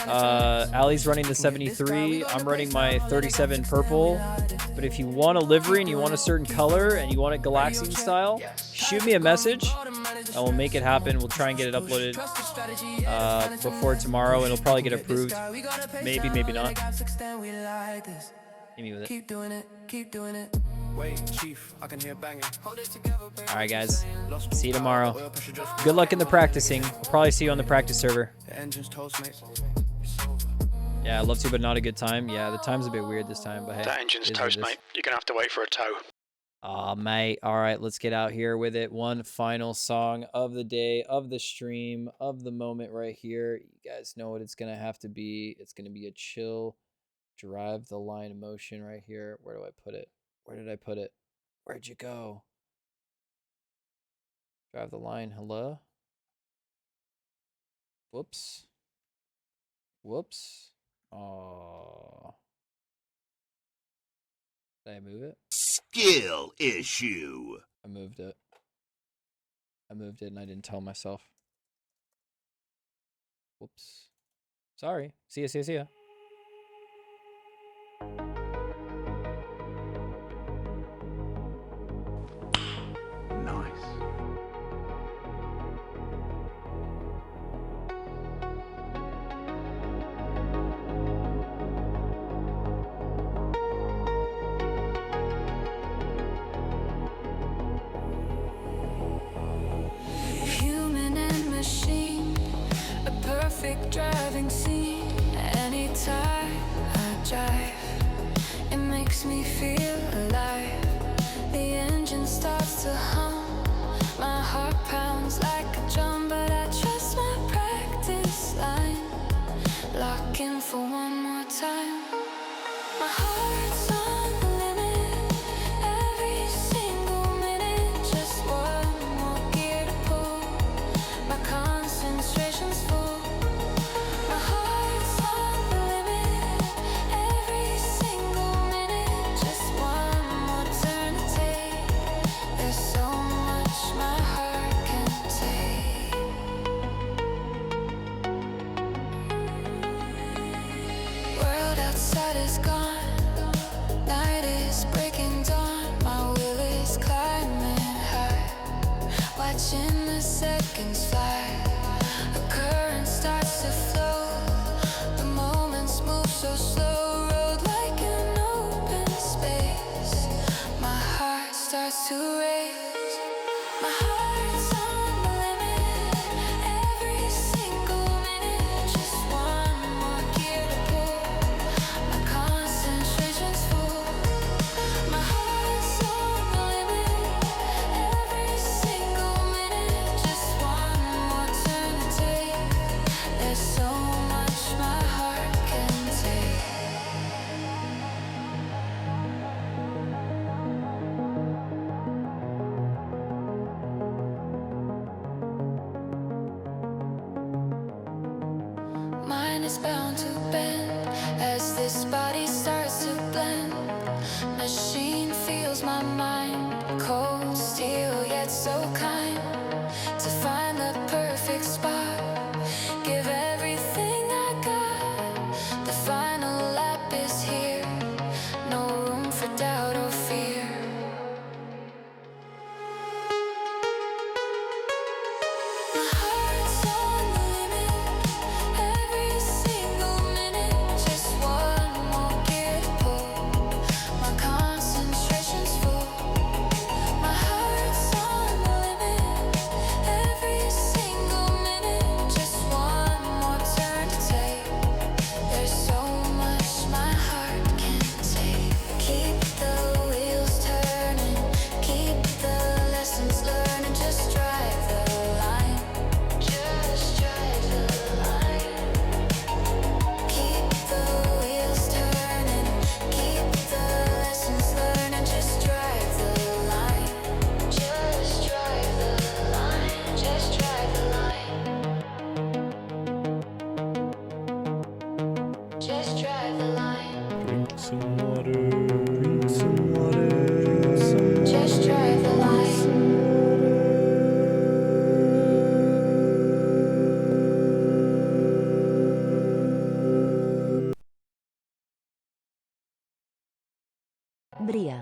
Ali's running the 73. I'm running my 37 purple. But if you want a livery and you want a certain color and you want it Galaxian style, shoot me a message. I will make it happen. We'll try and get it uploaded before tomorrow, and it'll probably get approved. Maybe not. Hit me with it. Keep doing it. Wait, chief, I can hear banging. All right, guys. See you tomorrow. Good luck in the practicing. I'll probably see you on the practice server. Yeah, I'd love to, but not a good time. Yeah, the time's a bit weird this time, but hey. That engine's toast, mate. You're going to have to wait for a tow. Aw, mate. All right, let's get out here with it. One final song of the day, of the stream, of the moment right here. You guys know what it's going to have to be. It's going to be a chill, drive the line emotion right here. Where do I put it? Where did I put it? Where'd you go? Drive the line. Hello? Whoops. Whoops. Oh. Did I move it? Skill issue. I moved it. I moved it and I didn't tell myself. Whoops. Sorry. See ya, see ya, see ya. Human and machine, a perfect driving scene. Anytime I drive, it makes me feel alive. The engine starts to hum, my heart pounds like a drum, but I trust my practice line. Lock in for one more time. My heart's on the limit, every single minute. Just one more gear to pull, my concentration's full. My heart's on the limit, every single minute. Just one more turn to take. There's so much my heart can take. World outside is gone, night is breaking dawn. My will is climbing high, watching the seconds fly. The current starts to flow, the moments move so slow. Road like an open space, my heart starts to race. My heart's on the limit, every single minute. Just one more gear to pull, my concentration's full. My heart's on the limit, every single minute. Just one more turn to take. There's so much my heart can take. Mine is bound to bend as this body starts to blend. Machine feels my mind, cold steel yet so kind. To find the perfect spot, give everything I got. The final lap is here, no room for doubt or fear. My heart's on the limit, every single minute. Just one more gear to pull, my concentration's full. My heart's on the limit, every single minute. Just one more turn to take. There's so much my heart can take. Keep the wheels turning, keep the lessons learned, and just drive the line. Just drive the line. Keep the wheels turning, keep the lessons learned, and just drive the line. Just drive the line. Just drive the line. Just drive the line. Drink some water. Drink some water. Just drive the line. Bria.